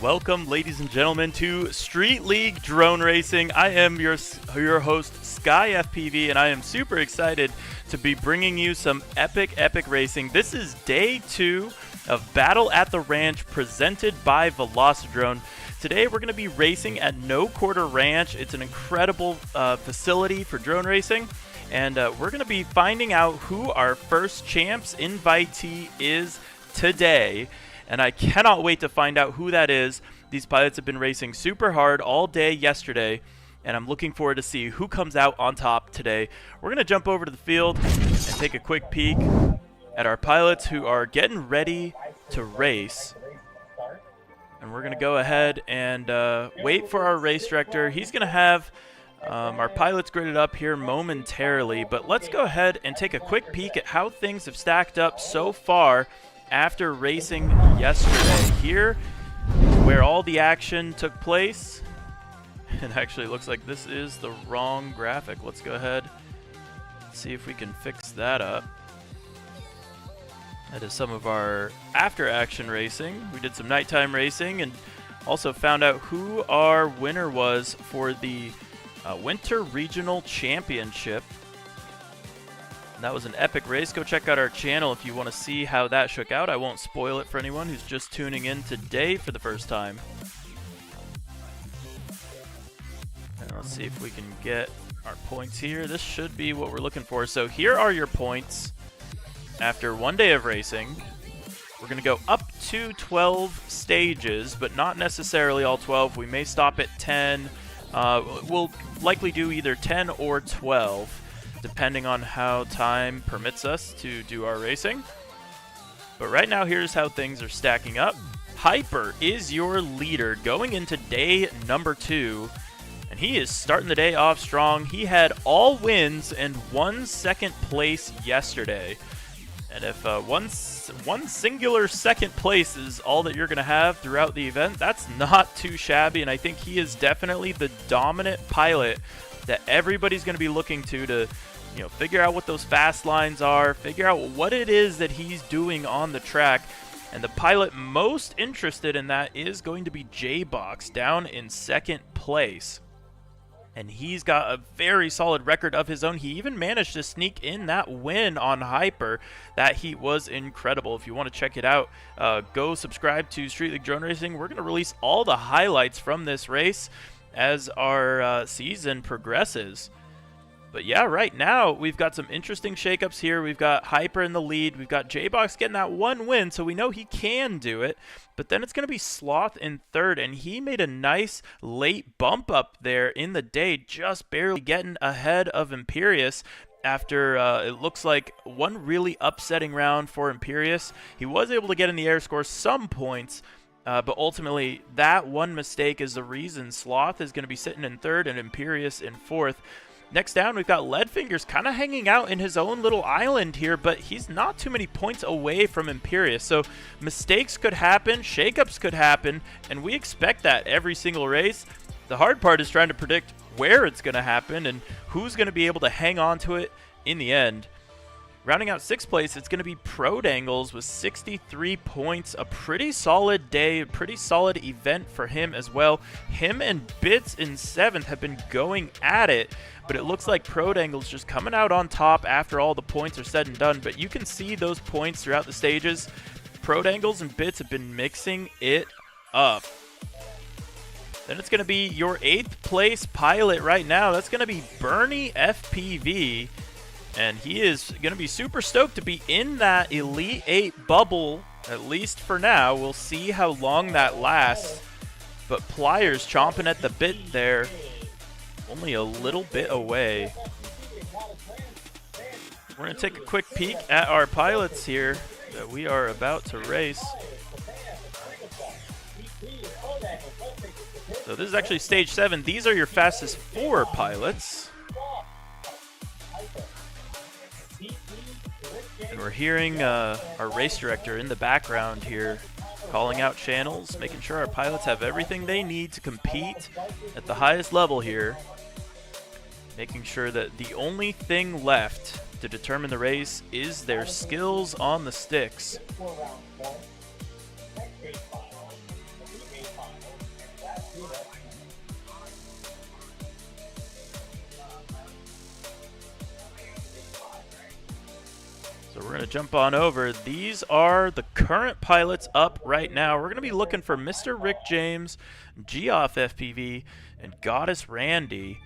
Welcome, ladies and gentlemen, to Street League Drone Racing. I am your host, Sky FPV, and I am super excited to be bringing you some epic racing. This is day 2 of Battle at the Ranch presented by Velocidrone. Today we're going to be racing at No Quarter Ranch. It's an incredible facility for drone racing, and we're going to be finding out who our first champs invitee is today. And I cannot wait to find out who that is. These pilots have been racing super hard all day yesterday, and I'm looking forward to see who comes out on top today. We're going to jump over to the field and take a quick peek at our pilots who are getting ready to race. And we're going to go ahead and wait for our race director. He's going to have our pilots gridded up here momentarily, but let's go ahead and take a quick peek at how things have stacked up so far after racing yesterday. Here where all the action took place. It actually looks like this is the wrong graphic. Let's go ahead and see if we can fix that up. That is some of our after action racing. We did some nighttime racing and also found out who our winner was for the Winter Regional Championship. That was an epic race. Go check out our channel if you want to see how that shook out. I won't spoil it for anyone who's just tuning in today for the first time. And let's see if we can get our points here. This should be what we're looking for. So here are your points after one day of racing. We're going to go up to 12 stages, but not necessarily all 12. We may stop at 10. We'll likely do either 10 or 12. Depending on how time permits us to do our racing. But right now, here's how things are stacking up. Hyper is your leader going into day number 2. And he is starting the day off strong. He had all wins and 1 second place yesterday. And if one singular second place is all that you're going to have throughout the event, that's not too shabby. And I think he is definitely the dominant pilot that everybody's going to be looking to figure out what those fast lines are, figure out what it is that he's doing on the track. And the pilot most interested in that is going to be J-Box down in second place. And he's got a very solid record of his own. He even managed to sneak in that win on Hyper. That heat was incredible. If you want to check it out, go subscribe to Street League Drone Racing. We're going to release all the highlights from this race as our season progresses. But yeah, right now we've got some interesting shakeups here. We've got Hyper in the lead. We've got J-Box getting that 1 win, so we know he can do it. But then it's going to be Sloth in third, and he made a nice late bump up there in the day, just barely getting ahead of Imperius after it looks like one really upsetting round for Imperius. He was able to get in the air, score some points, but ultimately, that one mistake is the reason Sloth is going to be sitting in third and Imperius in fourth. Next down, we've got Leadfingers kind of hanging out in his own little island here, but he's not too many points away from Imperius. So mistakes could happen, shakeups could happen, and we expect that every single race. The hard part is trying to predict where it's going to happen and who's going to be able to hang on to it in the end. Rounding out 6th place, it's going to be Prodangles with 63 points. A pretty solid day, a pretty solid event for him as well. Him and Bits in 7th have been going at it, but it looks like Prodangles just coming out on top after all the points are said and done. But you can see those points throughout the stages. Prodangles and Bits have been mixing it up. Then it's going to be your 8th place pilot right now. That's going to be Bernie FPV. And he is going to be super stoked to be in that Elite 8 bubble, at least for now. We'll see how long that lasts. But Pliers chomping at the bit there, only a little bit away. We're going to take a quick peek at our pilots here that we are about to race. So this is actually stage 7. These are your fastest 4 pilots. And we're hearing our race director in the background here calling out channels, making sure our pilots have everything they need to compete at the highest level here. Making sure that the only thing left to determine the race is their skills on the sticks. we're going to jump on over. These are the current pilots up right now. We're going to be looking for Mr. Rick James, Geoff FPV, and Goddess Randy.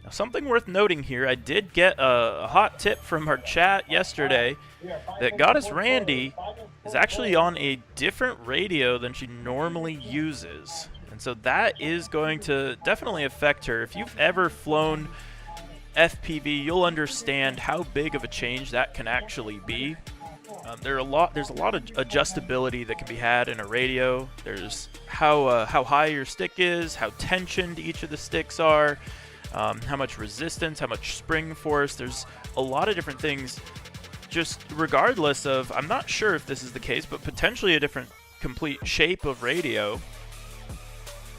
Now, something worth noting here, I did get a hot tip from our chat yesterday that Goddess Randy is actually on a different radio than she normally uses. And so that is going to definitely affect her. If you've ever flown FPV, you'll understand how big of a change that can actually be. There's a lot of adjustability that can be had in a radio. There's how high your stick is, how tensioned each of the sticks are, how much resistance, how much spring force. There's a lot of different things, just regardless of, I'm not sure if this is the case, but potentially a different complete shape of radio.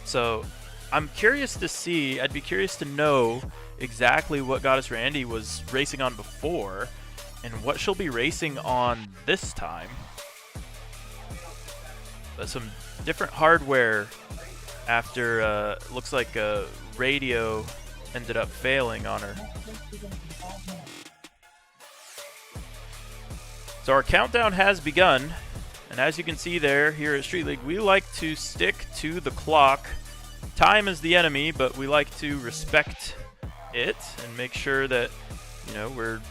So I'm curious to see, I'd be curious to know exactly what Goddess Randy was racing on before and what she'll be racing on this time. But some different hardware after looks like a radio ended up failing on her. So our countdown has begun, and as you can see there, here at Street League, we like to stick to the clock. Time is the enemy, but we like to respect it and make sure that, you know, we're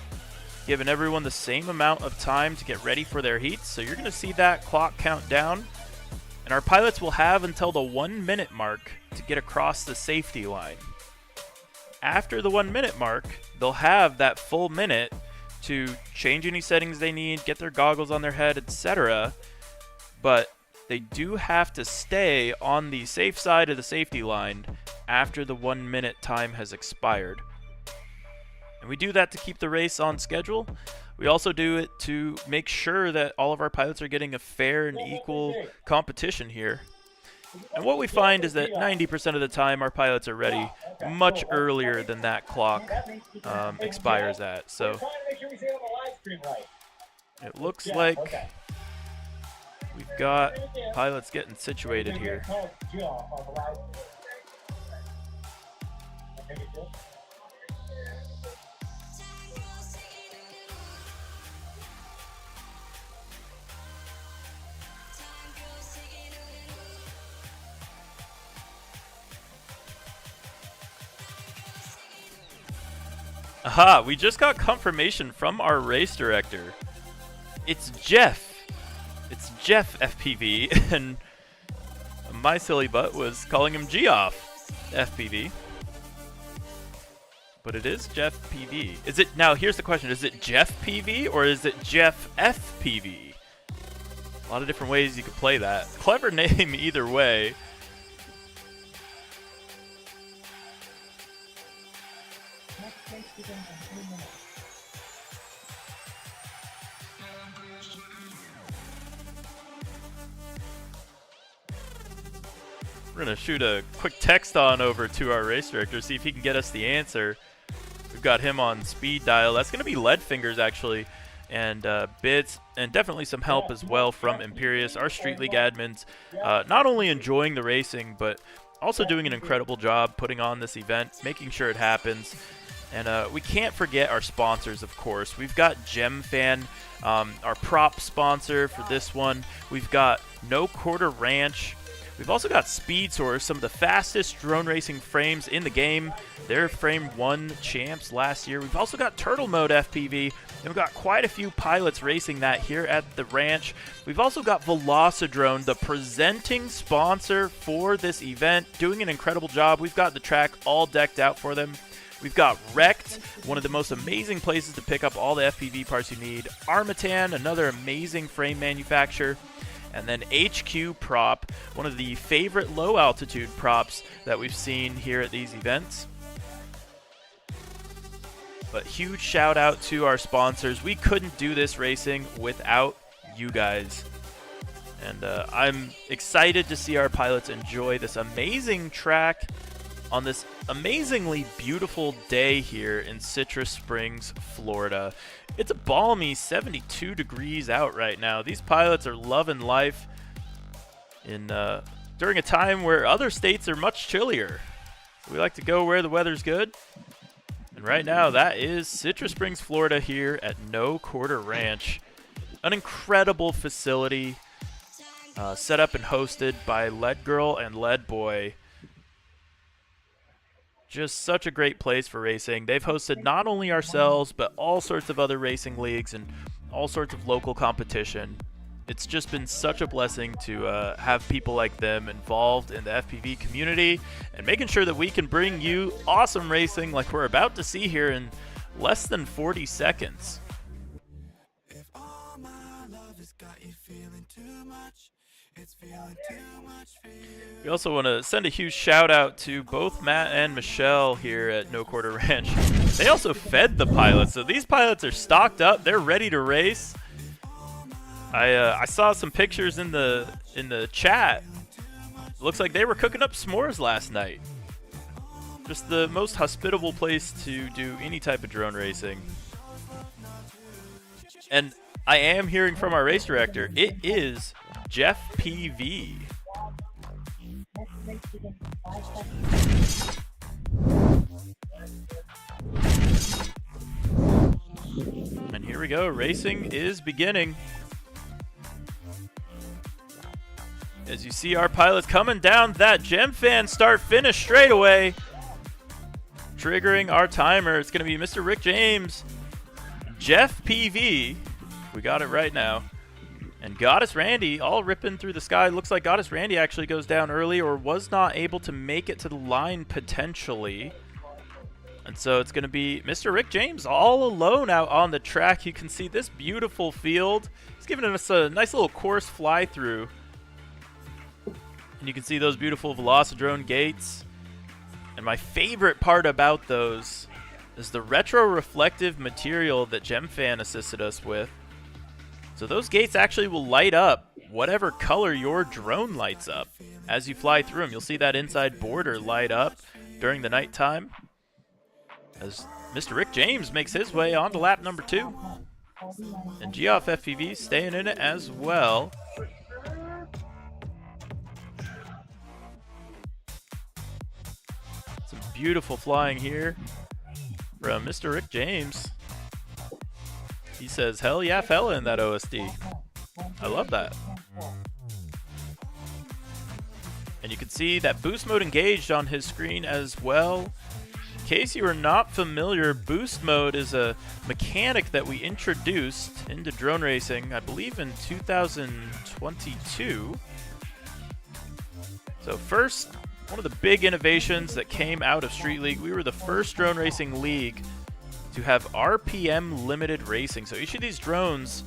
giving everyone the same amount of time to get ready for their heats. So you're going to see that clock count down, and our pilots will have until the 1 minute mark to get across the safety line. After the 1 minute mark, they'll have that full minute to change any settings they need, get their goggles on their head, etc. But they do have to stay on the safe side of the safety line after the 1 minute time has expired. And we do that to keep the race on schedule. We also do it to make sure that all of our pilots are getting a fair and equal competition here. And what we find is that 90% of the time our pilots are ready much earlier than that clock expires at. So it looks like we've got pilots getting situated here. Aha, we just got confirmation from our race director. It's Jeff. It's Jeff FPV, and my silly butt was calling him Geoff FPV. But it is Jeff PV. Is it, now here's the question, is it Jeff PV or is it Jeff FPV? A lot of different ways you could play that. Clever name either way. We're going to shoot a quick text on over to our race director, see if he can get us the answer. We've got him on speed dial. That's going to be lead fingers, actually, and bits, and definitely some help as well from Imperius, our Street League admins, not only enjoying the racing, but also doing an incredible job putting on this event, making sure it happens. And we can't forget our sponsors, of course. We've got GemFan, our prop sponsor for this one. We've got No Quarter Ranch. We've also got Speed Source, some of the fastest drone racing frames in the game. They're Frame 1 champs last year. We've also got Turtle Mode FPV, and we've got quite a few pilots racing that here at the ranch. We've also got Velocidrone, the presenting sponsor for this event, doing an incredible job. We've got the track all decked out for them. We've got Wrecked, one of the most amazing places to pick up all the FPV parts you need. Armatan, another amazing frame manufacturer. And then HQ Prop, one of the favorite low-altitude props that we've seen here at these events. But huge shout-out to our sponsors. We couldn't do this racing without you guys. And I'm excited to see our pilots enjoy this amazing track on this amazingly beautiful day here in Citrus Springs, Florida. It's a balmy 72 degrees out right now. These pilots are loving life in during a time where other states are much chillier. We like to go where the weather's good. And right now, that is Citrus Springs, Florida here at No Quarter Ranch. An incredible facility set up and hosted by Lead Girl and Lead Boy. Just such a great place for racing. They've hosted not only ourselves, but all sorts of other racing leagues and all sorts of local competition. It's just been such a blessing to have people like them involved in the FPV community and making sure that we can bring you awesome racing like we're about to see here in less than 40 seconds. We also want to send a huge shout out to both Matt and Michelle here at No Quarter Ranch. They also fed the pilots, so these pilots are stocked up. They're ready to race. I saw some pictures in the chat. Looks like they were cooking up s'mores last night. Just the most hospitable place to do any type of drone racing. And I am hearing from our race director. It is Jeff PV. And here we go. Racing is beginning. As you see our pilots coming down that GemFan start-finish straightaway. Triggering our timer. It's going to be Mr. Rick James, Jeff PV. We got it right now. And Goddess Randy all ripping through the sky. Looks like Goddess Randy actually goes down early or was not able to make it to the line potentially. And so it's going to be Mr. Rick James all alone out on the track. You can see this beautiful field. He's giving us a nice little course fly through. And you can see those beautiful Velocidrone gates. And my favorite part about those is the retro-reflective material that GemFan assisted us with. So those gates actually will light up whatever color your drone lights up. As you fly through them, you'll see that inside border light up during the nighttime. As Mr. Rick James makes his way on to lap number 2. And Geoff FPV staying in it as well. Some beautiful flying here from Mr. Rick James. He says, hell yeah, fella in that OSD. I love that. And you can see that boost mode engaged on his screen as well. In case you are not familiar, boost mode is a mechanic that we introduced into drone racing, I believe in 2022. So first, one of the big innovations that came out of Street League, we were the first drone racing league to have RPM limited racing. So each of these drones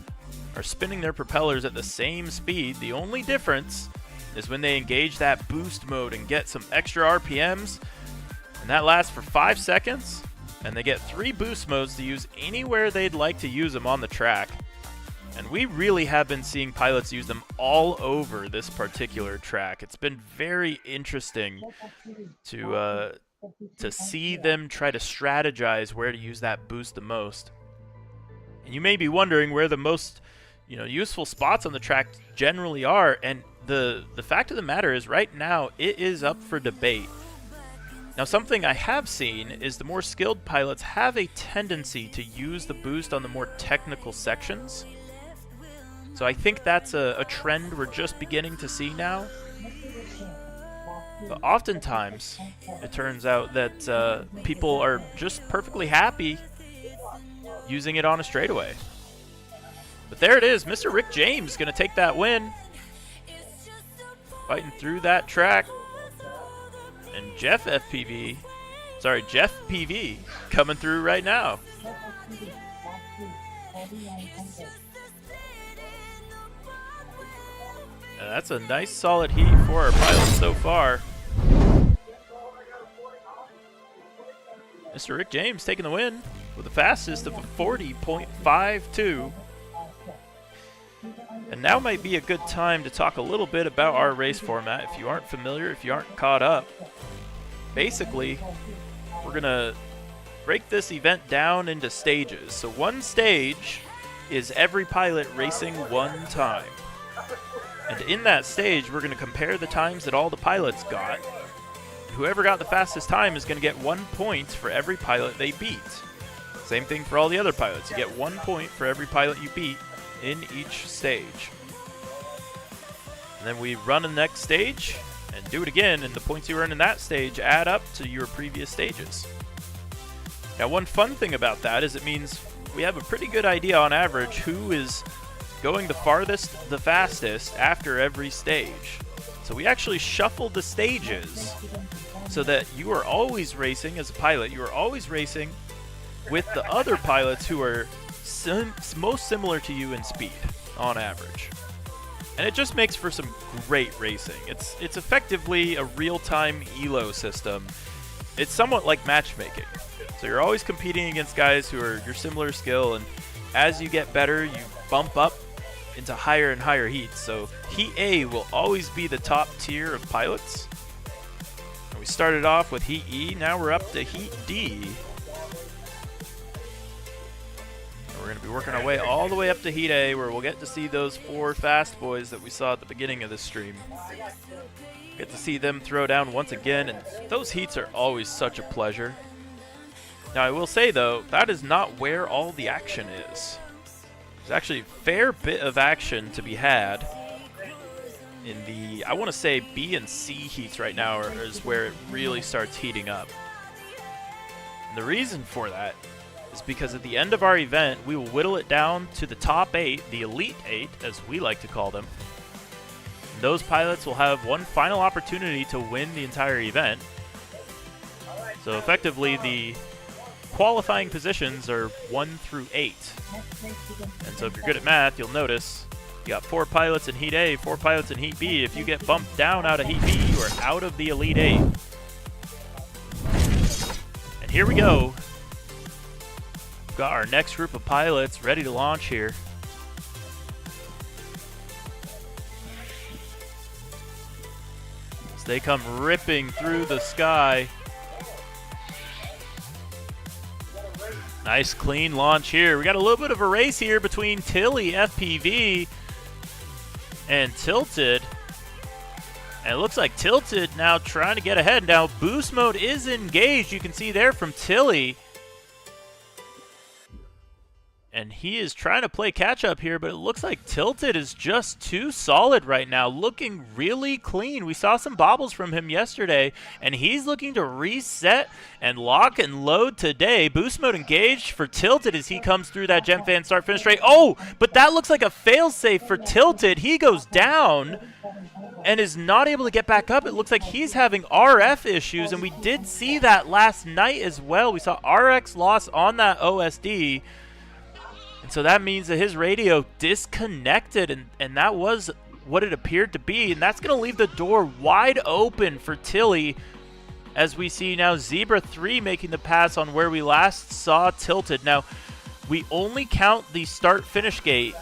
are spinning their propellers at the same speed. The only difference is when they engage that boost mode and get some extra RPMs, and that lasts for 5 seconds, and they get 3 boost modes to use anywhere they'd like to use them on the track. And we really have been seeing pilots use them all over this particular track. It's been very interesting to see them try to strategize where to use that boost the most. And you may be wondering where the most useful spots on the track generally are, and the fact of the matter is right now it is up for debate. Now, something I have seen is the more skilled pilots have a tendency to use the boost on the more technical sections. So I think that's a trend we're just beginning to see now. But oftentimes, it turns out that people are just perfectly happy using it on a straightaway. But there it is, Mr. Rick James going to take that win. Fighting through that track. And Jeff PV coming through right now. And that's a nice solid heat for our pilots so far. Mr. Rick James taking the win with the fastest of a 40.52. And now might be a good time to talk a little bit about our race format. If you aren't familiar, if you aren't caught up, basically, we're going to break this event down into stages. So one stage is every pilot racing one time. And in that stage, we're going to compare the times that all the pilots got. whoever got the fastest time is going to get 1 point for every pilot they beat. Same thing for all the other pilots. You get 1 point for every pilot you beat in each stage. And then we run the next stage and do it again, and the points you earn in that stage add up to your previous stages. Now, one fun thing about that is it means we have a pretty good idea on average who is going the farthest, the fastest after every stage. So we actually shuffled the stages so that you are always racing as a pilot. You are always racing with the other pilots who are most similar to you in speed on average. And it just makes for some great racing. It's effectively a real-time ELO system. It's somewhat like matchmaking. So you're always competing against guys who are your similar skill, and as you get better, you bump up into higher and higher heats. So Heat A will always be the top tier of pilots. And we started off with Heat E, now we're up to Heat D. We're going to be working our way all the way up to Heat A, where we'll get to see those 4 fast boys that we saw at the beginning of this stream. Get to see them throw down once again, and those heats are always such a pleasure. Now, I will say, though, that is not where all the action is. There's actually a fair bit of action to be had in the, I want to say, B and C heats right now is where it really starts heating up. And the reason for that is because at the end of our event, we will whittle it down to the top 8, the Elite 8, as we like to call them. And those pilots will have one final opportunity to win the entire event. So effectively, the qualifying positions are 1 through 8. And so if you're good at math, you'll notice you got 4 pilots in Heat A, 4 pilots in Heat B. If you get bumped down out of Heat B, you are out of the Elite 8. And here we go. Got our next group of pilots ready to launch here. As they come ripping through the sky. Nice clean launch here. We got a little bit of a race here between Tilly FPV and Tilted. And it looks like Tilted now trying to get ahead. Now boost mode is engaged. You can see there from Tilly. And he is trying to play catch up here, but it looks like Tilted is just too solid right now, looking really clean. We saw some bobbles from him yesterday, and he's looking to reset and lock and load today. Boost mode engaged for Tilted as he comes through that Gem Fan start finish rate. Oh, but that looks like a failsafe for Tilted. He goes down and is not able to get back up. It looks like he's having RF issues, and we did see that last night as well. We saw RX loss on that OSD. And so that means that his radio disconnected, and that was what it appeared to be. And that's going to leave the door wide open for Tilly as we see now Zebra 3 making the pass on where we last saw Tilted. Now, we only count the start-finish gate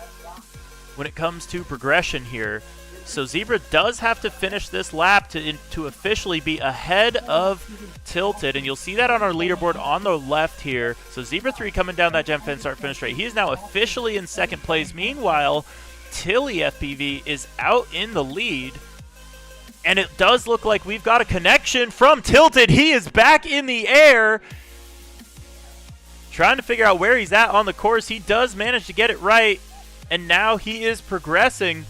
when it comes to progression here. So Zebra does have to finish this lap to officially be ahead of Tilted, and you'll see that on our leaderboard on the left here. So Zebra 3 coming down that Gem Fin start finish rate. He is now officially in second place. Meanwhile, Tilly FPV is out in the lead, and it does look like we've got a connection from Tilted. He is back in the air, trying to figure out where he's at on the course. He does manage to get it right, and now he is progressing.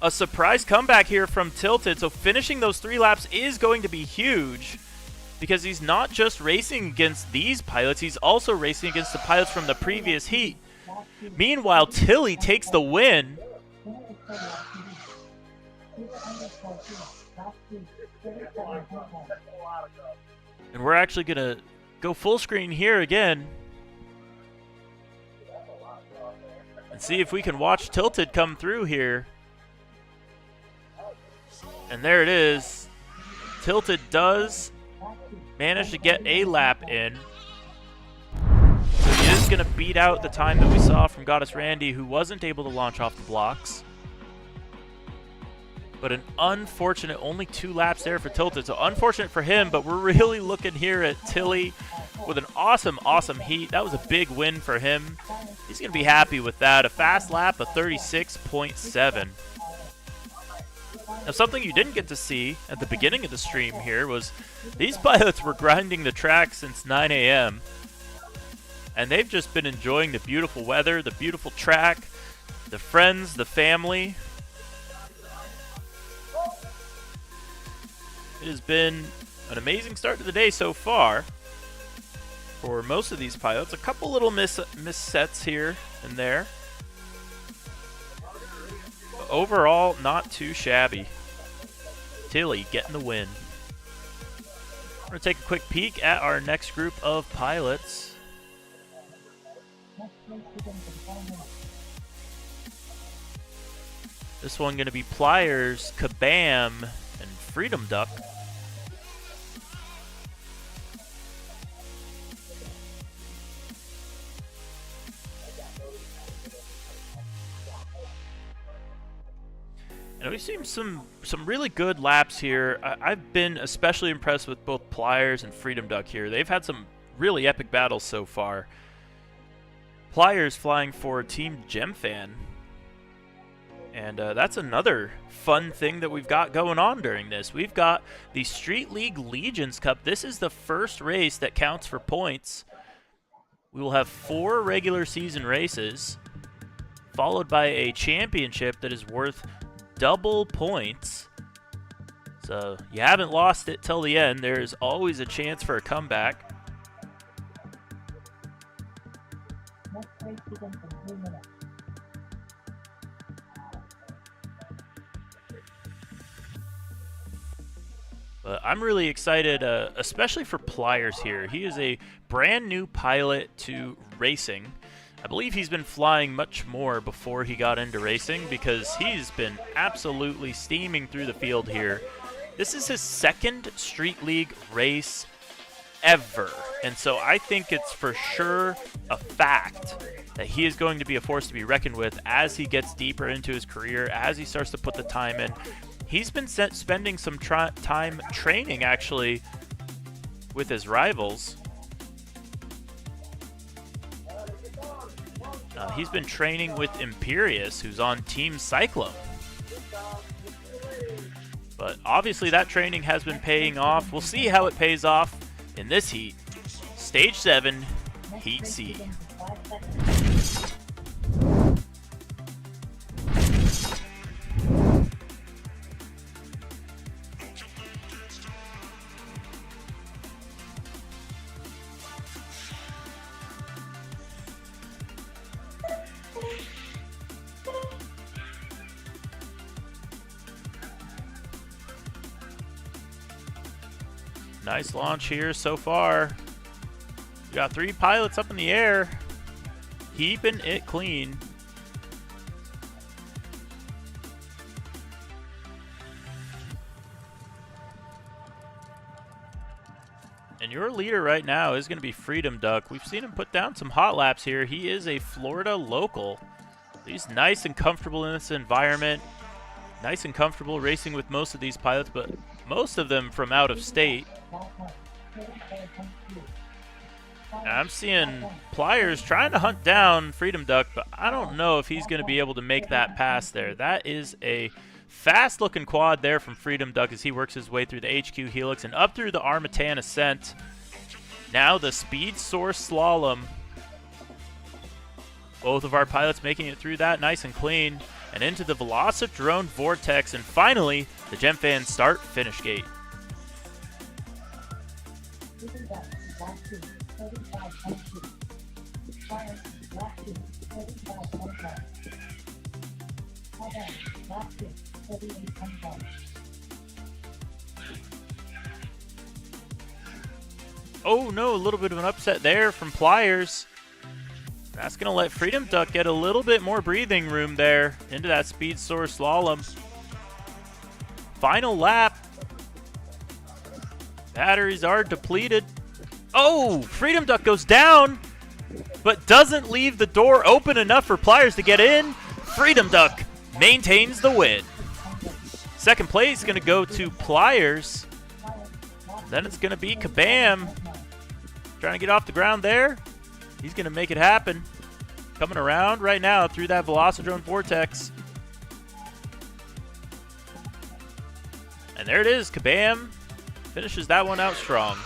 A surprise comeback here from Tilted, so finishing those 3 laps is going to be huge because he's not just racing against these pilots, he's also racing against the pilots from the previous heat. Meanwhile, Tilly takes the win. And we're actually going to go full screen here again and see if we can watch Tilted come through here. And there it is. Tilted does manage to get a lap in. So he is going to beat out the time that we saw from Goddess Randy, who wasn't able to launch off the blocks. But an unfortunate, only 2 laps there for Tilted. So unfortunate for him, but we're really looking here at Tilly with an awesome, awesome heat. That was a big win for him. He's going to be happy with that. A fast lap of 36.7. Now, something you didn't get to see at the beginning of the stream here was these pilots were grinding the track since 9 a.m. And they've just been enjoying the beautiful weather, the beautiful track, the friends, the family. It has been an amazing start to the day so far for most of these pilots. A couple little missets here and there. But overall, not too shabby. Tilly getting the win. We're going to take a quick peek at our next group of pilots. This one going to be Pliers, Kabam, and Freedom Duck. And we've seen some really good laps here. I've been especially impressed with both Pliers and Freedom Duck here. They've had some really epic battles so far. Pliers flying for Team Gemfan. And that's another fun thing that we've got going on during this. We've got the Street League Legions Cup. This is the first race that counts for points. We will have 4 regular season races, followed by a championship that is worth double points. So you haven't lost it till the end. There's always a chance for a comeback. But I'm really excited, especially for Pliers here. He is a brand new pilot to racing. I believe he's been flying much more before he got into racing because he's been absolutely steaming through the field here. This is his second Street League race ever. And so I think it's for sure a fact that he is going to be a force to be reckoned with as he gets deeper into his career, as he starts to put the time in. He's been spending some time training, actually, with his rivals. He's been training with Imperius, who's on Team Cyclone. But obviously that training has been paying off. We'll see how it pays off in this heat. Stage 7, Heat C. Nice launch here so far. We got 3 pilots up in the air, keeping it clean. And your leader right now is going to be Freedom Duck. We've seen him put down some hot laps here. He is a Florida local. He's nice and comfortable in this environment. Nice and comfortable racing with most of these pilots, but most of them from out of state. I'm seeing Pliers trying to hunt down Freedom Duck, but I don't know if he's going to be able to make that pass there. That is a fast-looking quad there from Freedom Duck as he works his way through the HQ Helix and up through the Armatan Ascent. Now the Speed Source Slalom. Both of our pilots making it through that nice and clean. And into the Velocidrone Vortex, and finally, the Gemfan start-finish gate. Oh no, a little bit of an upset there from Pliers. That's going to let Freedom Duck get a little bit more breathing room there into that Speed Source Slalom. Final lap. Batteries are depleted. Oh, Freedom Duck goes down, but doesn't leave the door open enough for Pliers to get in. Freedom Duck maintains the win. Second place is going to go to Pliers. Then it's going to be Kabam. Trying to get off the ground there. He's going to make it happen. Coming around right now through that Velocidrone Vortex. And there it is. Kabam finishes that one out strong.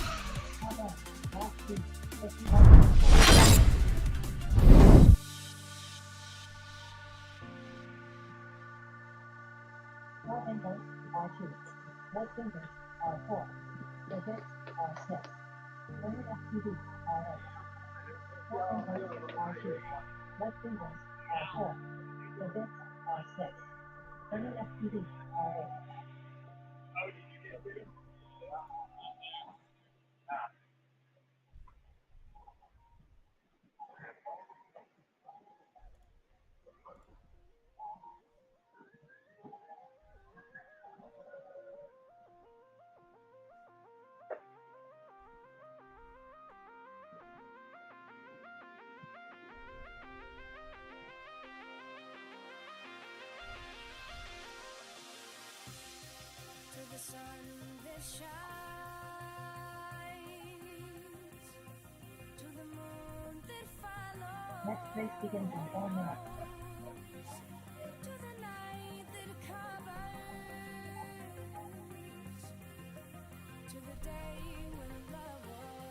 The sun that shines, to the moon that follows, Next race begins in 4 minutes. to the night that covers, to the day when love was,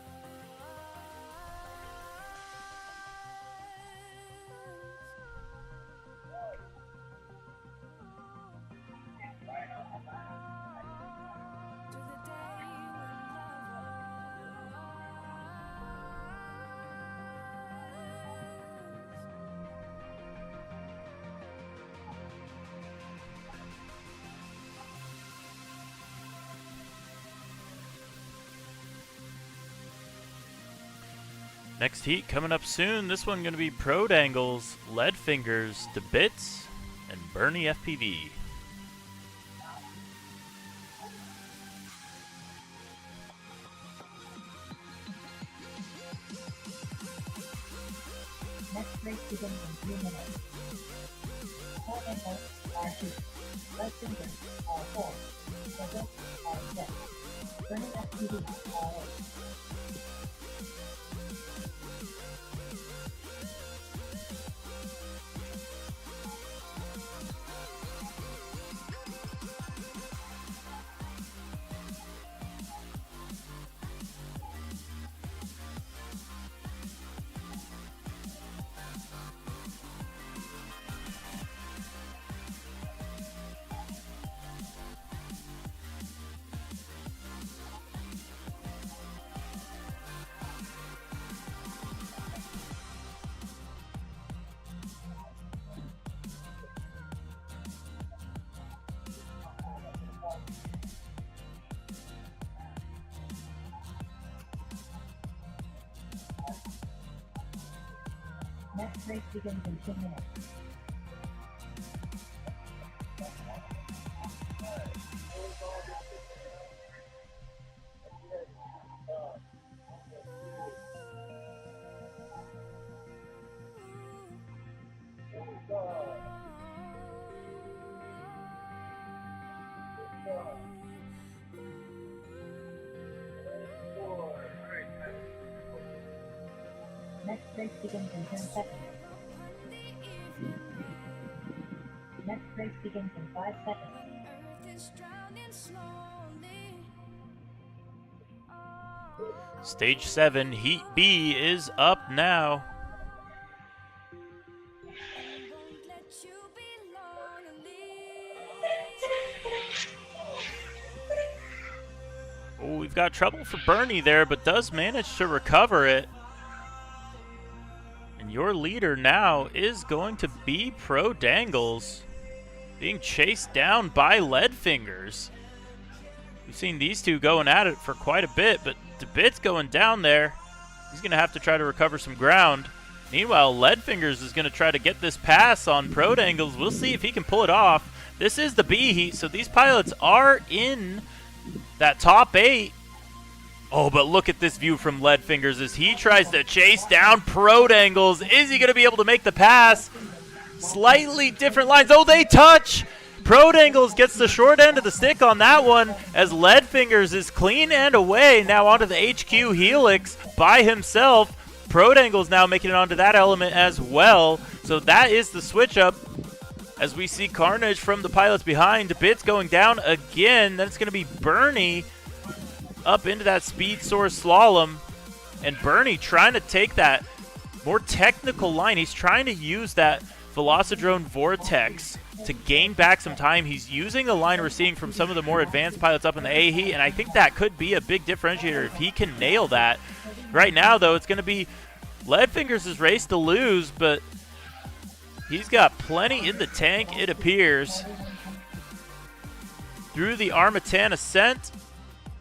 to the day Next heat coming up soon. This one going to be Pro Dangles, Lead Fingers, to Bits, and Bernie FPV. Next race begins in 3 minutes. 4 angles are 2. Red fingers are 4. The bits are 6. Burning FPV are 8. Next race begins in 2 minutes. Next race begins in 10 seconds. Next race begins in 5 seconds. Earth is drowning slowly. Stage 7, Heat B is up now. Won't let you be lonely. Oh, we've got trouble for Bernie there, but does manage to recover it. And your leader now is going to be Pro Dangles, being chased down by Lead Fingers. We've seen these two going at it for quite a bit, but DeBit's going down there. He's going to have to try to recover some ground. Meanwhile, Lead Fingers is going to try to get this pass on Pro Dangles. We'll see if he can pull it off. This is the B heat, so these pilots are in that top 8. Oh, but look at this view from Lead Fingers as he tries to chase down Pro Dangles. Is he going to be able to make the pass? Slightly different lines. Oh, they touch! Pro Dangles gets the short end of the stick on that one as Lead Fingers is clean and away. Now onto the HQ Helix by himself. Pro Dangles now making it onto that element as well. So that is the switch up. as we see carnage from the pilots behind. Bits going down again. Then it's going to be Bernie up into that speed source slalom. And Bernie trying to take that more technical line. He's trying to use that Velocidrone Vortex to gain back some time. He's using the line we're seeing from some of the more advanced pilots up in the A heat, and I think that could be a big differentiator if he can nail that. Right now, though, it's going to be Leadfingers' race to lose, but he's got plenty in the tank, it appears. Through the Armatan Ascent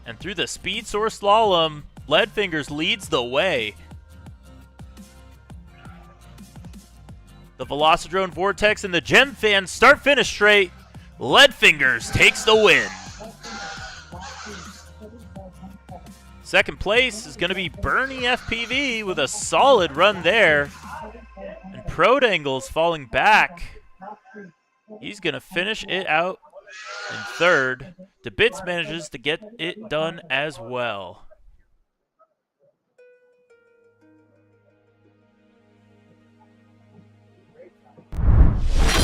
and through the Speed Source Slalom, Leadfingers leads the way. The Velocidrone Vortex and the Gem Fan start-finish straight. Leadfingers takes the win. Second place is going to be Bernie FPV with a solid run there. And Prodangles falling back. He's going to finish it out in third. DeBits manages to get it done as well.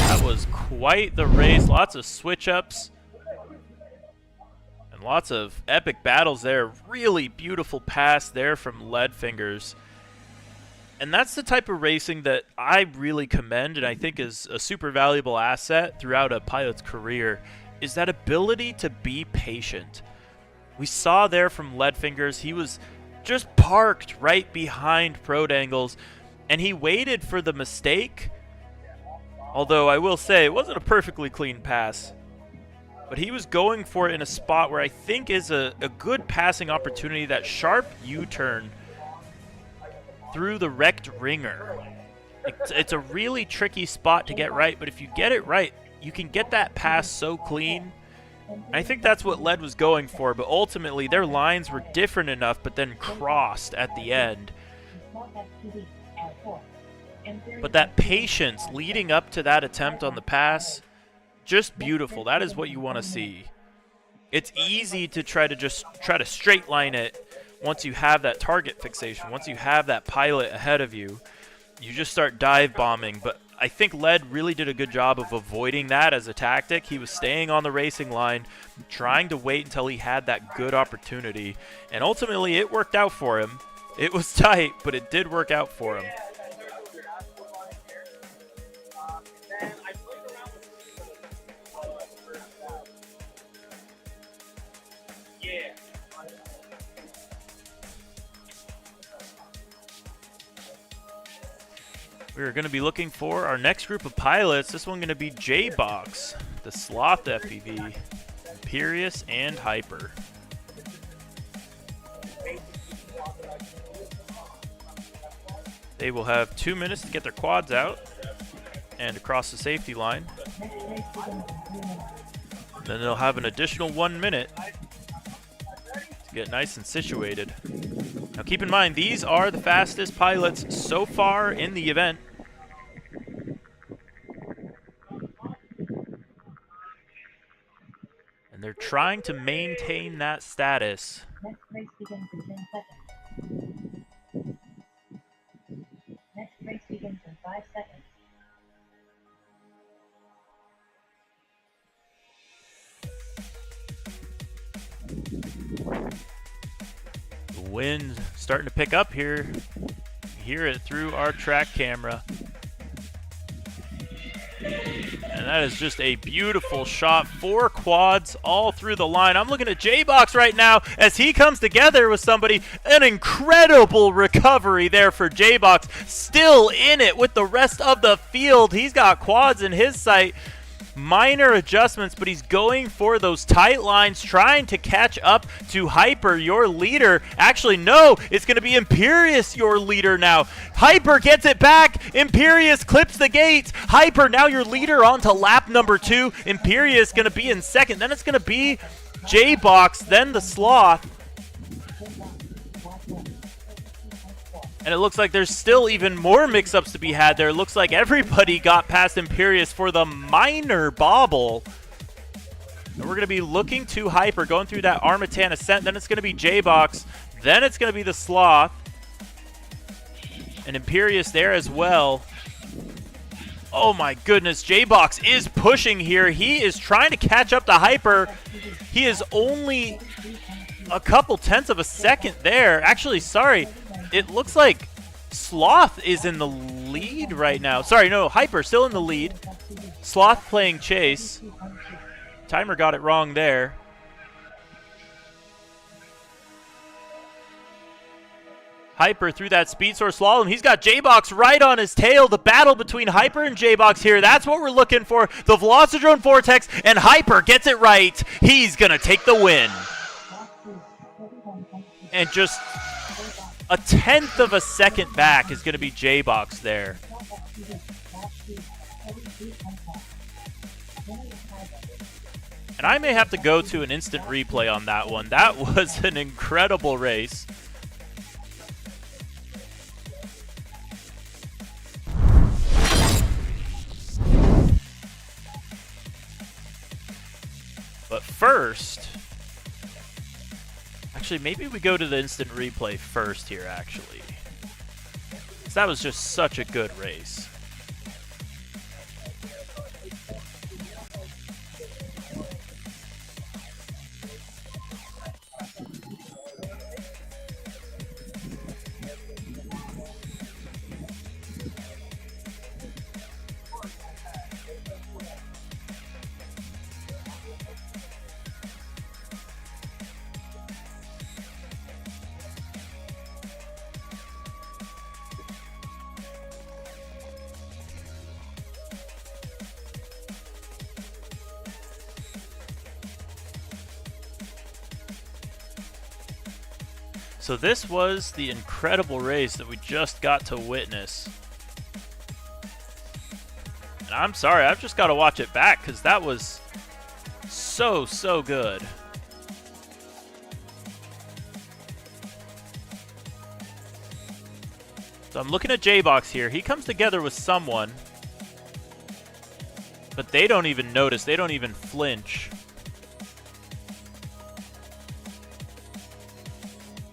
That was quite the race. Lots of switch-ups. And lots of epic battles there. Really beautiful pass there from Leadfingers. And that's the type of racing that I really commend and I think is a super valuable asset throughout a pilot's career, is that ability to be patient. We saw there from Leadfingers, he was just parked right behind Prodangles, and he waited for the mistake. Although I will say it wasn't a perfectly clean pass. But he was going for it in a spot where I think is a good passing opportunity, that sharp U-turn through the wrecked ringer. It's a really tricky spot to get right, but if you get it right, you can get that pass so clean. I think that's what Led was going for, but ultimately their lines were different enough, but then crossed at the end. But that patience leading up to that attempt on the pass, just beautiful. That is what you want to see. It's easy to try to straight line it once you have that target fixation. Once you have that pilot ahead of you, you just start dive bombing. But I think Led really did a good job of avoiding that as a tactic. He was staying on the racing line, trying to wait until he had that good opportunity. And ultimately, it worked out for him. It was tight, but it did work out for him. We're going to be looking for our next group of pilots. This one going to be J-Box, the Sloth FPV, Imperious, and Hyper. They will have 2 minutes to get their quads out and across the safety line. Then they'll have an additional 1 minute to get nice and situated. Now keep in mind, these are the fastest pilots so far in the event. And they're trying to maintain that status. Next race begins in 10 seconds. Next race begins in 5 seconds. The wind starting to pick up here. You hear it through our track camera. And that is just a beautiful shot. 4 quads all through the line. I'm looking at J-Box right now as he comes together with somebody. An incredible recovery there for J-Box. Still in it with the rest of the field. He's got quads in his sight. Minor adjustments, but he's going for those tight lines, trying to catch up to Hyper, your leader. Actually, no, it's going to be Imperious, your leader now. Hyper gets it back. Imperious clips the gates. Hyper, now your leader, on to lap number 2. Imperious going to be in second. Then it's going to be J-Box, then the Sloth. And it looks like there's still even more mix-ups to be had there. It looks like everybody got past Imperious for the minor bobble. And we're going to be looking to Hyper, going through that Armatan Ascent. Then it's going to be J-Box. Then it's going to be the Sloth. And Imperious there as well. Oh my goodness, J-Box is pushing here. He is trying to catch up to Hyper. He is only a couple tenths of a second there. Actually, sorry, it looks like Sloth is in the lead right now. Sorry, no, Hyper still in the lead. Sloth playing chase. Timer got it wrong there. Hyper through that speed source slalom. He's got J-Box right on his tail. The battle between Hyper and J-Box here. That's what we're looking for. The Velocidrone Vortex, and Hyper gets it right. He's going to take the win. And just a tenth of a second back is going to be J-Box there. And I may have to go to an instant replay on that one. That was an incredible race. But first, actually, maybe we go to the instant replay first here, actually. 'Cause that was just such a good race. So this was the incredible race that we just got to witness. And I'm sorry, I've just got to watch it back because that was so good. So I'm looking at J-Box here. He comes together with someone, but they don't even notice. They don't even flinch.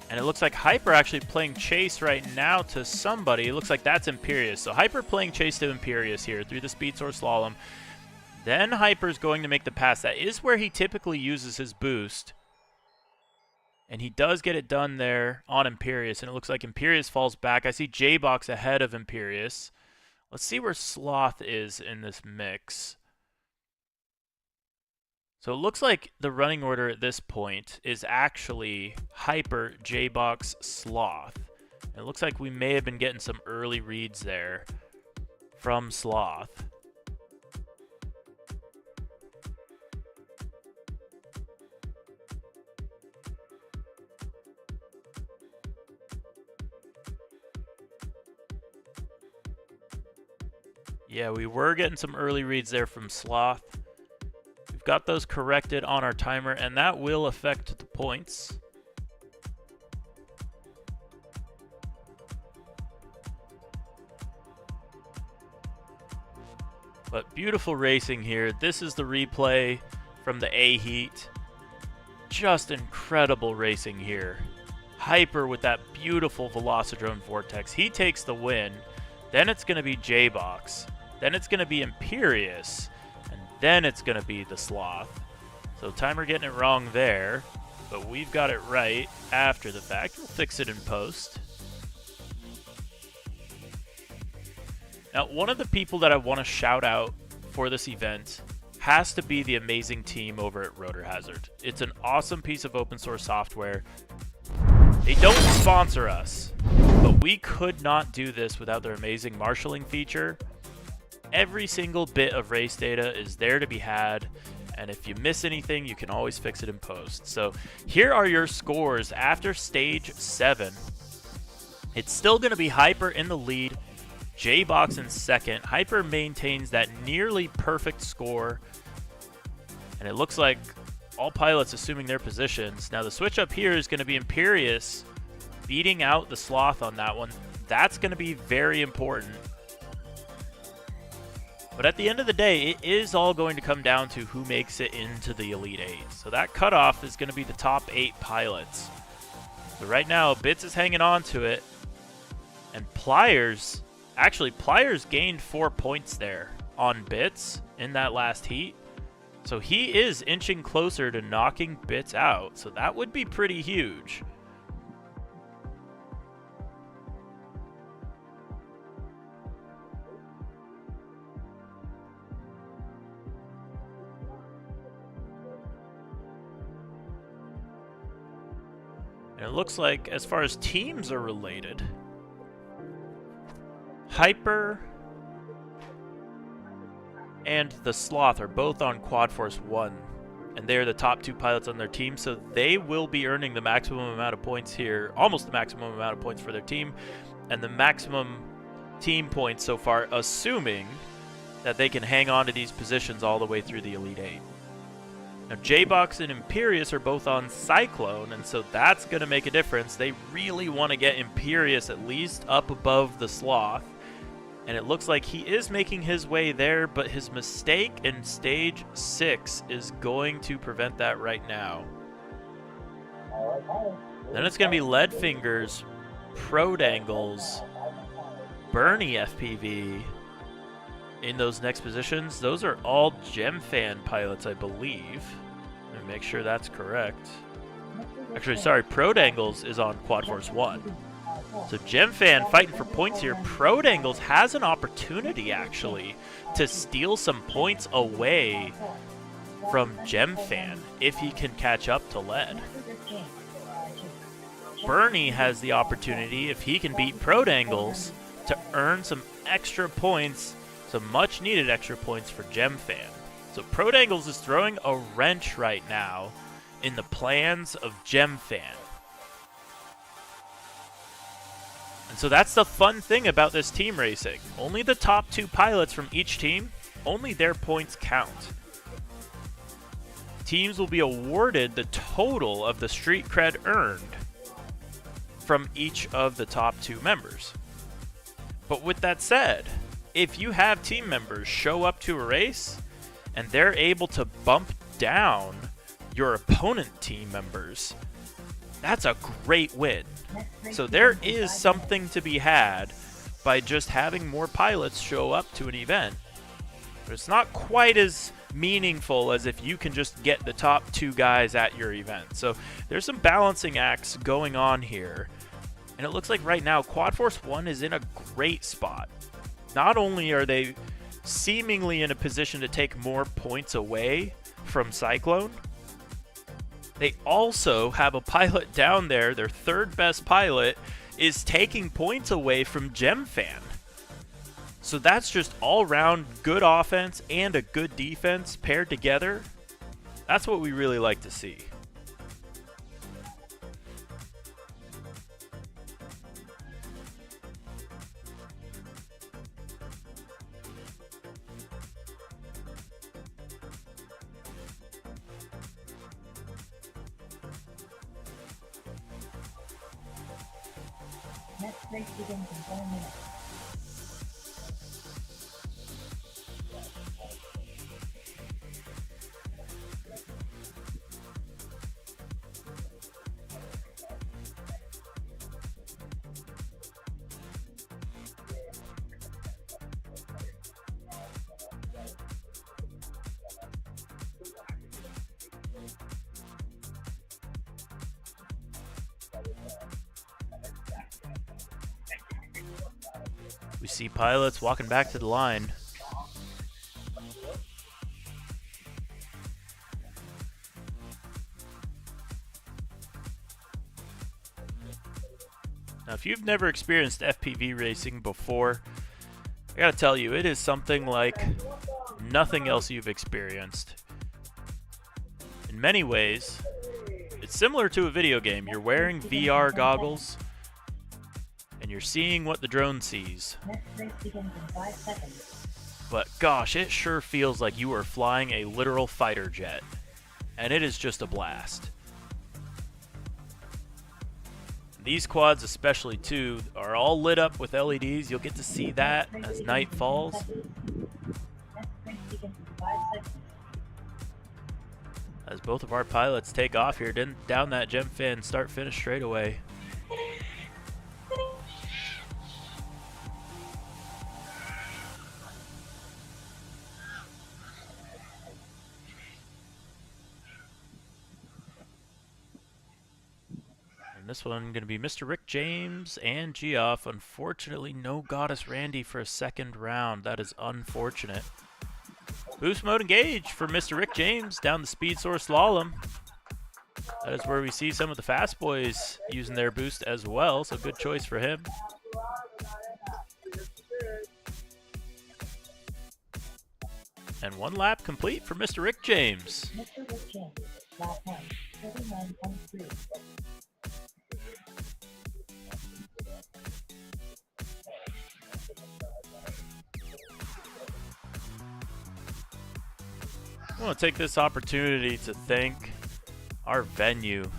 And it looks like Hyper actually playing chase right now to somebody. It looks like that's Imperious. So Hyper playing chase to Imperious here through the speed source slalom. Then Hyper's going to make the pass. That is where he typically uses his boost. And he does get it done there on Imperious. And it looks like Imperious falls back. I see J-Box ahead of Imperious. Let's see where Sloth is in this mix. So it looks like the running order at this point is actually Hyper, J-Box, Sloth. And it looks like we may have been getting some early reads there from Sloth. Yeah, we were getting some early reads there from Sloth. We've got those corrected on our timer, and that will affect the points. But beautiful racing here. This is the replay from the A heat. Just incredible racing here. Hyper with that beautiful Velocidrone Vortex. He takes the win. Then it's going to be J-Box. Then it's going to be Imperious. Then it's going to be the Sloth. So timer getting it wrong there, but we've got it right after the fact. We'll fix it in post. Now, one of the people that I want to shout out for this event has to be the amazing team over at Rotor Hazard. It's an awesome piece of open source software. They don't sponsor us, but we could not do this without their amazing marshalling feature. Every single bit of race data is there to be had, and if you miss anything, you can always fix it in post. So here are your scores after stage 7. It's still going to be Hyper in the lead, J-Box in second. Hyper maintains that nearly perfect score, and it looks like all pilots assuming their positions. Now the switch up here is going to be Imperious beating out the Sloth on that one. That's going to be very important. But at the end of the day, it is all going to come down to who makes it into the Elite 8. So that cutoff is going to be the top 8 pilots. So right now, Bits is hanging on to it. And Pliers Actually, Pliers gained 4 points there on Bits in that last heat. So he is inching closer to knocking Bits out. So that would be pretty huge. And it looks like, as far as teams are related, Hyper and the Sloth are both on Quad Force 1. And they're the top 2 pilots on their team, so they will be earning the maximum amount of points here, almost the maximum amount of points for their team, and the maximum team points so far, assuming that they can hang on to these positions all the way through the Elite 8. Now, J-Box and Imperious are both on Cyclone, and so that's going to make a difference. They really want to get Imperious at least up above the Sloth, and it looks like he is making his way there, but his mistake in Stage 6 is going to prevent that right now. Then it's going to be Leadfingers, Prodangles, Bernie FPV in those next positions. Those are all GemFan pilots, I believe. Let me make sure that's correct. Actually, sorry, Prodangles is on Quad Force 1. So GemFan fighting for points here. Prodangles has an opportunity, actually, to steal some points away from GemFan if he can catch up to Lead. Bernie has the opportunity, if he can beat Prodangles, to earn some extra points, some much-needed extra points for GemFan. So Prodangles is throwing a wrench right now in the plans of GemFan. And so that's the fun thing about this team racing. Only the top 2 pilots from each team, only their points count. Teams will be awarded the total of the street cred earned from each of the top 2 members. But with that said, if you have team members show up to a race and they're able to bump down your opponent team members, that's a great win. So there is something to be had by just having more pilots show up to an event. But it's not quite as meaningful as if you can just get the top 2 guys at your event. So there's some balancing acts going on here. And it looks like right now Quad Force 1 is in a great spot. Not only are they seemingly in a position to take more points away from Cyclone, they also have a pilot down there, their 3rd best pilot, is taking points away from GemFan. So that's just all-round good offense and a good defense paired together. That's what we really like to see. Next race begins in 1 minute. We see pilots walking back to the line. Now, if you've never experienced FPV racing before, I gotta tell you, it is something like nothing else you've experienced. In many ways, it's similar to a video game. You're wearing VR goggles, and you're seeing what the drone sees. Next race begins in 5 seconds. But gosh, it sure feels like you are flying a literal fighter jet. And it is just a blast. These quads especially too are all lit up with LEDs. You'll get to see that as night falls. Next race begins in 5 seconds. As both of our pilots take off here, down that GemFan start-finish straightaway. this one going to be Mr. Rick James and Geoff. Unfortunately, no Goddess Randy for a second round. That is unfortunate. Boost mode engaged for Mr. Rick James down the Speed Source Slalom. That is where we see some of the fast boys using their boost as well, so good choice for him. And one lap complete for Mr. Rick James. Mr. Rick James, lap 1, 39.3. I want to take this opportunity to thank our venue,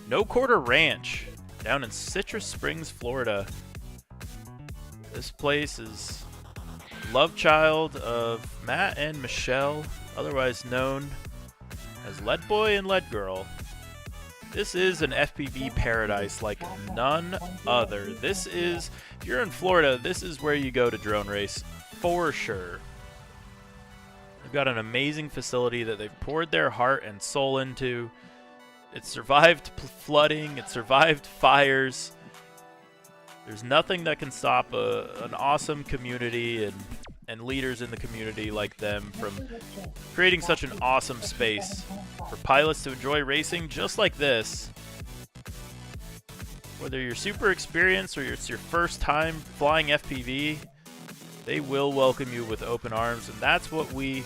No Quarter Ranch, down in Citrus Springs, Florida. This place is love child of Matt and Michelle, otherwise known as Lead Boy and Lead Girl. This is an FPV paradise like none other. This is, if you're in Florida, this is where you go to drone race for sure. They've got an amazing facility that they've poured their heart and soul into. It survived flooding, it survived fires. There's nothing that can stop an awesome community and leaders in the community like them from creating such an awesome space for pilots to enjoy racing just like this. Whether you're super experienced or it's your first time flying FPV, they will welcome you with open arms, and that's what we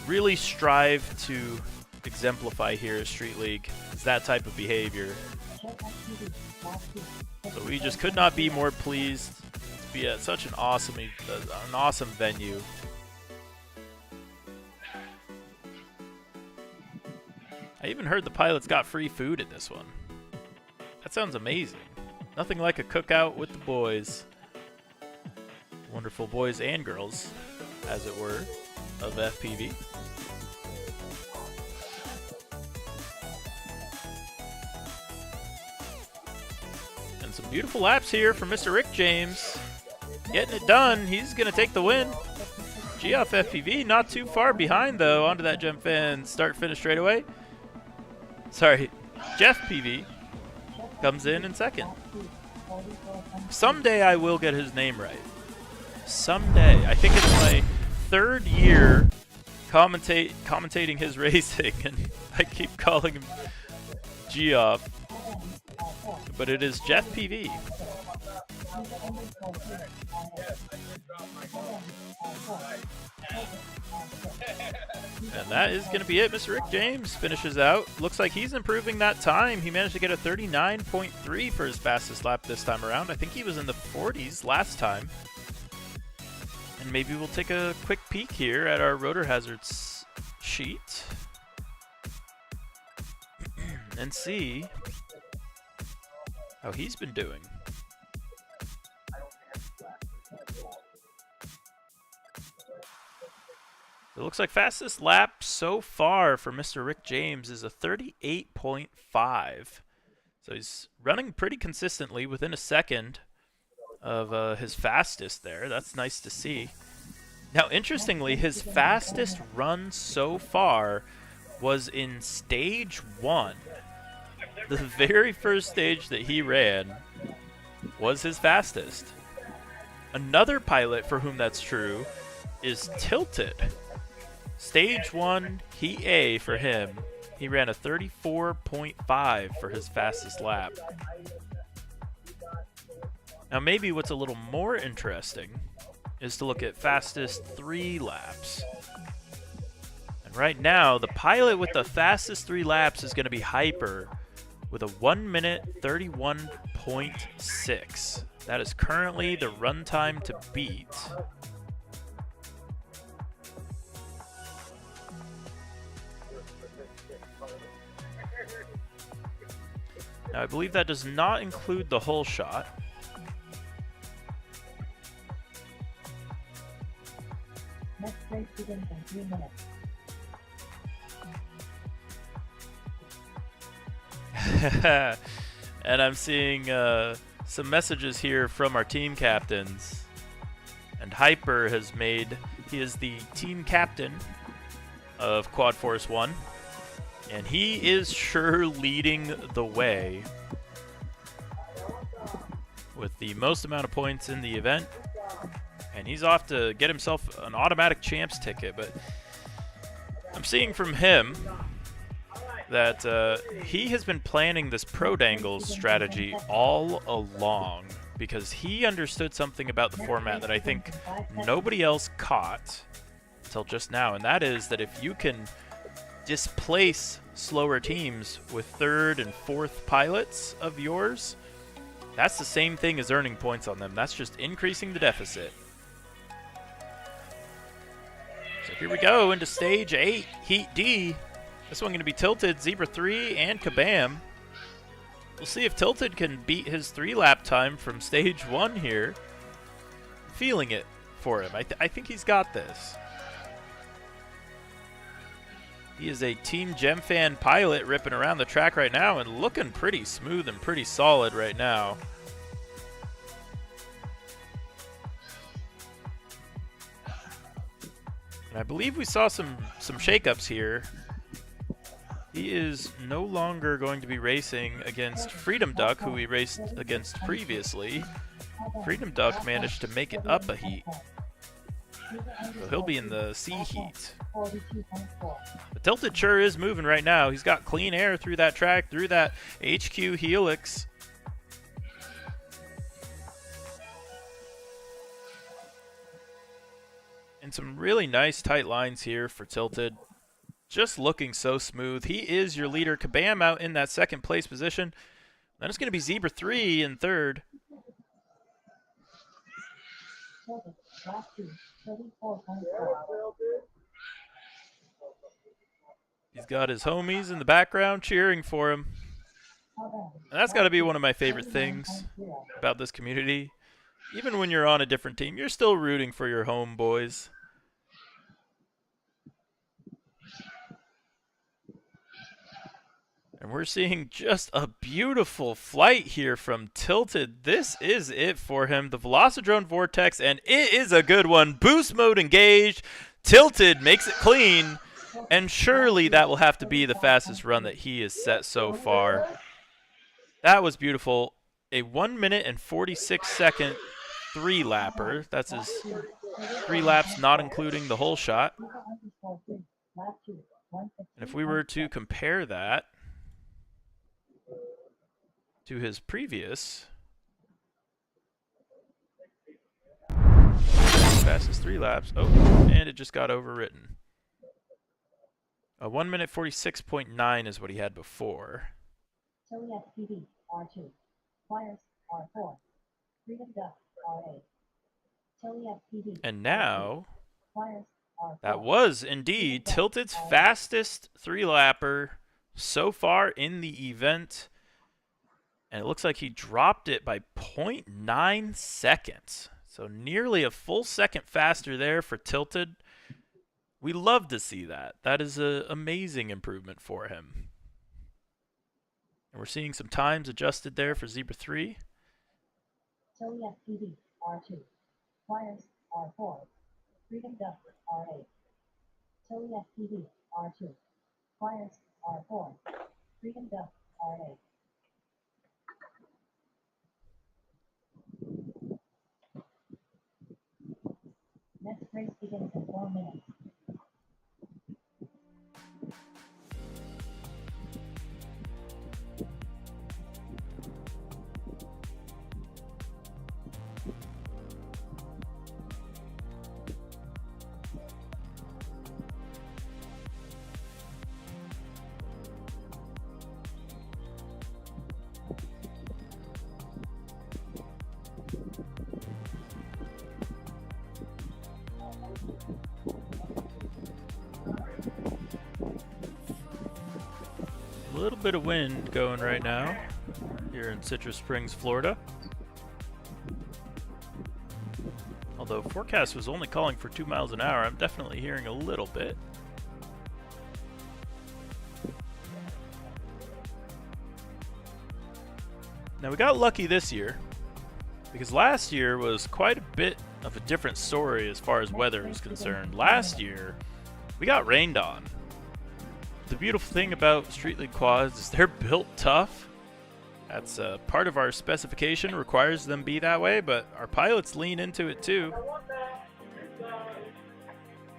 really strive to exemplify here at Street League, is that type of behavior. So we just could not be more pleased to be at such an awesome venue. I even heard the pilots got free food at this one. That sounds amazing. Nothing like a cookout with the boys. Wonderful boys and girls, as it were, of FPV. And some beautiful laps here from Mr. Rick James. Getting it done. He's going to take the win. Geoff FPV not too far behind, though. Onto that Gem Fan start-finish straightaway. Sorry, Jeff PV comes in second. Someday I will get his name right. Someday. I think it's my third year commentating his racing, and I keep calling him Geoff. But it is Jeff PV. And that is going to be it. Mr. Rick James finishes out. Looks like he's improving that time. He managed to get a 39.3 for his fastest lap this time around. I think he was in the 40s last time. And maybe we'll take a quick peek here at our rotor hazards sheet and see how he's been doing. It looks like fastest lap so far for Mr. Rick James is a 38.5. So he's running pretty consistently within a second of his fastest there. That's nice to see. Now, interestingly, his fastest run so far was in stage 1. The very first stage that he ran was his fastest. Another pilot for whom that's true is Tilted. Stage 1, Heat A for him. He ran a 34.5 for his fastest lap. Now maybe what's a little more interesting is to look at fastest 3 laps. And right now, the pilot with the fastest 3 laps is going to be Hyper with a 1 minute 31.6. That is currently the runtime to beat. Now, I believe that does not include the whole shot. Next race begins in 3 minutes. And I'm seeing some messages here from our team captains. And Hyper has made, he is the team captain of Quad Force 1. And he is sure leading the way. with the most amount of points in the event. And he's off to get himself an automatic champs ticket. But I'm seeing from him that he has been planning this pro dangles strategy all along, because he understood something about the format that I think nobody else caught until just now, and that is that if you can displace slower teams with third and fourth pilots of yours, that's the same thing as earning points on them. That's just increasing the deficit. So here we go into stage 8, Heat D. This one going to be Tilted, Zebra 3, and Kabam. We'll see if Tilted can beat his 3-lap time from stage 1 here. Feeling it for him. I think he's got this. He is a Team Gemfan pilot ripping around the track right now and looking pretty smooth and pretty solid right now. And I believe we saw some shakeups here. He is no longer going to be racing against Freedom Duck, who he raced against previously. Freedom Duck managed to make it up a heat. So he'll be in the C heat. The Tilted sure is moving right now. He's got clean air through that track, through that HQ helix. And some really nice tight lines here for Tilted. Just looking so smooth. He is your leader. Kabam out in that second place position. Then it's going to be Zebra 3 in third. He's got his homies in the background cheering for him. And that's got to be one of my favorite things about this community. Even when you're on a different team, you're still rooting for your homeboys. And we're seeing just a beautiful flight here from Tilted. This is it for him. The Velocidrone Vortex, and it is a good one. Boost mode engaged. Tilted makes it clean. And surely that will have to be the fastest run that he has set so far. That was beautiful. A 1 minute and 46 second 3-lapper. That's his 3 laps, not including the whole shot. And if we were to compare that to his previous fastest 3 laps. Oh, and it just got overwritten. A 1 minute 46.9 is what he had before. R2, Flyers R4, Freedom Duck R8, And now, Flyers R4. that was indeed Tilted's fastest 3-lapper so far in the event. And it looks like he dropped it by 0.9 seconds. So nearly a full second faster there for Tilted. We love to see that. That is an amazing improvement for him. And we're seeing some times adjusted there for Zebra 3. PD R2, Flyers R4, Freedom Duck R8, PD R2, Flyers R4, Freedom Duck R8. Next race begins in 4 minutes. A little bit of wind going right now here in Citrus Springs, Florida. Although forecast was only calling for 2 miles an hour, I'm definitely hearing a little bit. Now we got lucky this year, because last year was quite a bit of a different story as far as weather is concerned. Last year, we got rained on. The beautiful thing about Street League quads is they're built tough, That's part of our specification, requires them be that way, but our pilots lean into it too.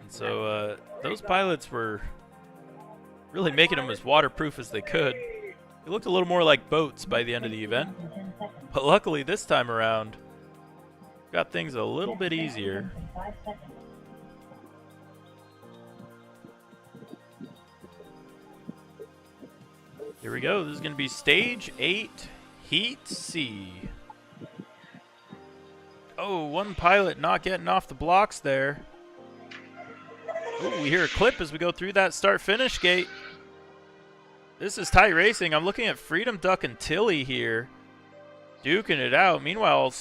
And so those pilots were really making them as waterproof as they could. They looked a little more like boats by the end of the event. But luckily this time around, got things a little bit easier. Here we go. This is going to be Stage 8, Heat C. Oh, one pilot not getting off the blocks there. Oh, we hear a clip as we go through that start-finish gate. This is tight racing. I'm looking at Freedom Duck and Tilly here, duking it out. Meanwhile,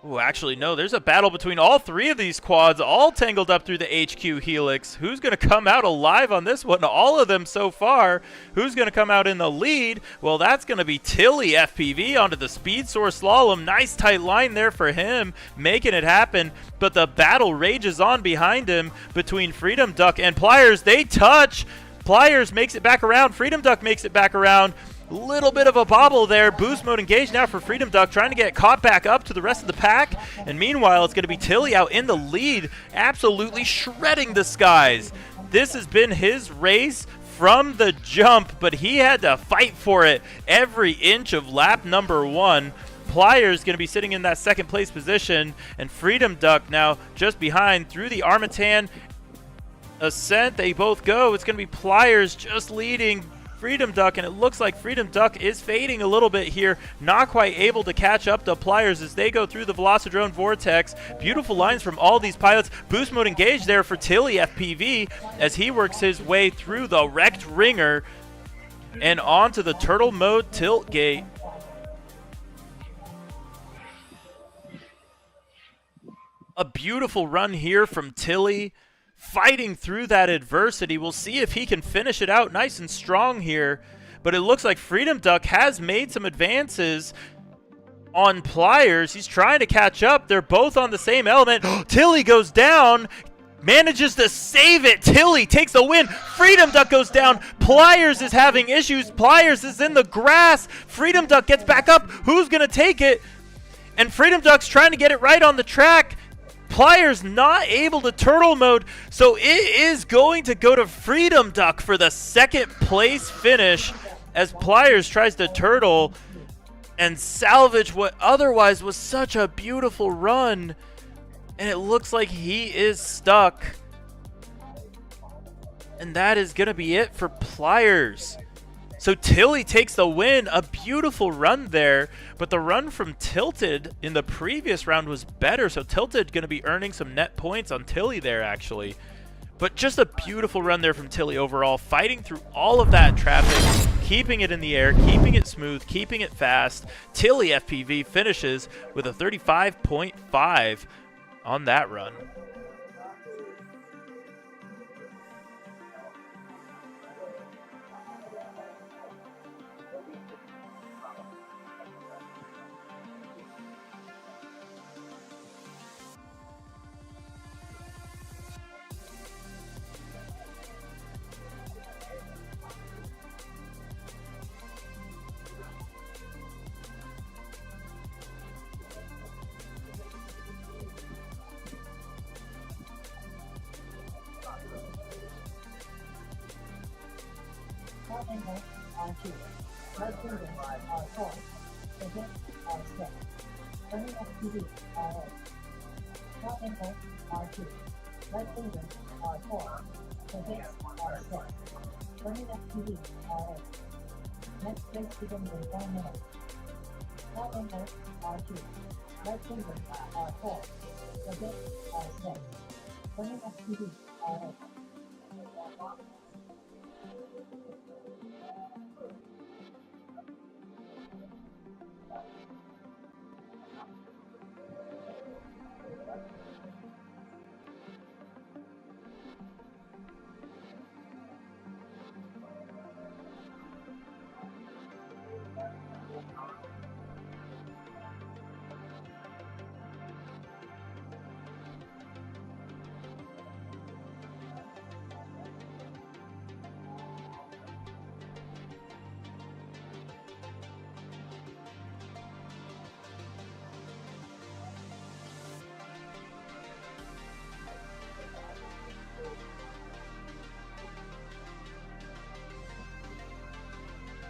oh, actually, no. There's a battle between all three of these quads, all tangled up through the HQ Helix. Who's going to come out alive on this one? All of them so far. Who's going to come out in the lead? Well, that's going to be Tilly FPV onto the Speed Source Slalom. Nice tight line there for him, making it happen. But the battle rages on behind him between Freedom Duck and Pliers. They touch. Pliers makes it back around. Freedom Duck makes it back around. Little bit of a bobble there. Boost mode engaged now for Freedom Duck, trying to get caught back up to the rest of the pack. And meanwhile, it's going to be Tilly out in the lead, absolutely shredding the skies. This has been his race from the jump, but he had to fight for it every inch of lap number 1. Pliers going to be sitting in that second place position, and Freedom Duck now just behind through the Armatan Ascent. They both go. It's going to be Pliers just leading Freedom Duck, and it looks like Freedom Duck is fading a little bit here, not quite able to catch up to Pliers as they go through the Velocidrone Vortex. Beautiful lines from all these pilots. Boost mode engaged there for Tilly FPV as he works his way through the wrecked ringer and onto the turtle mode tilt gate. A beautiful run here from Tilly, fighting through that adversity. We'll see if he can finish it out nice and strong here. But it looks like Freedom Duck has made some advances on Pliers. He's trying to catch up. They're both on the same element. Tilly goes down, manages to save it. Tilly takes the win. Freedom Duck goes down. Pliers is having issues. Pliers is in the grass. Freedom Duck gets back up. Who's going to take it? And Freedom Duck's trying to get it right on the track. Pliers not able to turtle mode, so it is going to go to Freedom Duck for the second place finish as Pliers tries to turtle and salvage what otherwise was such a beautiful run. And it looks like he is stuck. And that is going to be it for Pliers. So Tilly takes the win. A beautiful run there, but the run from Tilted in the previous round was better, so Tilted going to be earning some net points on Tilly there, actually. But just a beautiful run there from Tilly overall, fighting through all of that traffic, keeping it in the air, keeping it smooth, keeping it fast. Tilly FPV finishes with a 35.5 on that run. Top angle R2, right finger R4, pivot R6, turning FPV R8. Top angle R2, right finger R4, pivot R6, turning FPV R8. Next place begins in 1 minute. Top angle R2, right finger R4, pivot R6, turning FPV R8.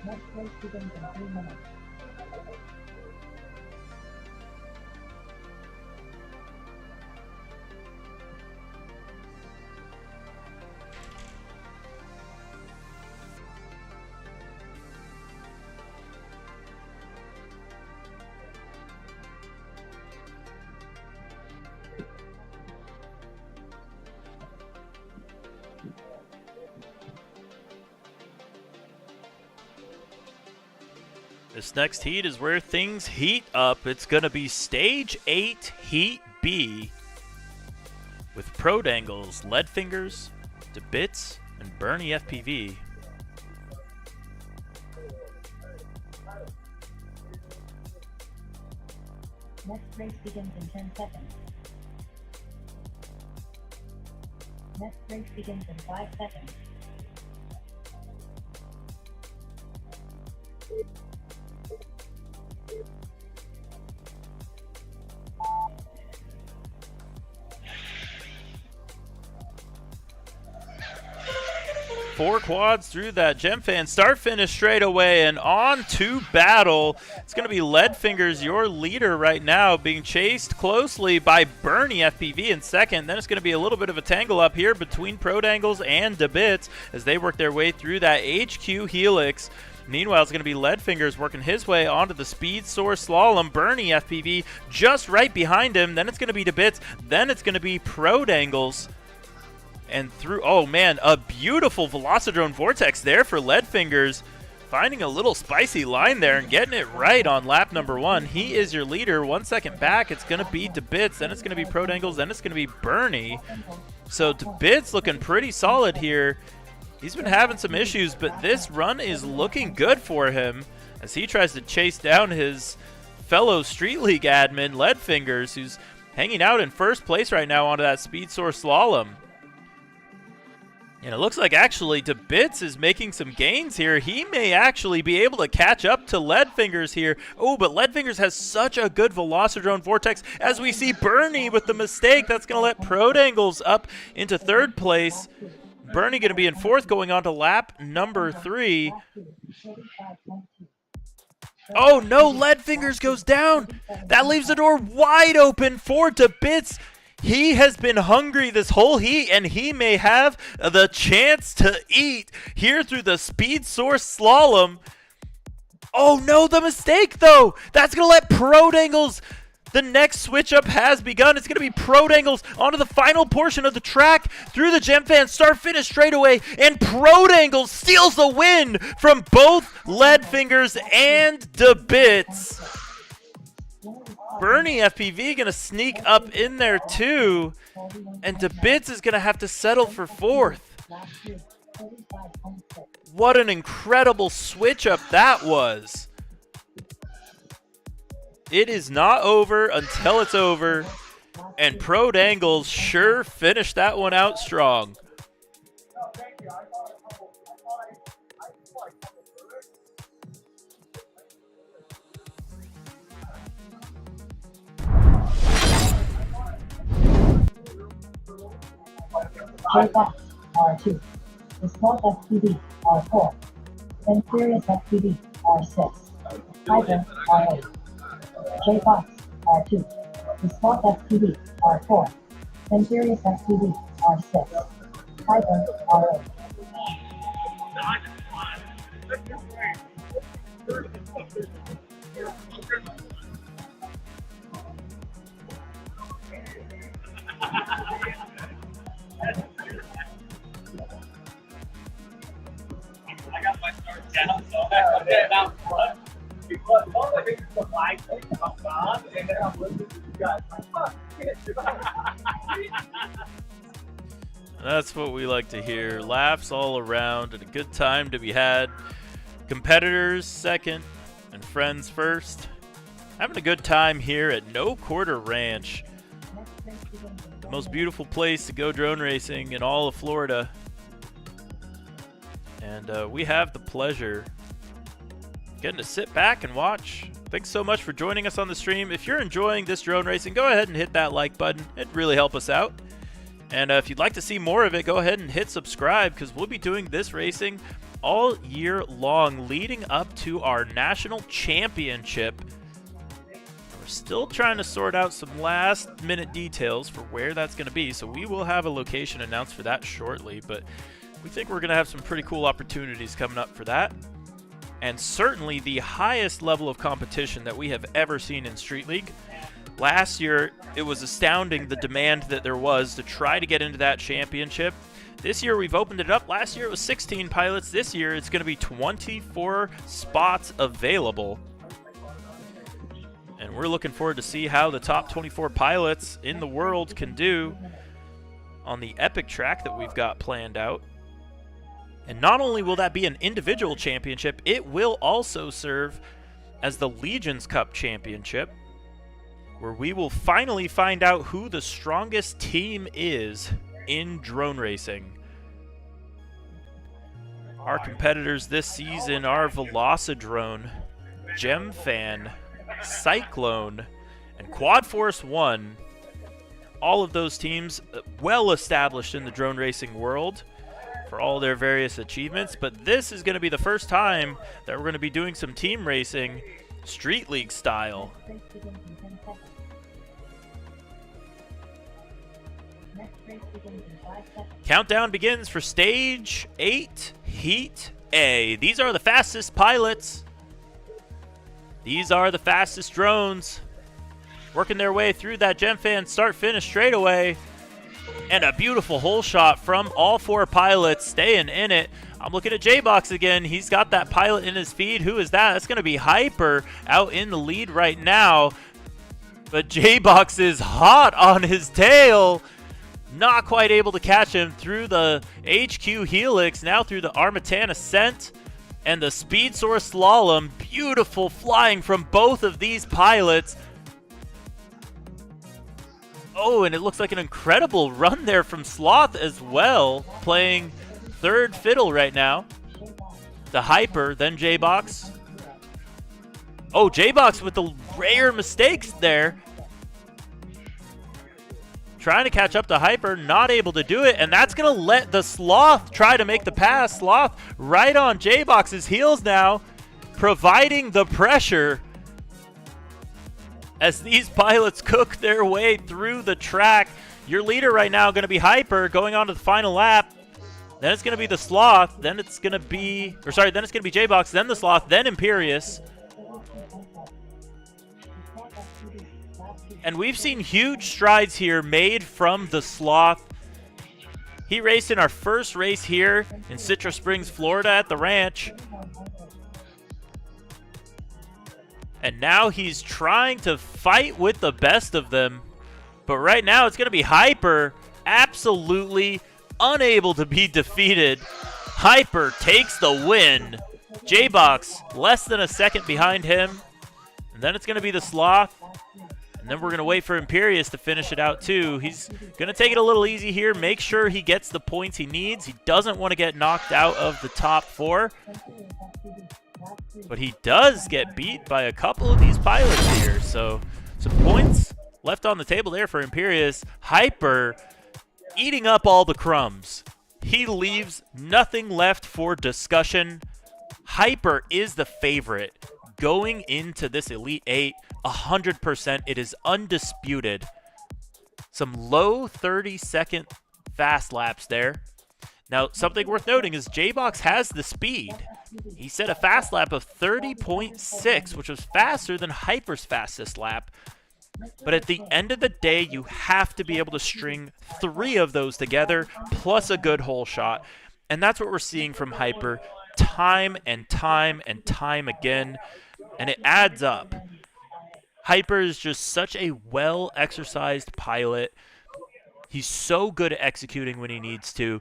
Next race begins in 3 minutes. This next heat is where things heat up. It's going to be Stage 8 Heat B with Pro Dangles, Lead Fingers, DeBits, and Bernie FPV. Next race begins in 10 seconds. Next race begins in 5 seconds. Four quads through that Gem Fan. Start finish straight away and on to battle. It's going to be Lead Fingers, your leader right now, being chased closely by Bernie FPV in second. Then it's going to be a little bit of a tangle up here between Pro Dangles and DeBits as they work their way through that HQ Helix. Meanwhile, it's going to be Lead Fingers working his way onto the Speed Source Slalom. Bernie FPV just right behind him. Then it's going to be DeBits. Then it's going to be Pro Dangles. And through, oh man, a beautiful Velocidrone Vortex there for Lead Fingers. Finding a little spicy line there and getting it right on lap number 1. He is your leader. 1 second back, it's going to be DeBits. Then it's going to be Pro Dangles. Then it's going to be Bernie. So DeBits looking pretty solid here. He's been having some issues, but this run is looking good for him as he tries to chase down his fellow Street League admin, Lead Fingers, who's hanging out in first place right now onto that Speed Source Slalom. And it looks like actually DeBits is making some gains here. He may actually be able to catch up to Lead Fingers here. Oh, but Lead Fingers has such a good Velocidrone Vortex as we see Bernie with the mistake. That's going to let Pro Dangles up into third place. Bernie going to be in fourth going on to lap number 3. Oh no, Lead Fingers goes down. That leaves the door wide open for DeBits. He has been hungry this whole heat, and he may have the chance to eat here through the Speed Source Slalom. Oh no, the mistake though. That's going to let Pro Dangles, the next switch up has begun. It's going to be Pro Dangles onto the final portion of the track through the Gem Fan, start finish straight away, and Pro Dangles steals the win from both Lead Fingers and DeBits. Bernie FPV going to sneak up in there too, and DeBits is going to have to settle for fourth. What an incredible switch up that was. It is not over until it's over, and Pro Dangles sure finished that one out strong. J-Box R2. The Smart FPV R4. Then Furious FPV R6. Tiger R8. J-Box R2. The Smart FPV R4. Then Furious FPV R6. Tiger R8. That's what we like to hear. Laughs all around and a good time to be had. Competitors second and friends first. Having a good time here at No Quarter Ranch. The most beautiful place to go drone racing in all of Florida. And we have the pleasure getting to sit back and watch. Thanks so much for joining us on the stream. If you're enjoying this drone racing, go ahead and hit that like button. It'd really help us out. And if you'd like to see more of it, go ahead and hit subscribe because we'll be doing this racing all year long leading up to our national championship. We're still trying to sort out some last-minute details for where that's going to be, so we will have a location announced for that shortly, but we think we're going to have some pretty cool opportunities coming up for that. And certainly the highest level of competition that we have ever seen in Street League. Last year, it was astounding the demand that there was to try to get into that championship. This year, we've opened it up. Last year, it was 16 pilots. This year, it's going to be 24 spots available. And we're looking forward to see how the top 24 pilots in the world can do on the epic track that we've got planned out. And not only will that be an individual championship, it will also serve as the Legions Cup Championship, where we will finally find out who the strongest team is in drone racing. Our competitors this season are Velocidrone, Gemfan, Cyclone, and Quad Force 1. All of those teams well established in the drone racing world for all their various achievements, but this is going to be the first time that we're going to be doing some team racing Street League style. Race begins in 10 seconds. Next race begins in 5 seconds. Countdown begins for Stage 8, Heat A. These are the fastest pilots. These are the fastest drones. Working their way through that Gemfan start-finish straightaway. And a beautiful hole shot from all 4 pilots staying in it. I'm looking at J-Box again. He's got that pilot in his feed. Who is that? That's going to be Hyper out in the lead right now. But J-Box is hot on his tail. Not quite able to catch him through the HQ Helix. Now through the Armatan Ascent and the Speed Source Slalom. Beautiful flying from both of these pilots. Oh, and it looks like an incredible run there from Sloth as well, playing third fiddle right now. The Hyper, then J-Box. Oh, J-Box with the rare mistakes there. Trying to catch up to Hyper, not able to do it, and that's going to let the Sloth try to make the pass. Sloth right on J-Box's heels now, providing the pressure as these pilots cook their way through the track. Your leader right now going to be Hyper going on to the final lap. Then it's going to be the Sloth. Then it's going to be, then it's going to be J-Box, then the Sloth, then Imperious. And we've seen huge strides here made from the Sloth. He raced in our first race here in Citrus Springs, Florida at the ranch. And now he's trying to fight with the best of them. But right now it's going to be Hyper, absolutely unable to be defeated. Hyper takes the win. J-Box less than a second behind him. And then it's going to be the Sloth. And then we're going to wait for Imperious to finish it out too. He's going to take it a little easy here, make sure he gets the points he needs. He doesn't want to get knocked out of the top 4. But he does get beat by a couple of these pilots here. So some points left on the table there for Imperious. Hyper eating up all the crumbs. He leaves nothing left for discussion. Hyper is the favorite going into this Elite 8. 100%. It is undisputed. Some low 30-second fast laps there. Now, something worth noting is J-Box has the speed. He set a fast lap of 30.6, which was faster than Hyper's fastest lap. But at the end of the day, you have to be able to string 3 of those together, plus a good hole shot. And that's what we're seeing from Hyper time and time and time again. And it adds up. Hyper is just such a well-exercised pilot. He's so good at executing when he needs to.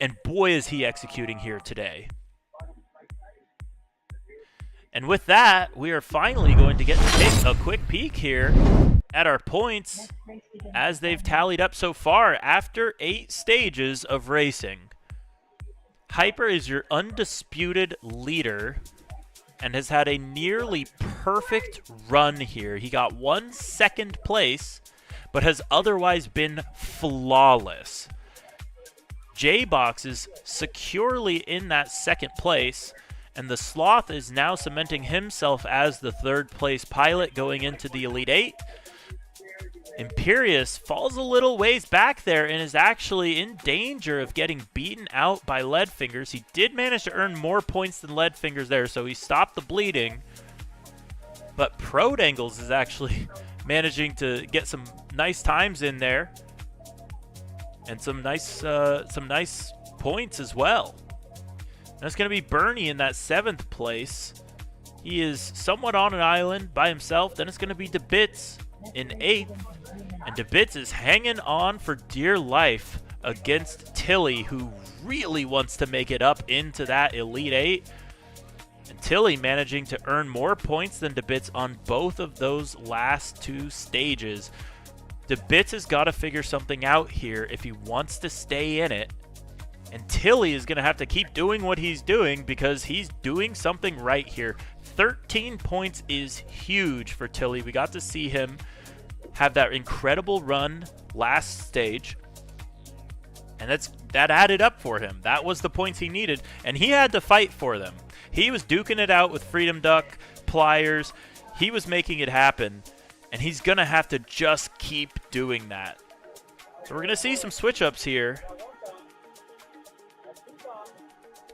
And boy, is he executing here today. And with that, we are finally going to get to take a quick peek here at our points as they've tallied up so far after 8 stages of racing. Hyper is your undisputed leader and has had a nearly perfect run here. He got 1 second place, but has otherwise been flawless. J-Box is securely in that second place, and the Sloth is now cementing himself as the third place pilot going into the Elite Eight. Imperious falls a little ways back there and is actually in danger of getting beaten out by Leadfingers. He did manage to earn more points than Leadfingers there, so he stopped the bleeding. But Prodangles is actually managing to get some nice times in there and some nice points as well. That's going to be Bernie in that 7th place. He is somewhat on an island by himself. Then it's going to be DeBits in 8th. And DeBits is hanging on for dear life against Tilly, who really wants to make it up into that Elite 8. And Tilly managing to earn more points than DeBits on both of those last 2 stages. DeBits has got to figure something out here if he wants to stay in it. And Tilly is going to have to keep doing what he's doing because he's doing something right here. 13 points is huge for Tilly. We got to see him have that incredible run last stage. And that added up for him. That was the points he needed. And he had to fight for them. He was duking it out with Freedom Duck, Pliers. He was making it happen. And he's going to have to just keep doing that. So we're going to see some switch-ups here.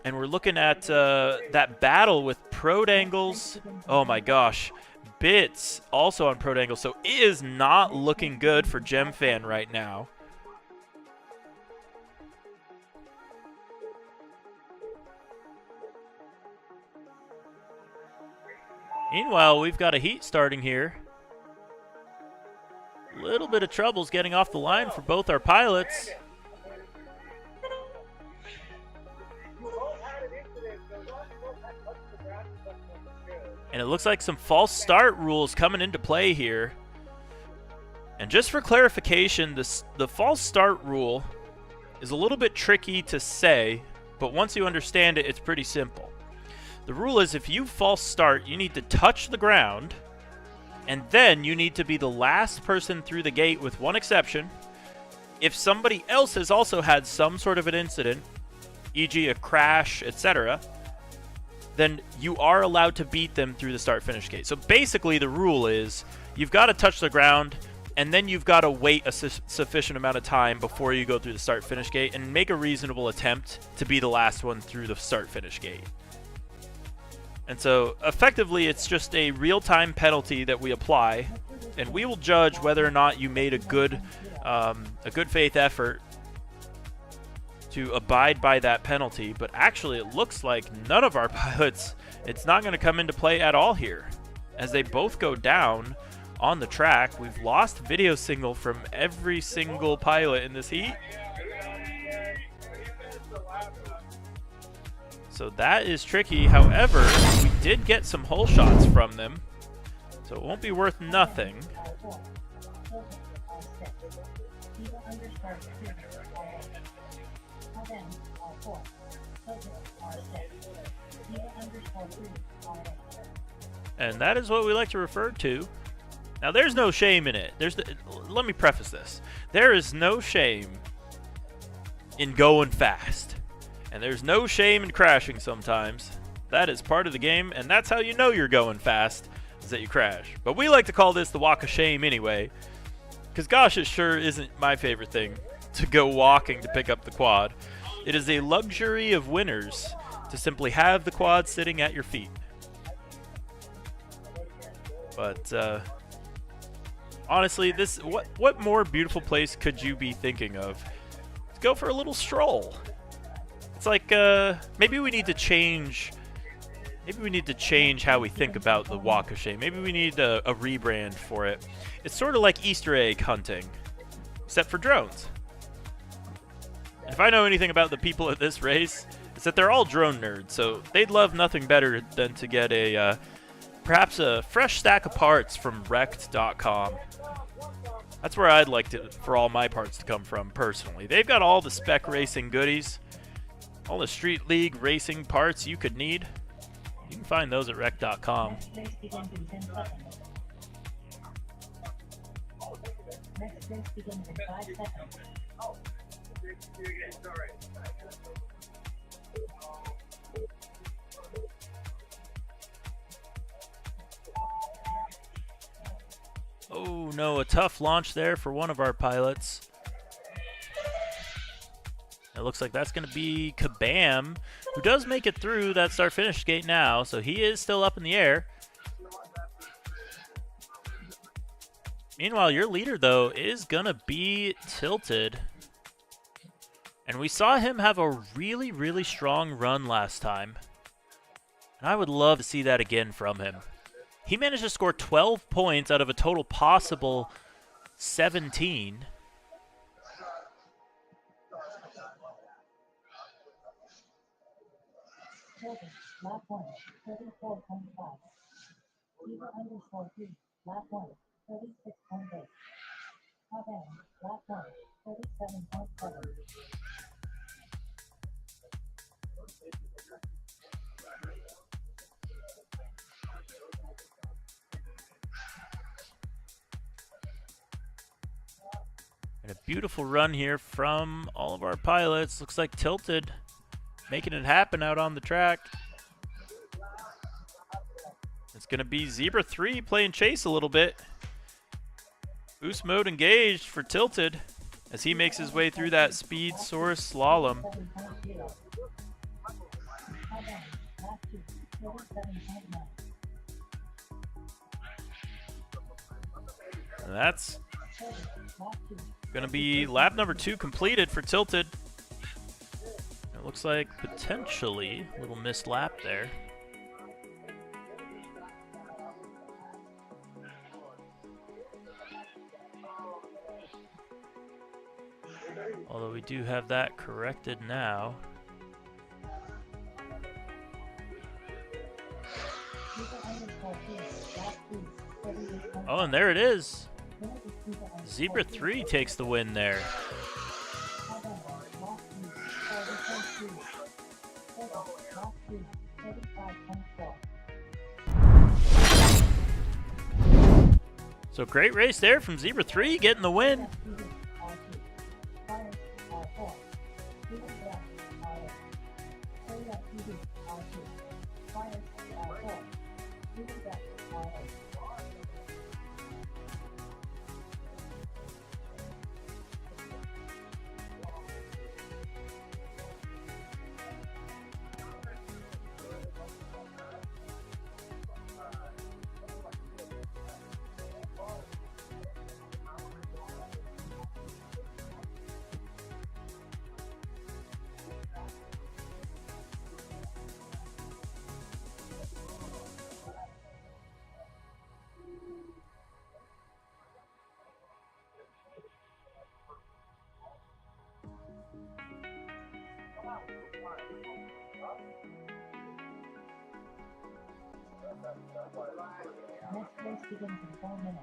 And we're looking at that battle with Prodangles. Oh my gosh. Bits also on Prodangles. So it is not looking good for GemFan right now. Meanwhile, we've got a heat starting here. A little bit of troubles getting off the line for both our pilots. And it looks like some false start rules coming into play here. And just for clarification, the false start rule is a little bit tricky to say, but once you understand it, it's pretty simple. The rule is if you false start, you need to touch the ground, and then you need to be the last person through the gate with one exception. If somebody else has also had some sort of an incident, e.g. a crash, etc., then you are allowed to beat them through the start-finish gate. So basically the rule is you've got to touch the ground, and then you've got to wait a sufficient amount of time before you go through the start-finish gate and make a reasonable attempt to be the last one through the start-finish gate. And so effectively it's just a real-time penalty that we apply, and we will judge whether or not you made a good faith effort to abide by that penalty. But actually it looks like none of our pilots, it's not going to come into play at all here as they both go down on the track. We've lost video signal from every single pilot in this heat. So that is tricky. However, we did get some hole shots from them, so it won't be worth nothing. And that is what we like to refer to. Now, there's no shame in it. Let me preface this. There is no shame in going fast. And there's no shame in crashing sometimes. That is part of the game, and that's how you know you're going fast, is that you crash. But we like to call this the walk of shame anyway, because gosh, it sure isn't my favorite thing to go walking to pick up the quad. It is a luxury of winners to simply have the quad sitting at your feet. But honestly, what more beautiful place could you be thinking of? Let's go for a little stroll. It's like maybe we need to change. Maybe we need to change how we think about the walk of shame. Maybe we need a rebrand for it. It's sort of like Easter egg hunting, except for drones. And if I know anything about the people at this race, it's that they're all drone nerds. So they'd love nothing better than to get a perhaps a fresh stack of parts from Wrecked.com. That's where I'd like for all my parts to come from personally. They've got all the spec racing goodies. All the Street League racing parts you could need, you can find those at Wreck.com. Oh no, a tough launch there for one of our pilots. It looks like that's going to be Kabam, who does make it through that start-finish gate now, so he is still up in the air. Meanwhile, your leader, though, is going to be Tilted. And we saw him have a really, really strong run last time. And I would love to see that again from him. He managed to score 12 points out of a total possible 17. Tilted, lap 1, 34.5. Eva underscore 3, lap 1, 36.8. Kabam, lap 1, 37.7. And a beautiful run here from all of our pilots. Looks like Tilted making it happen out on the track. It's going to be Zebra 3 playing chase a little bit. Boost mode engaged for Tilted as he makes his way through that speed source slalom. 7.0. Kabam, lap 2, 37.9. And that's Tilted, lap 2, going to be lap number 2 completed for Tilted. It looks like potentially a little missed lap there. Although we do have that corrected now. Eva underscore 3, lap 2, 38.5. Oh, and there it is. Winner is Eva underscore Zebra 3 takes the win there. Kabam, lap 2, 40.2. Tilted, lap 2, 35.4. So great race there from Zebra 3 getting the win. Next race begins in 4 minutes.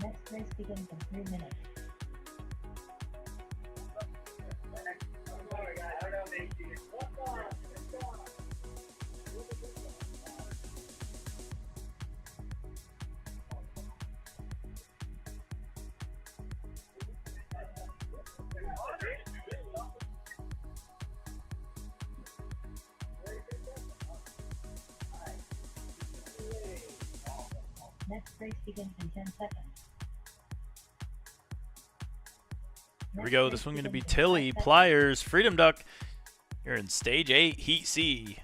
Next race begins in 3 minutes. Next race begins in 10 seconds. Here we go. This one's going to be Tilly, Pliers, Freedom Duck. You're in Stage 8, Heat C.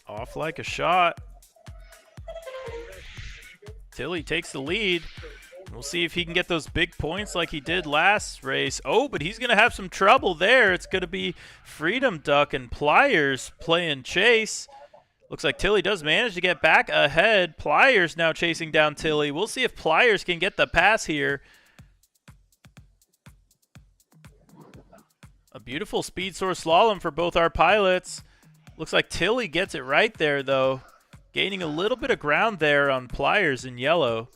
Off like a shot. Tilly takes the lead. We'll see if he can get those big points like he did last race. Oh, but he's going to have some trouble there. It's going to be Freedom Duck and Pliers playing chase. Looks like Tilly does manage to get back ahead. Pliers now chasing down Tilly. We'll see if Pliers can get the pass here. A beautiful speed source slalom for both our pilots. Looks like Tilly gets it right there, though. Gaining a little bit of ground there on Pliers in yellow.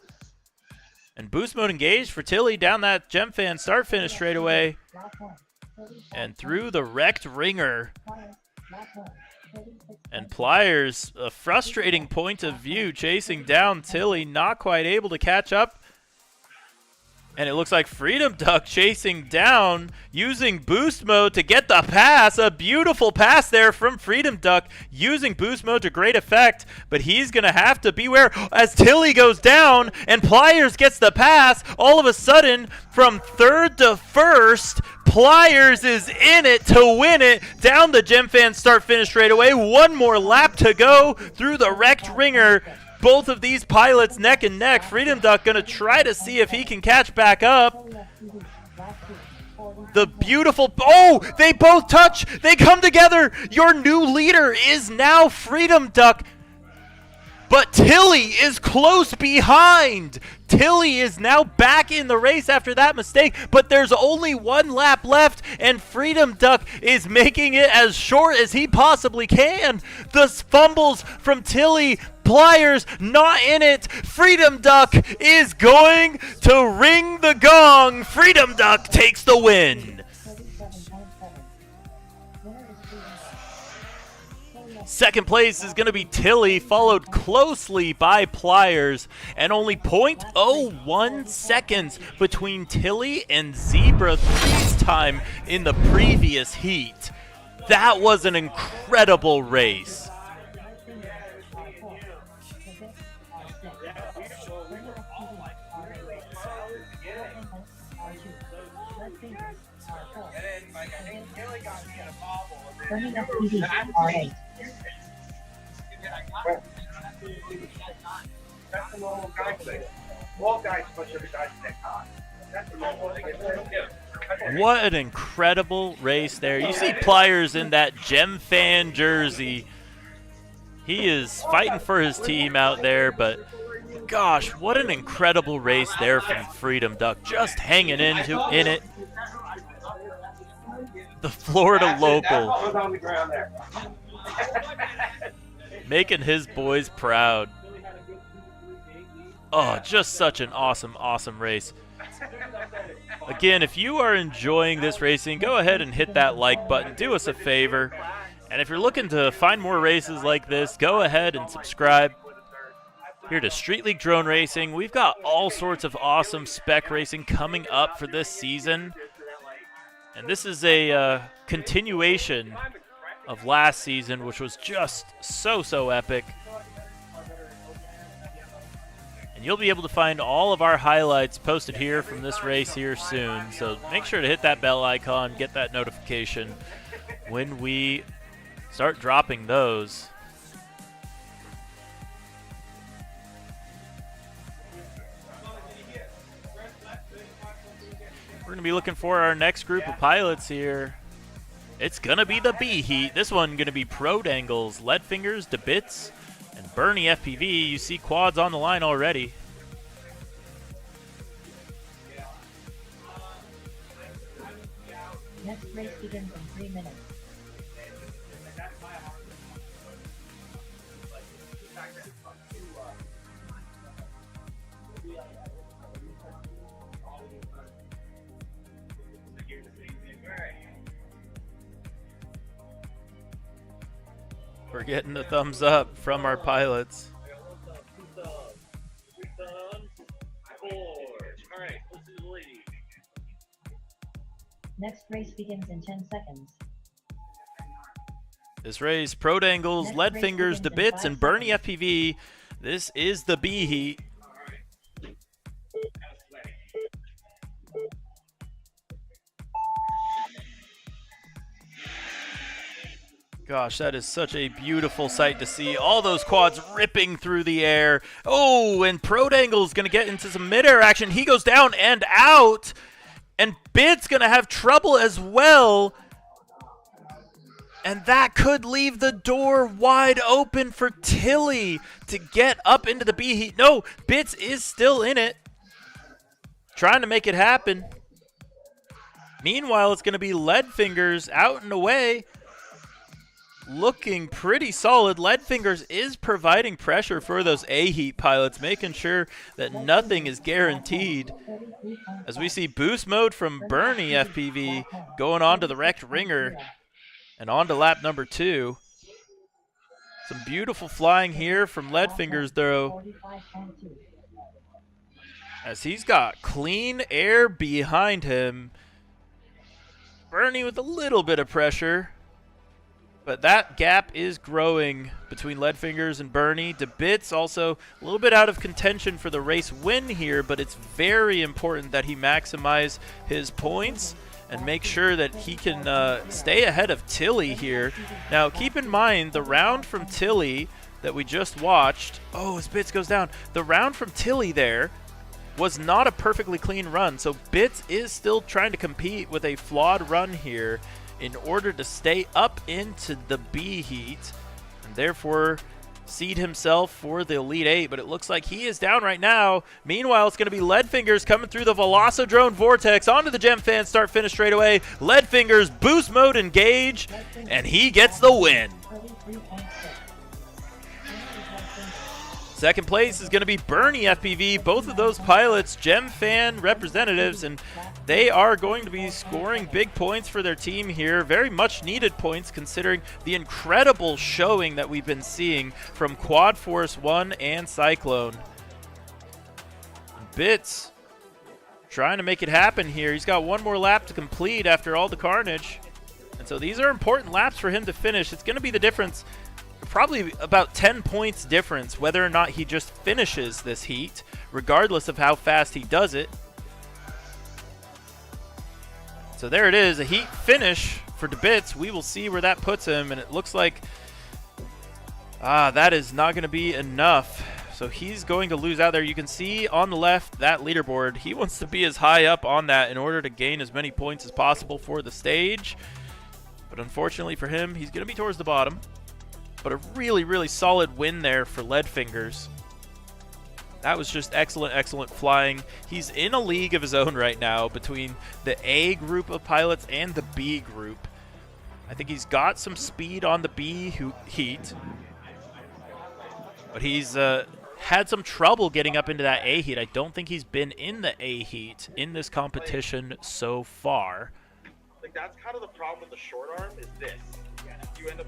And boost mode engaged for Tilly down that Gemfan start-finish straightaway. And through the wrecked ringer. And Pliers, a frustrating point of view, chasing down Tilly, not quite able to catch up. And it looks like Freedom Duck chasing down, using boost mode to get the pass. A beautiful pass there from Freedom Duck, using boost mode to great effect. But he's going to have to beware as Tilly goes down and Pliers gets the pass. All of a sudden, from third to first, Pliers is in it to win it. Down the Gemfan start-finish straightaway. One more lap to go through the wrecked ringer. Both of these pilots neck and neck. Freedom Duck going to try to see if he can catch back up. The beautiful, oh, they both touch. They come together. Your new leader is now Freedom Duck. But Tilly is close behind. Tilly is now back in the race after that mistake, but there's only one lap left, and Freedom Duck is making it as short as he possibly can. The fumbles from Tilly, Pliers not in it. Freedom Duck is going to ring the gong. Freedom Duck takes the win. Second place is going to be Tilly, followed closely by Pliers, and only 0.01 seconds between Tilly and Zebra 3's time in the previous heat. That was an incredible race. That's the normal guy thing. All guys push every guy's neck high. That's the normal thing. What an incredible race there. You see Pliers in that Gemfan jersey. He is fighting for his team out there, but gosh, what an incredible race there from Freedom Duck. Just hanging in it. The Florida local. Was on the ground there. Making his boys proud. Oh, just such an awesome, awesome race. Again, if you are enjoying this racing, go ahead and hit that like button. Do us a favor. And if you're looking to find more races like this, go ahead and subscribe. Here to Street League Drone Racing. We've got all sorts of awesome spec racing coming up for this season. And this is a continuation of last season, which was just so epic. And you'll be able to find all of our highlights posted here from this race here soon. So make sure to hit that bell icon, get that notification when we start dropping those. We're going to be looking for our next group of pilots here. It's going to be the B Heat. This one going to be Pro Dangles, Leadfingers, DeBits, and Bernie FPV. You see quads on the line already. Next race begins in 3 minutes. We're getting the thumbs up from our pilots. Next race begins in 10 seconds. This race, Pro Dangles, Leadfingers, DeBits, and Bernie FPV. This is the B heat. Gosh, that is such a beautiful sight to see. All those quads ripping through the air. Oh, and Prodangle's going to get into some midair action. He goes down and out. And Bit's going to have trouble as well. And that could leave the door wide open for Tilly to get up into the B heat. No, Bits is still in it, trying to make it happen. Meanwhile, it's going to be Leadfingers out and away, looking pretty solid. Leadfingers is providing pressure for those A heat pilots, making sure that nothing is guaranteed. As we see boost mode from Bernie FPV going on to the wrecked Ringer. And on to lap number 2. Some beautiful flying here from Leadfingers, though, as he's got clean air behind him. Bernie with a little bit of pressure, but that gap is growing between Leadfingers and Bernie. DeBits also a little bit out of contention for the race win here, but it's very important that he maximize his points and make sure that he can stay ahead of Tilly here. Now, keep in mind, the round from Tilly that we just watched, oh, his Bits goes down. The round from Tilly there was not a perfectly clean run, so Bits is still trying to compete with a flawed run here in order to stay up into the B heat, and therefore seed himself for the Elite 8, but it looks like he is down right now. Meanwhile, it's going to be Leadfingers coming through the Velocidrone Vortex onto the Gem Fan start finish straight away. Leadfingers boost mode engage, and he gets the win. Second place is going to be Bernie FPV. Both of those pilots, Gem Fan representatives, and they are going to be scoring big points for their team here. Very much needed points considering the incredible showing that we've been seeing from Quad Force 1 and Cyclone. Bits trying to make it happen here. He's got one more lap to complete after all the carnage. And so these are important laps for him to finish. It's going to be the difference, probably about 10 points difference, whether or not he just finishes this heat, regardless of how fast he does it. So there it is, a heat finish for DeBits. We will see where that puts him, and it looks like that is not going to be enough. So he's going to lose out there. You can see on the left that leaderboard. He wants to be as high up on that in order to gain as many points as possible for the stage. But unfortunately for him, he's going to be towards the bottom. But a really, really solid win there for Leadfingers. That was just excellent, excellent flying. He's in a league of his own right now between the A group of pilots and the B group. I think he's got some speed on the B heat, but he's had some trouble getting up into that A heat. I don't think he's been in the A heat in this competition so far. Like, that's kind of the problem with the short arm is this. You end up...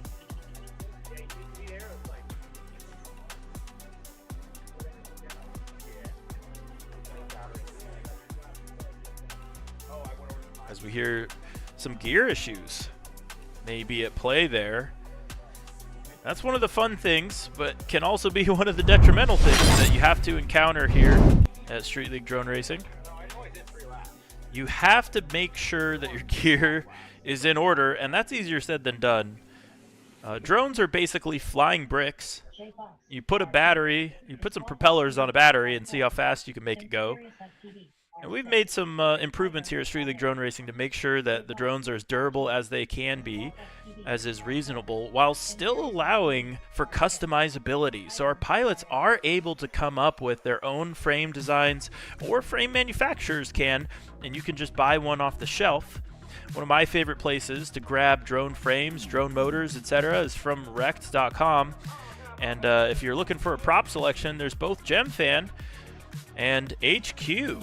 As we hear some gear issues may be at play there. That's one of the fun things, but can also be one of the detrimental things that you have to encounter here at Street League Drone Racing. You have to make sure that your gear is in order, and that's easier said than done. Drones are basically flying bricks. You put a battery, you put some propellers on a battery and see how fast you can make it go. And we've made some improvements here at Street League Drone Racing to make sure that the drones are as durable as they can be, as is reasonable, while still allowing for customizability. So our pilots are able to come up with their own frame designs, or frame manufacturers can, and you can just buy one off the shelf. One of my favorite places to grab drone frames, drone motors, etc. is from Rect.com. And if you're looking for a prop selection, there's both GemFan and HQ.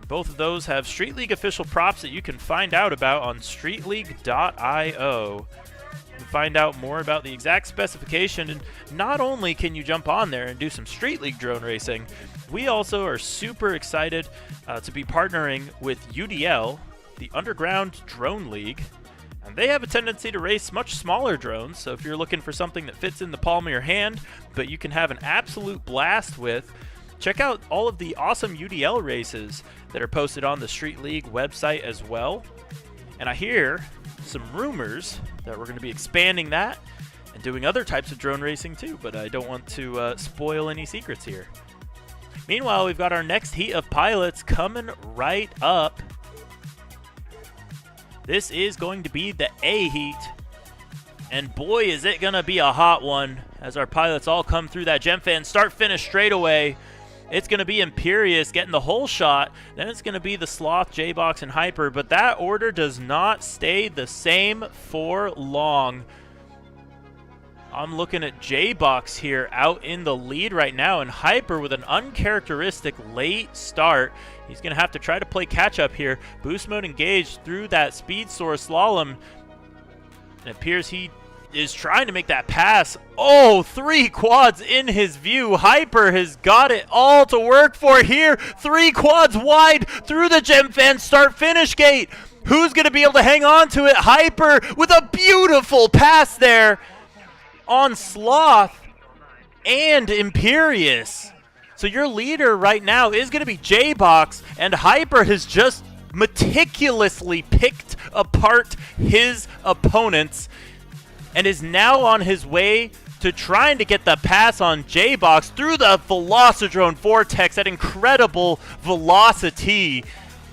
Both of those have Street League official props that you can find out about on streetleague.io. You can find out more about the exact specification, and not only can you jump on there and do some Street League drone racing, we also are super excited to be partnering with UDL, the Underground Drone League. And they have a tendency to race much smaller drones, so if you're looking for something that fits in the palm of your hand, but you can have an absolute blast with, check out all of the awesome UDL races that are posted on the Street League website as well. And I hear some rumors that we're going to be expanding that and doing other types of drone racing too, but I don't want to spoil any secrets here. Meanwhile, we've got our next heat of pilots coming right up. This is going to be the A heat, and boy is it going to be a hot one as our pilots all come through that gem fan start-finish straightaway. It's going to be Imperious getting the whole shot, then it's going to be the Sloth, J-Box, and Hyper, but that order does not stay the same for long. I'm looking at J-Box here out in the lead right now, and Hyper with an uncharacteristic late start. He's going to have to try to play catch-up here. Boost mode engaged through that speed source slalom. It appears he is trying to make that pass. Oh, 3 quads in his view. Hyper has got it all to work for here. 3 quads wide through the gem fan start-finish gate. Who's going to be able to hang on to it? Hyper with a beautiful pass there on Sloth and Imperious. So your leader right now is going to be J-Box, and Hyper has just meticulously picked apart his opponents and is now on his way to trying to get the pass on J-Box through the Velocidrone Vortex at incredible velocity.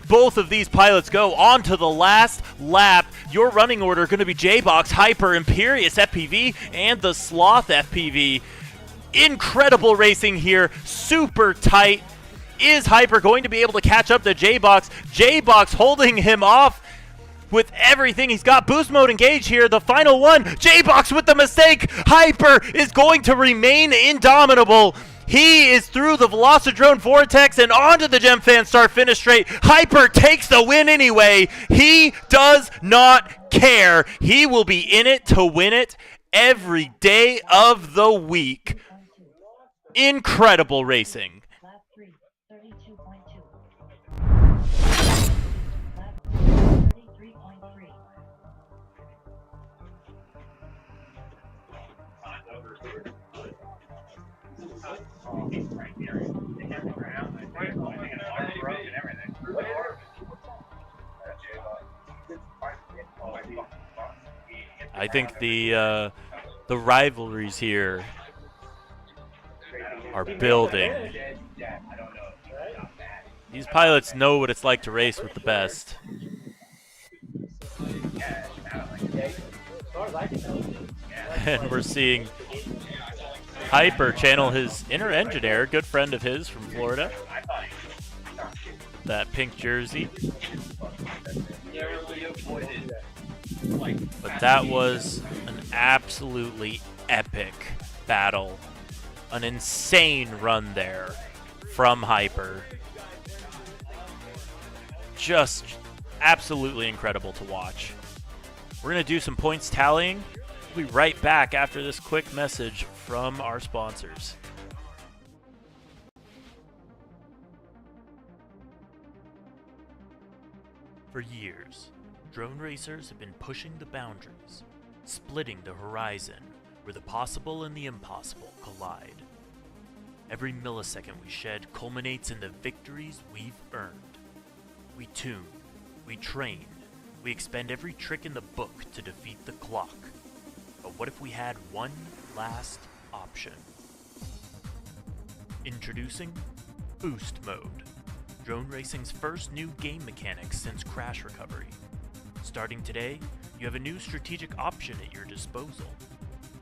Both of these pilots go on to the last lap. Your running order going to be J-Box, Hyper, Imperious FPV, and the Sloth FPV. Incredible racing here, super tight. Is Hyper going to be able to catch up to J-Box? J-Box holding him off with everything. He's got boost mode engaged here. The final one, J-Box with the mistake. Hyper is going to remain indomitable. He is through the Velocidrone Vortex and onto the gem fan start finish straight. Hyper takes the win anyway. He does not care. He will be in it to win it every day of the week. Incredible racing. Lap 3, 32.2. Lap 33.3. I think the rivalries here are building. These pilots know what it's like to race with the best. And we're seeing Hyper channel his inner engineer, good friend of his from Florida. That pink jersey. But that was an absolutely epic battle. An insane run there from Hyper. Just absolutely incredible to watch. We're going to do some points tallying. We'll be right back after this quick message from our sponsors. For years, drone racers have been pushing the boundaries, splitting the horizon where the possible and the impossible collide. Every millisecond we shed culminates in the victories we've earned. We tune, we train, we expend every trick in the book to defeat the clock. But what if we had one last option? Introducing Boost Mode, drone racing's first new game mechanic since crash recovery. Starting today, you have a new strategic option at your disposal.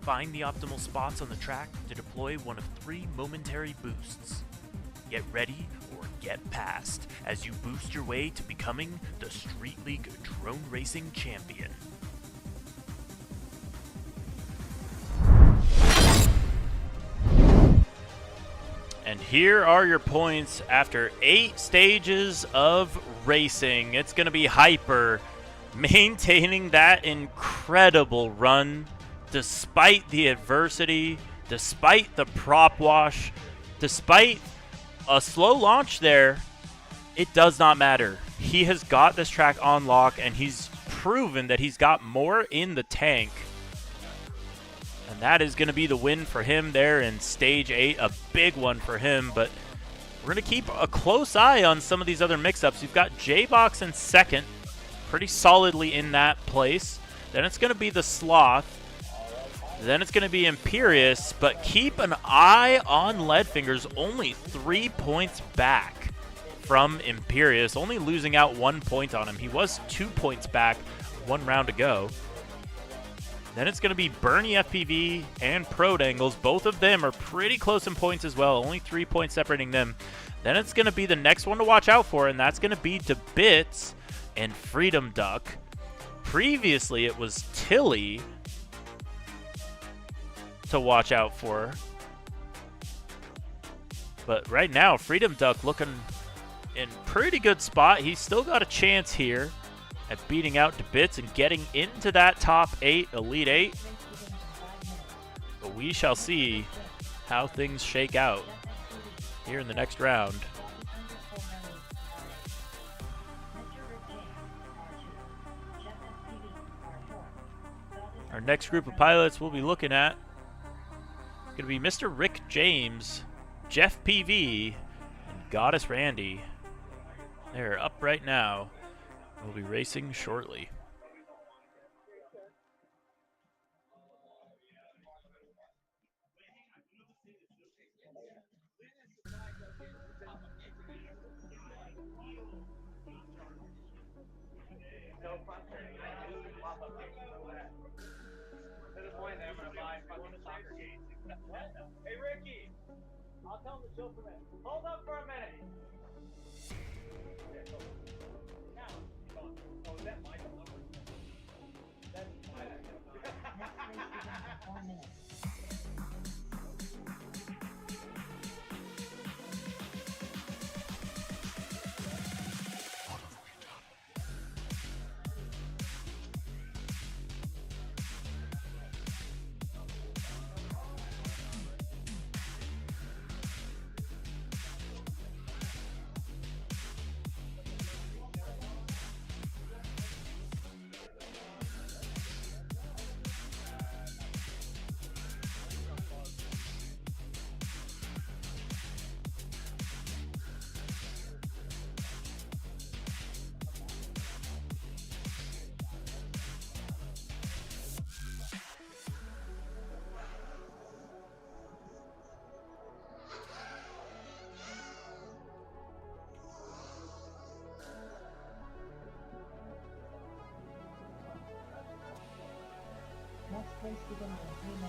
Find the optimal spots on the track to deploy one of 3 momentary boosts. Get ready or get past as you boost your way to becoming the Street League Drone Racing Champion. And here are your points after 8 stages of racing. It's going to be Hyper maintaining that incredible run despite the adversity, despite the prop wash, despite a slow launch there. It does not matter. He has got this track on lock and he's proven that he's got more in the tank. And that is going to be the win for him there in Stage 8, a big one for him. But we're going to keep a close eye on some of these other mix-ups. You've got J-Box in second, pretty solidly in that place. Then it's going to be the Sloth. Then it's going to be Imperious, but keep an eye on Leadfingers, only 3 points back from Imperious, only losing out 1 point on him. He was 2 points back 1 round ago. Then it's going to be Bernie FPV and Prodangles. Both of them are pretty close in points as well, only 3 points separating them. Then it's going to be the next one to watch out for, and that's going to be DeBits and Freedom Duck. Previously, it was Tilly to watch out for. But right now, Freedom Duck looking in pretty good spot. He's still got a chance here at beating out DeBits and getting into that top 8, Elite 8. But we shall see how things shake out here in the next round. Our next group of pilots we'll be looking at is going to be Mr. Rick James, Jeff PV, and Goddess Randy. They're up right now. We'll be racing shortly. Hey, Ricky, I'll tell him to chill for a minute. Hold up for a minute. Oh, is that my number? That's my Next race begins in 4 minutes.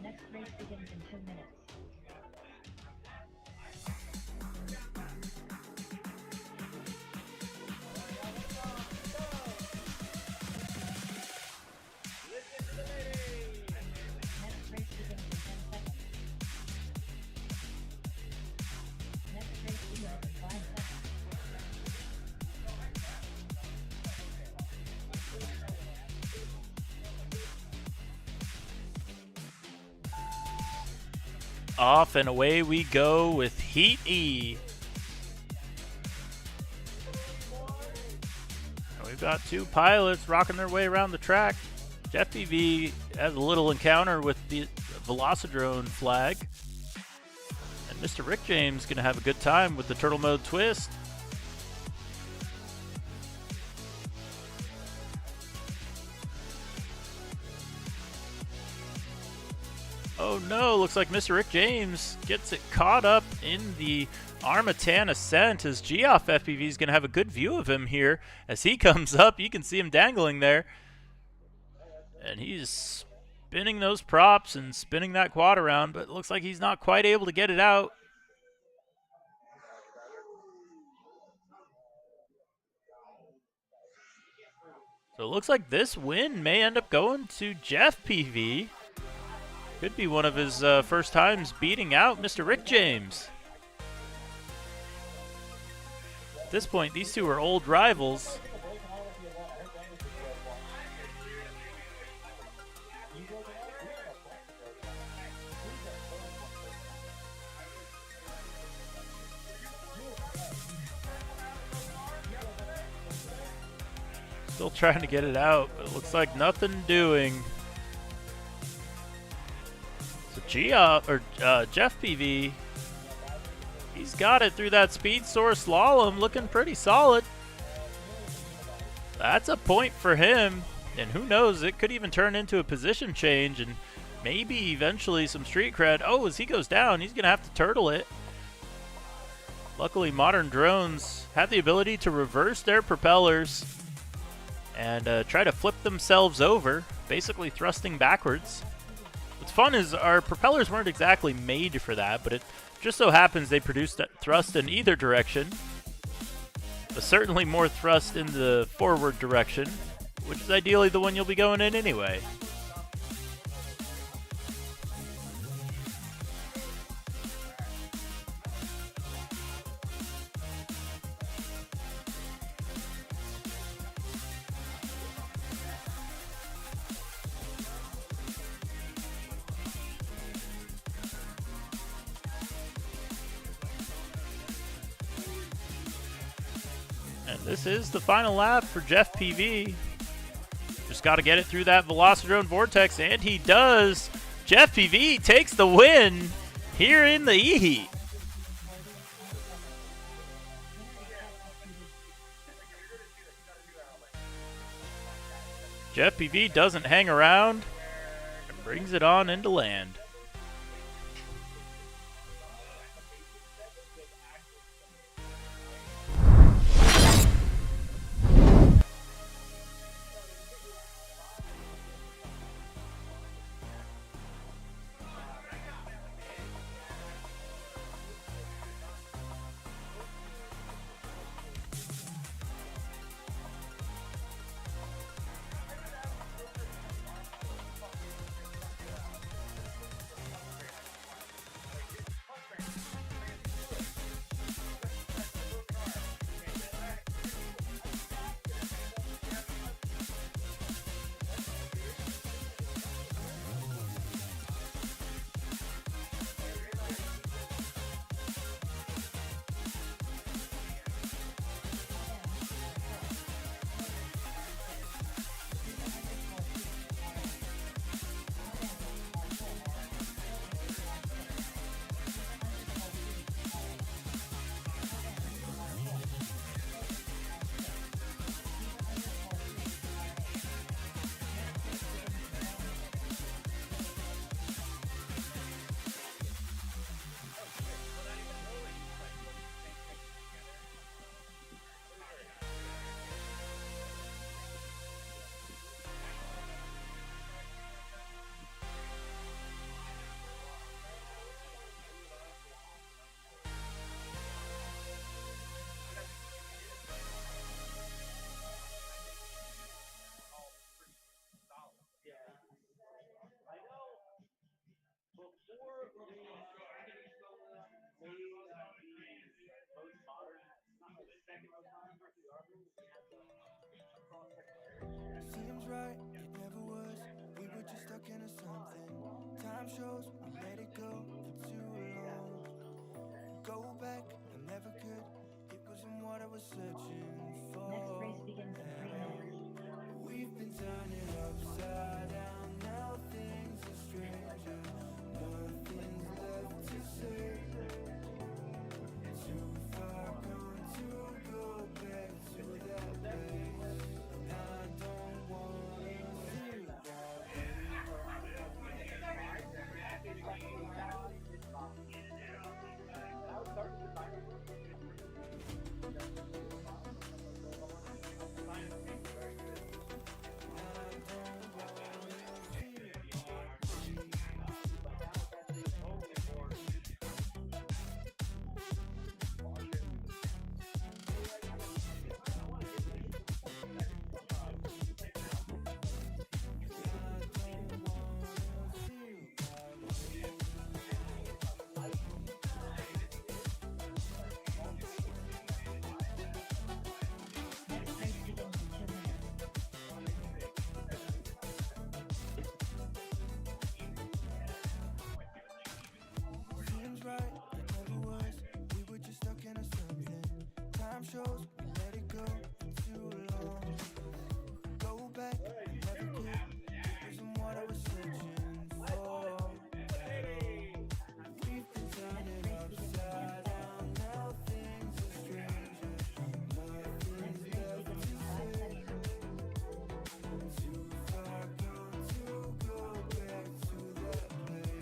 Next race begins in 3 minutes. Next race begins in 2 minutes. Next race begins in 10 seconds. Next race begins in 5 seconds. Off and away we go with Heat E. And we've got 2 pilots rocking their way around the track. Jeff PV has a little encounter with the Velocidrone flag. And Mr. Rick James going to have a good time with the Turtle Mode twist. Oh no, looks like Mr. Rick James gets it caught up in the Armatan ascent as Geoff FPV is going to have a good view of him here. As he comes up, you can see him dangling there. And he's spinning those props and spinning that quad around, but it looks like he's not quite able to get it out. So it looks like this win may end up going to Geoff PV. Could be one of his first times beating out Mr. Rick James. At this point, these two are old rivals. Still trying to get it out, but it looks like nothing doing. So Geoff PV, he's got it through that speed source slalom, looking pretty solid. That's a point for him, and who knows, it could even turn into a position change and maybe eventually some street cred. Oh, as he goes down, he's gonna have to turtle it. Luckily, modern drones have the ability to reverse their propellers and try to flip themselves over, basically thrusting backwards. What's fun is our propellers weren't exactly made for that, but it just so happens they produce that thrust in either direction, but certainly more thrust in the forward direction, which is ideally the one you'll be going in anyway. And this is the final lap for Geoff PV. Just got to get it through that Velocidrone Vortex, and he does. Geoff PV takes the win here in the E-Heat. Geoff PV doesn't hang around and brings it on into land. Seems right, it never was. We were just stuck into something. Time shows we let it go for too long. Go back, I never could. It wasn't what I was searching for. Next race begins in 3 minutes. We've been turning upside down. Now things are stranger. Nothing's left to say. Too far gone to go back to that place. And I don't wanna see that. shows we let it go for too long. Go back, never could. It wasn't what I was searching for at all. We've been turning upside down. Now things are stranger. Nothing's left to say. Too far gone to go back to that place.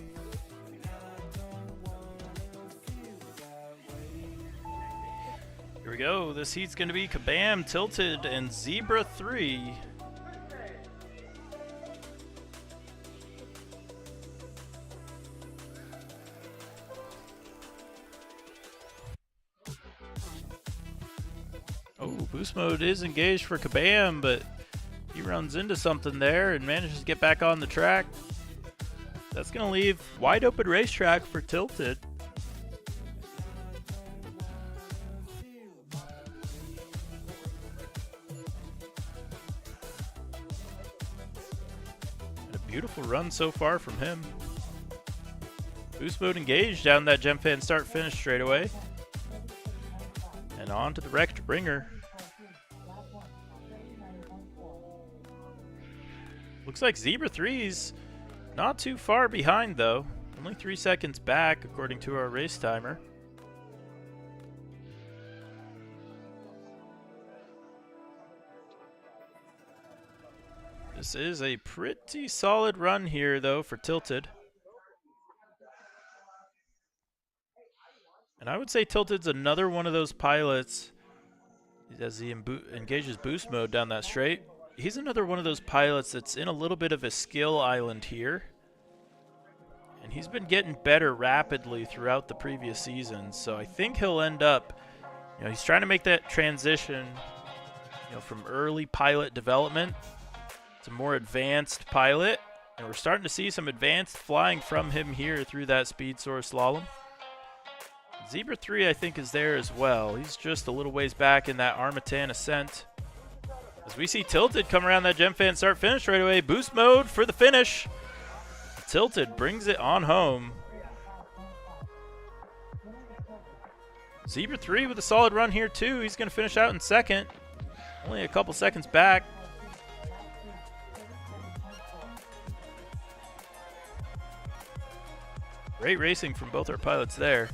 And I don't wanna feel that way. Here we go. This heat's going to be Kabam, Tilted, and Zebra 3. Oh, boost mode is engaged for Kabam, but he runs into something there and manages to get back on the track. That's going to leave wide open racetrack for Tilted. And a beautiful run so far from him. Boost mode engaged down that gem fan start finish straightaway. And on to the wrecked ringer. Looks like Zebra 3's not too far behind though. Only 3 seconds back according to our race timer. This is a pretty solid run here though for Tilted. And I would say Tilted's another one of those pilots, as he engages boost mode down that straight. He's another one of those pilots that's in a little bit of a skill island here. And he's been getting better rapidly throughout the previous seasons. So I think he'll end up, he's trying to make that transition, from early pilot development to more advanced pilot. And we're starting to see some advanced flying from him here through that speed source slalom. Zebra 3, I think, is there as well. He's just a little ways back in that Armatan ascent. As we see Tilted come around that gem fan start finish right away. Boost mode for the finish. Tilted brings it on home. Zebra 3 with a solid run here too. He's going to finish out in second. Only a couple seconds back. Great racing from both our pilots there.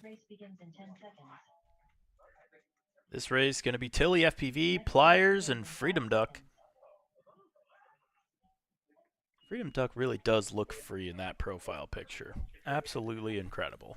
race begins in 10 seconds. This race is going to be Tilly, FPV, Pliers, and Freedom Duck. Freedom Duck really does look free in that profile picture. Absolutely incredible.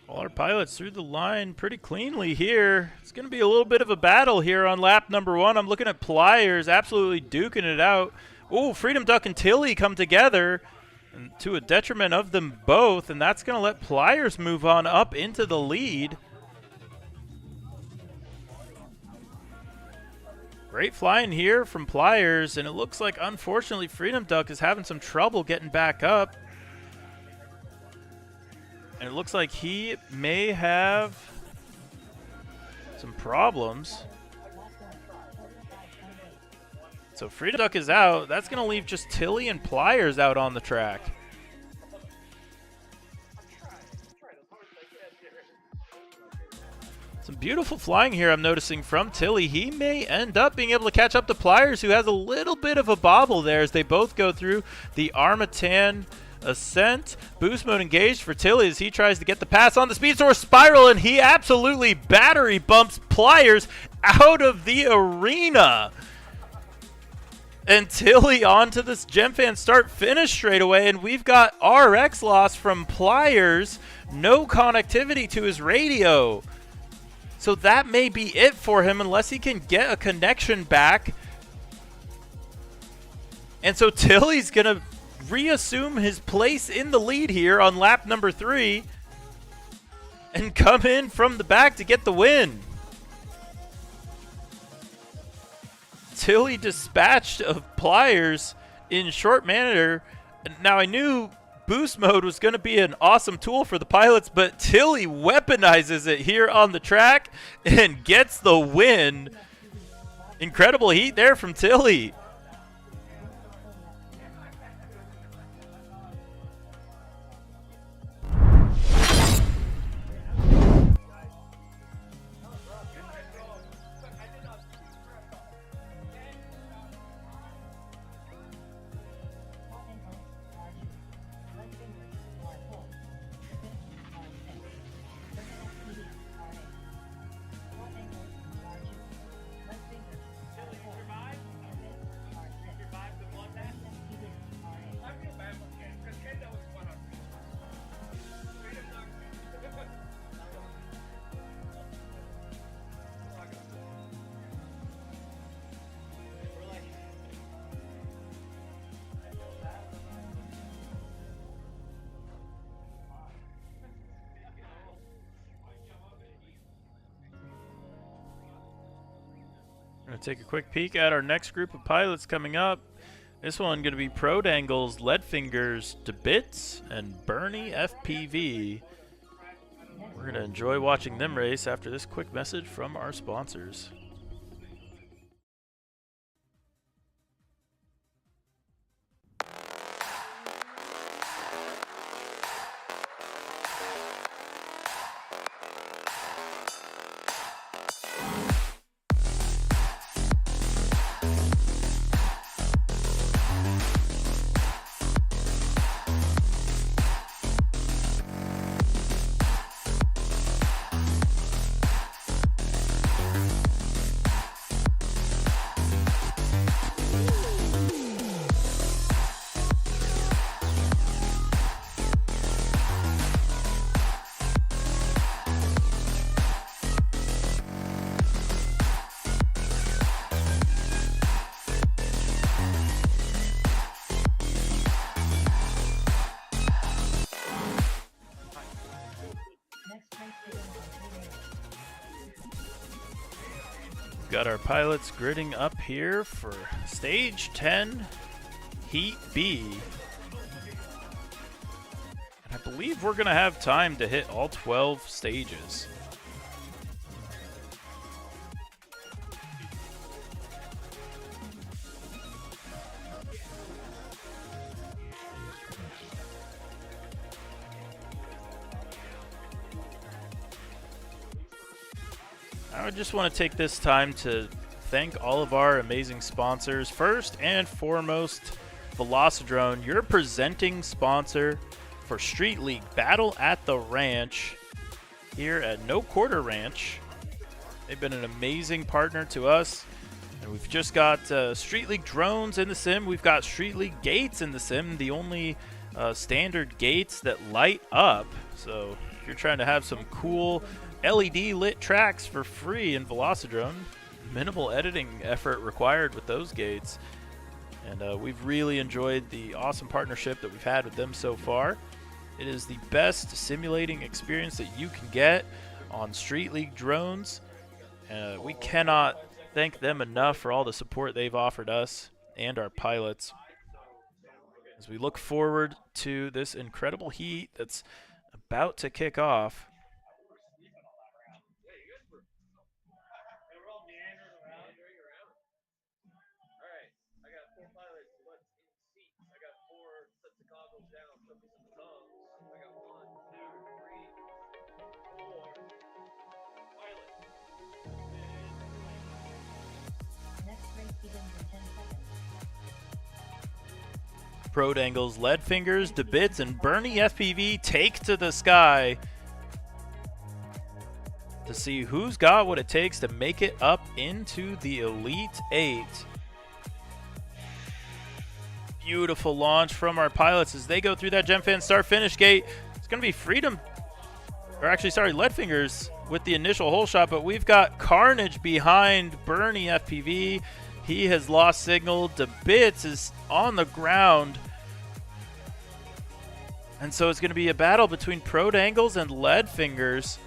All our pilots through the line pretty cleanly here. It's going to be a little bit of a battle here on lap number 1. I'm looking at Pliers absolutely duking it out. Oh, Freedom Duck and Tilly come together and to a detriment of them both, and that's going to let Pliers move on up into the lead. Great flying here from Pliers, and it looks like, unfortunately, Freedom Duck is having some trouble getting back up. And it looks like he may have some problems. So Freedom Duck is out. That's going to leave just Tilly and Pliers out on the track. Some beautiful flying here I'm noticing from Tilly. He may end up being able to catch up to Pliers, who has a little bit of a bobble there as they both go through the Armatan ascent. Boost mode engaged for Tilly as he tries to get the pass on the Speed Source Spiral, and he absolutely battery bumps Pliers out of the arena. And Tilly onto this Gemfan start finish straight away, and we've got RX loss from Pliers. No connectivity to his radio. So that may be it for him unless he can get a connection back. And so Tilly's going to reassume his place in the lead here on lap number 3 and come in from the back to get the win. Tilly dispatched of Pliers in short manner. Now, I knew boost mode was going to be an awesome tool for the pilots, but Tilly weaponizes it here on the track and gets the win. Incredible heat there from Tilly. Going to take a quick peek at our next group of pilots coming up. This one going to be Pro Dangles, Leadfingers, DeBits, and Bernie FPV. We're going to enjoy watching them race after this quick message from our sponsors. Got our pilots gridding up here for stage 10, Heat B. And I believe we're going to have time to hit all 12 stages. I just want to take this time to thank all of our amazing sponsors. First and foremost, Velocidrone, your presenting sponsor for Street League Battle at the Ranch here at No Quarter Ranch. They've been an amazing partner to us. And we've just got Street League drones in the sim. We've got Street League gates in the sim, the only standard gates that light up. So if you're trying to have some cool LED lit tracks for free in Velocidrone, minimal editing effort required with those gates. And we've really enjoyed the awesome partnership that we've had with them so far. It is the best simulating experience that you can get on Street League drones. We cannot thank them enough for all the support they've offered us and our pilots as we look forward to this incredible heat that's about to kick off. Next race begins in 10 seconds. Prode Angles, Lead Fingers, DeBits, and Bernie FPV take to the sky to see who's got what it takes to make it up into the Elite 8. Beautiful launch from our pilots as they go through that Gemfan start-finish gate. It's going to be Freedom, or actually, sorry, Lead Fingers with the initial hole shot, but we've got Carnage behind Bernie FPV. He has lost signal. DeBits is on the ground. And so it's going to be a battle between Prode Angles and Lead Fingers.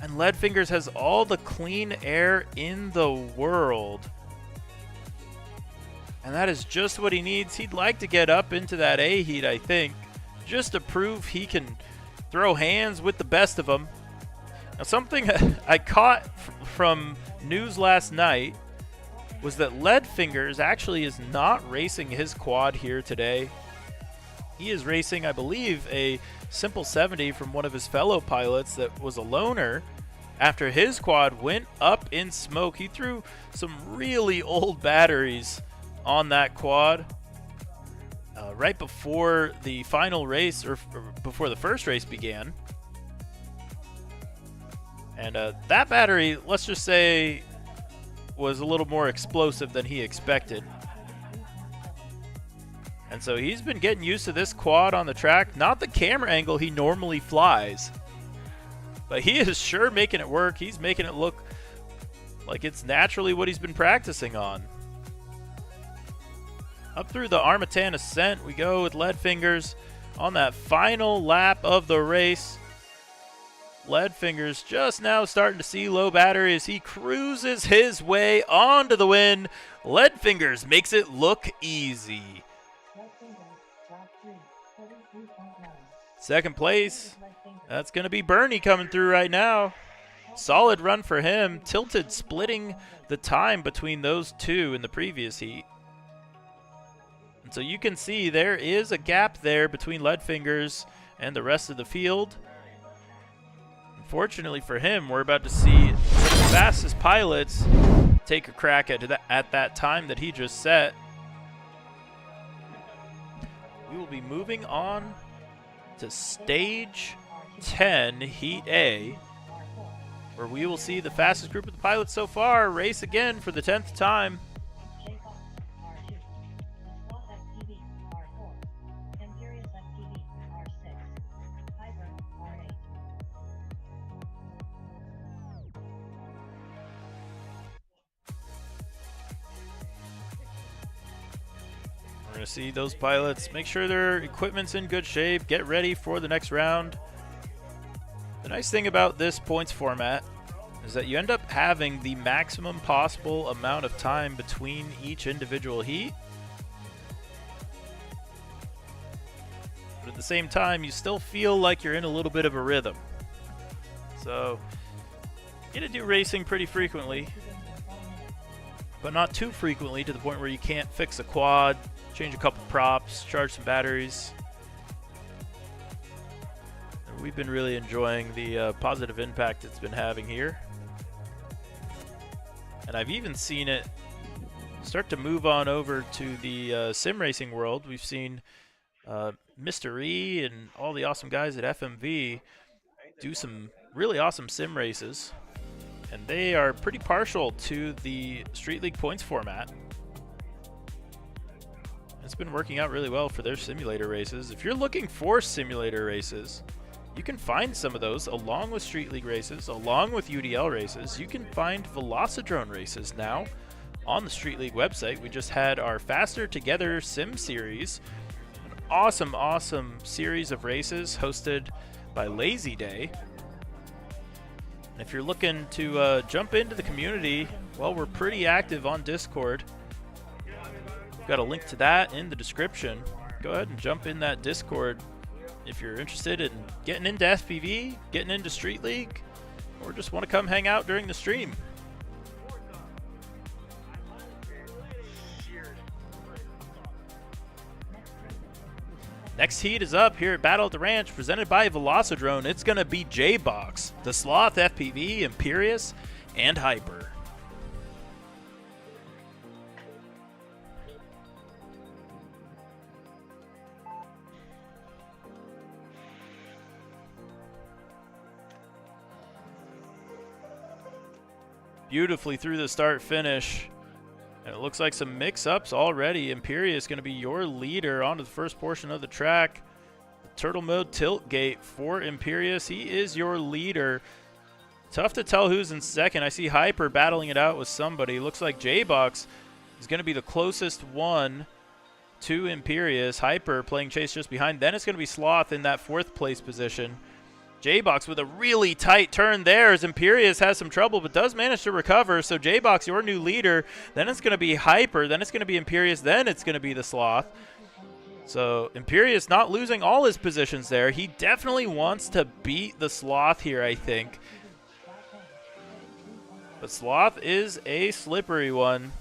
And Lead Fingers has all the clean air in the world. And that is just what he needs. He'd like to get up into that A heat, I think, just to prove he can throw hands with the best of them. Now, something I caught from news last night was that Lead Fingers actually is not racing his quad here today. He is racing, I believe, a Simple 70 from one of his fellow pilots that was a loner. After his quad went up in smoke, he threw some really old batteries on that quad right before the final race, or before the first race began. And that battery, let's just say, was a little more explosive than he expected. And so he's been getting used to this quad on the track. Not the camera angle he normally flies, but he is sure making it work. He's making it look like it's naturally what he's been practicing on. Up through the Armatan ascent we go with Lead Fingers on that final lap of the race. Lead Fingers just now starting to see low battery as he cruises his way onto the win. Lead Fingers makes it look easy. Lead Fingers, lap 3, 33.9. Second place, Lead Fingers. that's going to be Bernie coming through right now. Solid run for him. Tilted splitting the time between those two in the previous heat. And so you can see there is a gap there between Lead Fingers and the rest of the field. Unfortunately for him, we're about to see the fastest pilots take a crack at that time that he just set. We will be moving on to stage 10, Heat A, where we will see the fastest group of the pilots so far race again for the 10th time. J-Fox, R2. Sloth FPV, R4. Imperious FPV, R6. Hybrid, R8. We're going to see those pilots make sure their equipment's in good shape, get ready for the next round. The nice thing about this points format is that you end up having the maximum possible amount of time between each individual heat. But at the same time, you still feel like you're in a little bit of a rhythm. So, you get to do racing pretty frequently, but not too frequently to the point where you can't fix a quad, change a couple props, charge some batteries. We've been really enjoying the positive impact it's been having here. And I've even seen it start to move on over to the sim racing world. We've seen Mr. E and all the awesome guys at FMV do some really awesome sim races. And they are pretty partial to the Street League points format. It's been working out really well for their simulator races. If you're looking for simulator races, you can find some of those along with Street League races, along with UDL races. You can find Velocidrone races now on the Street League website. We just had our Faster Together Sim series, an awesome, awesome series of races hosted by Lazy Day. And if you're looking to jump into the community, well, we're pretty active on Discord. We've got a link to that in the description. Go ahead and jump in that Discord if you're interested in getting into FPV, getting into Street League, or just want to come hang out during the stream. Next heat is up here at Battle at the Ranch, presented by Velocidrone. It's going to be J-Box, the Sloth FPV, Imperious, and Hyper. Beautifully through the start finish. And it looks like some mix-ups already. Imperious going to be your leader onto the first portion of the track. The turtle mode tilt gate for Imperious. He is your leader. Tough to tell who's in second. I see Hyper battling it out with somebody. Looks like J-Box is going to be the closest one to Imperious. Hyper playing chase just behind. Then it's going to be Sloth in that fourth place position. J-Box with a really tight turn there as Imperious has some trouble but does manage to recover. So J-Box, your new leader. Then it's going to be Hyper. Then it's going to be Imperious. Then it's going to be the Sloth. So Imperious not losing all his positions there. He definitely wants to beat the Sloth here, I think. But Sloth is a slippery one.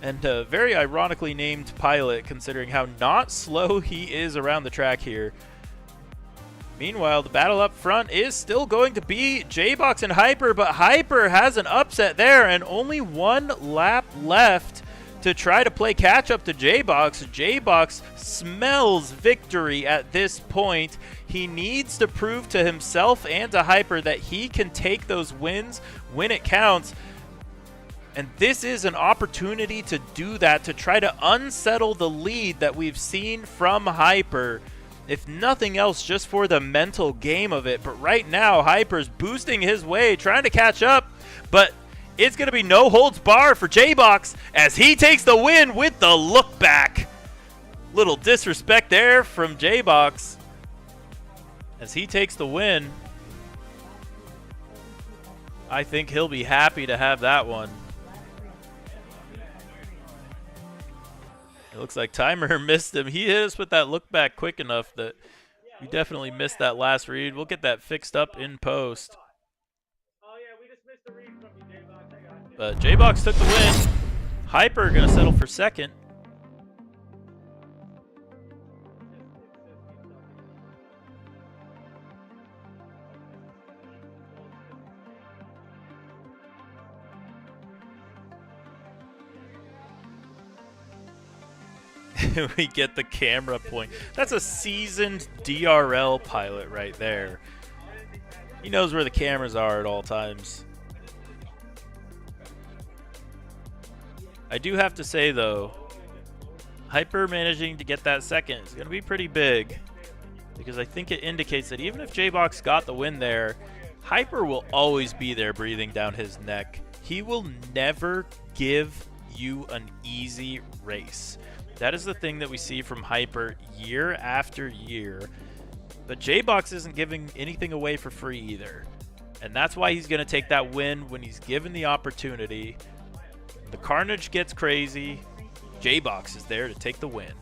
And a very ironically named pilot considering how not slow he is around the track here. Meanwhile, the battle up front is still going to be J-Box and Hyper, but Hyper has an upset there and only one lap left to try to play catch up to J-Box. J-Box smells victory at this point. He needs to prove to himself and to Hyper that he can take those wins when it counts. And this is an opportunity to do that, to try to unsettle the lead that we've seen from Hyper. If nothing else, just for the mental game of it. But right now, Hyper's boosting his way, trying to catch up. But it's going to be no holds bar for J-Box as he takes the win with the look back. Little disrespect there from J-Box as he takes the win. I think he'll be happy to have that one. It looks like Timer missed him. He hit us with that look back quick enough that we definitely missed that last read. We'll get that fixed up in post. But J-Box took the win. Hyper going to settle for second. We get the camera point. That's a seasoned DRL pilot right there. He knows where the cameras are at all times. I do have to say, though, Hyper managing to get that second is going to be pretty big, because I think it indicates that even if J-Box got the win there, Hyper will always be there breathing down his neck. He will never give you an easy race. That is the thing that we see from Hyper year after year. But J-Box isn't giving anything away for free either. And that's why he's going to take that win when he's given the opportunity. The carnage gets crazy. J-Box is there to take the win.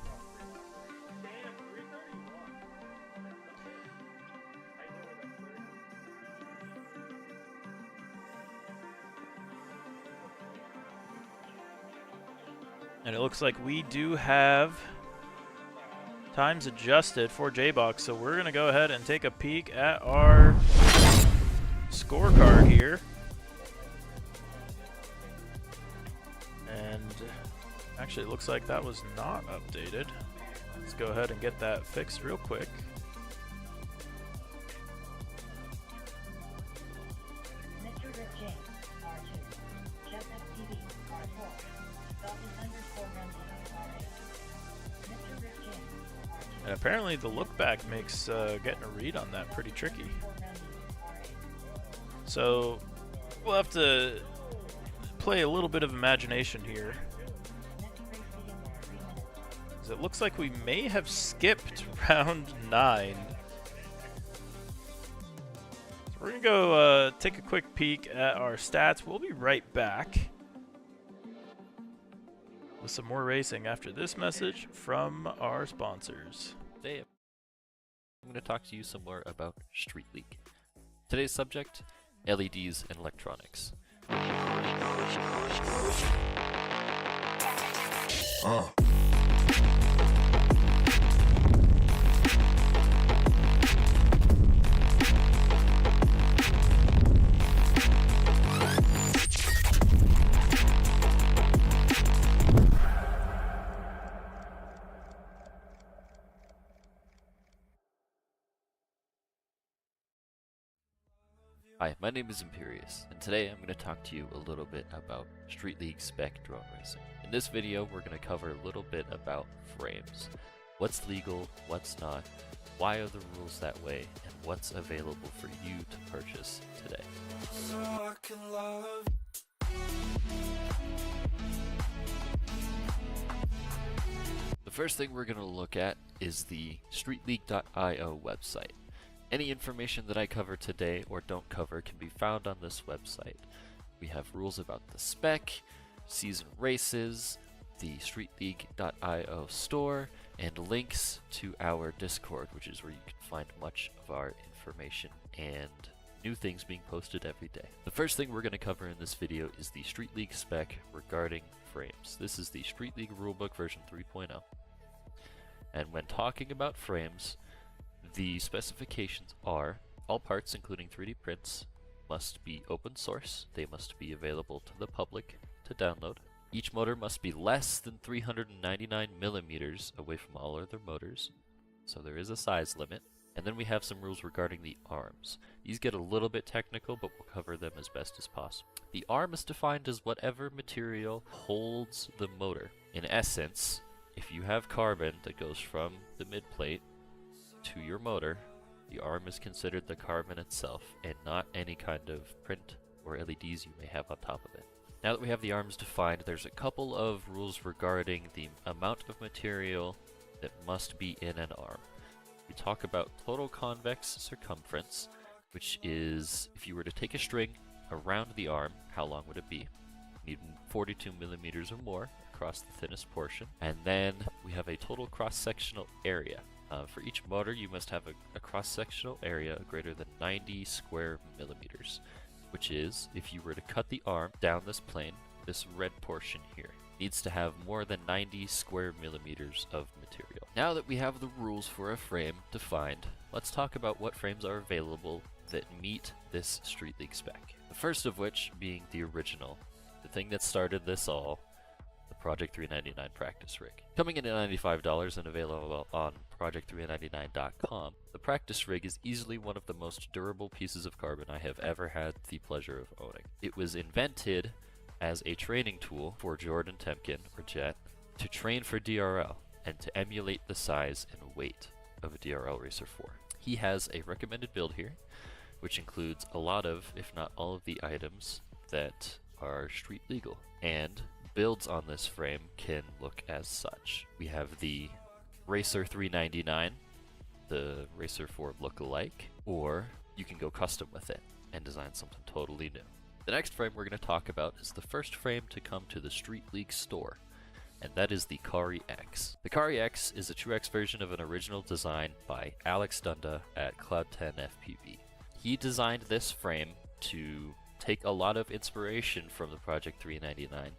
And it looks like we do have times adjusted for J-Box, so we're going to go ahead and take a peek at our scorecard here. Actually, it looks like that was not updated. Let's go ahead and get that fixed real quick. Mr. Rick James, R2. Jeff FTV, R4. Dolphin_Randy, R8. Mr. Rick James, R2. And apparently the look back makes getting a read on that pretty tricky. Randy, R8. So we'll have to play a little bit of imagination here. Next race begins in 3 minutes. 'Cause it looks like we may have skipped round 9. So we're gonna go take a quick peek at our stats. We'll be right back with some more racing after this message from our sponsors. Today, I'm going to talk to you some more about Street League. Today's subject, LEDs and electronics. Hi, my name is Imperious, and today I'm going to talk to you a little bit about Street League spec drone racing. In this video, we're going to cover a little bit about frames. What's legal, what's not, why are the rules that way, and what's available for you to purchase today. So I can love. The first thing we're going to look at is the streetleague.io website. Any information that I cover today or don't cover can be found on this website. We have rules about the spec, season races, the streetleague.io store, and links to our Discord, which is where you can find much of our information and new things being posted every day. The first thing we're going to cover in this video is the Street League spec regarding frames. This is the Street League rulebook version 3.0. And when talking about frames, the specifications are all parts, including 3D prints, must be open source. They must be available to the public to download. Each motor must be less than 399 millimeters away from all other motors, so there is a size limit. And then we have some rules regarding the arms. These get a little bit technical, but we'll cover them as best as possible. The arm is defined as whatever material holds the motor. In essence, if you have carbon that goes from the midplate to your motor, the arm is considered the carbon itself and not any kind of print or LEDs you may have on top of it. Now that we have the arms defined, there's a couple of rules regarding the amount of material that must be in an arm. We talk about total convex circumference, which is if you were to take a string around the arm, how long would it be? You need 42 millimeters or more across the thinnest portion. And then we have a total cross-sectional area. For each motor, you must have a cross-sectional area greater than 90 square millimeters, which is, if you were to cut the arm down this plane, this red portion here needs to have more than 90 square millimeters of material. Now that we have the rules for a frame defined, let's talk about what frames are available that meet this Street League spec. The first of which being the original, the thing that started this all, the Project 399 practice rig. Coming in at $95 and available on project399.com, the practice rig is easily one of the most durable pieces of carbon I have ever had the pleasure of owning. It was invented as a training tool for Jordan Temkin, or Jet, to train for DRL and to emulate the size and weight of a DRL Racer 4. He has a recommended build here, which includes a lot of, if not all of the items that are street legal, and builds on this frame can look as such. We have the Racer 399, the Racer 4 look-alike, or you can go custom with it and design something totally new. The next frame we're going to talk about is the first frame to come to the Street League store, and that is the Kari X. The Kari X is a True X version of an original design by Alex Dunda at Cloud10 FPV. He designed this frame to take a lot of inspiration from the Project 399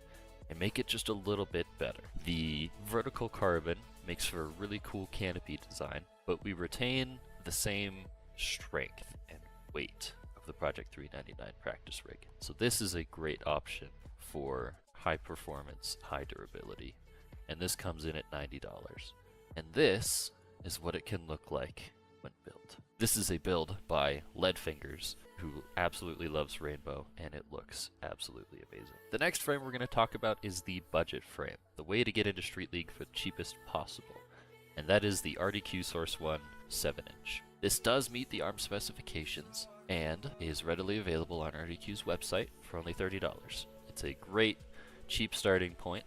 and make it just a little bit better. The vertical carbon makes for a really cool canopy design, but we retain the same strength and weight of the Project 399 practice rig. So this is a great option for high performance, high durability. And this comes in at $90. And this is what it can look like when built. This is a build by Leadfingers, who absolutely loves Rainbow, and it looks absolutely amazing. The next frame we're going to talk about is the budget frame, the way to get into Street League for the cheapest possible. And that is the RDQ Source 1 7-inch. This does meet the ARM specifications and is readily available on RDQ's website for only $30. It's a great, cheap starting point,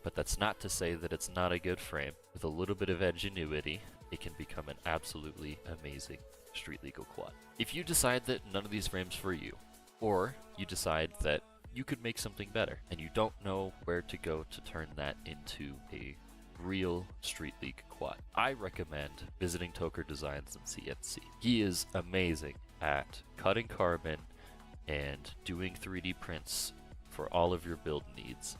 but that's not to say that it's not a good frame. With a little bit of ingenuity, it can become an absolutely amazing street legal quad. If you decide that none of these frames for you, or you decide that you could make something better, and you don't know where to go to turn that into a real Street League quad, I recommend visiting Toker Designs in CNC. He is amazing at cutting carbon and doing 3D prints for all of your build needs.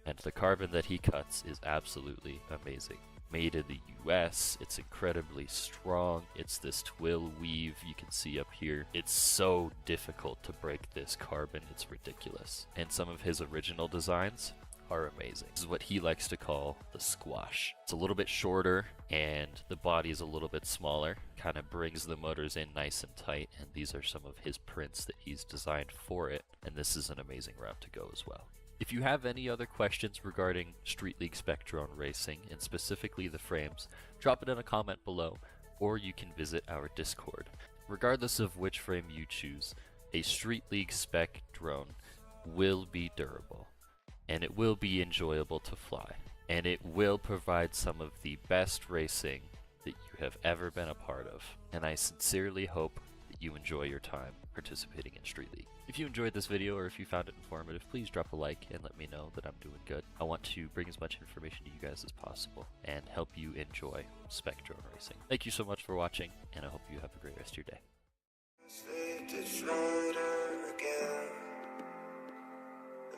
And the carbon that he cuts is absolutely amazing. Made in the US, it's incredibly strong. It's this twill weave you can see up here. It's so difficult to break this carbon, it's ridiculous. And some of his original designs are amazing. This is what he likes to call the squash. It's a little bit shorter and the body is a little bit smaller. Kind of brings the motors in nice and tight, and these are some of his prints that he's designed for it. And this is an amazing route to go as well. If you have any other questions regarding Street League Spec Drone Racing, and specifically the frames, drop it in a comment below, or you can visit our Discord. Regardless of which frame you choose, a Street League Spec drone will be durable, and it will be enjoyable to fly, and it will provide some of the best racing that you have ever been a part of. And I sincerely hope that you enjoy your time participating in Street League. If you enjoyed this video or if you found it informative, please drop a like and let me know that I'm doing good. I want to bring as much information to you guys as possible and help you enjoy Spec Drone Racing. Thank you so much for watching, and I hope you have a great rest of your day. It's lighter again.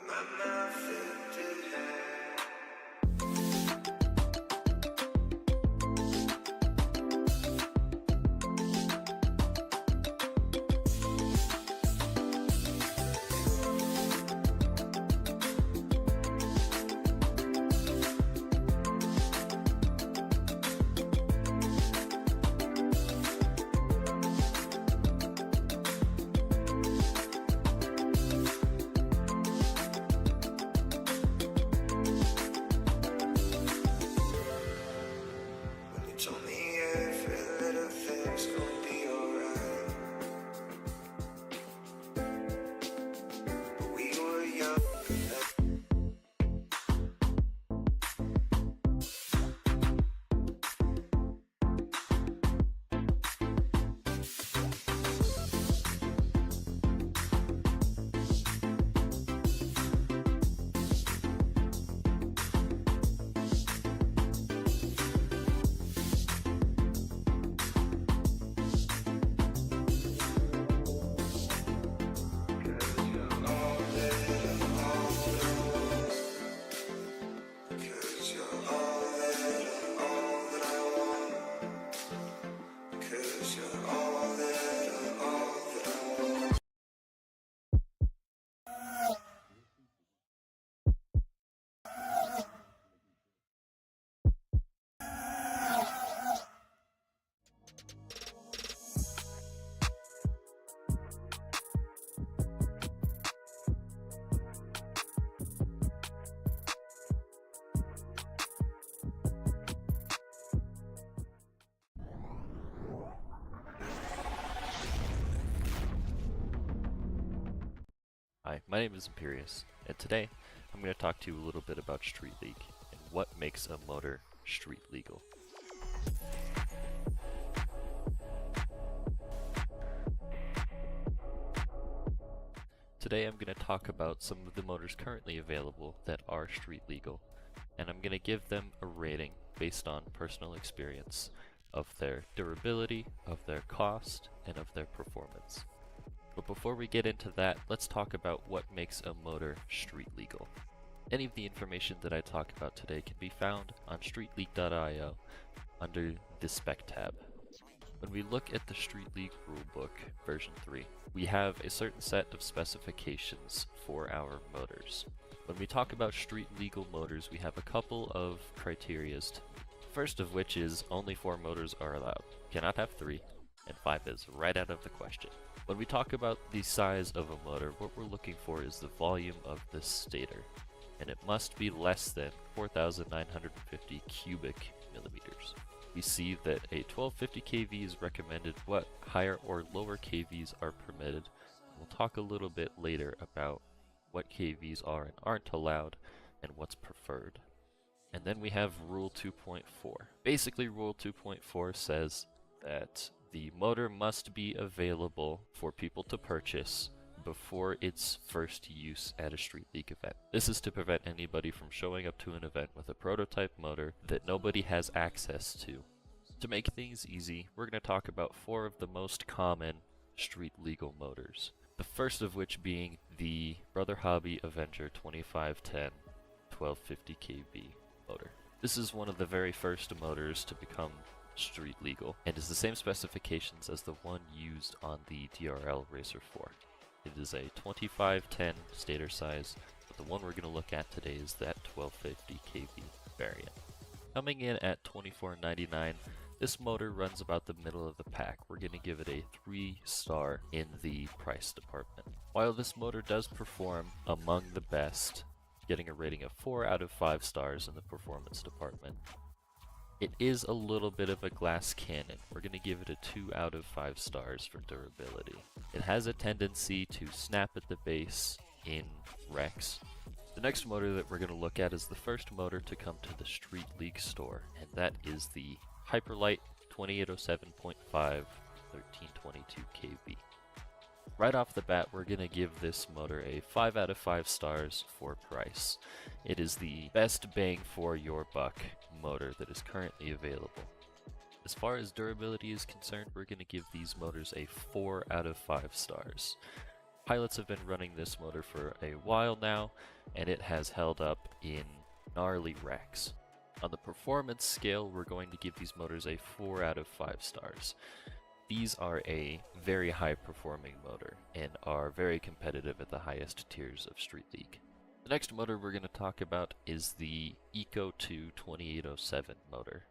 My mouth filled with Hi, my name is Imperius, and today I'm going to talk to you a little bit about Street League and what makes a motor street legal. Today I'm going to talk about some of the motors currently available that are street legal, and I'm going to give them a rating based on personal experience of their durability, of their cost, and of their performance. But before we get into that, let's talk about what makes a motor street legal. Any of the information that I talk about today can be found on streetleague.io under the Spec tab. When we look at the Street League Rulebook version 3, we have a certain set of specifications for our motors. When we talk about street legal motors, we have a couple of criterias to meet. First of which is only 4 motors are allowed. Cannot have 3, and 5 is right out of the question. When we talk about the size of a motor, what we're looking for is the volume of the stator, and it must be less than 4,950 cubic millimeters. We see that a 1250 kV is recommended, what higher or lower kVs are permitted. We'll talk a little bit later about what kVs are and aren't allowed and what's preferred. And then we have Rule 2.4. Basically, Rule 2.4 says that the motor must be available for people to purchase before its first use at a Street League event. This is to prevent anybody from showing up to an event with a prototype motor that nobody has access to. To make things easy, we're going to talk about 4 of the most common street legal motors. The first of which being the Brother Hobby Avenger 2510 1250 kV motor. This is one of the very first motors to become street legal, and is the same specifications as the one used on the DRL Racer 4. It is a 2510 stator size, but the one we're going to look at today is that 1250 kV variant. Coming in at $24.99, this motor runs about the middle of the pack. We're going to give it a 3-star in the price department. While this motor does perform among the best, getting a rating of 4 out of 5 stars in the performance department, it is a little bit of a glass cannon. We're going to give it a 2 out of 5 stars for durability. It has a tendency to snap at the base in wrecks. The next motor that we're going to look at is the first motor to come to the Street League store, and that is the Hyperlight 2807.5 1322 kV. Right off the bat, we're going to give this motor a 5 out of 5 stars for price. It is the best bang for your buck motor that is currently available. As far as durability is concerned, we're going to give these motors a 4 out of 5 stars. Pilots have been running this motor for a while now, and it has held up in gnarly wrecks. On the performance scale, we're going to give these motors a 4 out of 5 stars. These are a very high performing motor and are very competitive at the highest tiers of Street League. The next motor we're going to talk about is the Eco 2 2807 motor,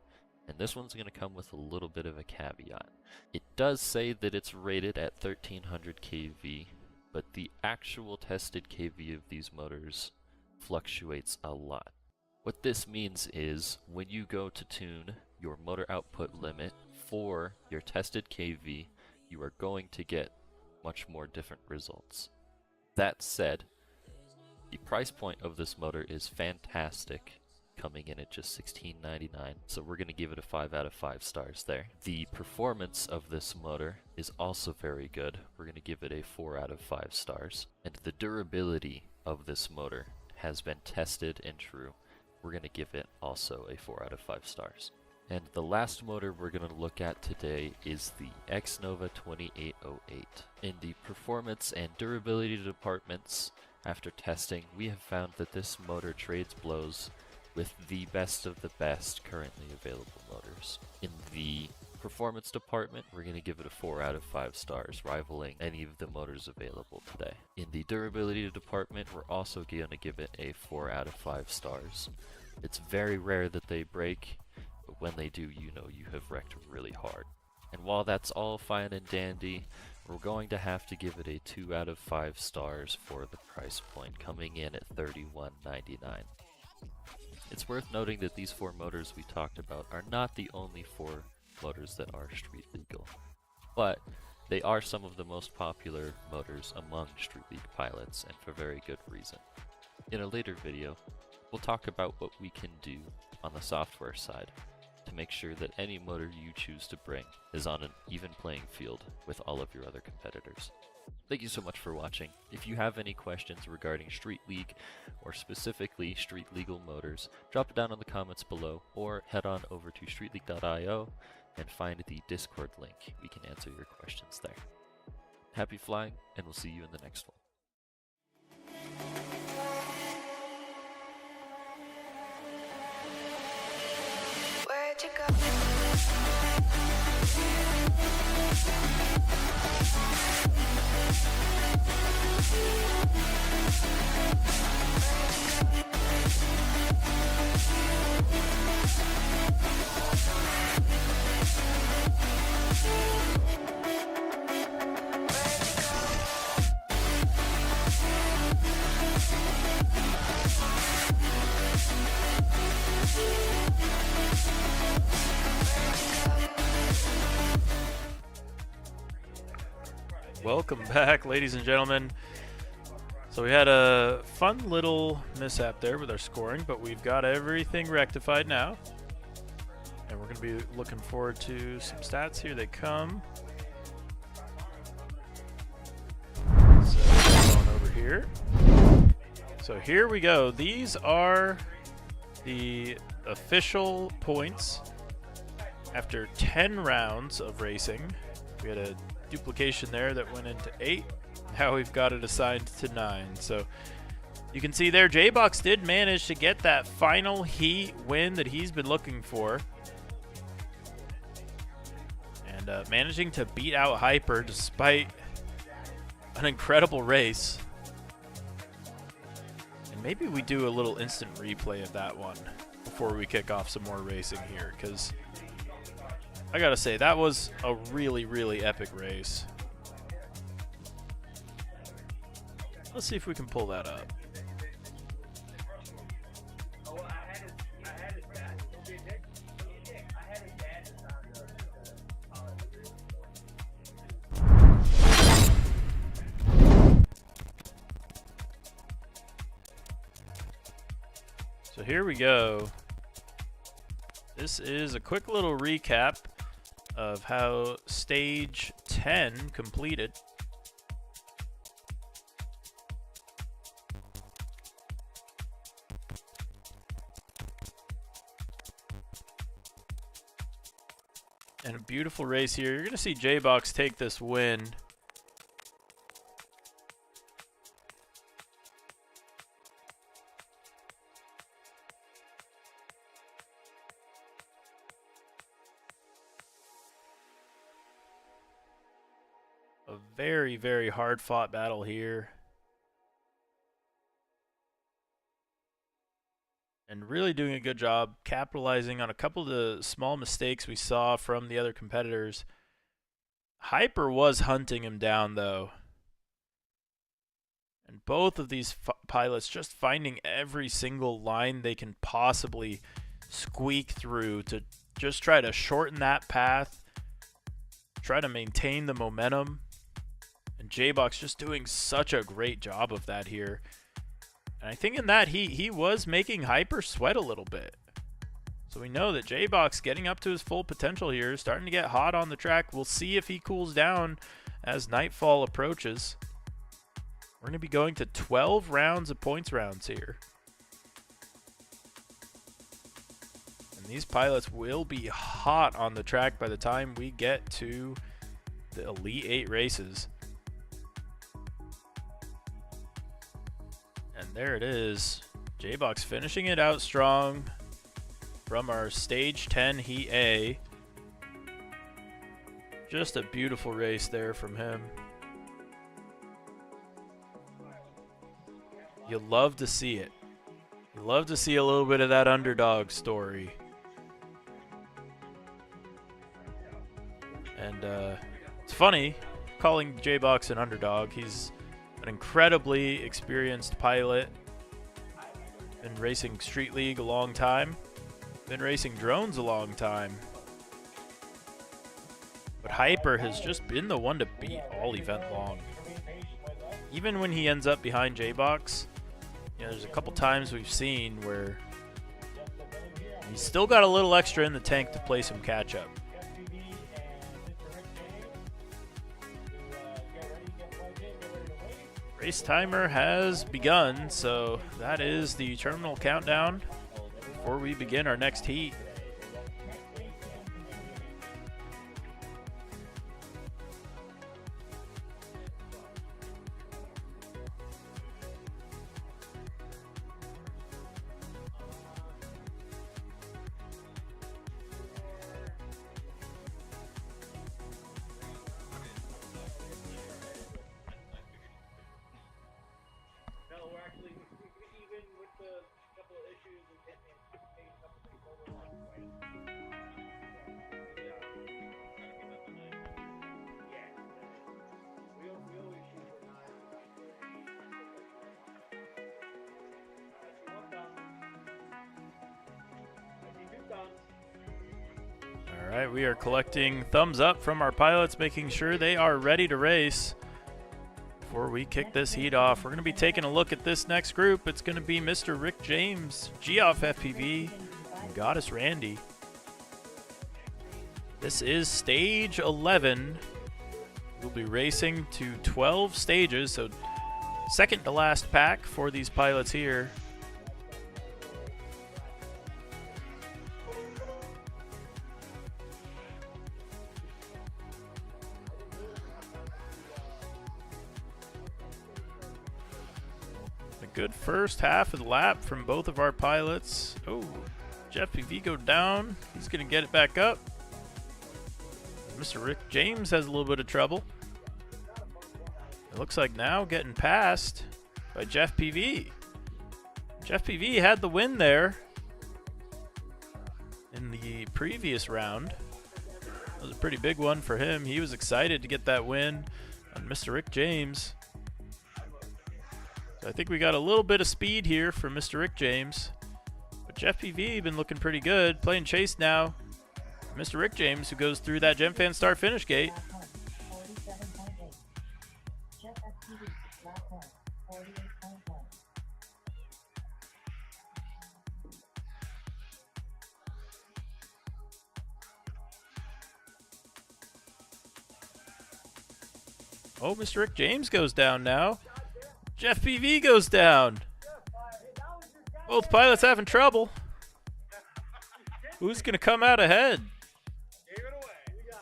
and this one's going to come with a little bit of a caveat. It does say that it's rated at 1300 kV, but the actual tested kV of these motors fluctuates a lot. What this means is when you go to tune your motor output limit for your tested kV, you are going to get much more different results. That said, the price point of this motor is fantastic, coming in at just $16.99, so we're going to give it a 5 out of 5 stars there. The performance of this motor is also very good. We're going to give it a 4 out of 5 stars. And the durability of this motor has been tested and true. We're going to give it also a 4 out of 5 stars. And the last motor we're going to look at today is the Xnova 2808. In the performance and durability departments, after testing, we have found that this motor trades blows with the best of the best currently available motors. In the performance department, we're going to give it a 4 out of 5 stars, rivaling any of the motors available today. In the durability department, we're also going to give it a 4 out of 5 stars. It's very rare that they break, but when they do, you know you have wrecked really hard. And while that's all fine and dandy, we're going to have to give it a 2 out of 5 stars for the price point, coming in at $31.99. It's worth noting that these 4 motors we talked about are not the only 4 motors that are street legal, but they are some of the most popular motors among Street League pilots, and for very good reason. In a later video, we'll talk about what we can do on the software side to make sure that any motor you choose to bring is on an even playing field with all of your other competitors. Thank you so much for watching. If you have any questions regarding Street League, or specifically street legal motors, drop it down in the comments below, or head on over to streetleague.io and find the Discord link. We can answer your questions there. Happy flying, and we'll see you in the next one. Where'd you go? Welcome back, ladies and gentlemen. So we had a fun little mishap there with our scoring, but we've got everything rectified now. And we're going to be looking forward to some stats. Here they come. So going over here. So here we go. These are the official points after 10 rounds of racing. We had a duplication there that went into 8. Now we've got it assigned to 9. So you can see there, J-Box did manage to get that final heat win that he's been looking for. And managing to beat out Hyper despite an incredible race. And maybe we do a little instant replay of that one before we kick off some more racing here, because I gotta say, that was a really, really epic race. Let's see if we can pull that up. So here we go. This is a quick little recap of how stage 10 completed. And a beautiful race here. You're going to see J-Box take this win. A very, very hard-fought battle here. And really doing a good job capitalizing on a couple of the small mistakes we saw from the other competitors. Hyper was hunting him down, though. And both of these pilots just finding every single line they can possibly squeak through to just try to shorten that path, try to maintain the momentum. And J-Box just doing such a great job of that here. And I think in that he was making Hyper sweat a little bit. So we know that J-Box getting up to his full potential here, starting to get hot on the track. We'll see if he cools down as nightfall approaches. We're going to be going to 12 rounds of points rounds here. And these pilots will be hot on the track by the time we get to the Elite 8 races. And there it is. J-Box finishing it out strong from our Stage 10 Heat A. Just a beautiful race there from him. You love to see it. You love to see a little bit of that underdog story. And it's funny calling J-Box an underdog. He's an incredibly experienced pilot. Been racing Street League a long time. Been racing drones a long time. But Hyper has just been the one to beat all event long. Even when he ends up behind J-Box, you know, there's a couple times we've seen where he's still got a little extra in the tank to play some catch up. Race timer has begun, so that is the terminal countdown before we begin our next heat. All right, we are collecting thumbs up from our pilots, making sure they are ready to race. Before we kick this heat off, we're going to be taking a look at this next group. It's going to be Mr. Rick James, Geoff FPV, and Goddess Randy. This is stage 11. We'll be racing to 12 stages, so second to last pack for these pilots here. A good first half of the lap from both of our pilots. Oh, Jeff PV go down. He's going to get it back up. Mr. Rick James has a little bit of trouble. It looks like now getting passed by Jeff PV. Jeff PV had the win there in the previous round. That was a pretty big one for him. He was excited to get that win on Mr. Rick James. So I think we got a little bit of speed here for Mr. Rick James. But Jeff PV been looking pretty good. Playing chase now. Mr. Rick James, who goes through that GemFan start finish gate. Lap 1, 47.8. Jeff FPV, lap 1, 48.1. Oh, Mr. Rick James goes down now. Jeff PV goes down. Both pilots having trouble. Who's going to come out ahead?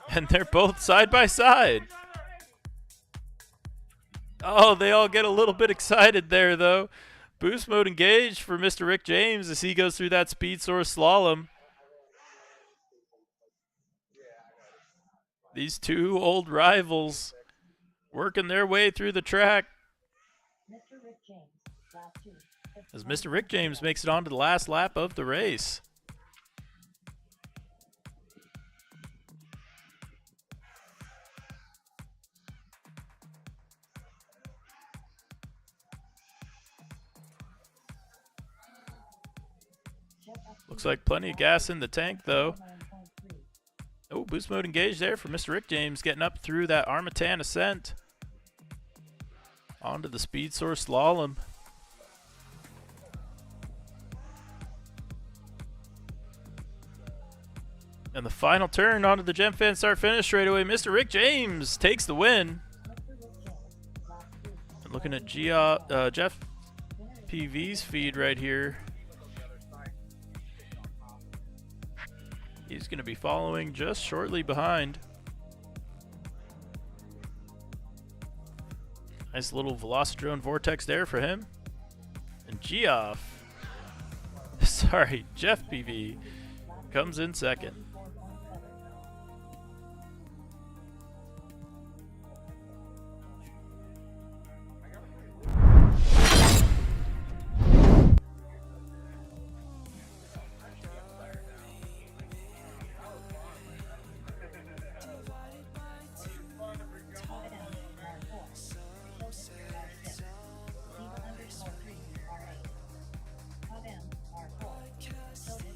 And they're both side by side. Oh, they all get a little bit excited there, though. Boost mode engaged for Mr. Rick James as he goes through that speed source slalom. These two old rivals working their way through the track. Mr. Rick James, lap 2. As Mr. Rick James makes it on to the last lap of the race. Looks like plenty of gas in the tank, though. 9.3. Oh, boost mode engaged there for Mr. Rick James, getting up through that Armatan ascent. Onto the speed source slalom. And the final turn onto the GemFan start finish straightaway. Mr. Rick James takes the win. Mr. Rick James, lap 2. And looking at Jeff PV's feed right here. He's going to be following just shortly behind. Nice little Velocidrone vortex there for him. And Geoff, sorry, Jeff PV comes in second. 4.7.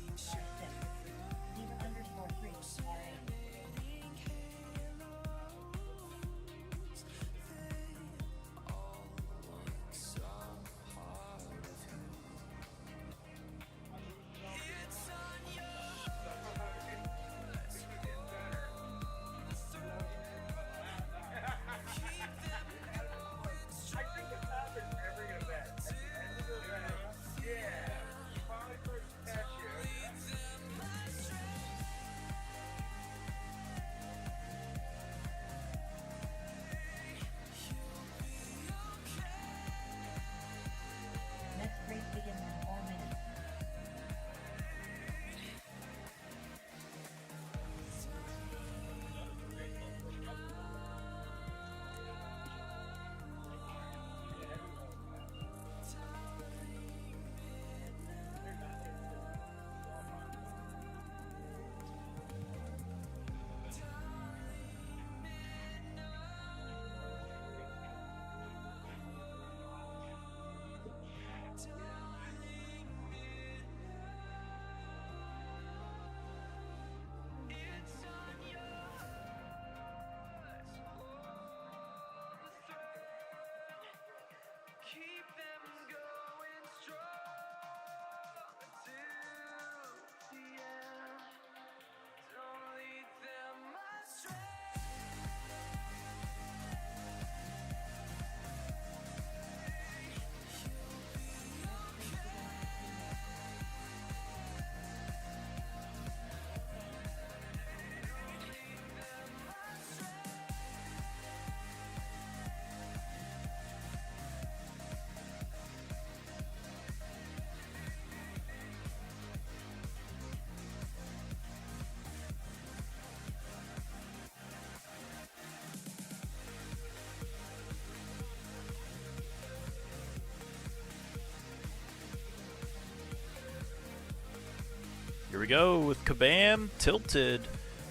Here we go with Kabam, Tilted,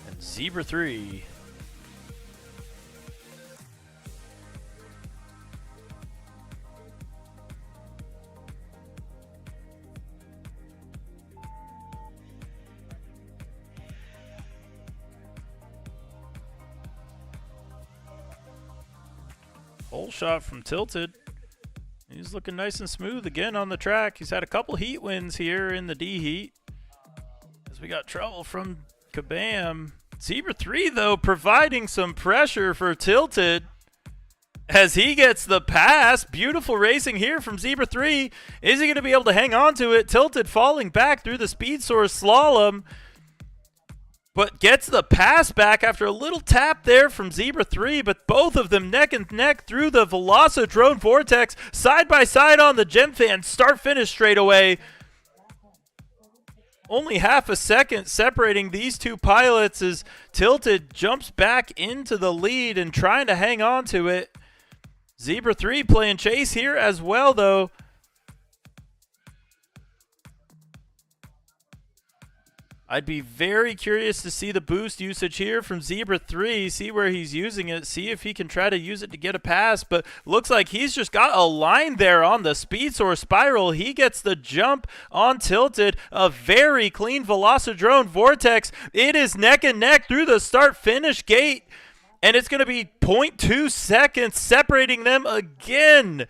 and Zebra 3. Hole shot from Tilted. He's looking nice and smooth again on the track. He's had a couple heat wins here in the D heat. As we got trouble from Kabam. Zebra 3, though, providing some pressure for Tilted as he gets the pass. Beautiful racing here from Zebra 3. Is he going to be able to hang on to it? Tilted falling back through the speed source slalom, but gets the pass back after a little tap there from Zebra 3, but both of them neck and neck through the Velocidrone Vortex, side by side on the Gemfan start-finish straightaway. Only half a second separating these two pilots as Tilted jumps back into the lead and trying to hang on to it. Zebra 3 playing chase here as well, though. I'd be very curious to see the boost usage here from Zebra 3, see where he's using it, see if he can try to use it to get a pass, but looks like he's just got a line there on the speed source spiral. He gets the jump on Tilted, a very clean Velocidrone Vortex. It is neck and neck through the start-finish gate, and it's going to be 0.2 seconds separating them again.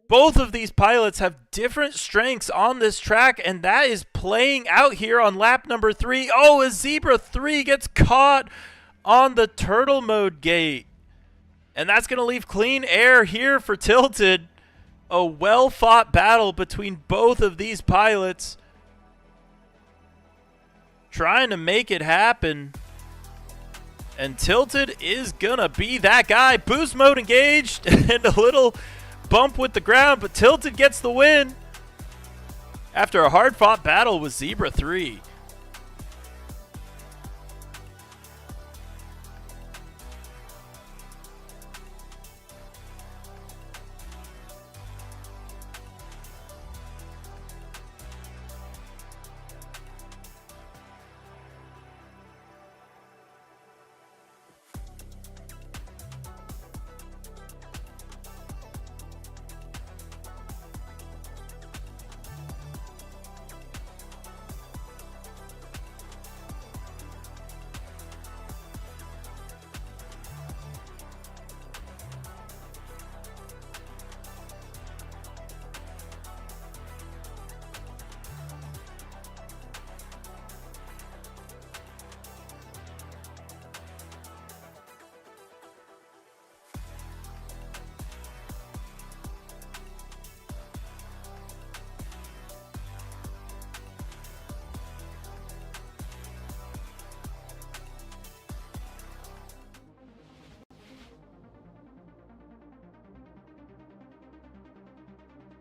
Both of these pilots have different strengths on this track, and that is playing out here on lap number 3. Oh, as Zebra 3 gets caught on the turtle mode gate. And that's going to leave clean air here for Tilted. A well-fought battle between both of these pilots, trying to make it happen. And Tilted is going to be that guy. Boost mode engaged and a little bump with the ground, but Tilted gets the win after a hard-fought battle with Zebra 3.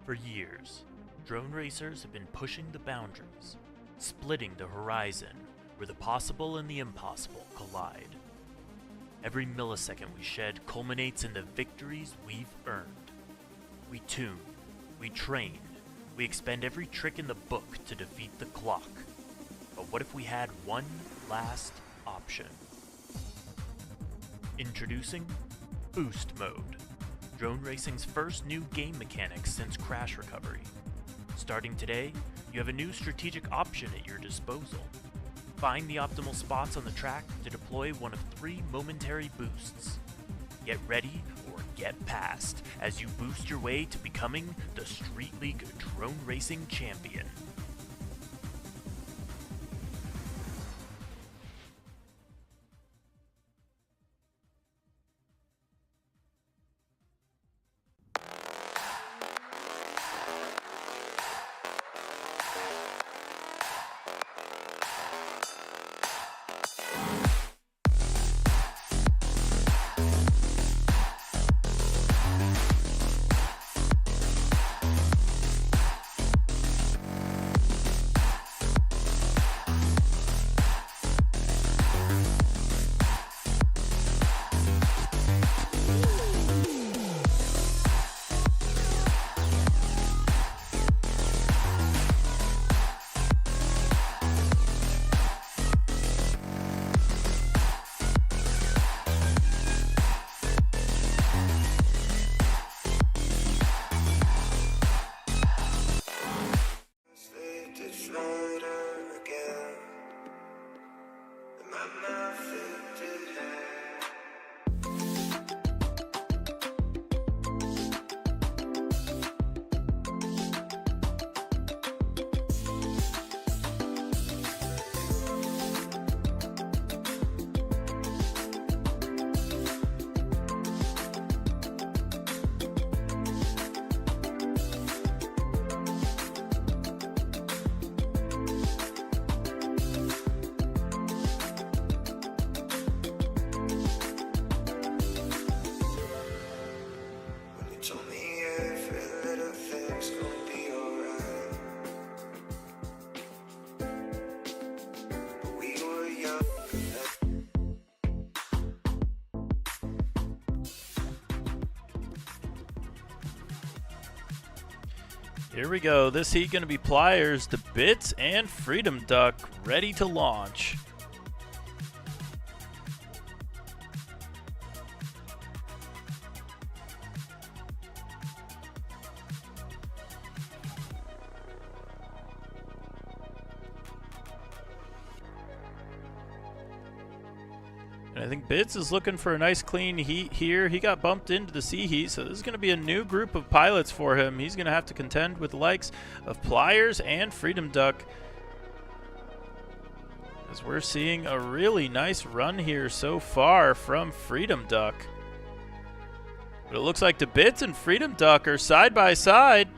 For years, drone racers have been pushing the boundaries, splitting the horizon where the possible and the impossible collide. Every millisecond we shed culminates in the victories we've earned. We tune, we train, we expend every trick in the book to defeat the clock. But what if we had one last option? Introducing Boost Mode, drone racing's first new game mechanic since crash recovery. Starting today, you have a new strategic option at your disposal. Find the optimal spots on the track to deploy one of 3 momentary boosts. Get ready or get past as you boost your way to becoming the Street League Drone Racing Champion. Here we go. This heat going to be Pliers, the Bits, and Freedom Duck ready to launch. And I think Bits is looking for a nice clean heat here. He got bumped into the C heat, so this is going to be a new group of pilots for him. He's going to have to contend with the likes of Pliers and Freedom Duck, as we're seeing a really nice run here so far from Freedom Duck. But it looks like the Bits and Freedom Duck are side by side,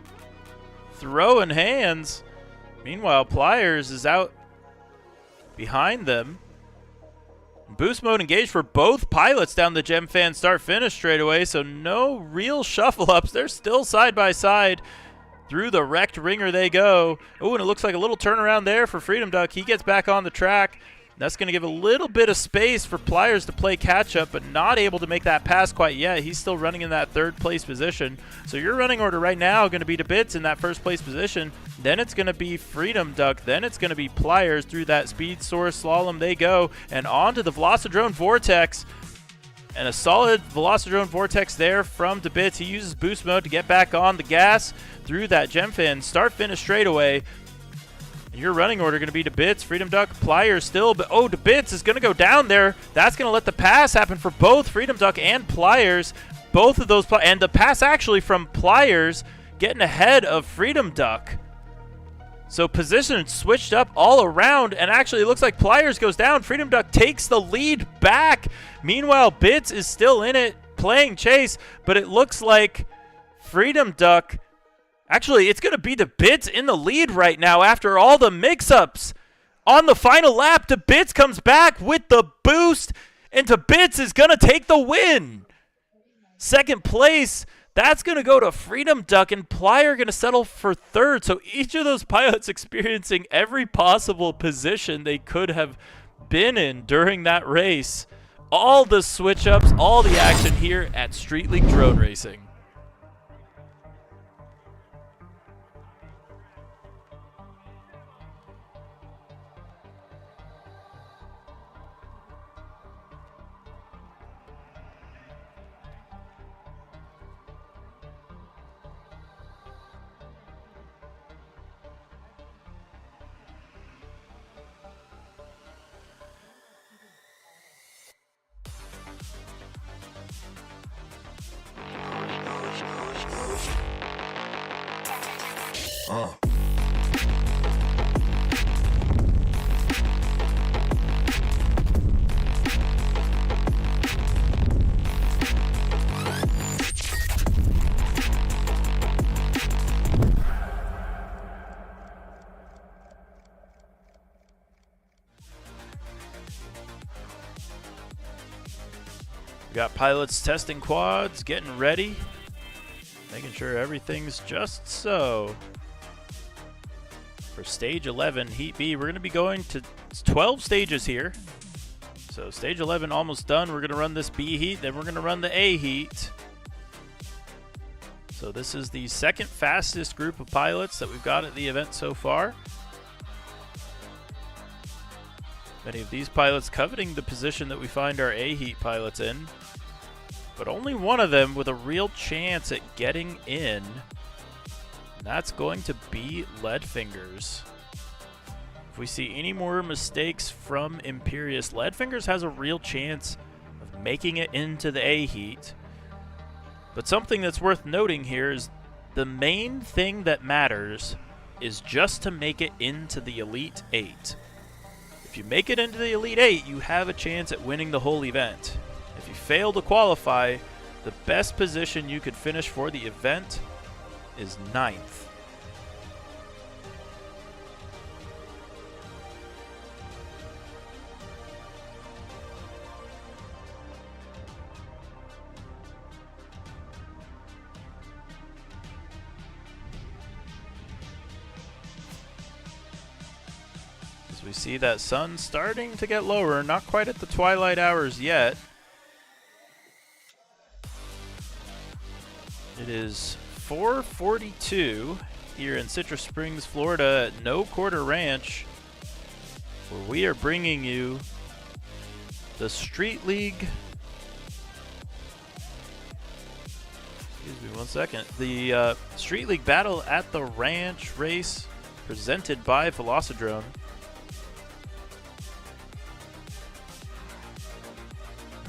throwing hands. Meanwhile, Pliers is out behind them. Boost mode engaged for both pilots down the Gem Fan start-finish straightaway, so no real shuffle-ups. They're still side by side. Through the wrecked ringer they go. Oh, and it looks like a little turnaround there for Freedom Duck. He gets back on the track. That's going to give a little bit of space for Pliers to play catch-up, but not able to make that pass quite yet. He's still running in that third-place position. So your running order right now going to be to Bits in that first-place position. Then it's going to be Freedom Duck. Then it's going to be Pliers. Through that speed source slalom they go. And onto the Velocidrone Vortex. And a solid Velocidrone Vortex there from DeBits. He uses boost mode to get back on the gas through that Gem Fin. Start-finish straightaway. Your running order going to be DeBits, Freedom Duck, Pliers still, but oh, DeBits is going to go down there. That's going to let the pass happen for both Freedom Duck and Pliers. Both of those, and the pass actually from Pliers getting ahead of Freedom Duck. So position switched up all around, and actually it looks like Pliers goes down. Freedom Duck takes the lead back. Meanwhile, Bits is still in it, playing chase, but it looks like Freedom Duck, actually, it's going to be the Bits in the lead right now after all the mix-ups. On the final lap, the Bits comes back with the boost, and the Bits is going to take the win. Second place, that's going to go to Freedom Duck, and Plier going to settle for third. So each of those pilots experiencing every possible position they could have been in during that race. All the switch-ups, all the action here at Street League Drone Racing. We got pilots testing quads, getting ready, making sure everything's just so. For stage 11, Heat B, we're going to be going to 12 stages here. So stage 11 almost done. We're going to run this B heat, then we're going to run the A heat. So this is the second fastest group of pilots that we've got at the event so far. Many of these pilots coveting the position that we find our A heat pilots in, but only one of them with a real chance at getting in. And that's going to be Leadfingers. If we see any more mistakes from Imperious, Leadfingers has a real chance of making it into the A heat. But something that's worth noting here is the main thing that matters is just to make it into the Elite 8. If you make it into the Elite 8, you have a chance at winning the whole event. If you fail to qualify, the best position you could finish for the event is 9th. As we see that sun starting to get lower, not quite at the twilight hours yet. It is 4:42 here in Citrus Springs, Florida at No Quarter Ranch, where we are bringing you the Street League. Excuse me 1 second. The Street League Battle at the Ranch race presented by Velocidrone.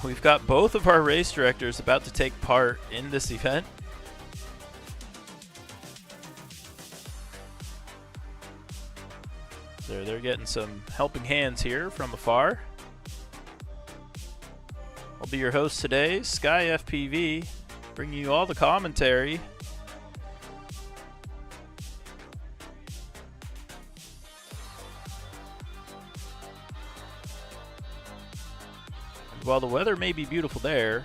We've got both of our race directors about to take part in this event. So they're getting some helping hands here from afar. I'll be your host today, Sky FPV, bringing you all the commentary. And while the weather may be beautiful there,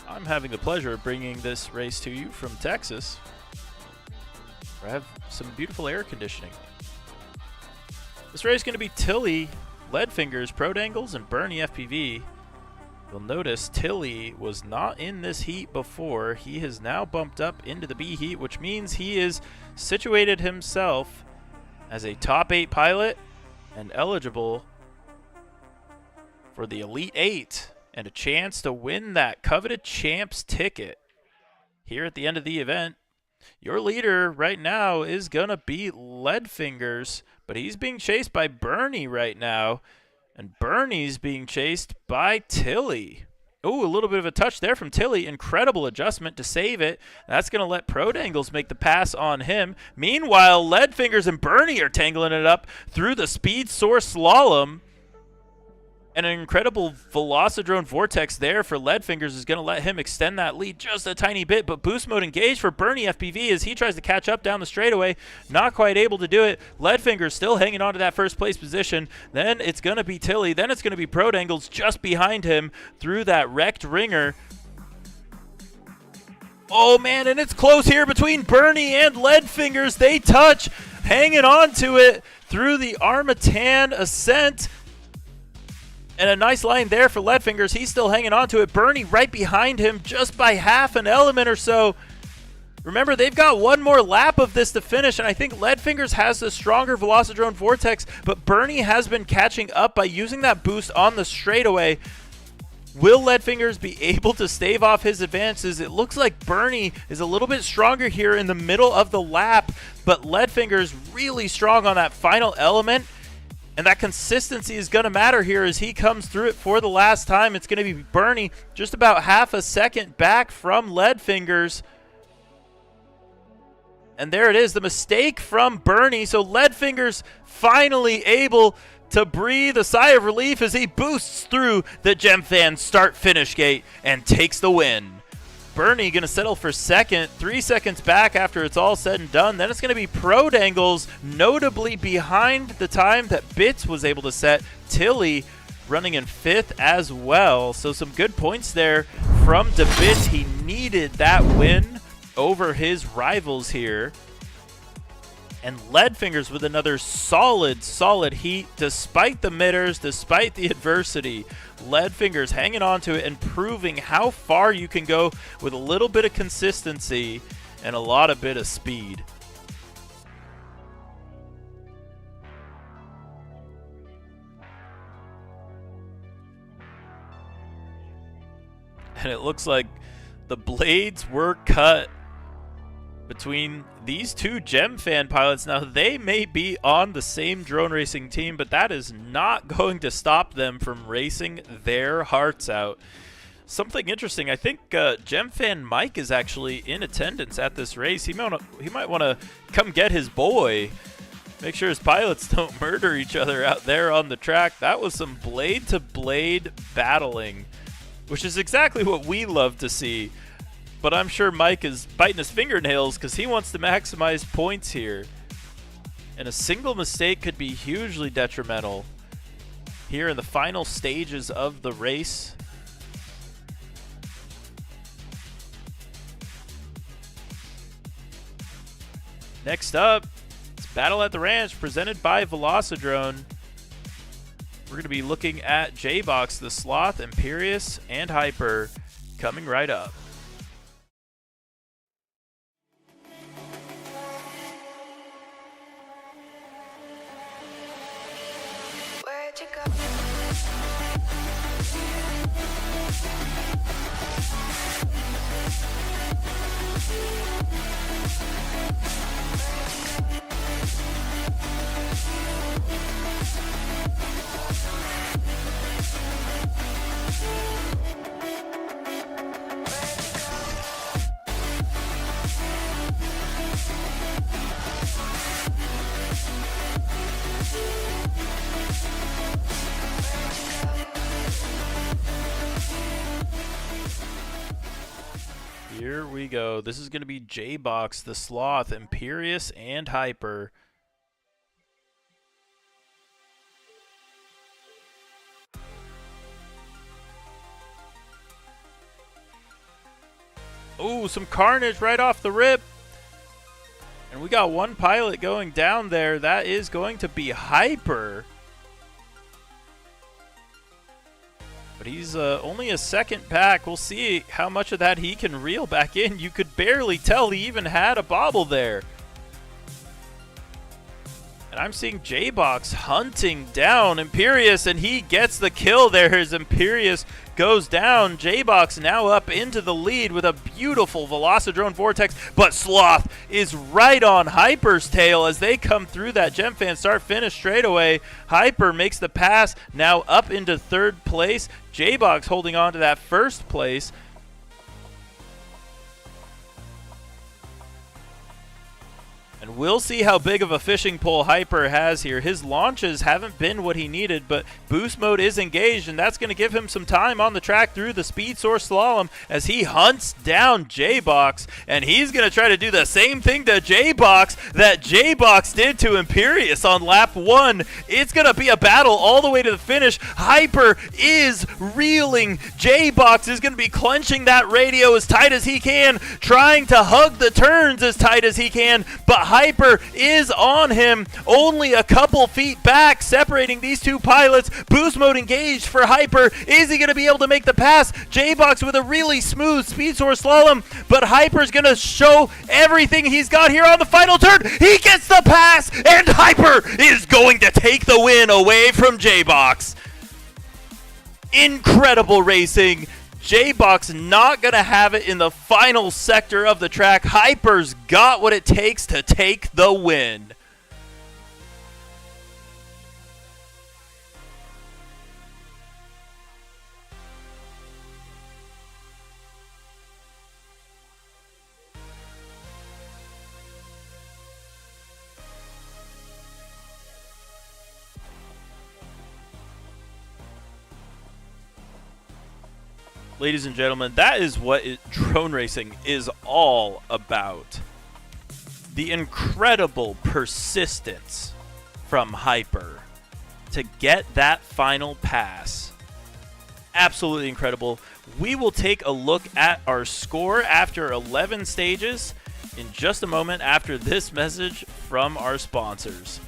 I'm having the pleasure of bringing this race to you from Texas, where I have some beautiful air conditioning. This race is going to be Tilly, Leadfingers, Prodangles, and Bernie FPV. You'll notice Tilly was not in this heat before. He has now bumped up into the B heat, which means he is situated himself as a top 8 pilot and eligible for the Elite 8 and a chance to win that coveted champs ticket here at the end of the event. Your leader right now is going to be Leadfingers, but he's being chased by Bernie right now, and Bernie's being chased by Tilly. Ooh, a little bit of a touch there from Tilly. Incredible adjustment to save it. That's going to let Prodangles make the pass on him. Meanwhile, Leadfingers and Bernie are tangling it up through the Speed Source Slalom. And an incredible Velocidrone Vortex there for Leadfingers is going to let him extend that lead just a tiny bit. But boost mode engaged for Bernie FPV as he tries to catch up down the straightaway. Not quite able to do it. Leadfingers still hanging on to that first place position. Then it's going to be Tilly. Then it's going to be Prodangles just behind him through that wrecked ringer. Oh, man, and it's close here between Bernie and Leadfingers. They touch, hanging on to it through the Armatan Ascent. And a nice line there for Leadfingers. He's still hanging on to it. Bernie right behind him just by half an element or so. Remember, they've got one more lap of this to finish, and I think Leadfingers has the stronger Velocidrone Vortex, but Bernie has been catching up by using that boost on the straightaway. Will Leadfingers be able to stave off his advances? It looks like Bernie is a little bit stronger here in the middle of the lap, but Leadfingers really strong on that final element. And that consistency is going to matter here as he comes through it for the last time. It's going to be Bernie just about half a second back from Leadfingers. And there it is, the mistake from Bernie. So Leadfingers finally able to breathe a sigh of relief as he boosts through the GemFan start-finish gate and takes the win. Bernie going to settle for second, 3 seconds back after it's all said and done. Then it's going to be Prodangles, notably behind the time that Bits was able to set. Tilly running in 5th as well. So some good points there from DeBits. He needed that win over his rivals here. And Leadfingers with another solid heat despite the mitters, despite the adversity. Leadfingers hanging on to it and proving how far you can go with a little bit of consistency and a lot of bit of speed. And it looks like the blades were cut between these two GemFan pilots. Now, they may be on the same drone racing team, but that is not going to stop them from racing their hearts out. Something interesting, I think GemFan Mike is actually in attendance at this race. He might want to come get his boy. Make sure his pilots don't murder each other out there on the track. That was some blade-to-blade battling, which is exactly what we love to see. But I'm sure Mike is biting his fingernails because he wants to maximize points here. And a single mistake could be hugely detrimental here in the final stages of the race. Next up, it's Battle at the Ranch presented by Velocidrone. We're going to be looking at J-Box, the Sloth, Imperious, and Hyper coming right up. you go? Here we go. This is going to be J-Box, the Sloth, Imperious, and Hyper. Ooh, some carnage right off the rip. And we got one pilot going down there. That is going to be Hyper. But he's only a second back. We'll see how much of that he can reel back in. You could barely tell he even had a bobble there. And I'm seeing J-Box hunting down Imperious, and he gets the kill there as Imperious goes down. J-Box now up into the lead with a beautiful Velocidrone Vortex, but Sloth is right on Hyper's tail as they come through that Gem Fan start-finish straight away. Hyper makes the pass, now up into third place. J-Box holding on to that first place. And we'll see how big of a fishing pole Hyper has here. His launches haven't been what he needed, but boost mode is engaged, and that's going to give him some time on the track through the Speed Source Slalom as he hunts down J-Box. And he's going to try to do the same thing to J-Box that J-Box did to Imperious on lap 1. It's going to be a battle all the way to the finish. Hyper is reeling. J-Box is going to be clenching that radio as tight as he can, trying to hug the turns as tight as he can, but Hyper is on him, only a couple feet back, separating these two pilots. Boost mode engaged for Hyper. Is he going to be able to make the pass? J-Box with a really smooth Speed Source Slalom, but Hyper's going to show everything he's got here on the final turn. He gets the pass, and Hyper is going to take the win away from J-Box. Incredible racing. J-Box not going to have it in the final sector of the track. Hyper's got what it takes to take the win. Ladies and gentlemen, that is what drone racing is all about. The incredible persistence from Hyper to get that final pass. Absolutely incredible. We will take a look at our score after 11 stages in just a moment after this message from our sponsors.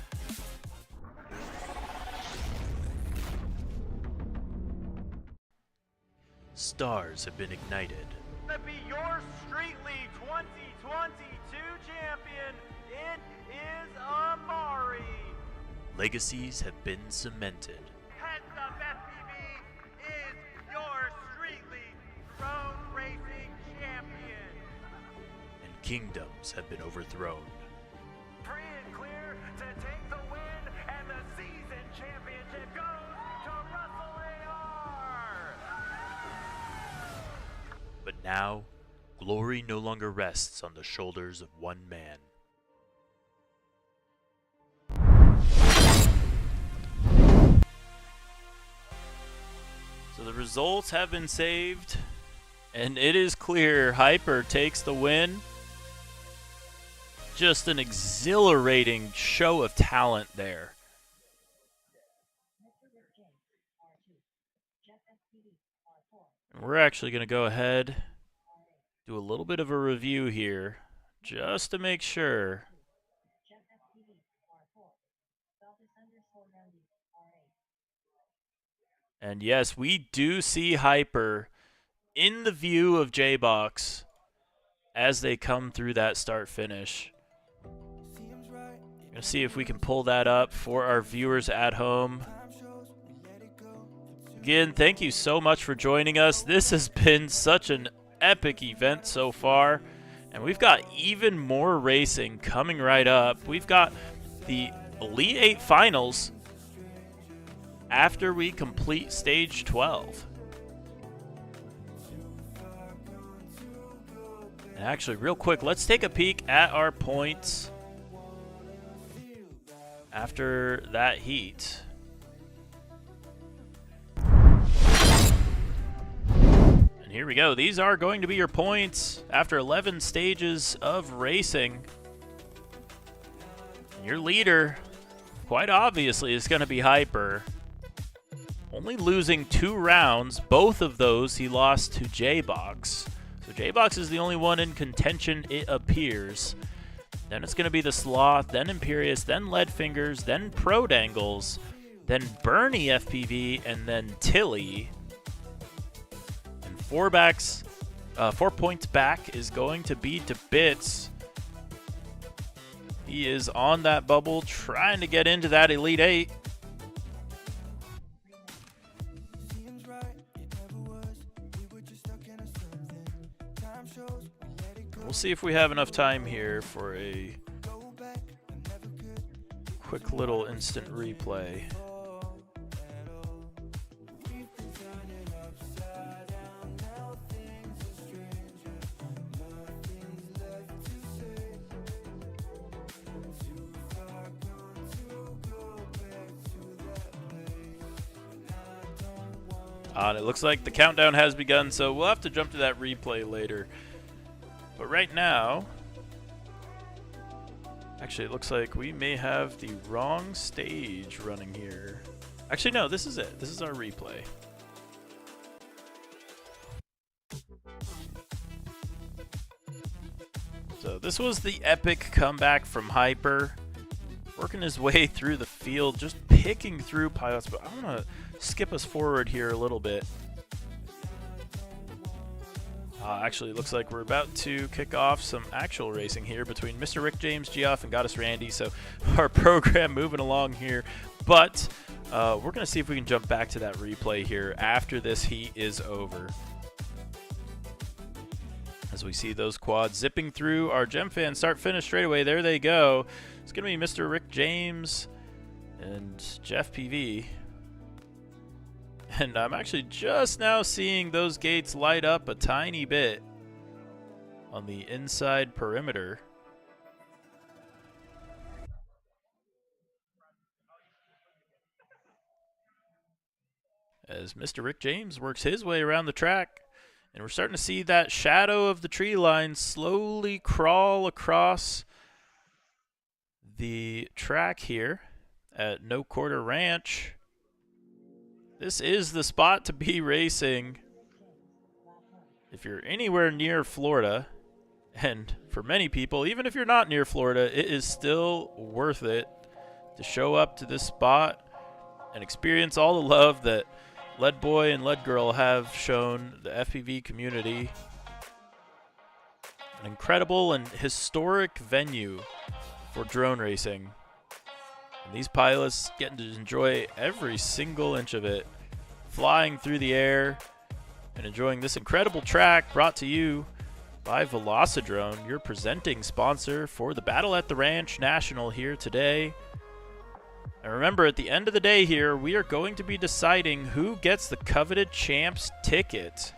Stars have been ignited. To be your Street League 2022 champion, it is Amari. Legacies have been cemented. Heads Up FPV is your Street League drone racing champion. And kingdoms have been overthrown. Free and clear to take the win, and the season championship goes to Russell AR. But now, glory no longer rests on the shoulders of one man. So the results have been saved, and it is clear Hyper takes the win. Just an exhilarating show of talent there. We're actually going to go ahead, do a little bit of a review here, just to make sure. And yes, we do see Hyper in the view of J-Box as they come through that start-finish. Going to see if we can pull that up for our viewers at home. Again, thank you so much for joining us. This has been such an epic event so far, and we've got even more racing coming right up. We've got the Elite 8 finals after we complete stage 12. And actually, real quick, let's take a peek at our points after that heat. And here we go. These are going to be your points after 11 stages of racing. Your leader, quite obviously, is going to be Hyper. Only losing 2 rounds, both of those he lost to J-Box. So J-Box is the only one in contention, it appears. Then it's going to be the Sloth, then Imperious, then Leadfingers, then Prodangles, then Bernie FPV, and then Tilly. And 4 points back is going to be to Bits. He is on that bubble, trying to get into that Elite 8. We'll see if we have enough time here for a quick little instant replay. And it looks like the countdown has begun, so we'll have to jump to that replay later. But right now, actually it looks like we may have the wrong stage running here. Actually, no, this is it. This is our replay. So this was the epic comeback from Hyper. Working his way through the field, just picking through pilots. But I want to skip us forward here a little bit. Actually, it looks like we're about to kick off some actual racing here between Mr. Rick James, Geoff, and Goddess Randy. So our program moving along here. But we're going to see if we can jump back to that replay here after this heat is over. As we see those quads zipping through our Gem Fan start-finish straight away. There they go. It's going to be Mr. Rick James and Jeff PV. And I'm actually just now seeing those gates light up a tiny bit on the inside perimeter. As Mr. Rick James works his way around the track. And we're starting to see that shadow of the tree line slowly crawl across the track here at No Quarter Ranch. This is the spot to be racing if you're anywhere near Florida. And for many people, even if you're not near Florida, it is still worth it to show up to this spot and experience all the love that Lead Boy and Lead Girl have shown the FPV community. An incredible and historic venue for drone racing. And these pilots getting to enjoy every single inch of it, flying through the air and enjoying this incredible track brought to you by Velocidrone, your presenting sponsor for the Battle at the Ranch National here today. And remember, at the end of the day here, we are going to be deciding who gets the coveted Champs ticket.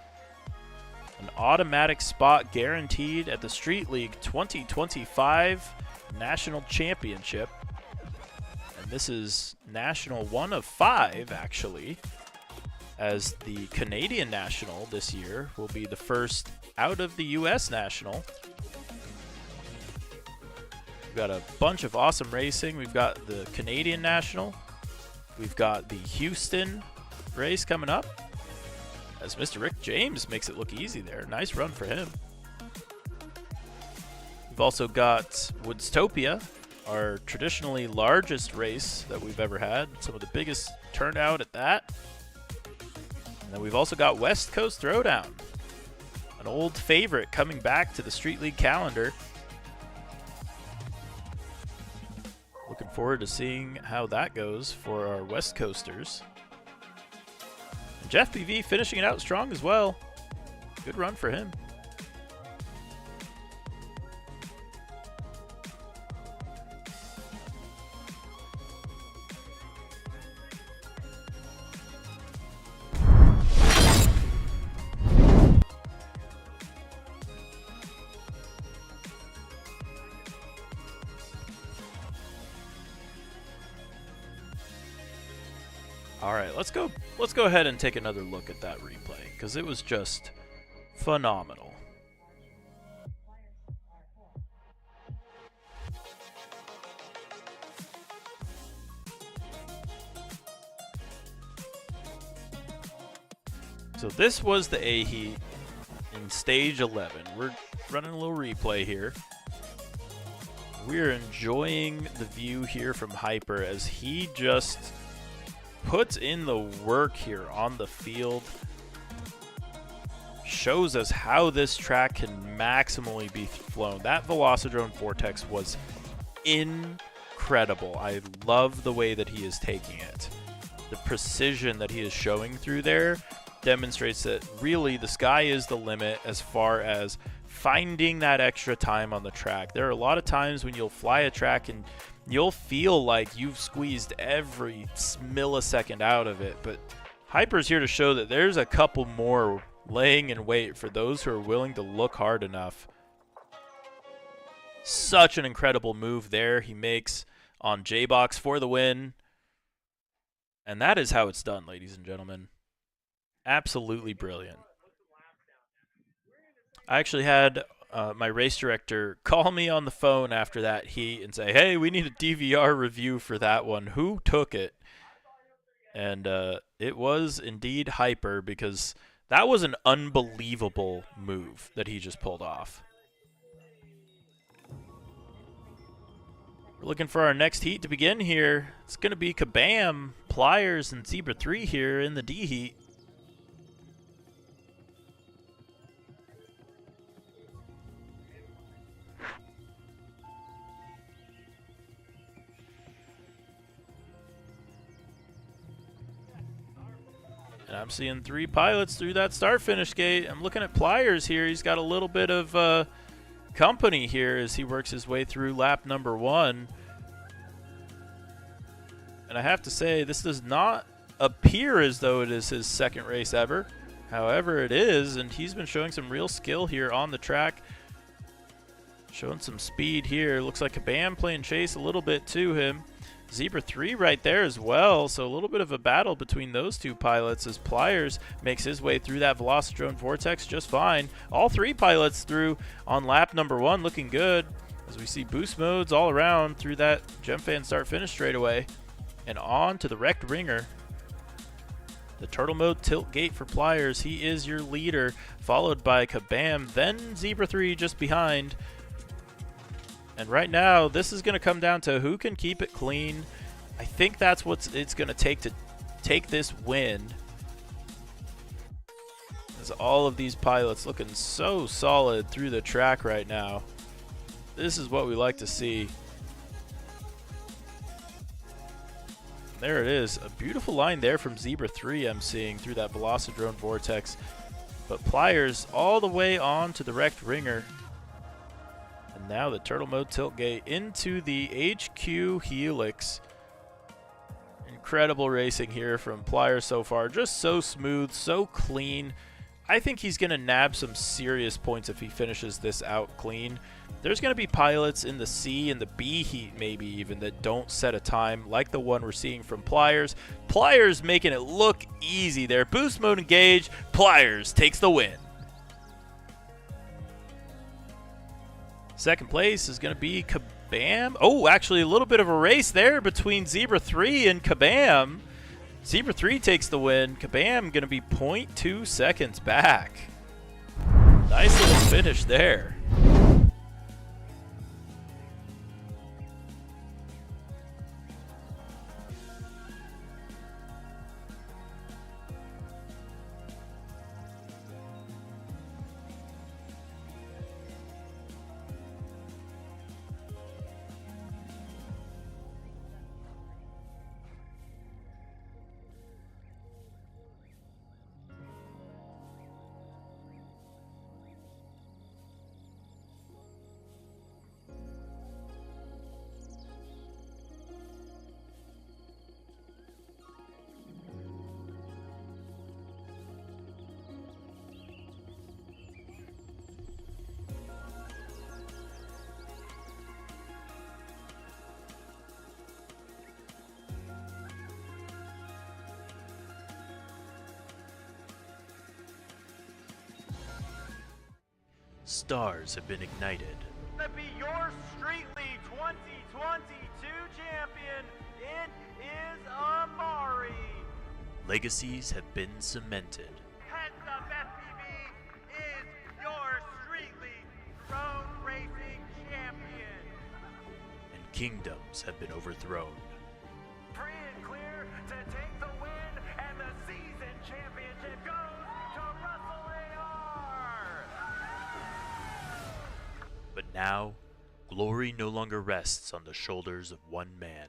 An automatic spot guaranteed at the Street League 2025 National Championship. And this is National 1 of 5, actually, as the Canadian National this year will be the first out of the U.S. National. We've got a bunch of awesome racing. We've got the Canadian National. We've got the Houston race coming up, as Mr. Rick James makes it look easy there. Nice run for him. We've also got Woodstopia, our traditionally largest race that we've ever had. Some of the biggest turnout at that. And then we've also got West Coast Throwdown, an old favorite coming back to the Street League calendar. Looking forward to seeing how that goes for our West Coasters. Jeff PV finishing it out strong as well. Good run for him. All right, let's go ahead and take another look at that replay because it was just phenomenal. So this was the A heat in stage 11. We're running a little replay here. We're enjoying the view here from Hyper as he just puts in the work here on the field. Shows us how this track can maximally be flown. That Velocidrone Vortex was incredible. I love the way that he is taking it. The precision that he is showing through there demonstrates that really the sky is the limit as far as finding that extra time on the track. There are a lot of times when you'll fly a track and you'll feel like you've squeezed every millisecond out of it, but Hyper's here to show that there's a couple more laying in wait for those who are willing to look hard enough. Such an incredible move there he makes on J-Box for the win. And that is how it's done, ladies and gentlemen. Absolutely brilliant. I actually had my race director call me on the phone after that heat and say, hey, we need a DVR review for that one. Who took it? And it was indeed Hyper, because that was an unbelievable move that he just pulled off. We're looking for our next heat to begin here. It's going to be Kabam, Pliers, and Zebra 3 here in the D heat. And I'm seeing 3 pilots through that start-finish gate. I'm looking at Pliers here. He's got a little bit of company here as he works his way through lap number 1. And I have to say, this does not appear as though it is his second race ever. However, it is, and he's been showing some real skill here on the track. Showing some speed here. Looks like Kabam playing chase a little bit to him. Zebra 3 right there as well, so a little bit of a battle between those 2 pilots as Pliers makes his way through that Velocidrone Vortex just fine. All 3 pilots through on lap number 1, looking good as we see boost modes all around through that Gemfan start-finish straightaway. And on to the wrecked ringer. The turtle mode tilt gate for Pliers. He is your leader, followed by Kabam, then Zebra 3 just behind. And right now, this is going to come down to who can keep it clean. I think that's what it's going to take this win. As all of these pilots looking so solid through the track right now. This is what we like to see. There it is. A beautiful line there from Zebra 3 I'm seeing through that Velocidrone Vortex. But Pliers all the way on to the wrecked ringer. And now the turtle mode tilt gate into the HQ Helix. Incredible racing here from Pliers so far. Just so smooth, so clean. I think he's going to nab some serious points if he finishes this out clean. There's going to be pilots in the C and the B heat maybe even that don't set a time like the one we're seeing from Pliers. Pliers making it look easy there. Boost mode engaged. Pliers takes the win. Second place is going to be Kabam. Oh, actually a little bit of a race there between Zebra 3 and Kabam. Zebra 3 takes the win. Kabam going to be 0.2 seconds back. Nice little finish there. stars have been ignited. To be your Street League 2022 champion, it is Amari. Legacies have been cemented. Heads Up FPV is your Street League drone racing champion. And kingdoms have been overthrown. Free and clear to take the win, and the season championship goes to Russell AR. But now, glory no longer rests on the shoulders of one man.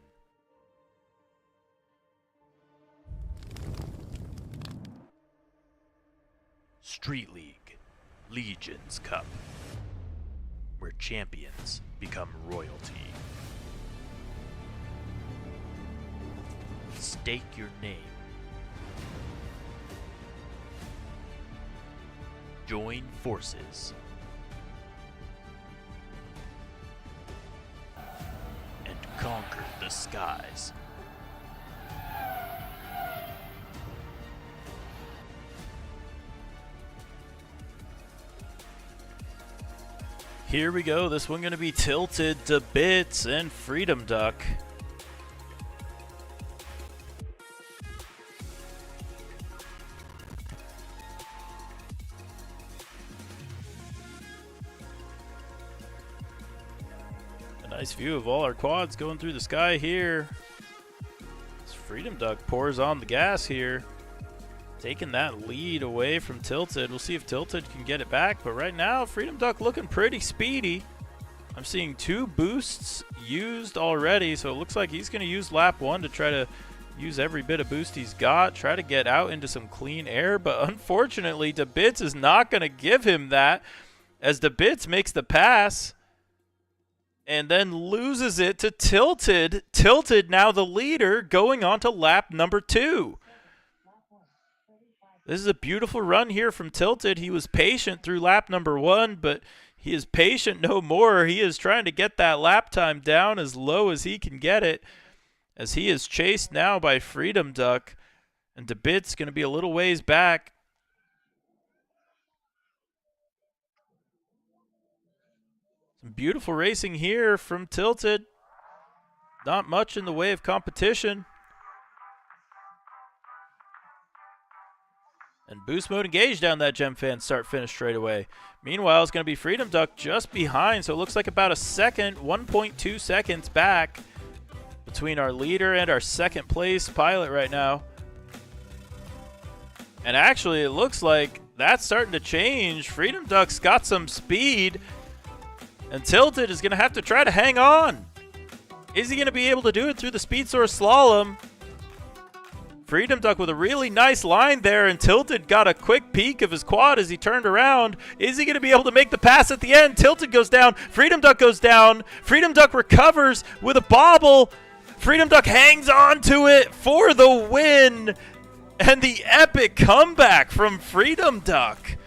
Street League Legends Cup, where champions become royalty. Stake your name. Join forces. And conquer the skies. Here we go. This one going to be tilted to bits and Freedom Duck. A nice view of all our quads going through the sky here. As Freedom Duck pours on the gas here. Taking that lead away from Tilted. We'll see if Tilted can get it back, but right now Freedom Duck looking pretty speedy. I'm seeing 2 boosts used already, so it looks like he's going to use lap 1 to try to use every bit of boost he's got, try to get out into some clean air, but unfortunately DeBits is not going to give him that, as DeBits makes the pass and then loses it to Tilted. Tilted now the leader going on to lap number 2. This is a beautiful run here from Tilted. He was patient through lap number 1, but he is patient no more. He is trying to get that lap time down as low as he can get it, as he is chased now by Freedom Duck, and DeBit's going to be a little ways back. Some beautiful racing here from Tilted. Not much in the way of competition. And boost mode engaged down that Gem Fan start finish straight away. Meanwhile, it's going to be Freedom Duck just behind, so it looks like about a second, 1.2 seconds back between our leader and our second place pilot right now. And actually, it looks like that's starting to change. Freedom Duck's got some speed, and Tilted is going to have to try to hang on. Is he going to be able to do it through the Speed Source Slalom? Freedom Duck with a really nice line there, and Tilted got a quick peek of his quad as he turned around. Is he going to be able to make the pass at the end? Tilted goes down. Freedom Duck goes down. Freedom Duck recovers with a bobble. Freedom Duck hangs on to it for the win. And the epic comeback from Freedom Duck.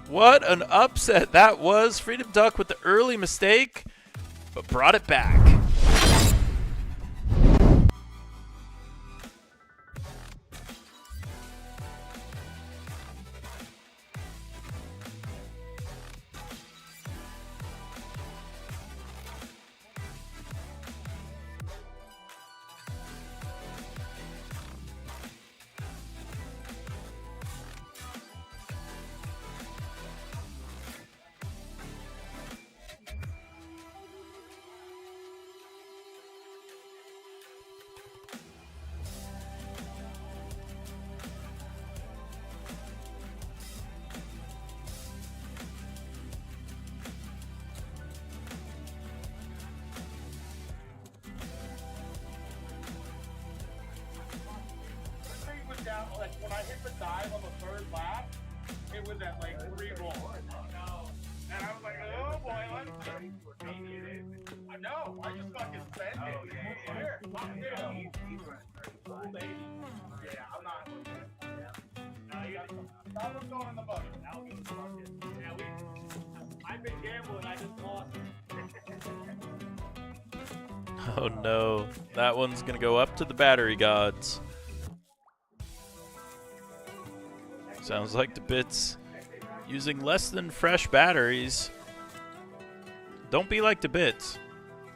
What an upset that was. Freedom Duck with the early mistake, but brought it back. The thing was down, like when I hit the dive on the 3rd lap, it was at like 3 rolls. And I was like, oh boy, let's see. I know, I just fucking spent it. Here, cool baby. Yeah, I'm not. No, you got some. That was going in the bucket. That'll be in the bucket. Yeah, I've been gambling, I just lost. Oh no, that one's gonna go up to the battery gods. Sounds like the bits using less than fresh batteries. Don't be like the bits.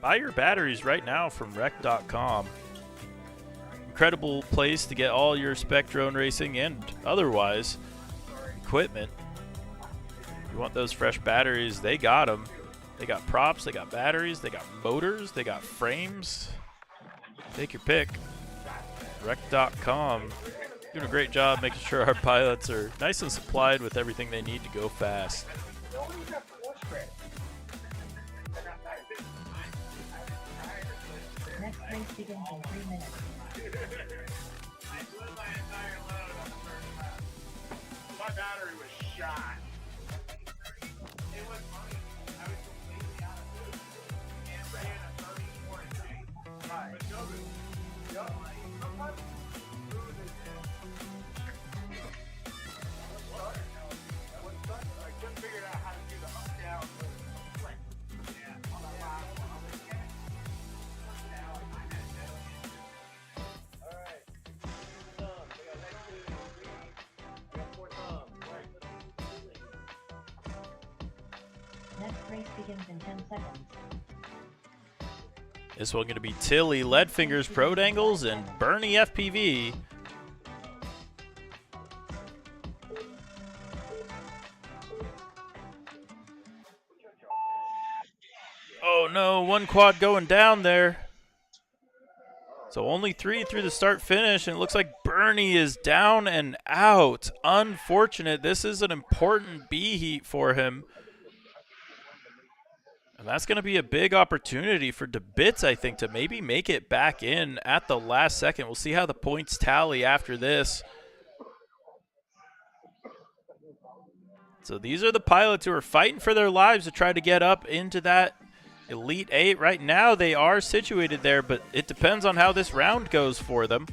Buy your batteries right now from rec.com. Incredible place to get all your spec drone racing and otherwise equipment. If you want those fresh batteries, they got them. They got props, they got batteries, they got motors, they got frames. Take your pick. Rec.com. Doing a great job making sure our pilots are nice and supplied with everything they need to go fast. Next race begins in 3 minutes. My battery was shot. It was funny. I was completely out of food and ran a 34 and change. Right. But no good. Yup. Sometimes food is I couldn't figure out how to do the up down. Yeah. On the last one. Next race begins in 10 seconds. This one going to be Tilly, Leadfingers, Pro Dangles, and Bernie FPV. Oh no, one quad going down there. So only 3 through the start finish, and it looks like Bernie is down and out. Unfortunate. This is an important B heat for him. And that's going to be a big opportunity for DeBits, I think, to maybe make it back in at the last second. We'll see how the points tally after this. So these are the pilots who are fighting for their lives to try to get up into that Elite 8. Right now, they are situated there, but it depends on how this round goes for them.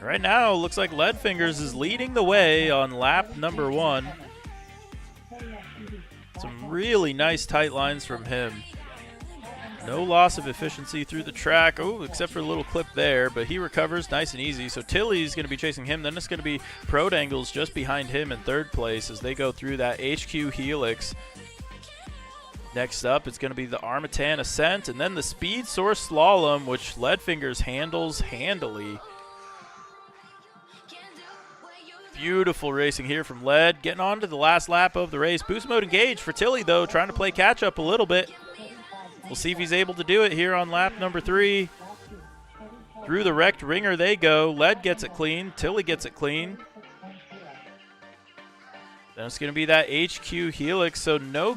Right now, it looks like Leadfingers is leading the way on lap number 1. Some really nice tight lines from him. No loss of efficiency through the track. Oh, except for a little clip there, but he recovers nice and easy. So Tilly's going to be chasing him. Then it's going to be Pro Dangles just behind him in 3rd place as they go through that HQ Helix. Next up, it's going to be the Armatan Ascent, and then the Speed Source Slalom, which Leadfingers handles handily. Beautiful racing here from Lead. Getting on to the last lap of the race. Boost mode engaged for Tilly, though, trying to play catch-up a little bit. We'll see if he's able to do it here on lap number 3. Through the wrecked ringer they go. Lead gets it clean. Tilly gets it clean. Then it's going to be that HQ Helix, so no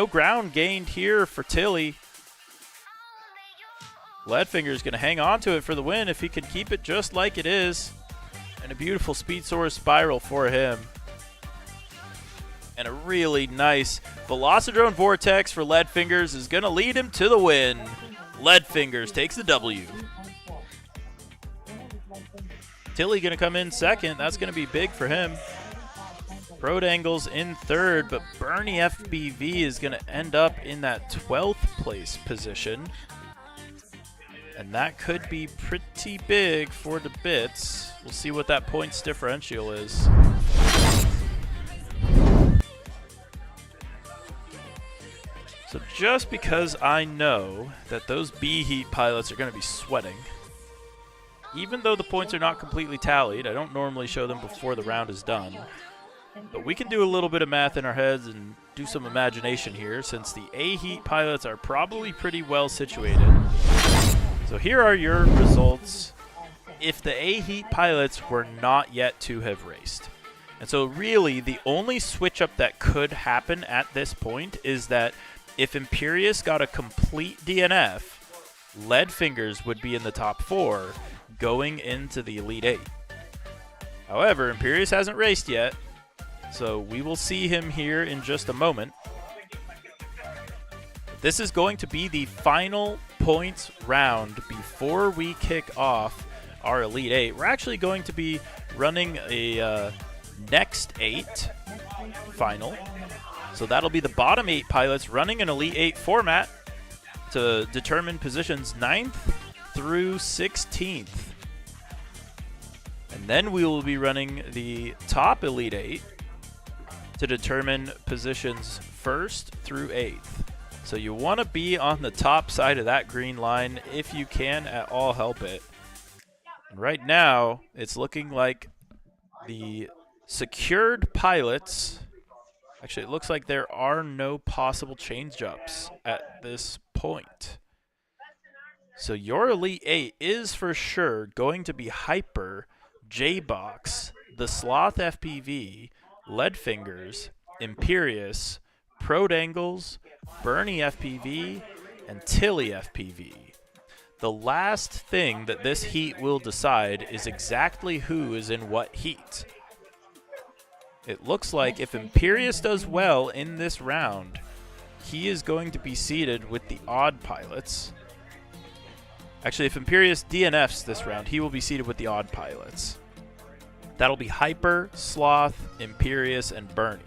ground gained here for Tilly. Leadfinger's going to hang on to it for the win if he can keep it just like it is. And a beautiful Speed Source spiral for him. And a really nice Velocidrone Vortex for Leadfingers is going to lead him to the win. Leadfingers takes the W. Tilly going to come in 2nd. That's going to be big for him. Pro Dangles in 3rd, but Bernie FBV is going to end up in that 12th place position. And that could be pretty big for the bits. We'll see what that points differential is. So just because I know that those B heat pilots are going to be sweating, even though the points are not completely tallied, I don't normally show them before the round is done. But we can do a little bit of math in our heads and do some imagination here, since the A heat pilots are probably pretty well situated. So here are your results if the A heat pilots were not yet to have raced. And so really the only switch up that could happen at this point is that if Imperius got a complete DNF, Leadfingers would be in the top 4 going into the Elite 8. However, Imperius hasn't raced yet, so we will see him here in just a moment. This is going to be the final points round before we kick off our Elite 8. We're actually going to be running a next 8 final. So that'll be the bottom 8 pilots running an Elite 8 format to determine positions 9th through 16th. And And then we will be running the top Elite 8 to determine positions 1st through 8th. So you want to be on the top side of that green line if you can at all help it. And right now, it's looking like the secured pilots, actually it looks like there are no possible change-ups at this point. So your Elite 8 is for sure going to be Hyper, J-Box, the Sloth FPV, Leadfingers, Imperious, Prodangles, Bernie FPV, and Tilly FPV. The last thing that this heat will decide is exactly who is in what heat. It looks like if Imperious does well in this round, he is going to be seated with the odd pilots. Actually, if Imperious DNFs this round, he will be seated with the odd pilots. That'll be Hyper, Sloth, Imperious, and Bernie.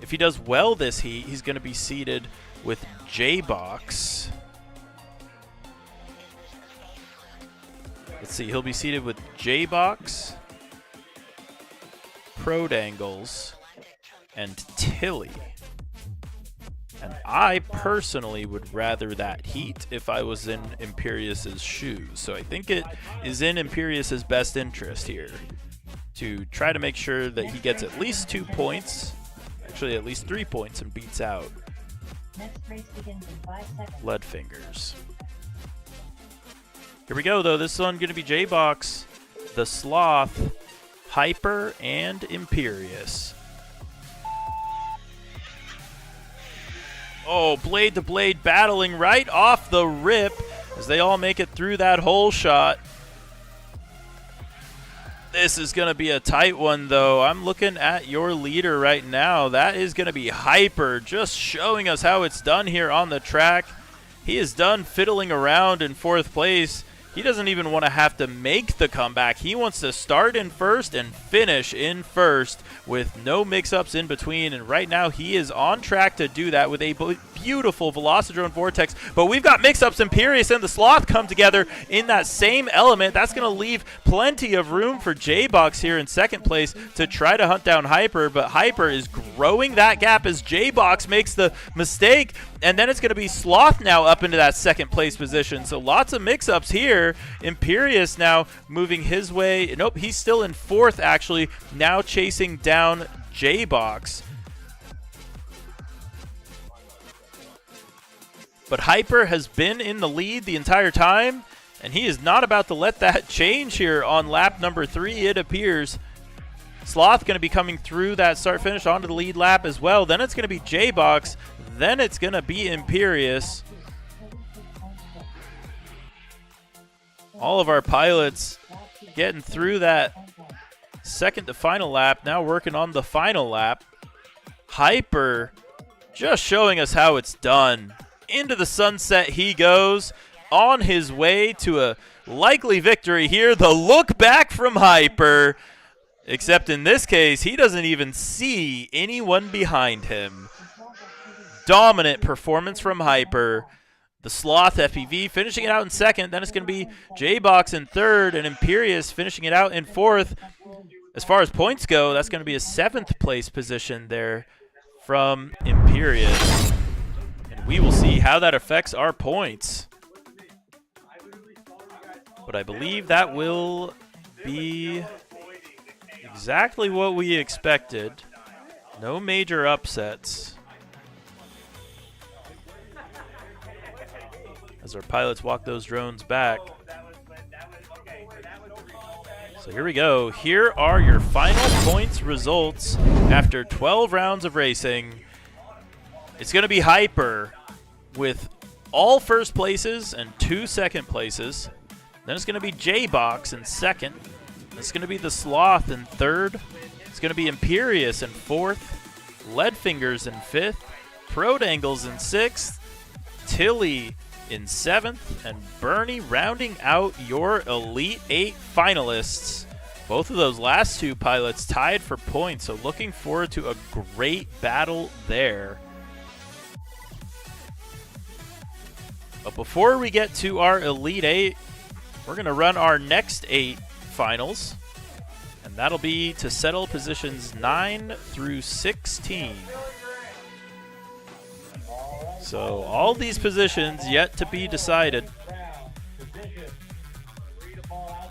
If he does well this heat, he's going to be seated with J-Box. Let's see, he'll be seated with J-Box, Prodangles, and Tilly. And I personally would rather that heat if I was in Imperious's shoes. So I think it is in Imperious's best interest here to try to make sure that he gets at least 2 points, actually at least 3 points, and beats out Next race begins in 5 seconds. Leadfingers. Here we go, though. This one going to be J-Box, the Sloth, Hyper, and Imperious. Oh, blade to blade battling right off the rip as they all make it through that hole shot. This is going to be a tight one, though. I'm looking at your leader right now. That is going to be Hyper, just showing us how it's done here on the track. He is done fiddling around in 4th place. He doesn't even want to have to make the comeback. He wants to start in 1st and finish in 1st with no mix-ups in between. And right now he is on track to do that with a beautiful Velocidrone Vortex. But we've got mix-ups. Imperious and the Sloth come together in that same element. That's going to leave plenty of room for J-Box here in 2nd place to try to hunt down Hyper. But Hyper is growing that gap as J-Box makes the mistake. And then it's going to be Sloth now up into that 2nd place position. So lots of mix-ups here. Imperious now moving his way. Nope, he's still in 4th, actually. Now chasing down J-Box. But Hyper has been in the lead the entire time, and he is not about to let that change here on lap number 3, it appears. Sloth going to be coming through that start-finish onto the lead lap as well. Then it's going to be J-Box. Then it's going to be Imperious. All of our pilots getting through that 2nd to final lap. Now working on the final lap. Hyper just showing us how it's done. Into the sunset he goes, on his way to a likely victory here. The look back from Hyper. Except in this case, he doesn't even see anyone behind him. Dominant performance from Hyper. The Sloth FPV finishing it out in 2nd. Then it's going to be J-Box in 3rd and Imperious finishing it out in 4th. As far as points go, that's going to be a 7th place position there from Imperious. And we will see how that affects our points. But I believe that will be exactly what we expected. No major upsets. As our pilots walk those drones back. So here we go. Here are your final points results after 12 rounds of racing. It's going to be Hyper with all 1st places and 2 2nd places. Then it's going to be J-Box in 2nd. It's going to be the Sloth in 3rd. It's going to be Imperious in 4th. Leadfingers in 5th. Prodangles in 6th. Tilly in 7th, and Bernie rounding out your Elite 8 finalists. Both of those last 2 pilots tied for points, so looking forward to a great battle there. But before we get to our Elite 8, we're going to run our next 8 finals. And that'll be to settle positions 9 through 16. So all these positions yet to be decided.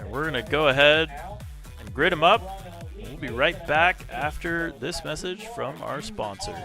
And we're going to go ahead and grid them up. We'll be right back after this message from our sponsor.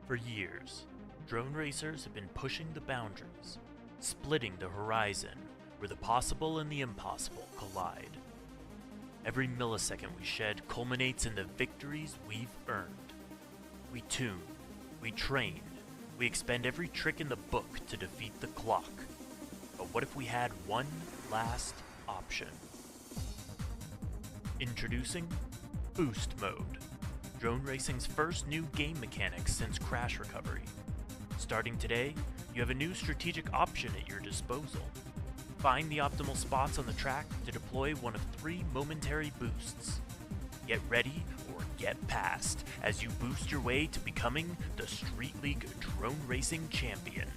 For years, drone racers have been pushing the boundaries, splitting the horizon where the possible and the impossible collide. Every millisecond we shed culminates in the victories we've earned. We tune, we train, we expend every trick in the book to defeat the clock. But what if we had one last option? Introducing Boost Mode. Drone racing's first new game mechanic since crash recovery. Starting today, you have a new strategic option at your disposal. Find the optimal spots on the track to deploy one of 3 momentary boosts. Get ready or get past as you boost your way to becoming the Street League Drone Racing Champion.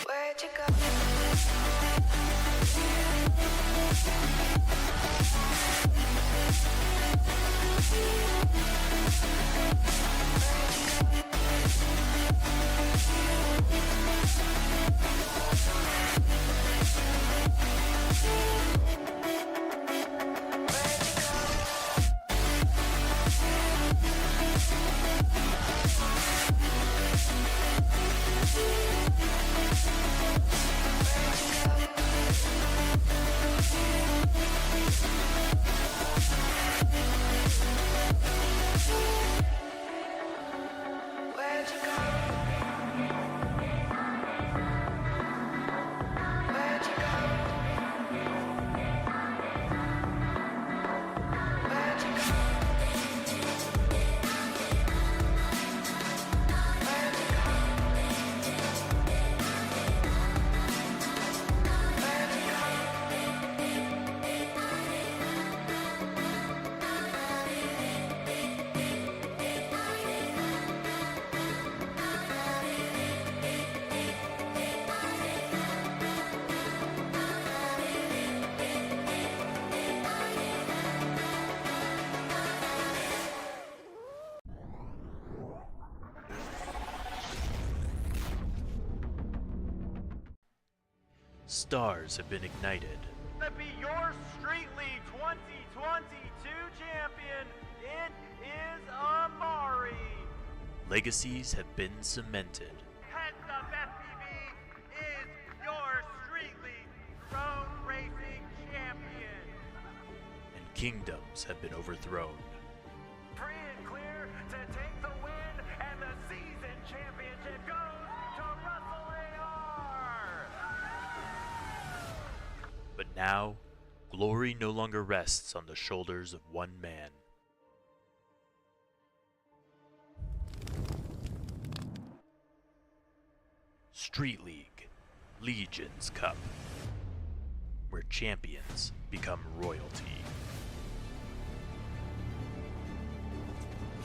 Where'd you go? Stars have been ignited. To be your Street League 2022 champion, it is Amari. Legacies have been cemented. Heads Up FPV is your Street League drone racing champion. And kingdoms have been overthrown. Free and clear to take the win, and the season championship goes to Russell AR. But now, glory no longer rests on the shoulders of one man. Street League Legends Cup, where champions become royalty.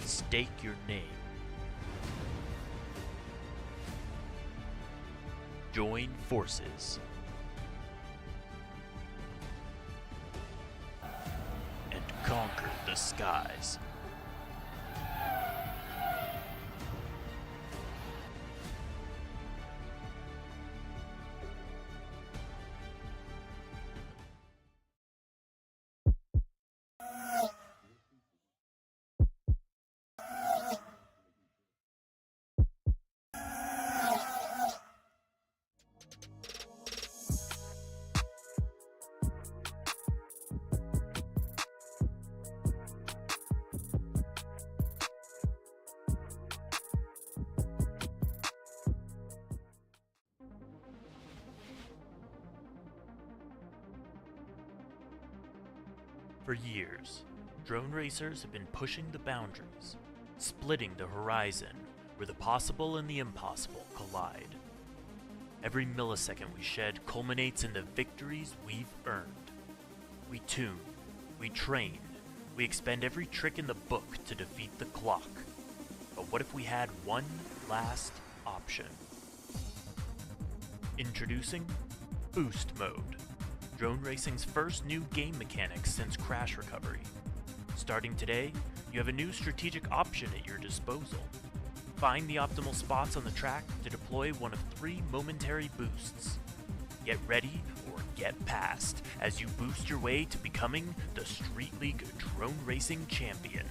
Stake your name. Join forces. And conquer the skies. For years, drone racers have been pushing the boundaries, splitting the horizon where the possible and the impossible collide. Every millisecond we shed culminates in the victories we've earned. We tune, we train, we expend every trick in the book to defeat the clock. But what if we had one last option? Introducing Boost Mode, drone racing's first new game mechanic since Crash Recovery. Starting today, you have a new strategic option at your disposal. Find the optimal spots on the track to deploy one of 3 momentary boosts. Get ready or get past as you boost your way to becoming the Street League Drone Racing Champion.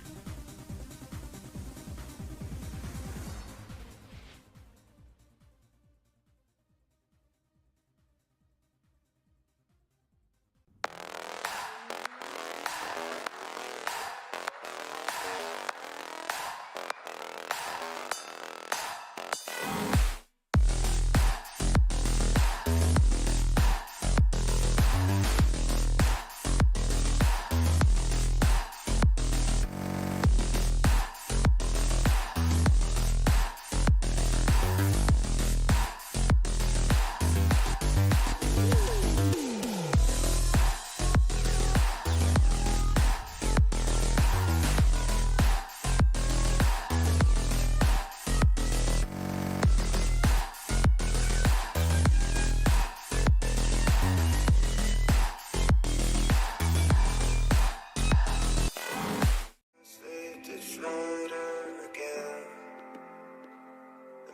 Sleep the shoulder again.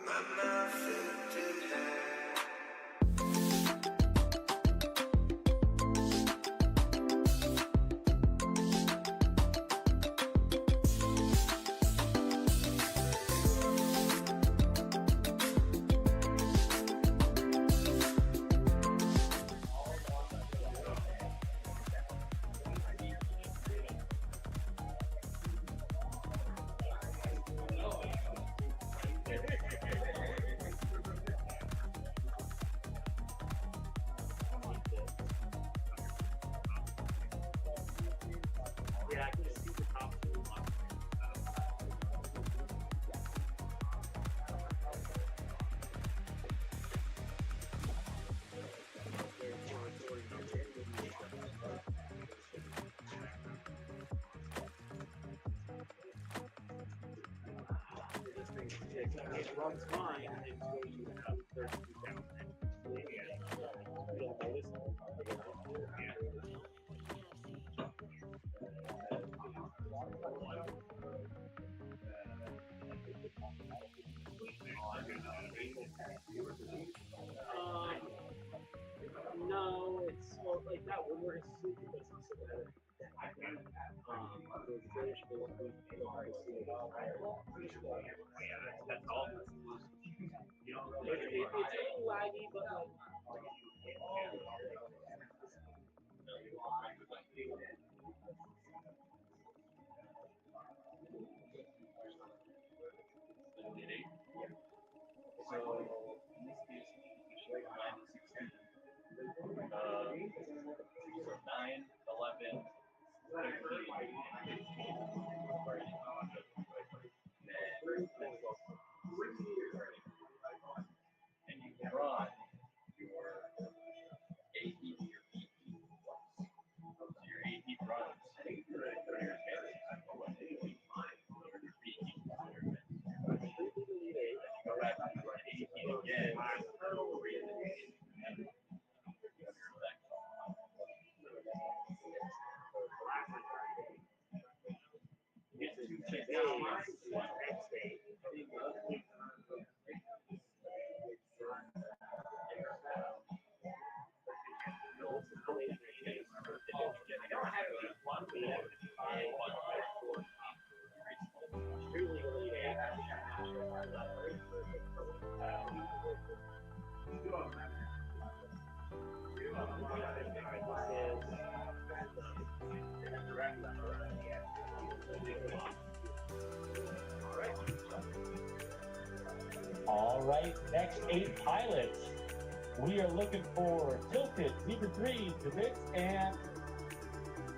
My mouth lifted high. It runs fine until you have 32,000. You'll notice. Yeah, when we're in sleep, because I'm sitting there. We're finished, we go hard to see it. That's all. It's a little laggy, but like. All right, next 8 pilots. We are looking for tilted, Zebra 3, Devitz, and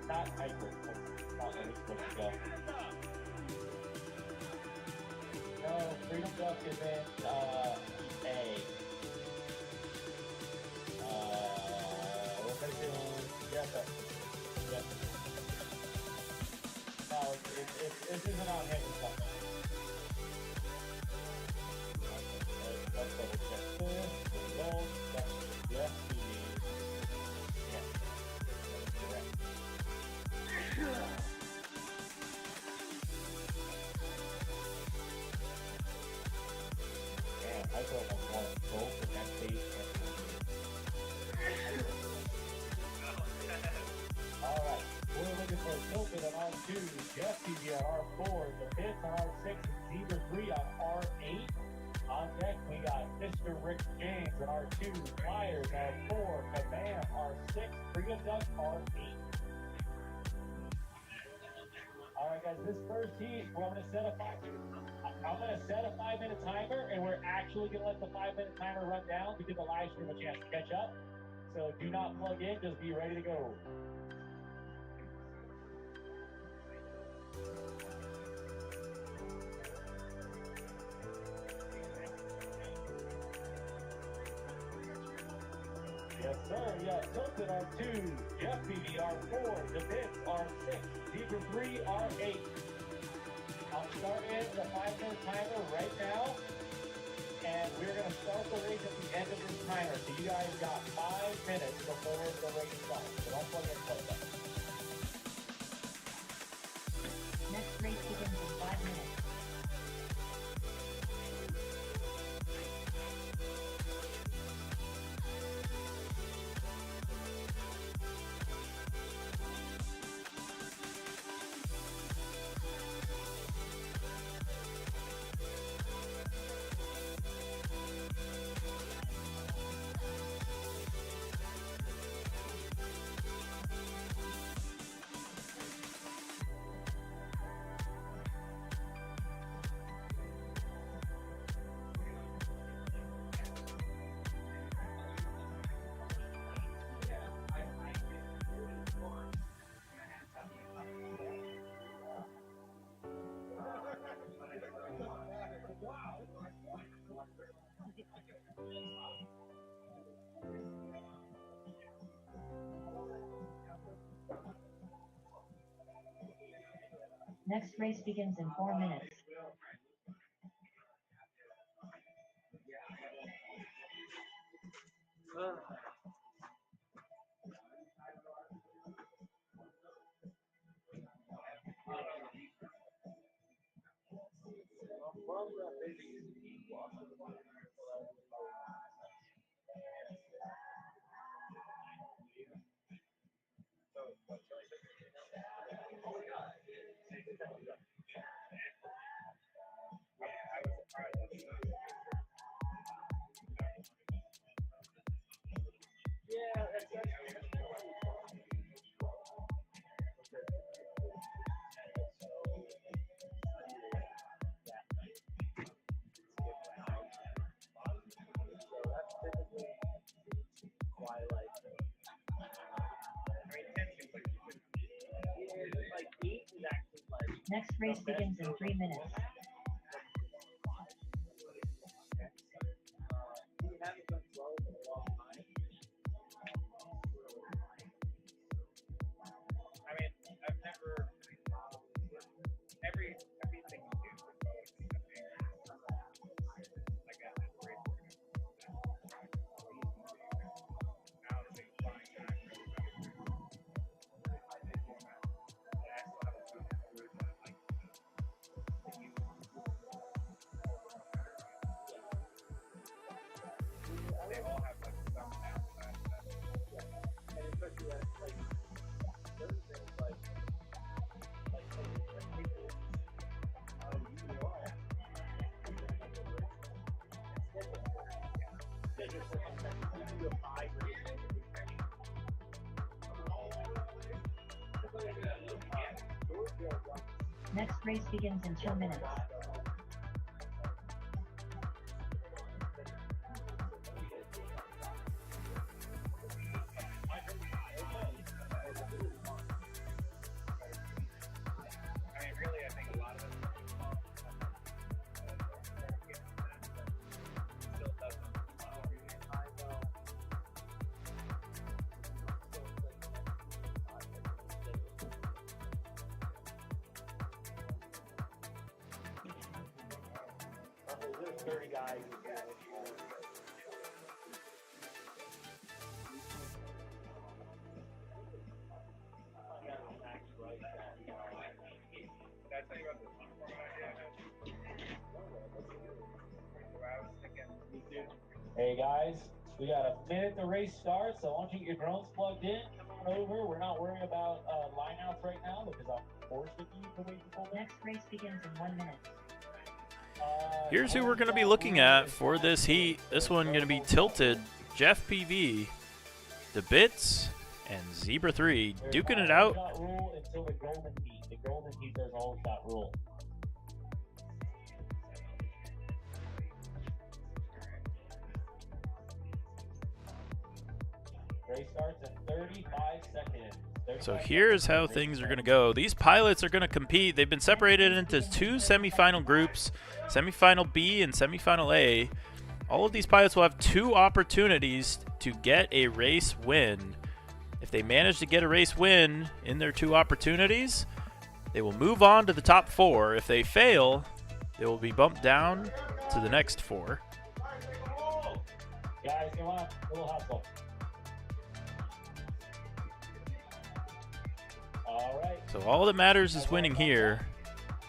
not Hyper. That's not where we're supposed to go. No, Freedom Duck is in A. What are they doing? Yes, yes. No, it isn't on him or something. Let's double check this. Results. Yes, we need. Yes. That's correct. Man, I thought I wanted both in that page. Alright, we're looking for Tilted on R2, Jeff TV on R4, the Pits on R6, and Zebra 3 on R8. On deck, we got Mr. Rick James on R2, Flyers R4, Kabam R6, Freedom Duck R8. Alright guys, this first heat, I'm gonna set a 5-minute timer, and we're actually gonna let the 5-minute timer run down to give the live stream a chance to catch up. So do not plug in, just be ready to go. Yes, sir. Yeah, Tilted R2, Jeff BB R4, Devitz R6, Zebra 3 R8. I'm starting the 5-minute timer right now, and we're going to start the race at the end of this timer. So you guys got 5 minutes before the race starts. So don't plug in close up. Next race begins in 5 minutes. Next race begins in 4 minutes. Next race begins in 3 minutes. I mean, I've never everything you do for both like at this rate. Now the big flying guy. They all have like some outside stuff. And especially like certain things like Next race begins in 2 minutes. I mean, really, I think a lot of it still doesn't. There's 30 guys. Did I tell you about this uniform idea? I was thinking, Hey guys, we got a minute to race starts, so once you get your drones plugged in, come on over. We're not worrying about lineouts right now because I'm forcing you to wait for them. Next race begins in 1 minute. Here's who we're going to be looking at for this heat. This one going to be Tilted, Jeff PV, The Bits, and Zebra 3 duking it out. Shot rule until the golden heat. The golden heat there's all shot rule. Race starts in 35 seconds. So here's how things are going to go. These pilots are going to compete. They've been separated into 2 semifinal groups, semifinal B and semifinal A. All of these pilots will have 2 opportunities to get a race win. If they manage to get a race win in their 2 opportunities, they will move on to the top 4. If they fail, they will be bumped down to the next 4. Guys, come on. A little hustle. All right. So all that matters is winning here.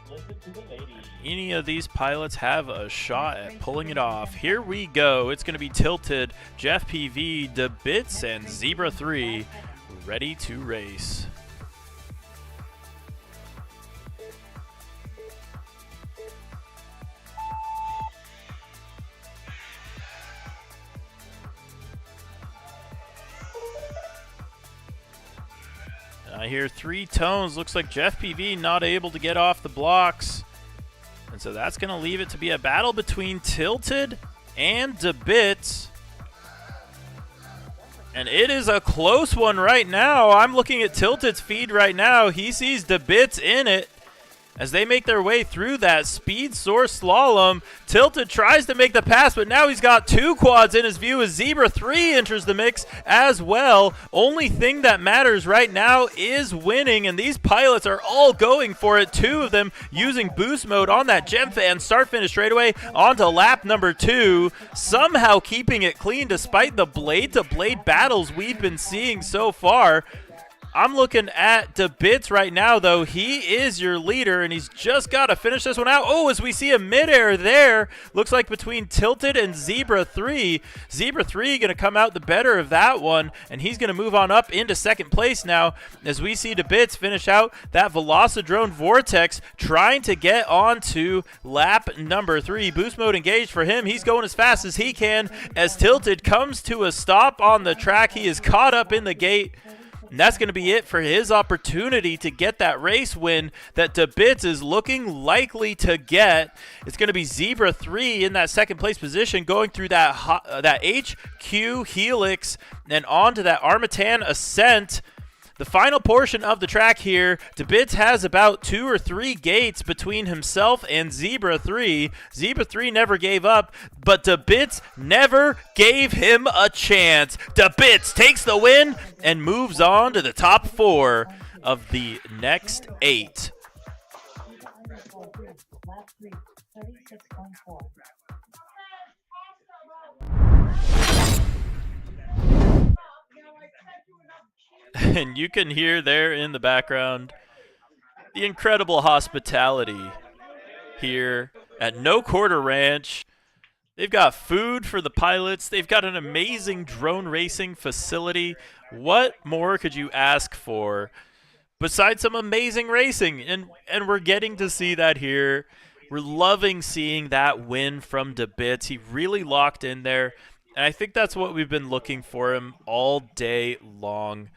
Listen to the ladies. Any of these pilots have a shot at pulling it off. Here we go. It's going to be Tilted, Jeff PV, The Bits, and Zebra 3 ready to race. I hear 3 tones. Looks like Jeff PV not able to get off the blocks. And so that's going to leave it to be a battle between Tilted and The Bits. And it is a close one right now. I'm looking at Tilted's feed right now. He sees The Bits in it. As they make their way through that speed source slalom, Tilted tries to make the pass, but now he's got 2 quads in his view as Zebra 3 enters the mix as well. Only thing that matters right now is winning, and these pilots are all going for it. 2 of them using boost mode on that Gem Fan start-finish straightaway onto lap number 2, somehow keeping it clean despite the blade-to-blade battles we've been seeing so far. I'm looking at DeBits right now, though. He is your leader, and he's just got to finish this one out. Oh, as we see a midair there, looks like between Tilted and Zebra 3. Zebra 3 going to come out the better of that one, and he's going to move on up into second place now as we see DeBits finish out that Velocidrone Vortex, trying to get on to lap number 3. Boost mode engaged for him. He's going as fast as he can as Tilted comes to a stop on the track. He is caught up in the gate. And that's going to be it for his opportunity to get that race win that DeBits is looking likely to get. It's going to be Zebra 3 in that second place position, going through that HQ Helix and on to that Armatan Ascent. The final portion of the track here, DeBits has about 2 or 3 gates between himself and Zebra 3. Zebra 3 never gave up, but DeBits never gave him a chance. DeBits takes the win and moves on to the top 4 of the next 8. Lap 3, 36.4. And you can hear there in the background the incredible hospitality here at No Quarter Ranch. They've got food for the pilots. They've got an amazing drone racing facility. What more could you ask for besides some amazing racing? And we're getting to see that here. We're loving seeing that win from DeBits. He really locked in there, and I think that's what we've been looking for him all day long.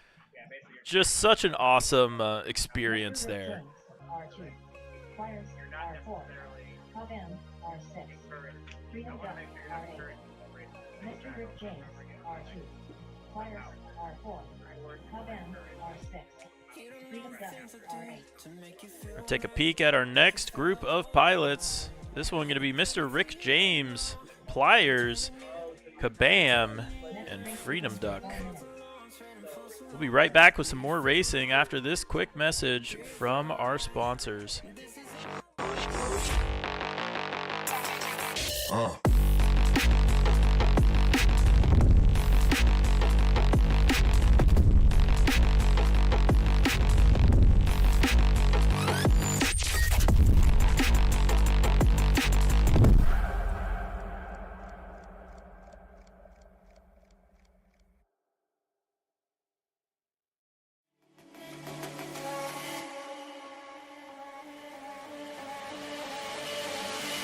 Just such an awesome experience there. R2. Flyers R4. Hub M R6. Freedom Duck R8. Mr. Rick James R2. Flyers R4. Hub M R6. Freedom Duck R8. We'll take a peek at our next group of pilots. This one going to be Mr. Rick James, Pliers, Kabam, and Freedom Duck. We'll be right back with some more racing after this quick message from our sponsors.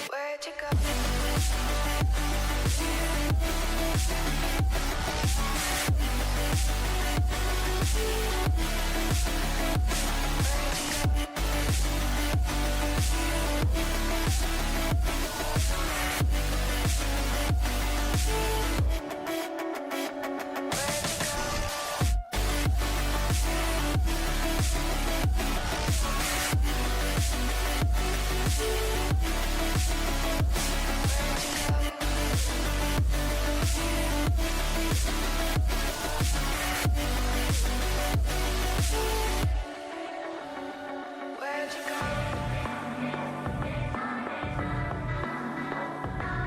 Where'd you go? Where'd you go? Where'd you go?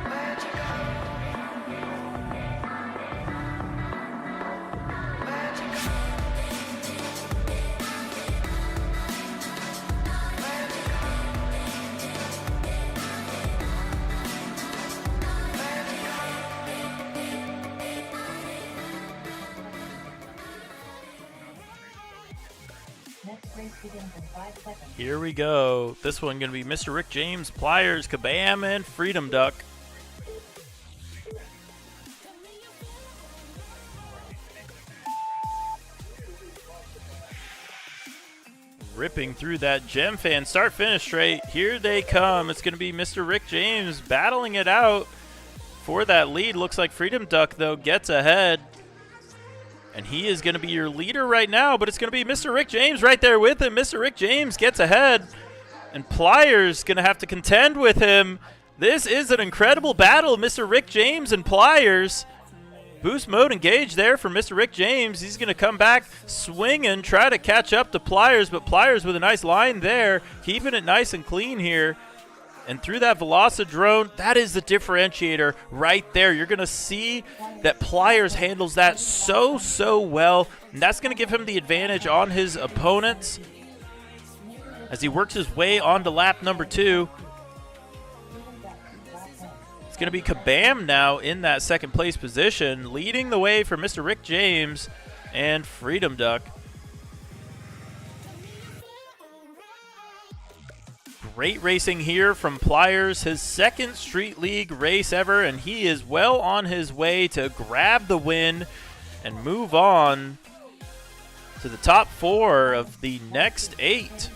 Where'd you go? Where'd you go? Where'd you go? Next race begins in 5 seconds. Here we go. This one going to be Mr. Rick James, Pliers, Kabam, and Freedom Duck. Ripping through that Gem Fan start finish straight. Here they come. It's going to be Mr. Rick James battling it out for that lead. Looks like Freedom Duck, though, gets ahead. And he is going to be your leader right now, but it's going to be Mr. Rick James right there with him. Mr. Rick James gets ahead, and Pliers going to have to contend with him. This is an incredible battle, Mr. Rick James and Pliers. Boost mode engaged there for Mr. Rick James. He's going to come back swinging, try to catch up to Pliers, but Pliers with a nice line there, keeping it nice and clean here. And through that Velocidrone, that is the differentiator right there. You're going to see that Pliers handles that so well. And that's going to give him the advantage on his opponents as he works his way onto lap number 2. It's going to be Kabam now in that second place position, leading the way for Mr. Rick James and Freedom Duck. Great racing here from Pliers, his second Street League race ever, and he is well on his way to grab the win and move on to the top 4 of the next 8.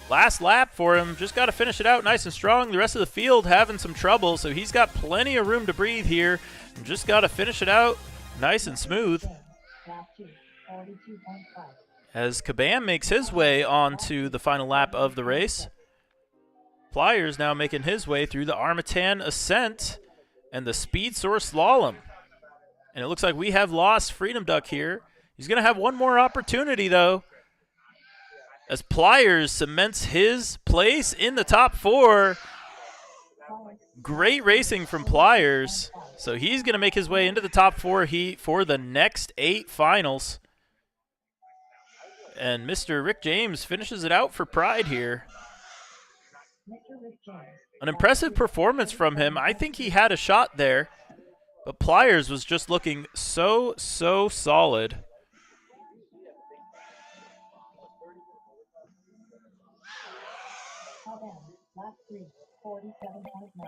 Last lap for him, just got to finish it out nice and strong. The rest of the field having some trouble, so he's got plenty of room to breathe here, and just got to finish it out nice and smooth. As Kabam makes his way onto the final lap of the race. Pliers now making his way through the Armatan Ascent and the Speed Source Slalom. And it looks like we have lost Freedom Duck here. He's going to have one more opportunity, though, as Pliers cements his place in the top 4. Great racing from Pliers. So he's going to make his way into the top 4 heat for the next 8 finals. And Mr. Rick James finishes it out for Pride here. An impressive performance from him. I think he had a shot there, but Pliers was just looking so solid. Lap 3, 47.9.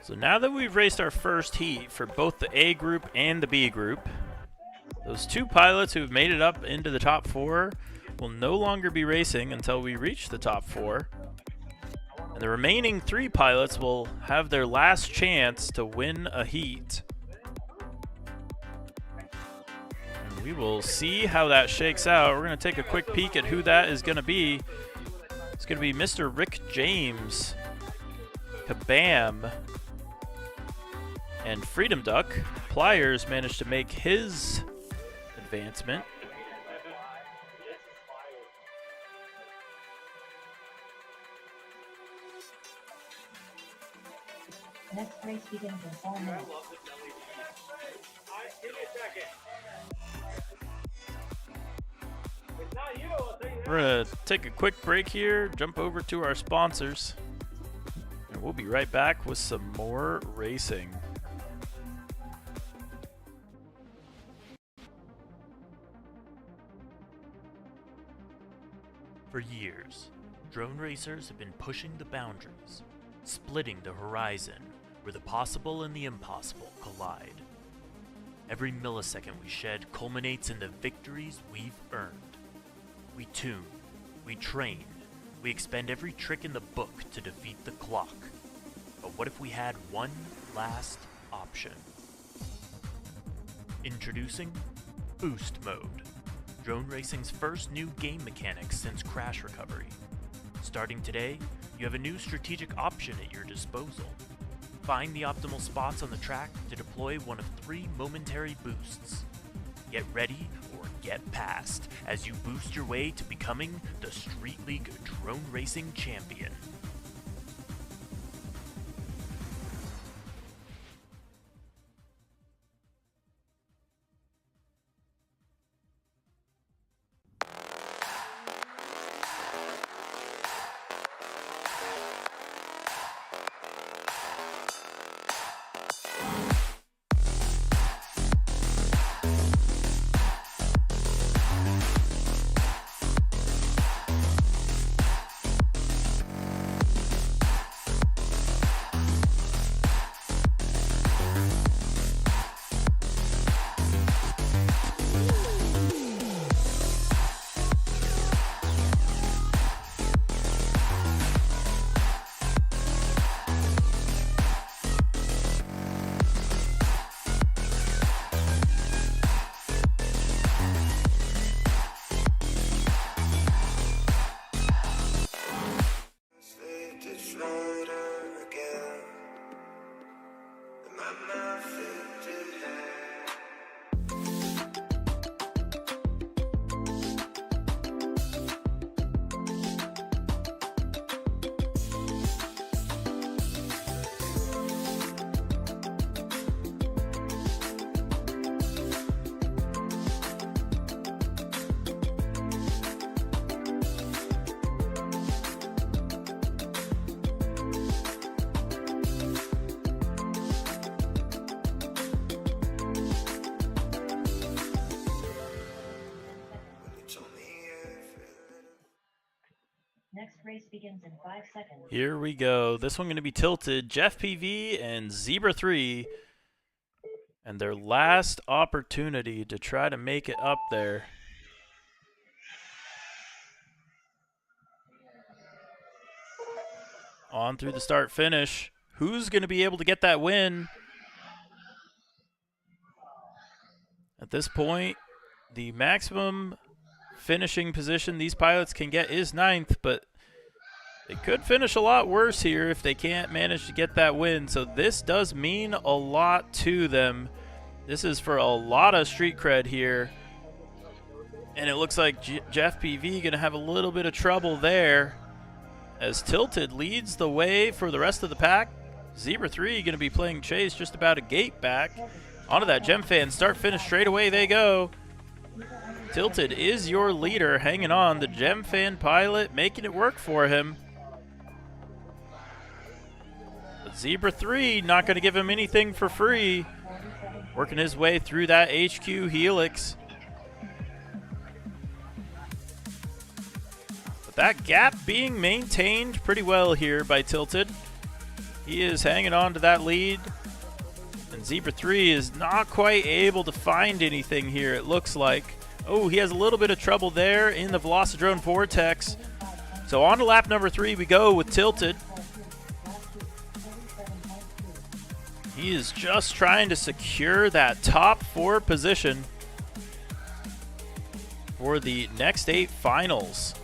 So now that we've raced our first heat for both the A group and the B group, those 2 pilots who've made it up into the top 4 will no longer be racing until we reach the top 4. And the remaining 3 pilots will have their last chance to win a heat. And we will see how that shakes out. We're going to take a quick peek at who that is going to be. It's going to be Mr. Rick James, Kabam, and Freedom Duck. Pliers managed to make his advancement. Next race begins in 4 minutes. Give me a second. It's not you, I'll tell you that. We're going to take a quick break here, jump over to our sponsors, and we'll be right back with some more racing. For years, drone racers have been pushing the boundaries, splitting the horizon where the possible and the impossible collide. Every millisecond we shed culminates in the victories we've earned. We tune, we train, we expend every trick in the book to defeat the clock. But what if we had one last option? Introducing Boost Mode, drone racing's first new game mechanic since Crash Recovery. Starting today, you have a new strategic option at your disposal. Find the optimal spots on the track to deploy one of 3 momentary boosts. Get ready or get past as you boost your way to becoming the Street League Drone Racing Champion. race begins in 5 seconds. Here we go. This one going to be tilted. Jeff PV and Zebra 3. And their last opportunity to try to make it up there. On through the start finish. Who's going to be able to get that win? At this point, the maximum finishing position these pilots can get is 9th, but they could finish a lot worse here if they can't manage to get that win. So this does mean a lot to them. This is for a lot of street cred here. And it looks like Jeff PV going to have a little bit of trouble there as Tilted leads the way for the rest of the pack. Zebra 3 going to be playing chase just about a gate back. Onto that Gem Fan. Start finish straight away they go. Tilted is your leader, hanging on. The Gem Fan pilot making it work for him. But Zebra 3 not going to give him anything for free. Working his way through that HQ Helix. But that gap being maintained pretty well here by Tilted. He is hanging on to that lead. And Zebra 3 is not quite able to find anything here, it looks like. Oh, he has a little bit of trouble there in the Velocidrone Vortex. So on to lap number 3 we go with Tilted. He is just trying to secure that top 4 position for the next 8 finals.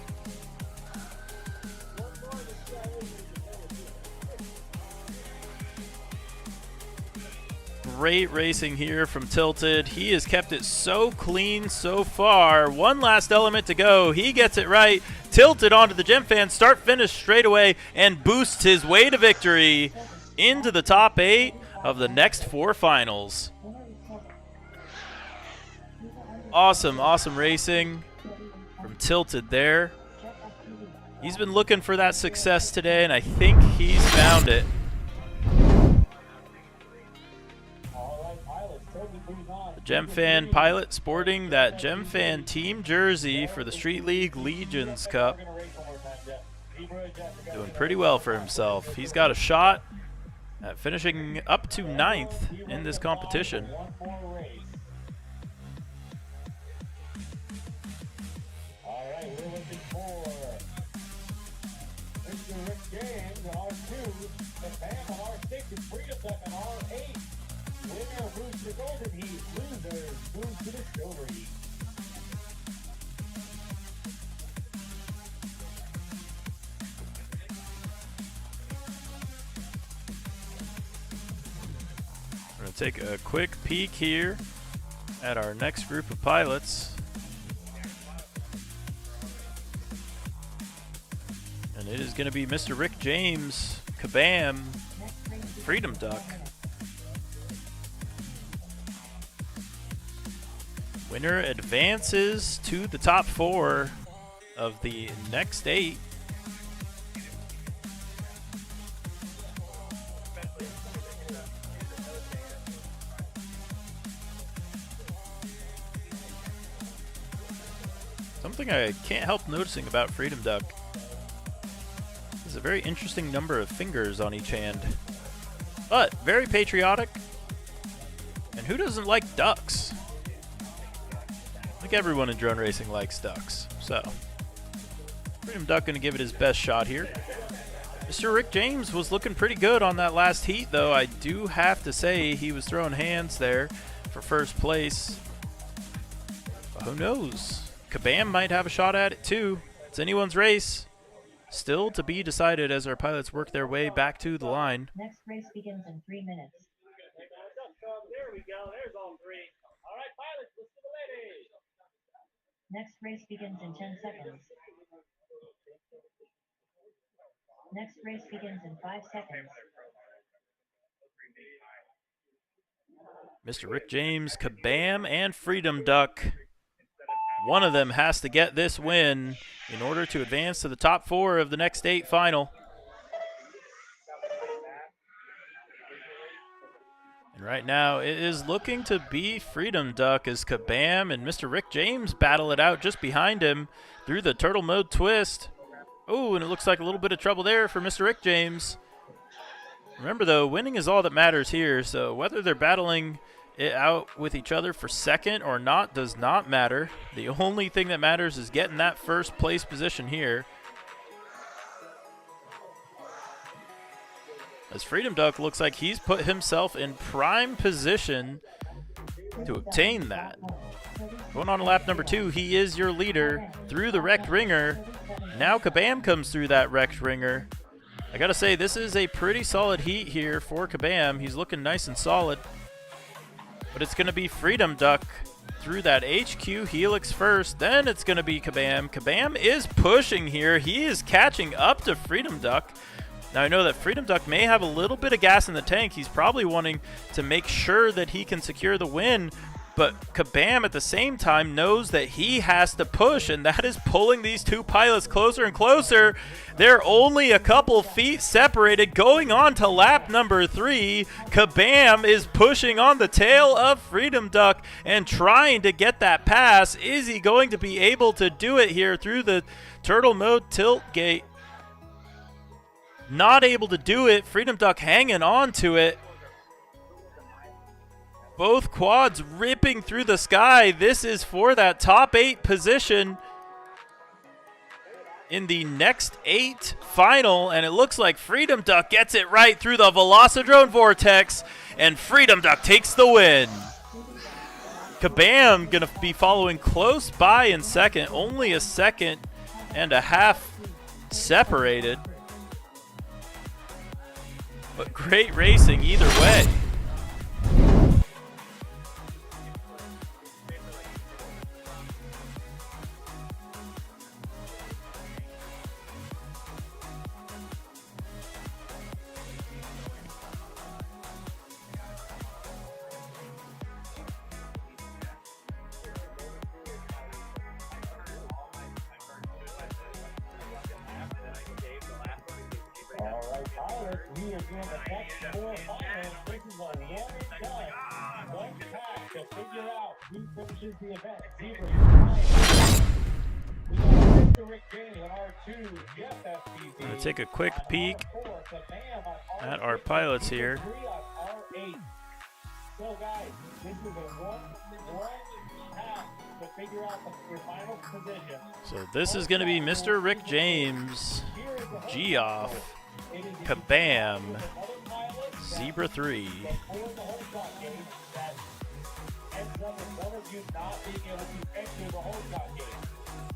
Great racing here from Tilted. He has kept it so clean so far. One last element to go. He gets it right. Tilted onto the Gem Fan. Start finish straight away and boosts his way to victory into the top 8 of the next 4 finals. Awesome, awesome racing from Tilted there. He's been looking for that success today, and I think he's found it. The Gem Fan pilot sporting that Gem Fan team jersey for the Street League Legions Cup. Doing pretty well for himself. He's got a shot at finishing up to 9th in this competition. Alright, we're looking for Mr. Rick James on R2, the Bam on R6, and Freedom Duck on R8. Winner moves to the Golden Heat, losers move to the Silver Heat. We're going to take a quick peek here at our next group of pilots. And it is going to be Mr. Rick James, Kabam, Freedom Duck. Winner advances to the top 4 of the next 8. Something I can't help noticing about Freedom Duck is a very interesting number of fingers on each hand. But very patriotic. And who doesn't like ducks? I think everyone in drone racing likes ducks. So, Freedom Duck going to give it his best shot here. Mr. Rick James was looking pretty good on that last heat, though. I do have to say he was throwing hands there for first place. But who knows? Kabam might have a shot at it too. It's anyone's race. Still to be decided as our pilots work their way back to the line. Next race begins in 3 minutes. There we go, there's all 3. Alright, pilots, let's do the ladies. Next race begins in 10 seconds. Next race begins in 5 seconds. Mr. Rick James, Kabam, and Freedom Duck. One of them has to get this win in order to advance to the top 4 of the next 8 final. And right now it is looking to be Freedom Duck as Kabam and Mr. Rick James battle it out just behind him through the turtle mode twist. Oh, and it looks like a little bit of trouble there for Mr. Rick James. Remember, though, winning is all that matters here, so whether they're battling it out with each other for second or not does not matter. The only thing that matters is getting that first place position here. As Freedom Duck looks like he's put himself in prime position to obtain that. Going on to lap number 2, he is your leader through the wrecked ringer. Now Kabam comes through that wrecked ringer. I gotta say, this is a pretty solid heat here for Kabam. He's looking nice and solid. But it's gonna be Freedom Duck through that HQ Helix first, then it's gonna be Kabam. Kabam is pushing here. He is catching up to Freedom Duck. Now I know that Freedom Duck may have a little bit of gas in the tank. He's probably wanting to make sure that he can secure the win, but Kabam at the same time knows that he has to push, and that is pulling these two pilots closer and closer. They're only a couple feet separated. Going on to lap number 3, Kabam is pushing on the tail of Freedom Duck and trying to get that pass. Is he going to be able to do it here through the turtle mode tilt gate? Not able to do it. Freedom Duck hanging on to it. Both quads ripping through the sky. This is for that top 8 position in the next 8 final, and it looks like Freedom Duck gets it right through the Velocidrone Vortex, and Freedom Duck takes the win. Kabam gonna be following close by in second, only a second and a half separated. But great racing either way. All right, pilots, we are doing the next 4 finals. This is one one pack to figure out who finishes the event. Zebra, we got Mr. Rick James on R2, Jeff FPV. Gonna take a quick peek at our pilots here. So guys, this is a one pack to figure out your final position. So this is going to be Mr. Rick James, Geoff, Kabam, Zebra 3.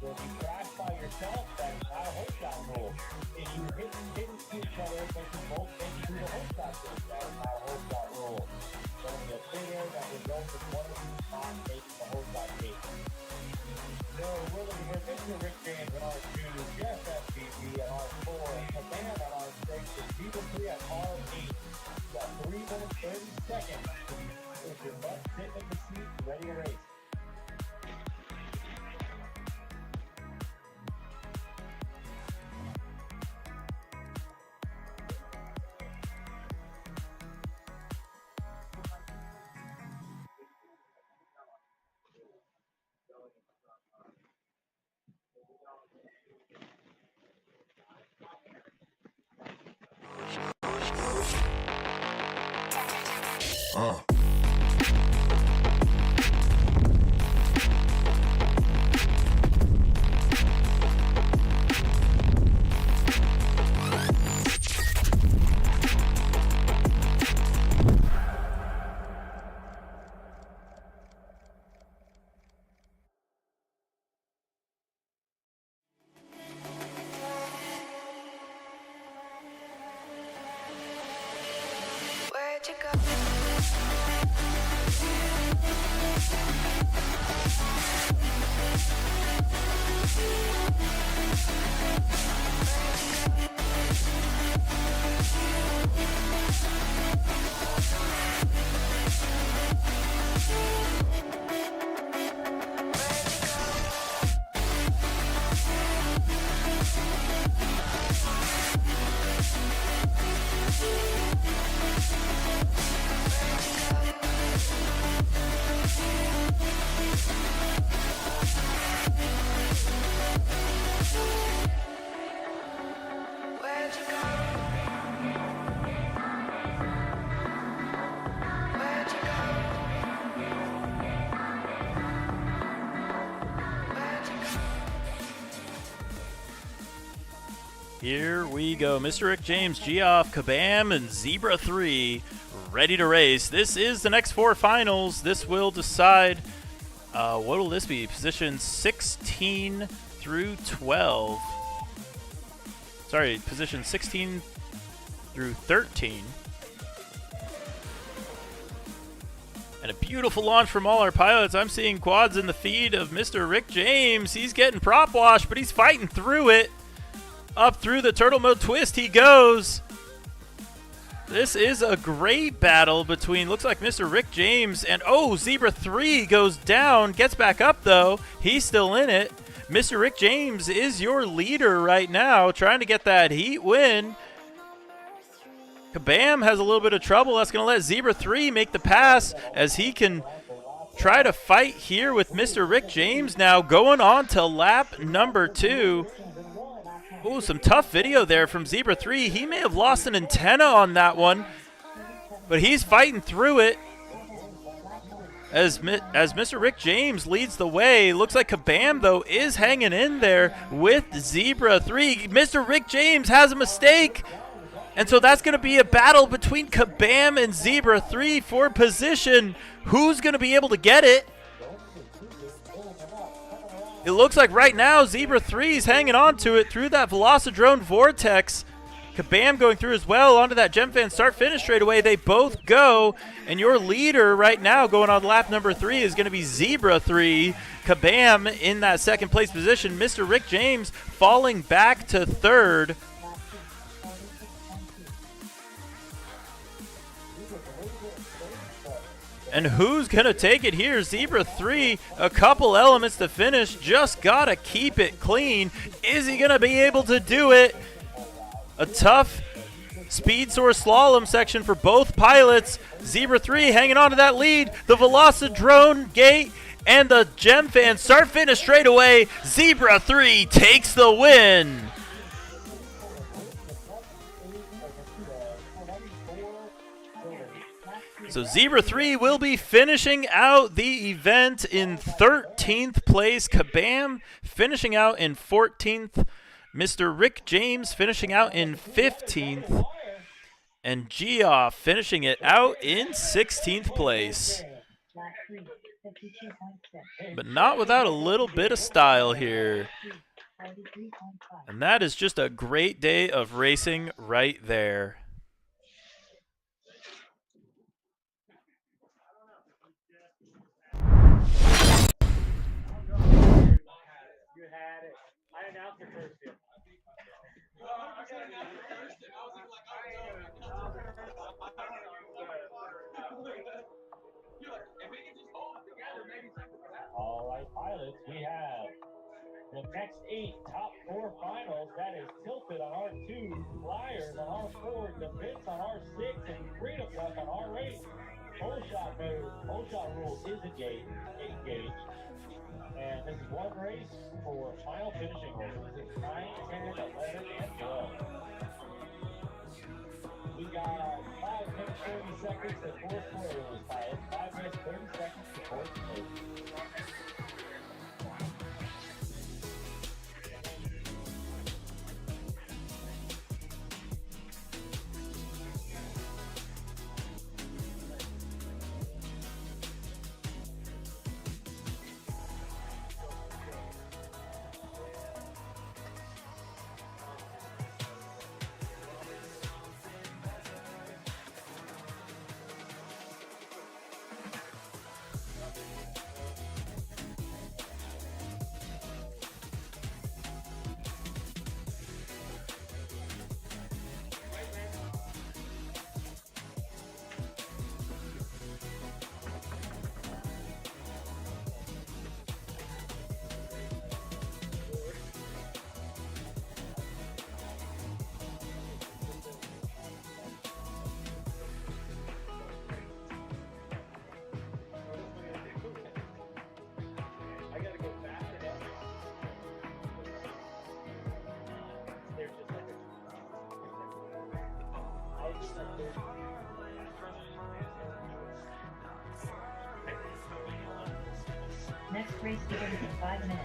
So if you crash by yourself, that's not a whole shot rule. If you hit each other, but you both make it through the whole shot rule, that is not a whole shot rule. So in the failure that results in one of you not making the whole shot gate. So we're looking for Mr. Rick James at R2, Jeff FPV at R4, Kabam at R6, and Zebra 3 at R8. You got 3 minutes, 30 seconds. If you're left sitting in the seat, ready to race. Where'd you go? Here we go. Mr. Rick James, Geoff, Kabam, and Zebra 3 ready to race. This is the next 4 finals. This will decide, what will this be? Position 16 through 12. Sorry, position 16 through 13. And a beautiful launch from all our pilots. I'm seeing quads in the feed of Mr. Rick James. He's getting prop washed, but he's fighting through it. Up through the turtle mode twist he goes. This is a great battle between, looks like Mr. Rick James and, oh, Zebra 3 goes down, gets back up though. He's still in it. Mr. Rick James is your leader right now, trying to get that heat win. Kabam has a little bit of trouble. That's going to let Zebra 3 make the pass as he can try to fight here with Mr. Rick James now going on to lap number 2. Ooh, some tough video there from Zebra 3. He may have lost an antenna on that one, but he's fighting through it as Mr. Rick James leads the way. Looks like Kabam, though, is hanging in there with Zebra 3. Mr. Rick James has a mistake, and so that's going to be a battle between Kabam and Zebra 3 for position. Who's going to be able to get it? It looks like right now Zebra 3 is hanging on to it through that Velocidrone Vortex. Kabam going through as well onto that Gemfan start-finish straight away. They both go, and your leader right now going on lap number 3 is going to be Zebra 3. Kabam in that second place position. Mr. Rick James falling back to third. And who's going to take it here? Zebra 3, a couple elements to finish. Just got to keep it clean. Is he going to be able to do it? A tough speed source slalom section for both pilots. Zebra 3 hanging on to that lead. The Velocidrone gate and the Gemfan start finish straight away. Zebra 3 takes the win. So Zebra 3 will be finishing out the event in 13th place. Kabam finishing out in 14th. Mr. Rick James finishing out in 15th. And Geoff finishing it out in 16th place. But not without a little bit of style here. And that is just a great day of racing right there. I announced it first. All right, pilots, we have the next 8 top 4 finals. That is Tilted on R2, Flyers on R4, Defense on R6, and Freedom Duck on R8. Whole shot mode, whole shot rule is engaged. And this is one race for final finishing orders. It's 9, 10, 11, and 12. We got 5 minutes, 30 seconds to fourth place, pilots. 5 minutes, 30 seconds to fourth place. Next race begins in 5 minutes.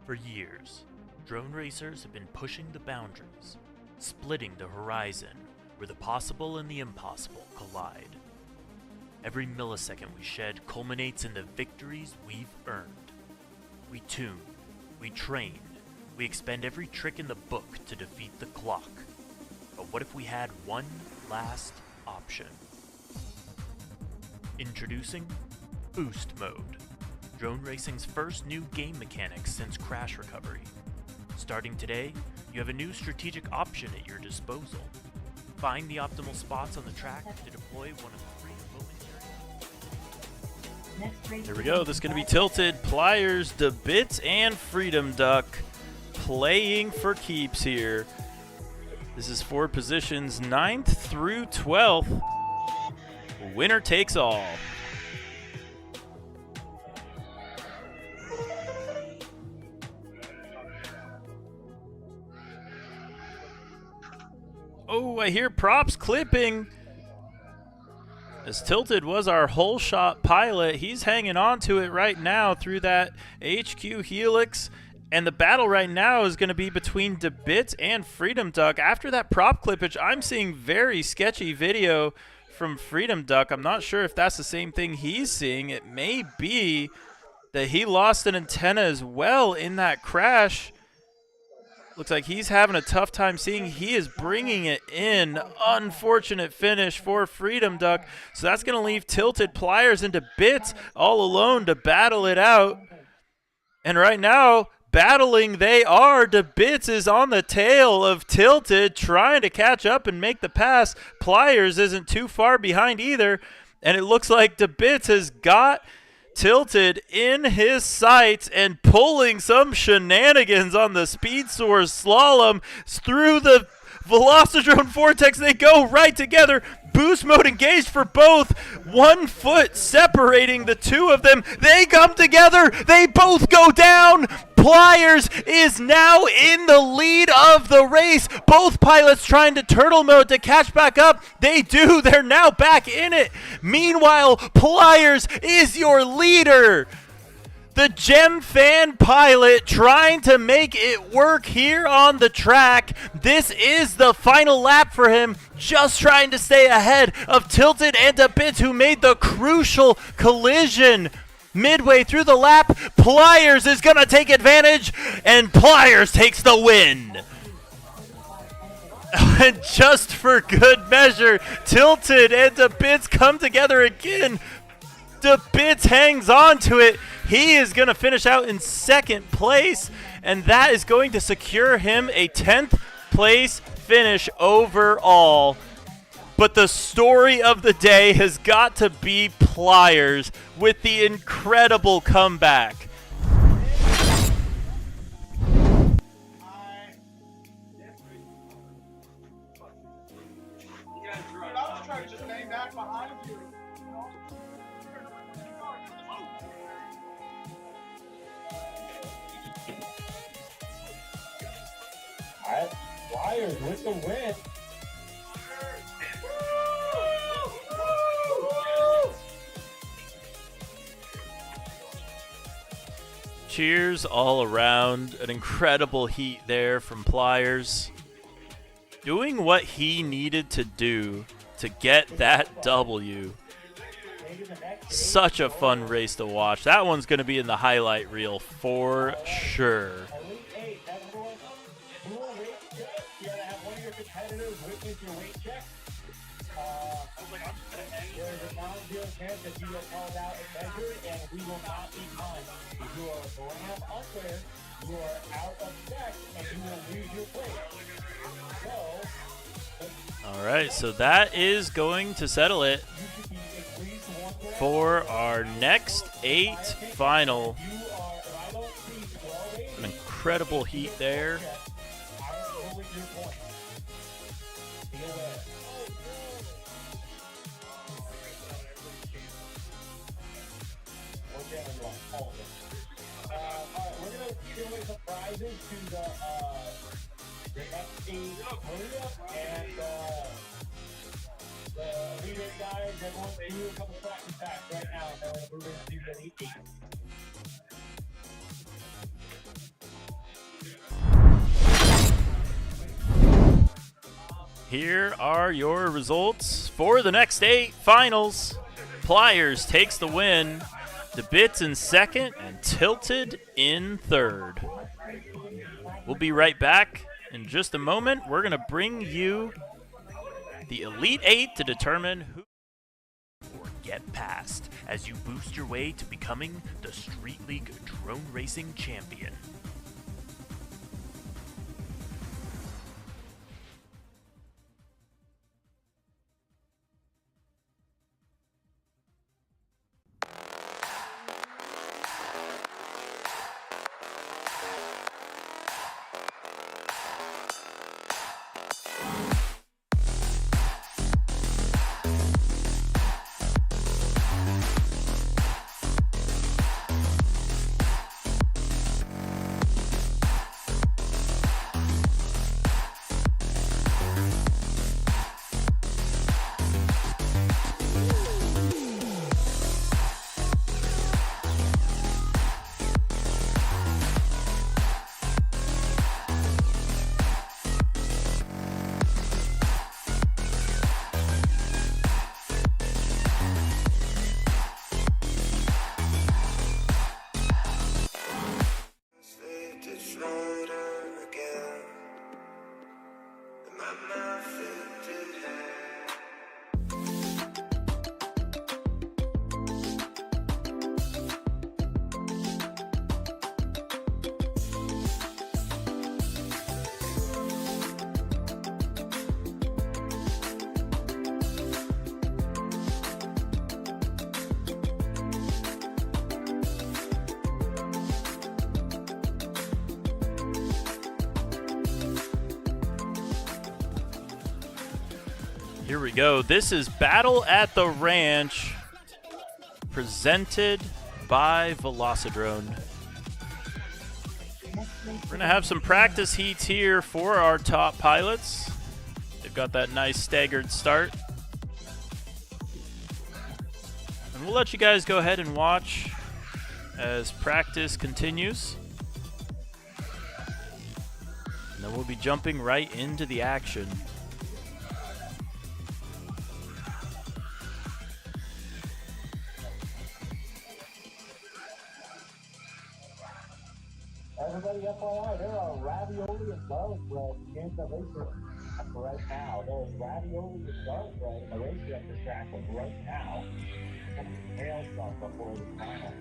For years, drone racers have been pushing the boundaries, splitting the horizon where the possible and the impossible collide. Every millisecond we shed culminates in the victories we've earned. We tune, we train, we expend every trick in the book to defeat the clock. But what if we had one last option? Introducing Boost Mode, drone racing's first new game mechanic since crash recovery. Starting today, you have a new strategic option at your disposal. Find the optimal spots on the track to deploy one of 3 momentary... There we go, this is going to be Tilted, Pliers, DeBits, and Freedom Duck playing for keeps here. This is for positions 9th through 12th. Winner takes all. Oh, I hear props clipping. As Tilted was our whole shot pilot, he's hanging on to it right now through that HQ Helix. And the battle right now is going to be between DeBits and Freedom Duck. After that prop clippage, I'm seeing very sketchy video from Freedom Duck. I'm not sure if that's the same thing he's seeing. It may be that he lost an antenna as well in that crash. Looks like he's having a tough time seeing. He is bringing it in. Unfortunate finish for Freedom Duck. So that's going to leave Tilted, Pliers, and DeBits all alone to battle it out. And right now, battling they are. DeBits is on the tail of Tilted, trying to catch up and make the pass. Pliers isn't too far behind either. And it looks like DeBits has got Tilted in his sights and pulling some shenanigans on the Speed Source slalom through the Velocidrone Vortex. They go right together. Boost mode engaged for both. 1 foot separating the two of them. They come together. They both go down. Pliers is now in the lead of the race. Both pilots trying to turtle mode to catch back up. They do. They're now back in it. Meanwhile, Pliers is your leader. The Gem Fan pilot trying to make it work here on the track. This is the final lap for him, just trying to stay ahead of Tilted and DeBits, who made the crucial collision midway through the lap. Pliers is going to take advantage, and Pliers takes the win. And just for good measure, Tilted and DeBits come together again. DeBits hangs on to it. He is going to finish out in 2nd place, and that is going to secure him a 10th place finish overall. But the story of the day has got to be Pliers with the incredible comeback. I was trying to just hang back behind you. Alright, Flyers with the win. Cheers all around. An incredible heat there from Pliers. Doing what he needed to do to get that W. Such a fun race to watch. That one's going to be in the highlight reel for sure. Chance that you are called out and measured, and we will not be kind. If you are a gram unclear, you are out of check, and you will lose your place. All right, so that is going to settle it for our next 8 final. An incredible heat there. Prizes to the next team, and the leader guys. Everyone, they do a couple practice packs right now, and then we're moving to the Elite 8. here are your results for the next 8 finals. Pliers takes the win. DeBits in second and Tilted in third. We'll be right back in just a moment. We're going to bring you the Elite 8 to determine who or get past as you boost your way to becoming the Street League Drone Racing Champion. Here we go. This is Battle at the Ranch, presented by Velocidrone. We're going to have some practice heats here for our top pilots. They've got that nice staggered start. And we'll let you guys go ahead and watch as practice continues. And then we'll be jumping right into the action. Everybody, FYI, there are ravioli and garlic bread in the racer right now. There is ravioli and garlic bread in the racer at the track right now. And hail some before the final.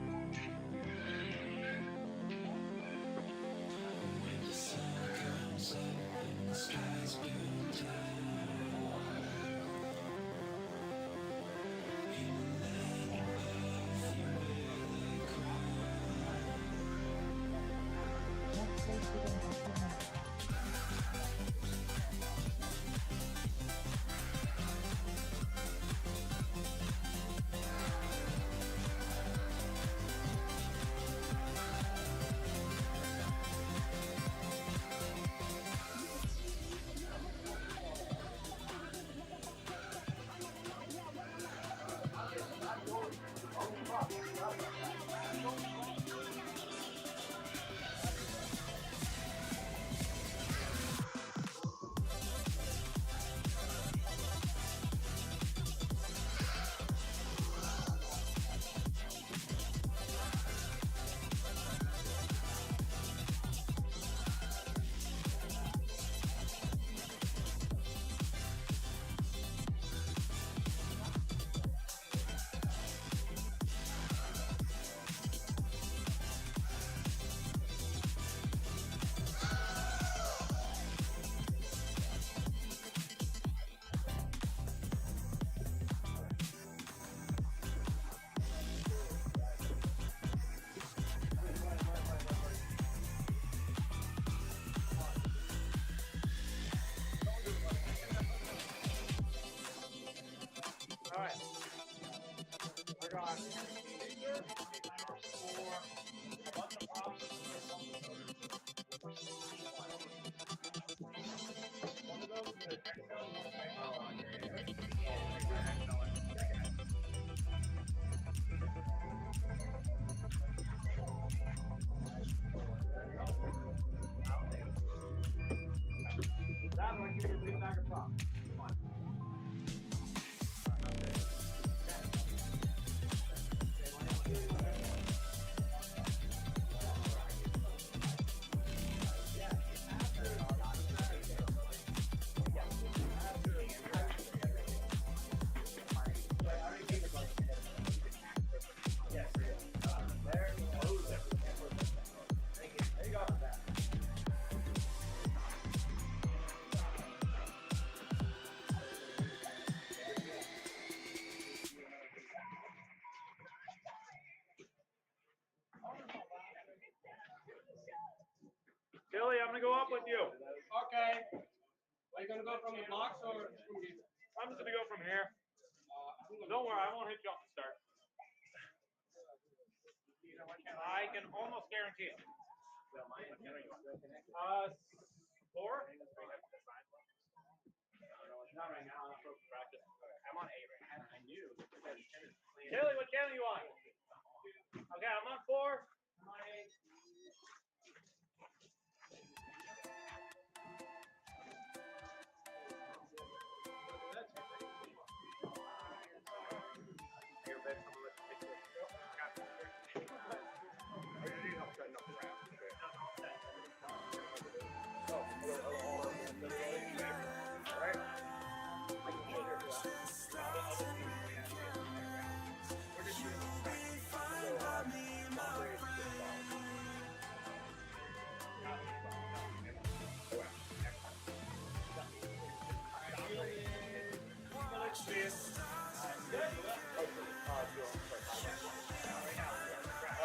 That's what you can do, with you. Okay. Are you gonna go from the blocks or from here? I'm just gonna go from here. Don't worry, I won't hit you off the start. I can almost guarantee it. 4? Not right now. I'm supposed to practice. I'm on 8 right now. I knew. Kelly, what channel you on? Okay, I'm on 4. I'm on 8.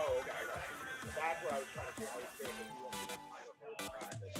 Oh, okay, I got you. That's what I was trying to do. I was saying that you want me to practice.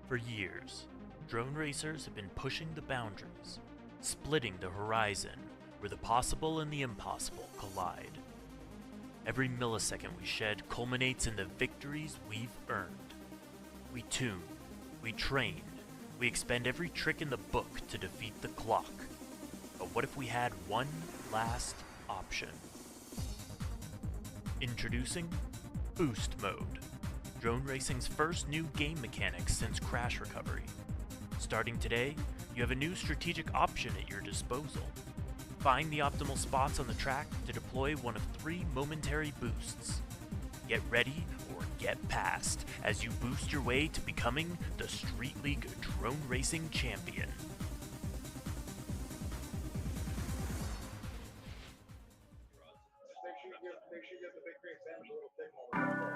For years, drone racers have been pushing the boundaries, splitting the horizon where the possible and the impossible collide. Every millisecond we shed culminates in the victories we've earned. We tune, we train, we expend every trick in the book to defeat the clock. But what if we had one last option? Introducing Boost Mode, drone racing's first new game mechanic since Crash Recovery. Starting today, you have a new strategic option at your disposal. Find the optimal spots on the track to deploy one of 3 momentary boosts. Get ready or get past as you boost your way to becoming the Street League Drone Racing Champion. Make sure you get the big green sandwich a little thick more.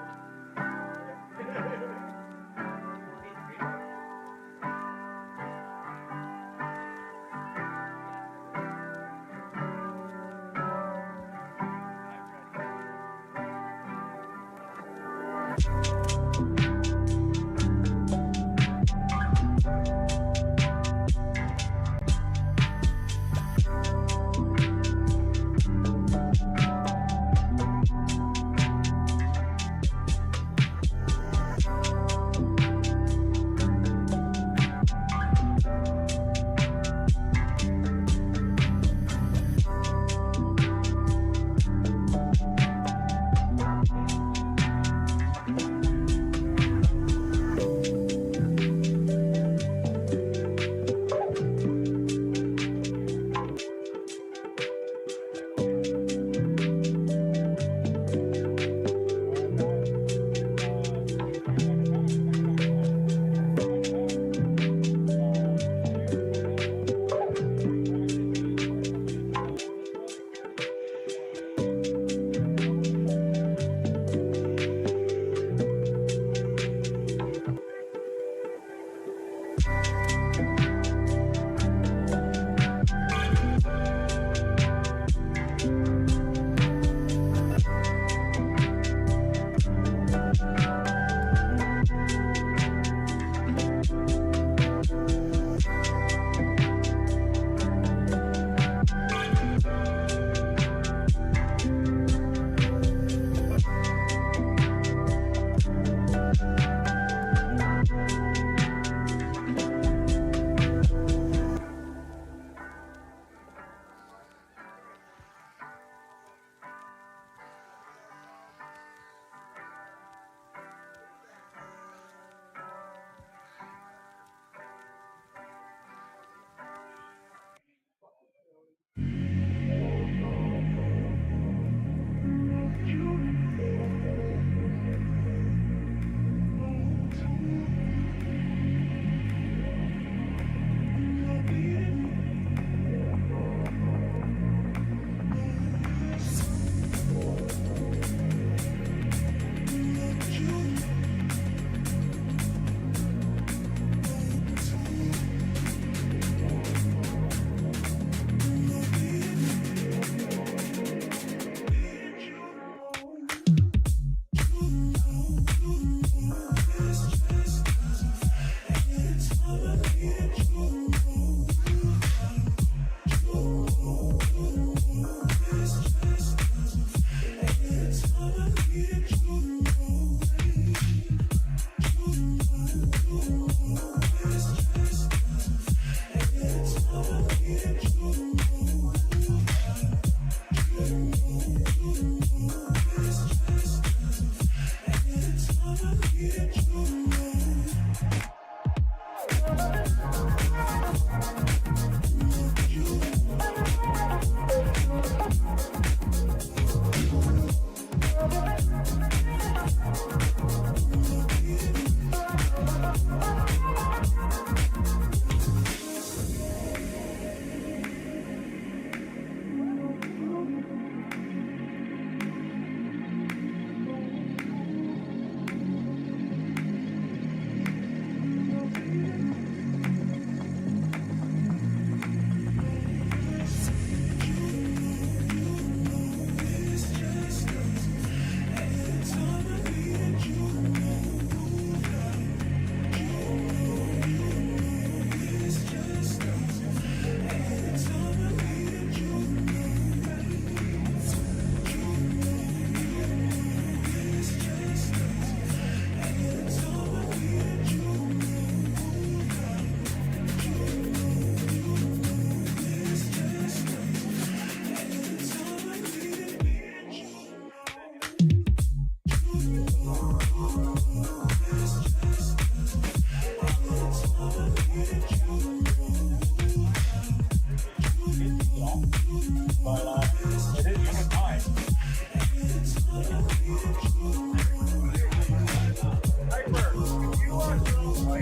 I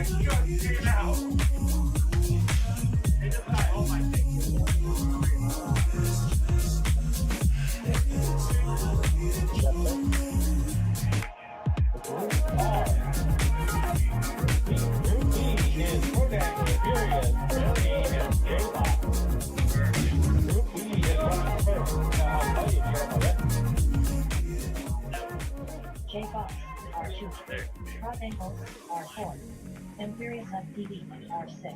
just came out. It just got all my things. Group B is Kodak, Furious, Billy, and J-Pop. Group B is running first. Now, I'll tell you if you're on the left. J-Fox are 2. Hot Angles are 4. Imperious FPV are 6.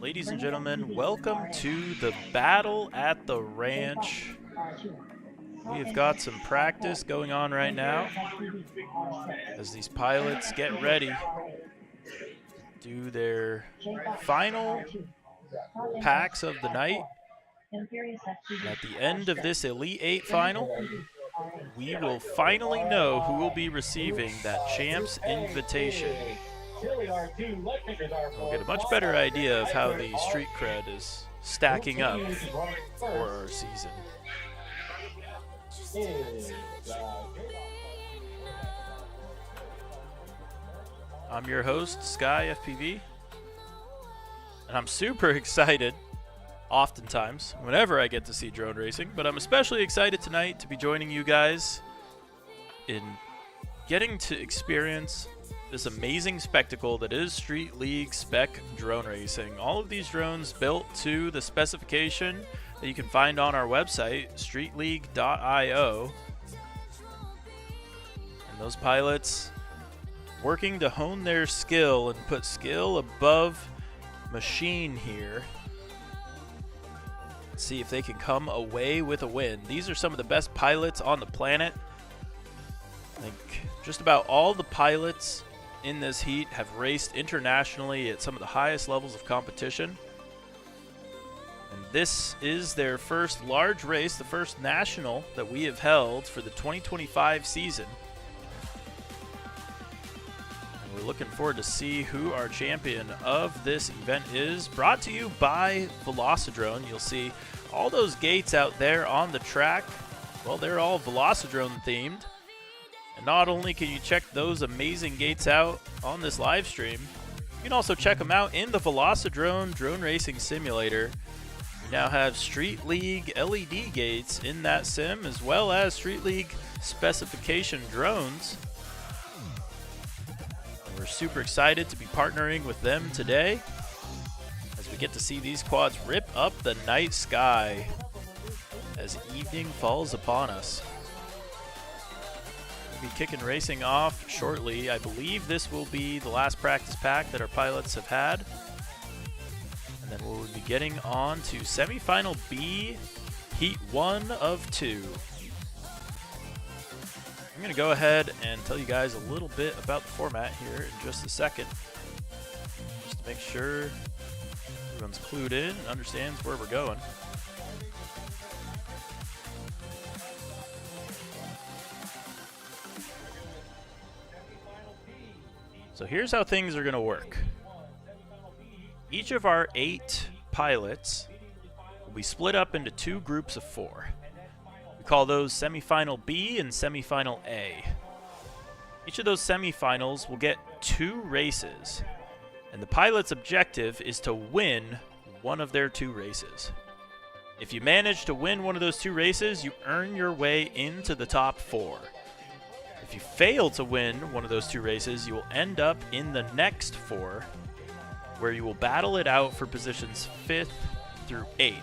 Ladies and gentlemen, welcome to the battle at the ranch. We have got some practice going on right now as these pilots get ready, do their final packs of the night. And at the end of this Elite 8 final, we will finally know who will be receiving that Champs Invitation. We'll get a much better idea of how the street cred is stacking up for our season. I'm your host, Sky FPV, and I'm super excited oftentimes whenever I get to see drone racing, but I'm especially excited tonight to be joining you guys in getting to experience this amazing spectacle that is Street League spec drone racing. All of these drones built to the specification that you can find on our website, streetleague.io. And those pilots working to hone their skill and put skill above machine here. Let's see if they can come away with a win. These are some of the best pilots on the planet. I think just about all the pilots in this heat have raced internationally at some of the highest levels of competition. And this is their first large race, the first national that we have held for the 2025 season. And we're looking forward to see who our champion of this event is. Brought to you by Velocidrone. You'll see all those gates out there on the track. Well, they're all Velocidrone themed. And not only can you check those amazing gates out on this live stream, you can also check them out in the Velocidrone Drone Racing Simulator. We now have Street League LED gates in that sim, as well as Street League specification drones. And we're super excited to be partnering with them today as we get to see these quads rip up the night sky as evening falls upon us. Be kicking racing off shortly. I believe this will be the last practice pack that our pilots have had. And then we'll be getting on to semifinal B, heat 1 of 2. I'm going to go ahead and tell you guys a little bit about the format here in just a second, just to make sure everyone's clued in and understands where we're going. So here's how things are going to work. Each of our 8 pilots will be split up into 2 groups of 4. We call those semifinal B and semifinal A. Each of those semifinals will get 2 races, and the pilot's objective is to win one of their 2 races. If you manage to win one of those 2 races, you earn your way into the top 4. If you fail to win one of those 2 races, you will end up in the next 4, where you will battle it out for positions 5th through 8th.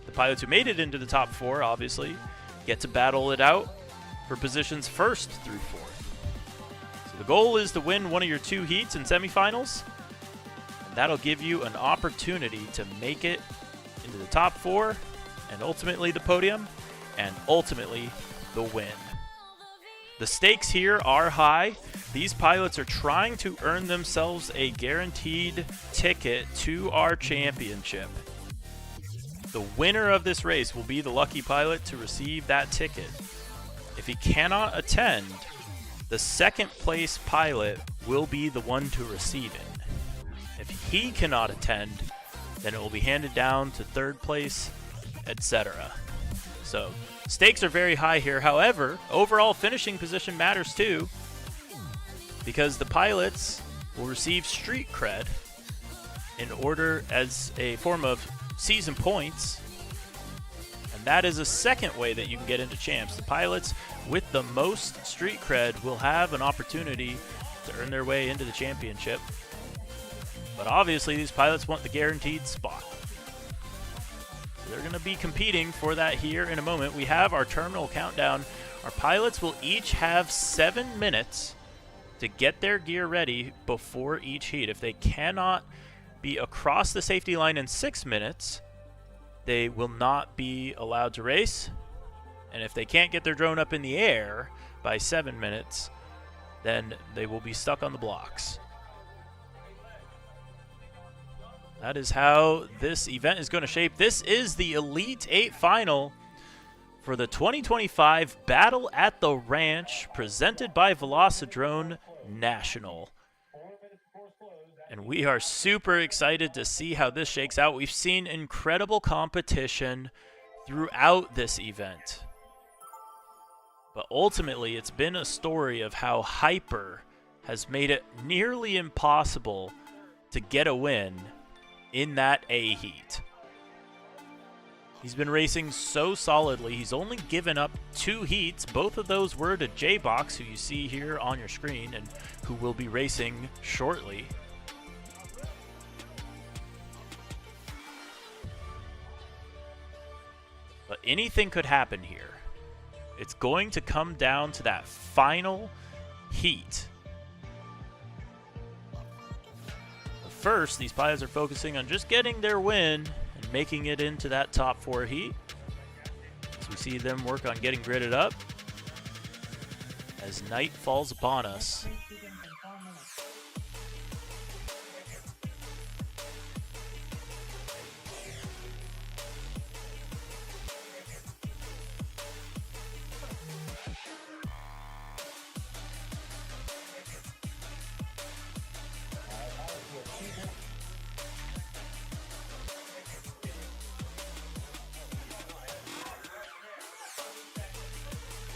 The pilots who made it into the top 4, obviously, get to battle it out for positions 1st through 4th. So the goal is to win one of your 2 heats and semifinals, and that'll give you an opportunity to make it into the top 4, and ultimately the podium, and ultimately the win. The stakes here are high. These pilots are trying to earn themselves a guaranteed ticket to our championship. The winner of this race will be the lucky pilot to receive that ticket. If he cannot attend, the second place pilot will be the one to receive it. If he cannot attend, then it will be handed down to 3rd place, etc. So, stakes are very high here. However, overall finishing position matters too. because the pilots will receive street cred in order as a form of season points. And that is a second way that you can get into champs. The pilots with the most street cred will have an opportunity to earn their way into the championship. But obviously these pilots want the guaranteed spot. They're going to be competing for that here in a moment. We have our terminal countdown. Our pilots will each have 7 minutes to get their gear ready before each heat. If they cannot be across the safety line in 6 minutes, they will not be allowed to race. And if they can't get their drone up in the air by 7 minutes, then they will be stuck on the blocks. That is how this event is going to shape. This is the Elite 8 final for the 2025 Battle at the Ranch, presented by Velocidrone National. And we are super excited to see how this shakes out. We've seen incredible competition throughout this event. But ultimately, it's been a story of how Hyper has made it nearly impossible to get a win in that A heat. He's been racing so solidly. He's only given up 2 heats. Both of those were to J-Box, who you see here on your screen and who will be racing shortly. But anything could happen here. It's going to come down to that final heat. First, these pilots are focusing on just getting their win and making it into that top 4 heat. As we see them work on getting gridded up as night falls upon us.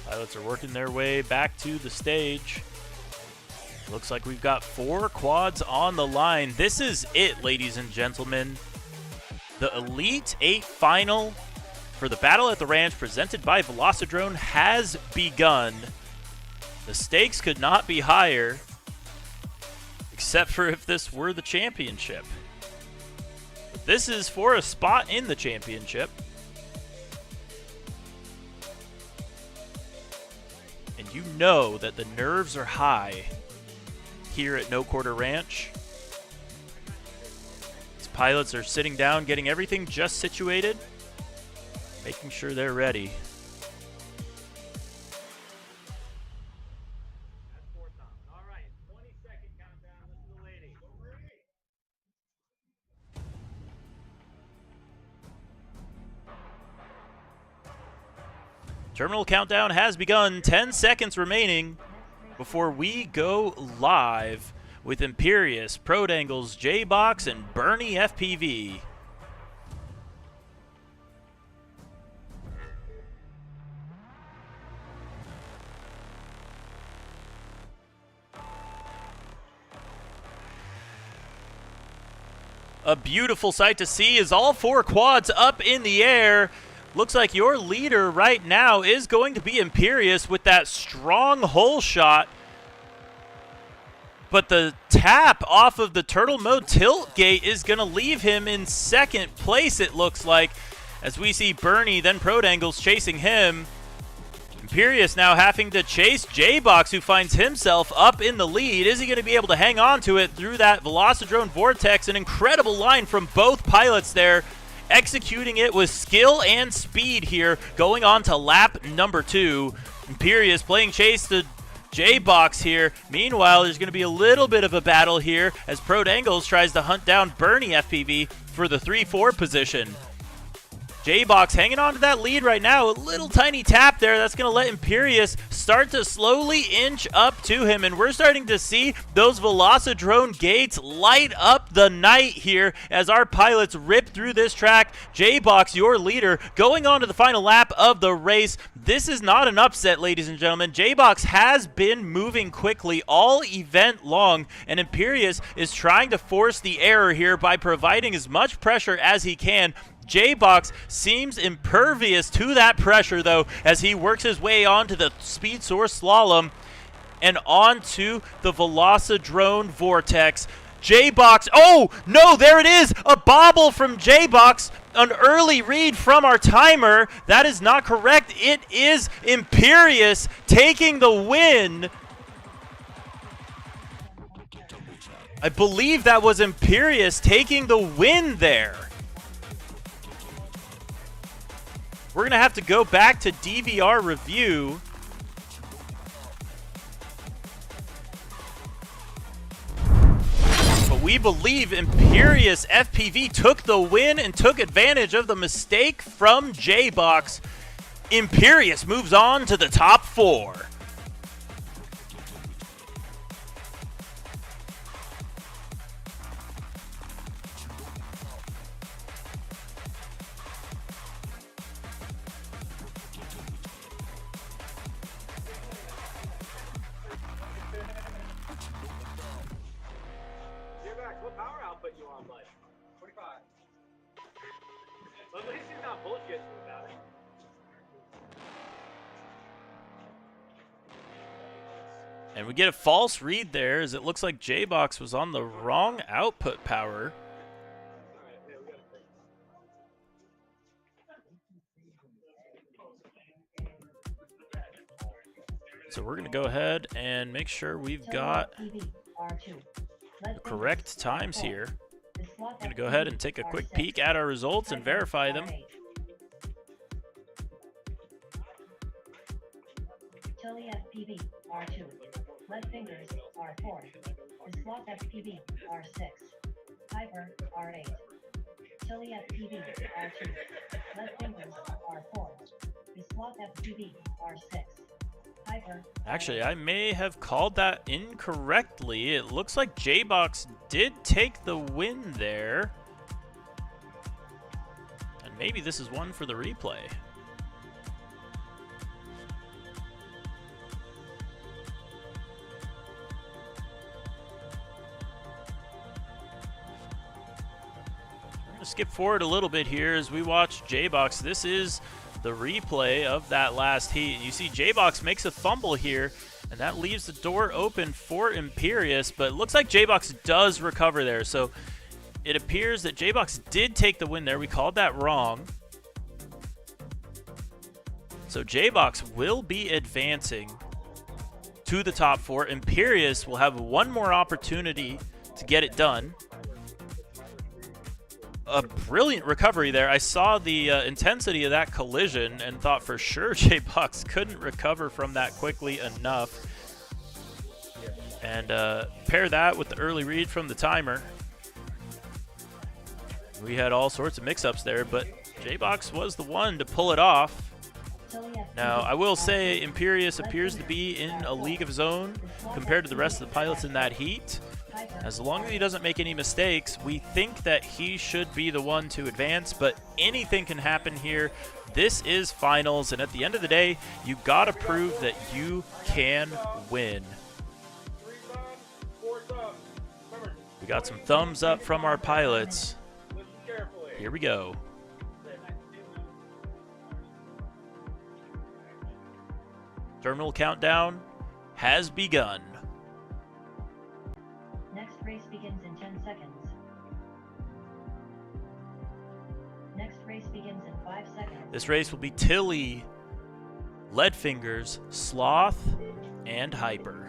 Pilots are working their way back to the stage. Looks like we've got 4 quads on the line. This is it, ladies and gentlemen. The Elite 8 final for the Battle at the Ranch, presented by Velocidrone, has begun. The stakes could not be higher, except for if this were the championship. But this is for a spot in the championship. You know that the nerves are high here at No Quarter Ranch. These pilots are sitting down, getting everything just situated, making sure they're ready. Terminal countdown has begun. 10 seconds remaining before we go live with Imperious, Prodangles, J-Box, and Bernie FPV. A beautiful sight to see is all 4 quads up in the air. Looks like your leader right now is going to be Imperious with that strong hole shot. But the tap off of the turtle mode tilt gate is going to leave him in 2nd place, it looks like, as we see Bernie, then Prodangles chasing him. Imperious now having to chase J-Box, who finds himself up in the lead. Is he going to be able to hang on to it through that Velocidrone Vortex? An incredible line from both pilots there, executing it with skill and speed here, going on to lap number 2. Imperious playing chase to J-Box here. Meanwhile, there's going to be a little bit of a battle here as Prodangles tries to hunt down Bernie FPV for the 3-4 position. J-Box hanging on to that lead right now. A little tiny tap there. That's going to let Imperious start to slowly inch up to him. And we're starting to see those Velocidrone gates light up the night here as our pilots rip through this track. J-Box, your leader, going on to the final lap of the race. This is not an upset, ladies and gentlemen. J-Box has been moving quickly all event long, and Imperious is trying to force the error here by providing as much pressure as he can. J-Box seems impervious to that pressure, though, as he works his way onto the Speed Source Slalom and onto the Velocidrone Vortex. J-Box, oh, no, there it is, a bobble from J-Box, an early read from our timer. That is not correct. It is Imperious taking the win. I believe that was Imperious taking the win there. We're going to have to go back to DVR review. But we believe Imperious FPV took the win and took advantage of the mistake from J-Box. Imperious moves on to the top 4. What power output you on, bud? 45. But at least he's not bullshitting about it. And we get a false read there, as it looks like J-Box was on the wrong output power. So we're going to go ahead and make sure we've got the correct times here. I'm going to go ahead and take a quick peek at our results and verify them. Tilly FPV R2, Lead Fingers R4, the Slot FPV R6, Hyper R8, Tilly FPV R2, Lead Fingers R4, the Slot FPV R6. Actually, I may have called that incorrectly. It looks like J-Box did take the win there. And maybe this is one for the replay. We're going to skip forward a little bit here as we watch J-Box. This is the replay of that last heat. You see J-Box makes a fumble here, and that leaves the door open for Imperious, but it looks like J-Box does recover there. So it appears that J-Box did take the win there. We called that wrong. So J-Box will be advancing to the top 4. Imperious will have one more opportunity to get it done. A brilliant recovery there. I saw the intensity of that collision and thought for sure J-Box couldn't recover from that quickly enough. And pair that with the early read from the timer. We had all sorts of mix-ups there, but J-Box was the one to pull it off. Now, I will say Imperious appears to be in a league of his own compared to the rest of the pilots in that heat. As long as he doesn't make any mistakes, we think that he should be the one to advance, but anything can happen here. This is finals, and at the end of the day, you gotta prove that you can win. We got some thumbs up from our pilots. Here we go. Terminal countdown has begun. Next race begins in 10 seconds. Next race begins in 5 seconds. This race will be Tilly, Lead Fingers, Sloth, and Hyper.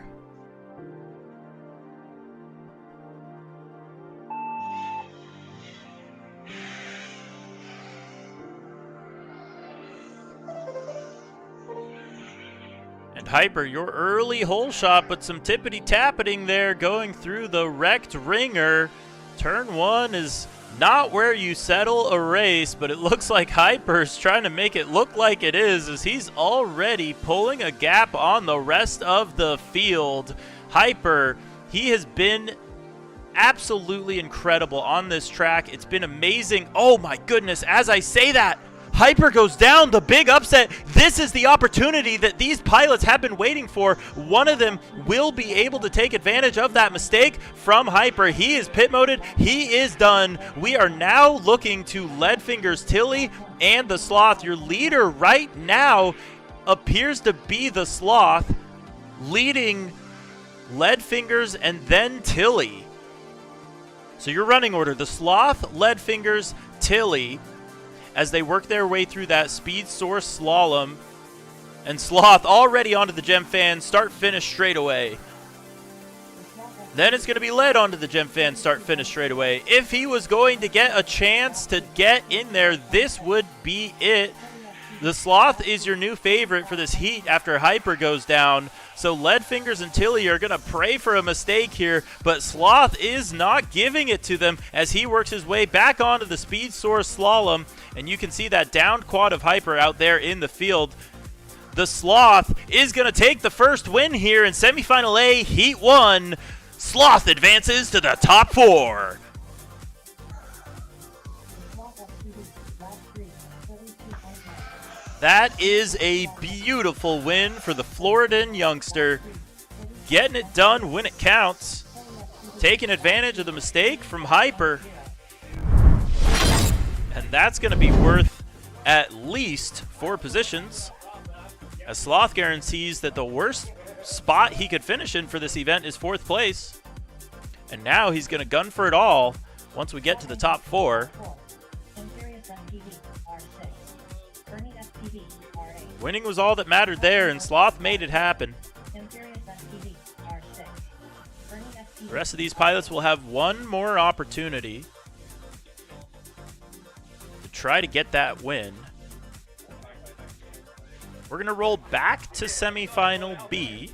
And Hyper, your early hole shot, but some tippity-tappeting there going through the wrecked ringer. Turn 1 is Not where you settle a race, but it looks like Hyper's trying to make it look like it is, as he's already pulling a gap on the rest of the field. Hyper, he has been absolutely incredible on this track. It's been amazing. Oh my goodness, as I say that, Hyper goes down, the big upset. This is the opportunity that these pilots have been waiting for. One of them will be able to take advantage of that mistake from Hyper. He is pit moded. He is done. We are now looking to Leadfingers, Tilly, and the Sloth. Your leader right now appears to be the Sloth, leading Leadfingers and then Tilly. So your running order, the Sloth, Leadfingers, Tilly, as they work their way through that speed source slalom. And Sloth already onto the Gem Fan, start finish straight away. Then it's going to be led onto the Gem Fan, start finish straight away. If he was going to get a chance to get in there, this would be it. The Sloth is your new favorite for this heat after Hyper goes down. So Leadfingers and Tilly are going to pray for a mistake here, but Sloth is not giving it to them as he works his way back onto the speed source slalom. And you can see that downed quad of Hyper out there in the field. The Sloth is going to take the first win here in semifinal A, Heat 1. Sloth advances to the top 4. That is a beautiful win for the Floridan youngster. Getting it done when it counts. Taking advantage of the mistake from Hyper. And that's going to be worth at least 4 positions, as Sloth guarantees that the worst spot he could finish in for this event is 4th place. And now he's going to gun for it all once we get to the top 4. Winning was all that mattered there, and Sloth made it happen. The rest of these pilots will have one more opportunity to try to get that win. We're going to roll back to semifinal B.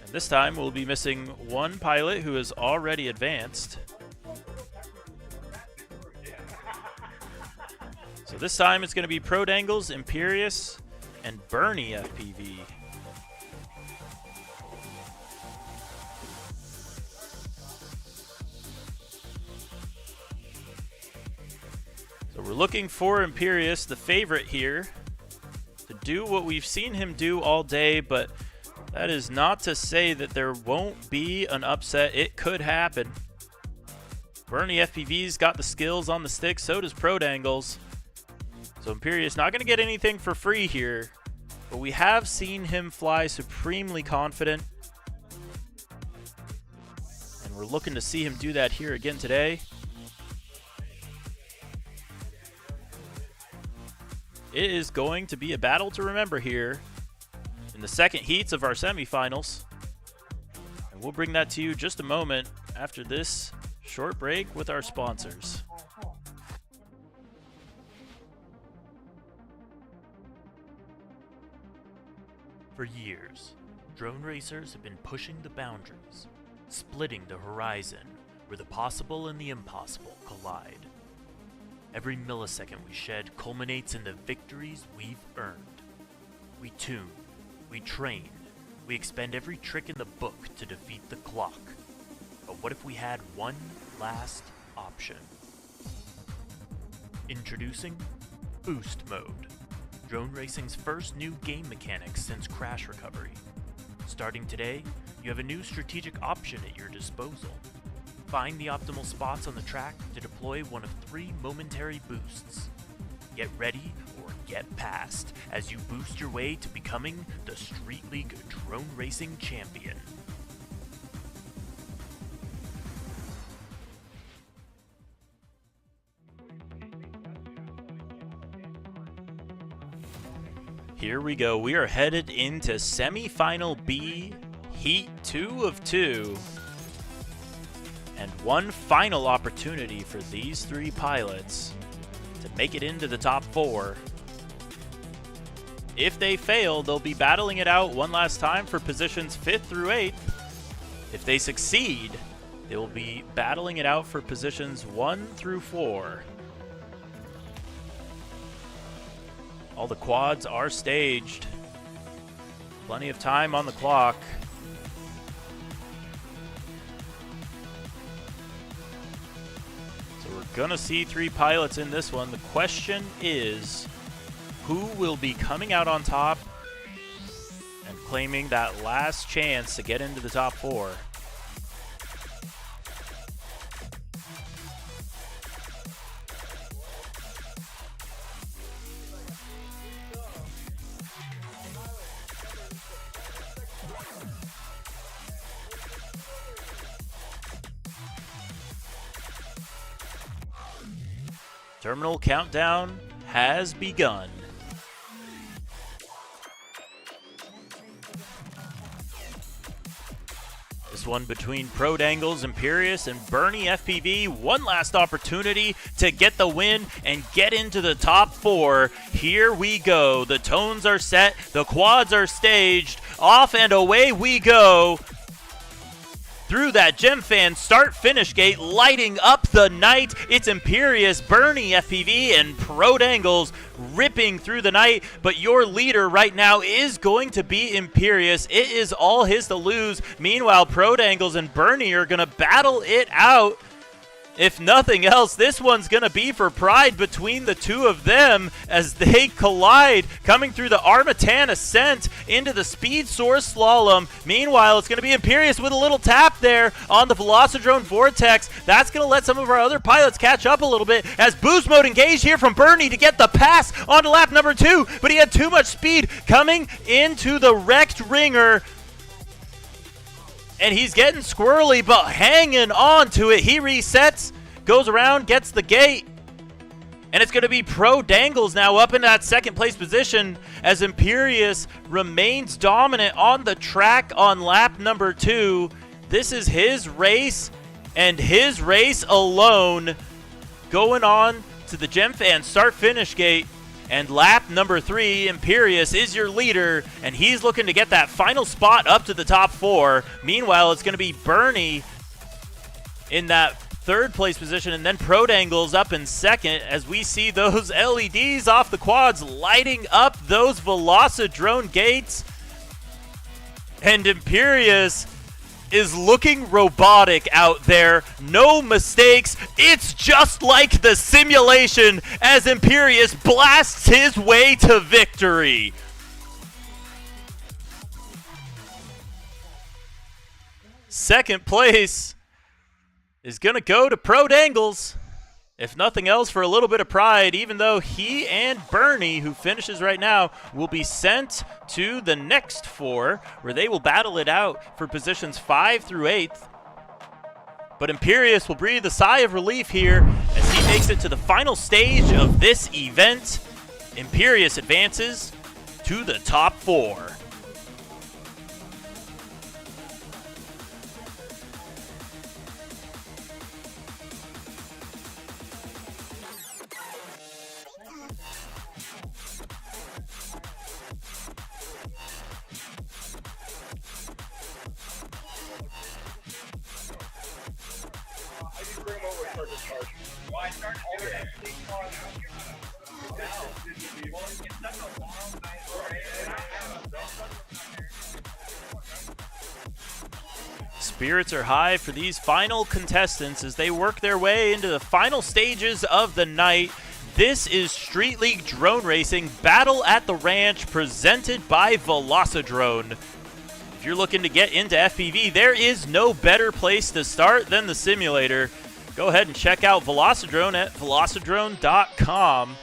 And this time we'll be missing one pilot who has already advanced. So this time it's going to be Prodangles, Imperius, and Bernie FPV. So we're looking for Imperius, the favorite here, to do what we've seen him do all day, but that is not to say that there won't be an upset. It could happen. Bernie FPV's got the skills on the stick, so does Prodangles. So Imperius not going to get anything for free here, but we have seen him fly supremely confident. And we're looking to see him do that here again today. It is going to be a battle to remember here in the second heats of our semifinals. And we'll bring that to you just a moment after this short break with our sponsors. For years, drone racers have been pushing the boundaries, splitting the horizon where the possible and the impossible collide. Every millisecond we shed culminates in the victories we've earned. We tune, we train, we expend every trick in the book to defeat the clock. But what if we had one last option? Introducing Boost Mode, drone racing's first new game mechanic since Crash Recovery. Starting today, you have a new strategic option at your disposal. Find the optimal spots on the track to deploy one of 3 momentary boosts. Get ready or get past as you boost your way to becoming the Street League Drone Racing Champion. Here we go. We are headed into semifinal B, Heat 2 of 2. And one final opportunity for these 3 pilots to make it into the top 4. If they fail, they'll be battling it out one last time for positions 5th through 8th. If they succeed, They will be battling it out for positions 1 through 4. All the quads are staged. Plenty of time on the clock. So we're gonna see 3 pilots in this one. The question is, who will be coming out on top and claiming that last chance to get into the top 4? Terminal countdown has begun. This one between Pro Dangles, Imperious, and Bernie FPV. One last opportunity to get the win and get into the top 4. Here we go. The tones are set. The quads are staged. Off and away we go. Through that GemFan start-finish gate, lighting up the night. It's Imperious, Bernie FPV, and Pro Dangles ripping through the night. But your leader right now is going to be Imperious. It is all his to lose. Meanwhile, Pro Dangles and Bernie are going to battle it out. If nothing else, this one's going to be for pride between the two of them as they collide, coming through the Armatan Ascent into the Speed Source Slalom. Meanwhile, it's going to be Imperious with a little tap there on the Velocidrone Vortex. That's going to let some of our other pilots catch up a little bit as boost mode engaged here from Bernie to get the pass onto lap number 2, but he had too much speed coming into the wrecked ringer. And he's getting squirrely, but hanging on to it. He resets, goes around, gets the gate. And it's going to be Pro Dangles now up in that second place position as Imperious remains dominant on the track on lap number 2. This is his race and his race alone. Going on to the GemFan start-finish gate. And lap number 3, Imperious is your leader, and he's looking to get that final spot up to the top 4. Meanwhile, it's going to be Bernie in that third place position, and then Pro Dangles up in second as we see those LEDs off the quads lighting up those Velocidrone gates. And Imperious is looking robotic out there. No mistakes. It's just like the simulation as Imperious blasts his way to victory. Second place is going to go to Pro Dangles. If nothing else, for a little bit of pride, even though he and Bernie, who finishes right now, will be sent to the next 4, where they will battle it out for positions 5 through 8th. But Imperious will breathe a sigh of relief here as he makes it to the final stage of this event. Imperious advances to the top 4. Spirits are high for these final contestants as they work their way into the final stages of the night. This is Street League Drone Racing Battle at the Ranch presented by Velocidrone. If you're looking to get into FPV, there is no better place to start than the simulator. Go ahead and check out Velocidrone at velocidrone.com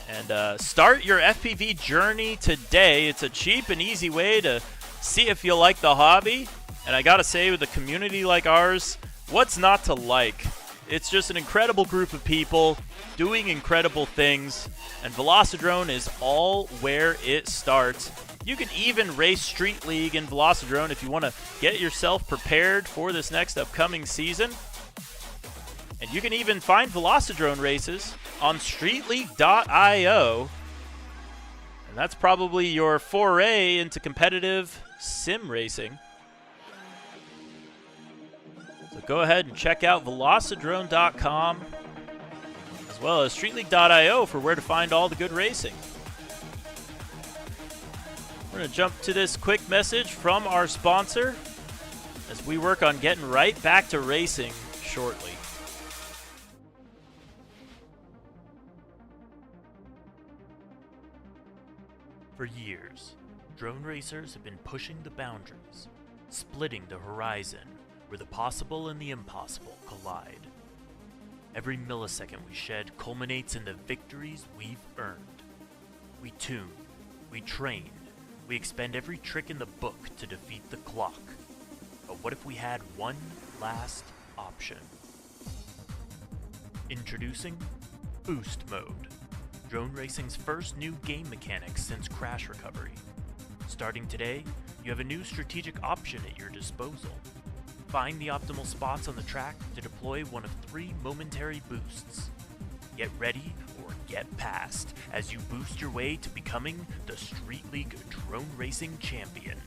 and start your FPV journey today. It's a cheap and easy way to see if you like the hobby. And I gotta say, with a community like ours, what's not to like? It's just an incredible group of people doing incredible things, and Velocidrone is all where it starts. You can even race Street League in Velocidrone if you want to get yourself prepared for this next upcoming season. And you can even find Velocidrone races on streetleague.io. And that's probably your foray into competitive sim racing. So go ahead and check out velocidrone.com as well as streetleague.io for where to find all the good racing. We're going to jump to this quick message from our sponsor as we work on getting right back to racing shortly. For years, drone racers have been pushing the boundaries, splitting the horizon where the possible and the impossible collide. Every millisecond we shed culminates in the victories we've earned. We tune, we train, we expend every trick in the book to defeat the clock. But what if we had one last option? Introducing Boost Mode, drone racing's first new game mechanic since crash recovery. Starting today, you have a new strategic option at your disposal. Find the optimal spots on the track to deploy one of 3 momentary boosts. Get ready or get past as you boost your way to becoming the Street League Drone Racing Champion.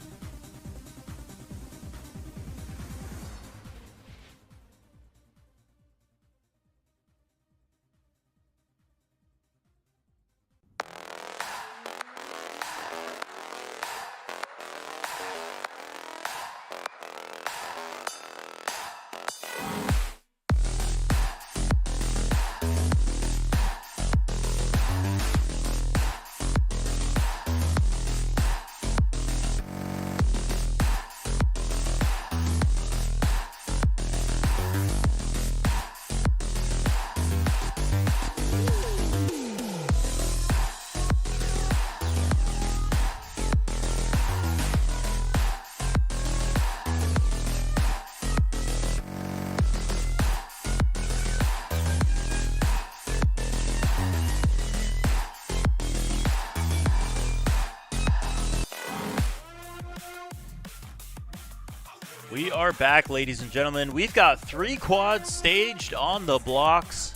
We are back, ladies and gentlemen. We've got 3 quads staged on the blocks,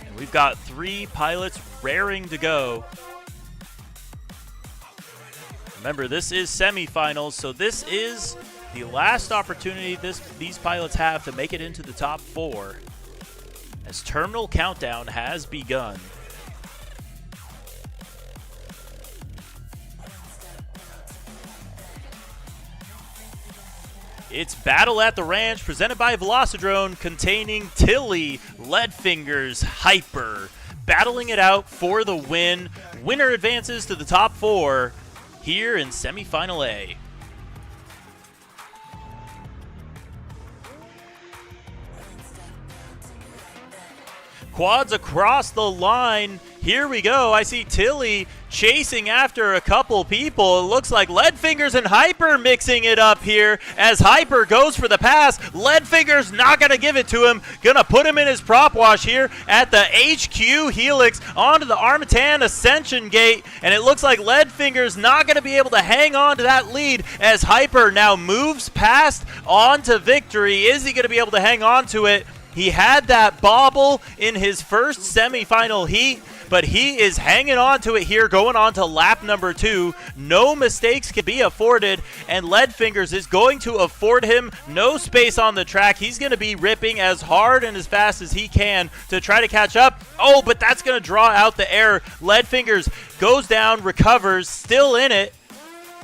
and we've got 3 pilots raring to go. Remember, this is semifinals, so this is the last opportunity these pilots have to make it into the top 4, as Terminal Countdown has begun. It's Battle at the Ranch, presented by Velocidrone, containing Tilly, Leadfingers, Hyper, battling it out for the win. Winner advances to the top 4 here in Semifinal A. Quads across the line. Here we go. I see Tilly chasing after a couple people. It looks like Leadfingers and Hyper mixing it up here as Hyper goes for the pass. Leadfingers not going to give it to him. Going to put him in his prop wash here at the HQ Helix onto the Armatan Ascension Gate. And it looks like Leadfingers not going to be able to hang on to that lead as Hyper now moves past onto victory. Is he going to be able to hang on to it? He had that bobble in his first semifinal heat, but he is hanging on to it here, going on to lap number 2. No mistakes can be afforded, and Leadfingers is going to afford him no space on the track. He's going to be ripping as hard and as fast as he can to try to catch up. Oh, but that's going to draw out the air. Leadfingers goes down, recovers, still in it.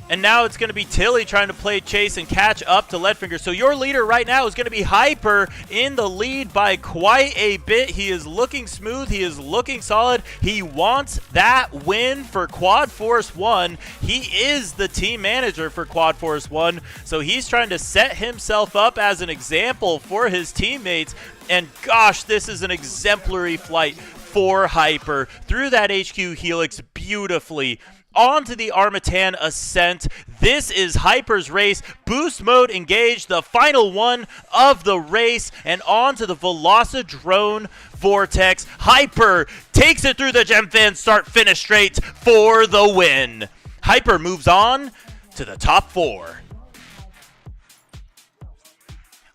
And now it's going to be Tilly trying to play chase and catch up to Leadfingers. So your leader right now is going to be Hyper, in the lead by quite a bit. He is looking smooth. He is looking solid. He wants that win for Quad Force 1. He is the team manager for Quad Force 1. So he's trying to set himself up as an example for his teammates. And gosh, this is an exemplary flight for Hyper through that HQ Helix beautifully. Onto the Armatan Ascent. This is Hyper's race. Boost mode engaged, the final one of the race, and onto the Velocidrone Vortex. Hyper takes it through the gem fin, start finish straight for the win. Hyper moves on to the top 4.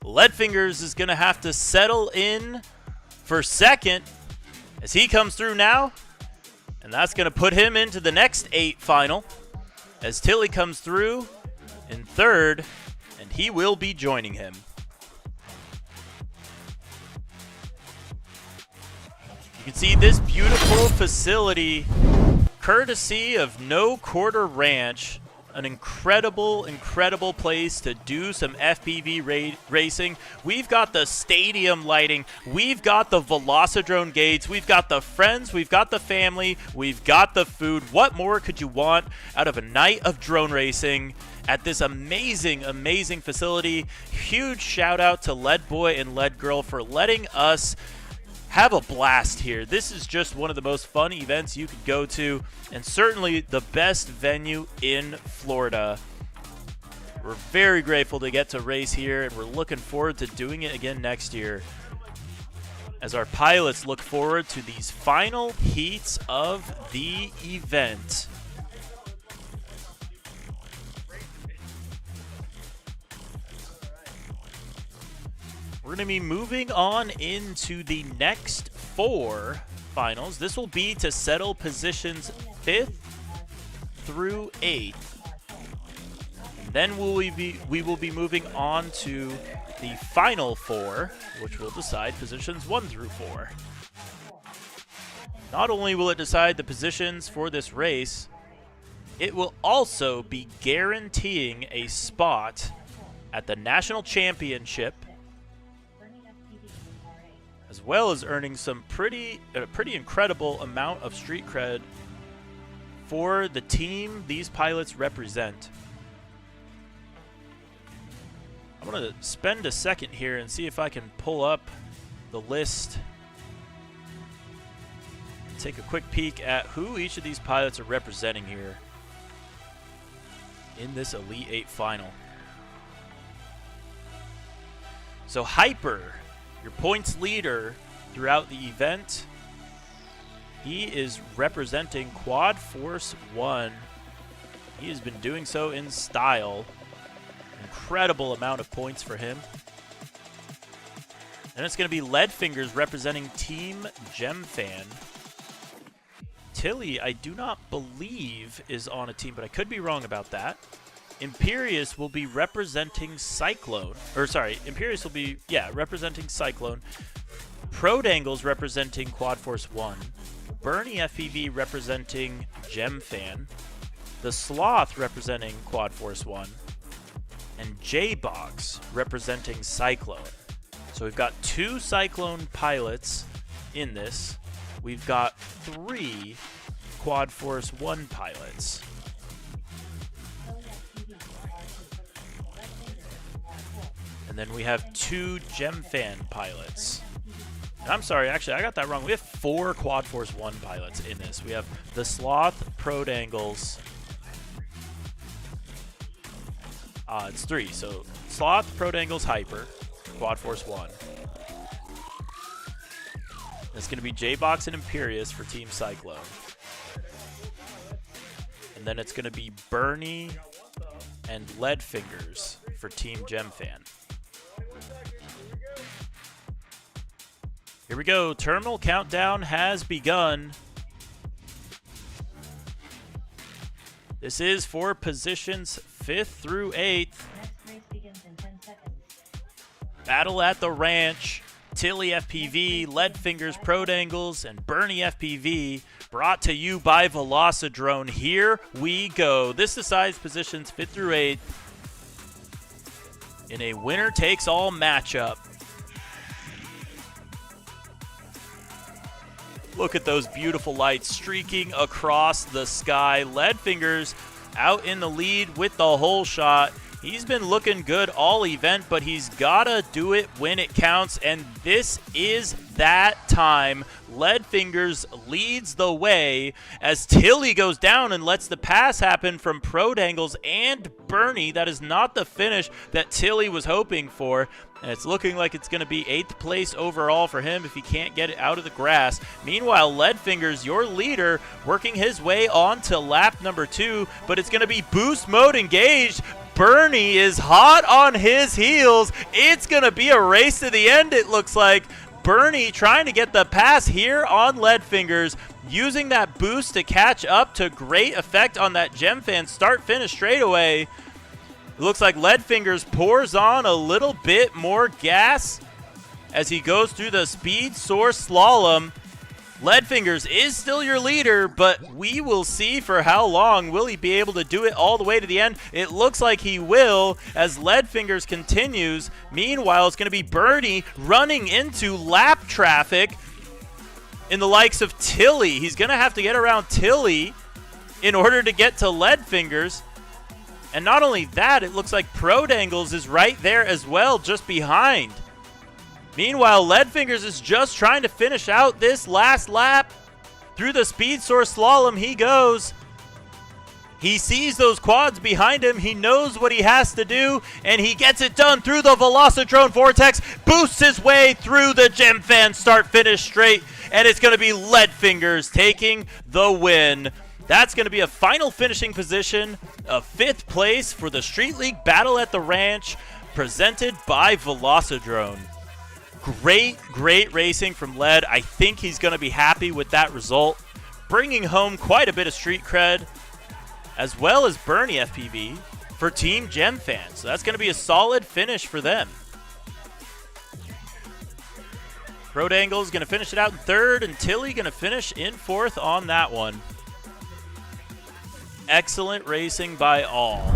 Leadfingers is going to have to settle in for second as he comes through now. And that's going to put him into the next 8 final as Tilly comes through in 3rd, and he will be joining him. You can see this beautiful facility, courtesy of No Quarter Ranch. An incredible, incredible place to do some FPV racing. We've got the stadium lighting. We've got the Velocidrone gates. We've got the friends. We've got the family. We've got the food. What more could you want out of a night of drone racing at this amazing, amazing facility? Huge shout out to Lead Boy and Lead Girl for letting us have a blast here. This is just one of the most fun events you could go to, and certainly the best venue in Florida. We're very grateful to get to race here, and we're looking forward to doing it again next year as our pilots look forward to these final heats of the event. We're going to be moving on into the next 4 finals. This will be to settle positions 5th through 8th. And then we will be moving on to the final 4, which will decide positions 1 through 4. Not only will it decide the positions for this race, it will also be guaranteeing a spot at the National Championship, as well as earning some pretty incredible amount of street cred for the team these pilots represent. I'm going to spend a second here and see if I can pull up the list and take a quick peek at who each of these pilots are representing here in this Elite 8 final. So Hyper, your points leader throughout the event, he is representing Quad Force 1. He has been doing so in style. Incredible amount of points for him. And it's going to be Leadfingers representing Team GemFan. Tilly, I do not believe, is on a team, but I could be wrong about that. Imperius will be representing Cyclone. Or sorry, Imperius will be, representing Cyclone. Prodangles representing Quad Force 1. Bernie FPV representing GemFan. The Sloth representing Quad Force 1. And J-Box representing Cyclone. So we've got 2 Cyclone pilots in this. We've got 3 Quad Force 1 pilots. And then we have 2 GemFan pilots. And I'm sorry, actually, I got that wrong. We have 4 Quad Force 1 pilots in this. We have the Sloth, Prodangles. It's 3. So Sloth, Prodangles, Hyper, Quad Force 1. It's going to be J-Box and Imperius for Team Cyclone. And then it's going to be Bernie and Leadfingers for Team GemFan. Here we go. Terminal countdown has begun. This is for positions 5th through 8th. Battle at the Ranch. Tilly FPV, Leadfingers, Prodangles, and Bernie FPV, brought to you by Velocidrone. Here we go. This decides positions 5th through 8th in a winner-takes-all matchup. Look at those beautiful lights streaking across the sky. Leadfingers out in the lead with the whole shot. He's been looking good all event, but he's got to do it when it counts, and this is that time. Leadfingers leads the way as Tilly goes down and lets the pass happen from Prodangles and Bernie. That is not the finish that Tilly was hoping for, and it's looking like it's going to be 8th place overall for him if he can't get it out of the grass. Meanwhile, Leadfingers, your leader, working his way on to lap number 2, but it's going to be boost mode engaged. Bernie is hot on his heels. It's going to be a race to the end, it looks like. Bernie trying to get the pass here on Leadfingers, using that boost to catch up to great effect on that GemFan start-finish straightaway. It looks like Leadfingers pours on a little bit more gas as he goes through the speed source slalom. Leadfingers is still your leader, but we will see for how long. Will he be able to do it all the way to the end? It looks like he will as Leadfingers continues. Meanwhile, it's going to be Bernie running into lap traffic in the likes of Tilly. He's going to have to get around Tilly in order to get to Leadfingers. And not only that, it looks like Prodangles is right there as well, just behind. Meanwhile, Leadfingers is just trying to finish out this last lap. Through the Speed Source Slalom he goes. He sees those quads behind him. He knows what he has to do, and he gets it done through the Velocidrone Vortex, boosts his way through the GemFan start-finish straight, and it's going to be Leadfingers taking the win. That's going to be a final finishing position of 5th place for the Street League Battle at the Ranch, presented by Velocidrone. Great racing from Lead. I think he's going to be happy with that result, bringing home quite a bit of street cred, as well as Bernie FPV for Team GemFan. So that's going to be a solid finish for them. Prodangles is going to finish it out in 3rd, and Tilly going to finish in 4th on that one. Excellent racing by all.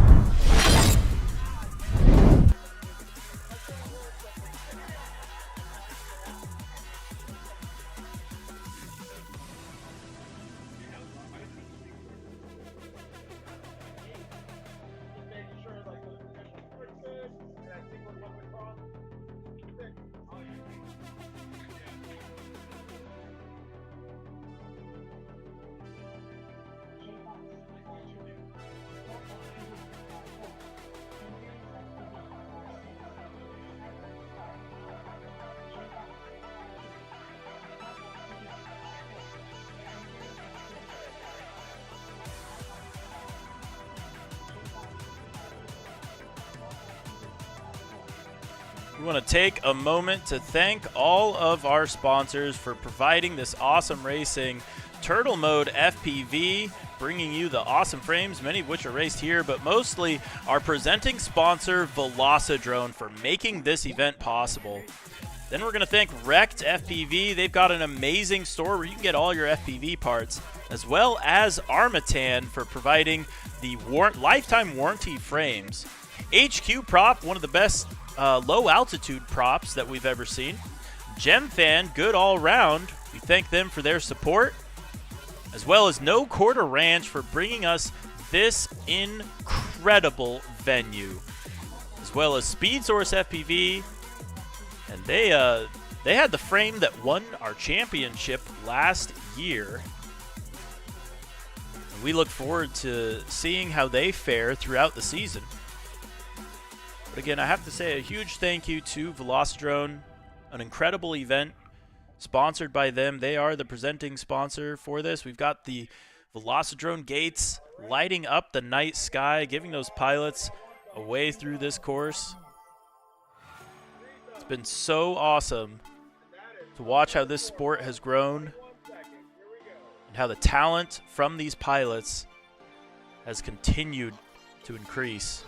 We want to take a moment to thank all of our sponsors for providing this awesome racing. Turtle Mode FPV, bringing you the awesome frames, many of which are raced here, but mostly our presenting sponsor, Velocidrone, for making this event possible. Then we're going to thank Wrecked FPV. They've got an amazing store where you can get all your FPV parts, as well as Armatan for providing the lifetime warranty frames. HQ Prop, one of the best low altitude props that we've ever seen. GemFan, good all around. We thank them for their support, as well as No Quarter Ranch for bringing us this incredible venue, as well as Speed Source FPV, and they had the frame that won our championship last year. And we look forward to seeing how they fare throughout the season. But again, I have to say a huge thank you to Velocidrone, an incredible event sponsored by them. They are the presenting sponsor for this. We've got the Velocidrone gates lighting up the night sky, giving those pilots a way through this course. It's been so awesome to watch how this sport has grown and how the talent from these pilots has continued to increase.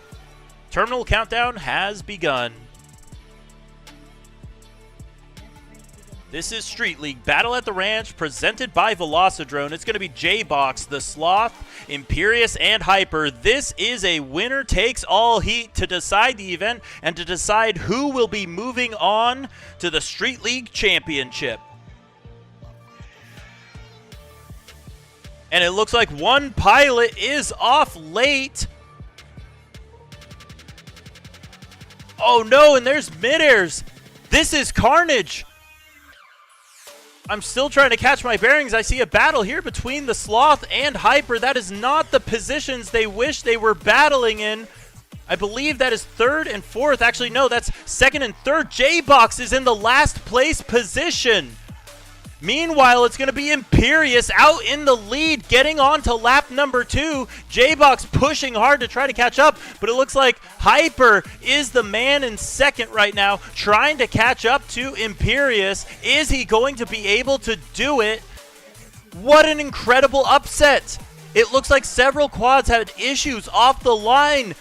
Terminal countdown has begun. This is Street League Battle at the Ranch, presented by Velocidrone. It's going to be J-Box, the Sloth, Imperious, and Hyper. This is a winner-takes-all heat to decide the event and to decide who will be moving on to the Street League Championship. And it looks like one pilot is off late. Oh no, and there's mid-airs. This is carnage. I'm still trying to catch my bearings. I see a battle here between the Sloth and Hyper. That is not the positions they wish they were battling in. I believe that is 3rd and 4th. Actually, no, that's 2nd and 3rd. J-Box is in the last place position. Meanwhile, it's going to be Imperious out in the lead, getting on to lap number 2. J-Box pushing hard to try to catch up, but it looks like Hyper is the man in 2nd right now, trying to catch up to Imperious. Is he going to be able to do it? What an incredible upset. It looks like several quads had issues off the line.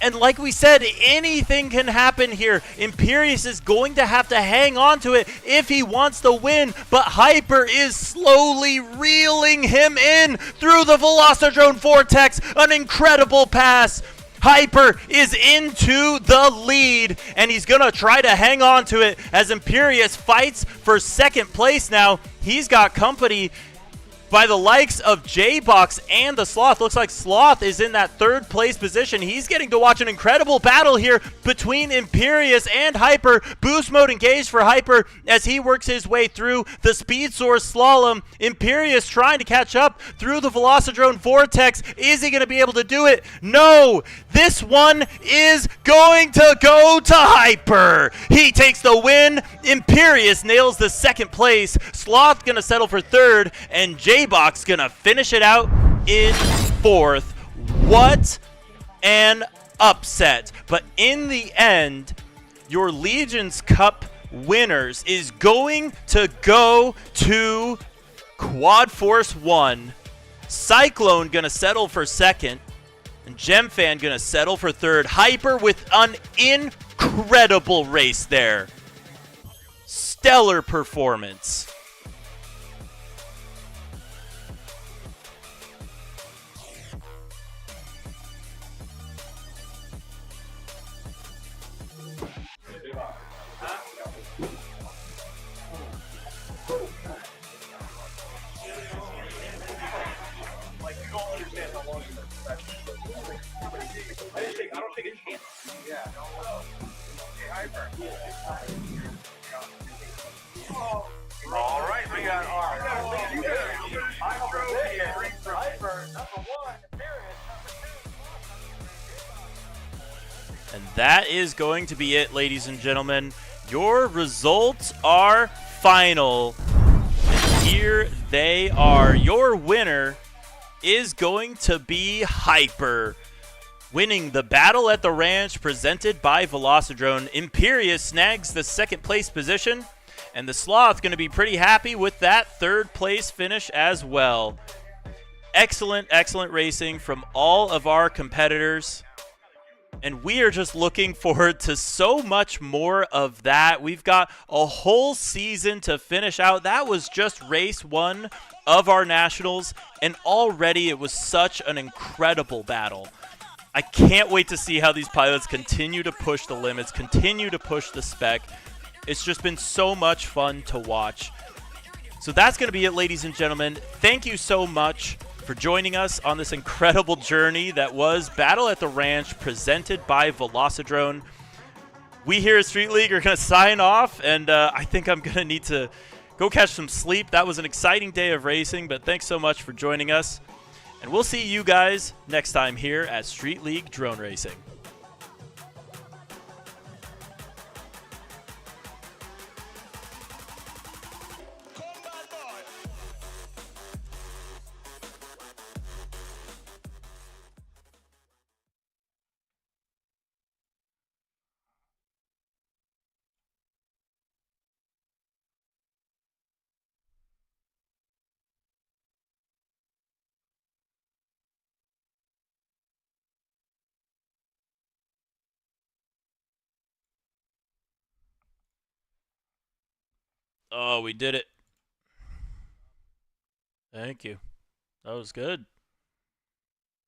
And like we said, anything can happen here. Imperius is going to have to hang on to it if he wants to win, but Hyper is slowly reeling him in through the Velocidrone Vortex. An incredible pass. Hyper is into the lead, and he's going to try to hang on to it as Imperius fights for second place now. He's got company by the likes of J-Box and the Sloth. Looks like Sloth is in that third place position. He's getting to watch an incredible battle here between Imperius and Hyper. Boost mode engaged for Hyper as he works his way through the Speed Source Slalom. Imperius trying to catch up through the Velocidrone Vortex. Is he going to be able to do it? No! This one is going to go to Hyper. He takes the win. Imperius nails the second place. Sloth going to settle for third, and J-Box gonna finish it out in fourth. What an upset. But in the end, your Legion's Cup winners is going to go to Quad Force 1. Cyclone gonna settle for second, and Gemfan gonna settle for third. Hyper with an incredible race there. Stellar performance. I don't think it can. Yeah. Hey, Hyper. All right, we got our Hydro here. Hyper, number 1, Imperius, number 2. And that is going to be it, ladies and gentlemen. Your results are final. And here they are. Your winner is going to be Hyper, winning the Battle at the Ranch presented by Velocidrone. Imperius snags the second place position, and the Sloth going to be pretty happy with that third place finish as well. Excellent, excellent racing from all of our competitors. And we are just looking forward to so much more of that. We've got a whole season to finish out. That was just race 1 of our Nationals, and already it was such an incredible battle. I can't wait to see how these pilots continue to push the limits, continue to push the spec. It's just been so much fun to watch. So that's going to be it, ladies and gentlemen. Thank you so much for joining us on this incredible journey that was Battle at the Ranch presented by Velocidrone. We here at Street League are going to sign off, and I think I'm going to need to go catch some sleep. That was an exciting day of racing, but thanks so much for joining us. And we'll see you guys next time here at Street League Drone Racing. Oh, we did it. Thank you. That was good.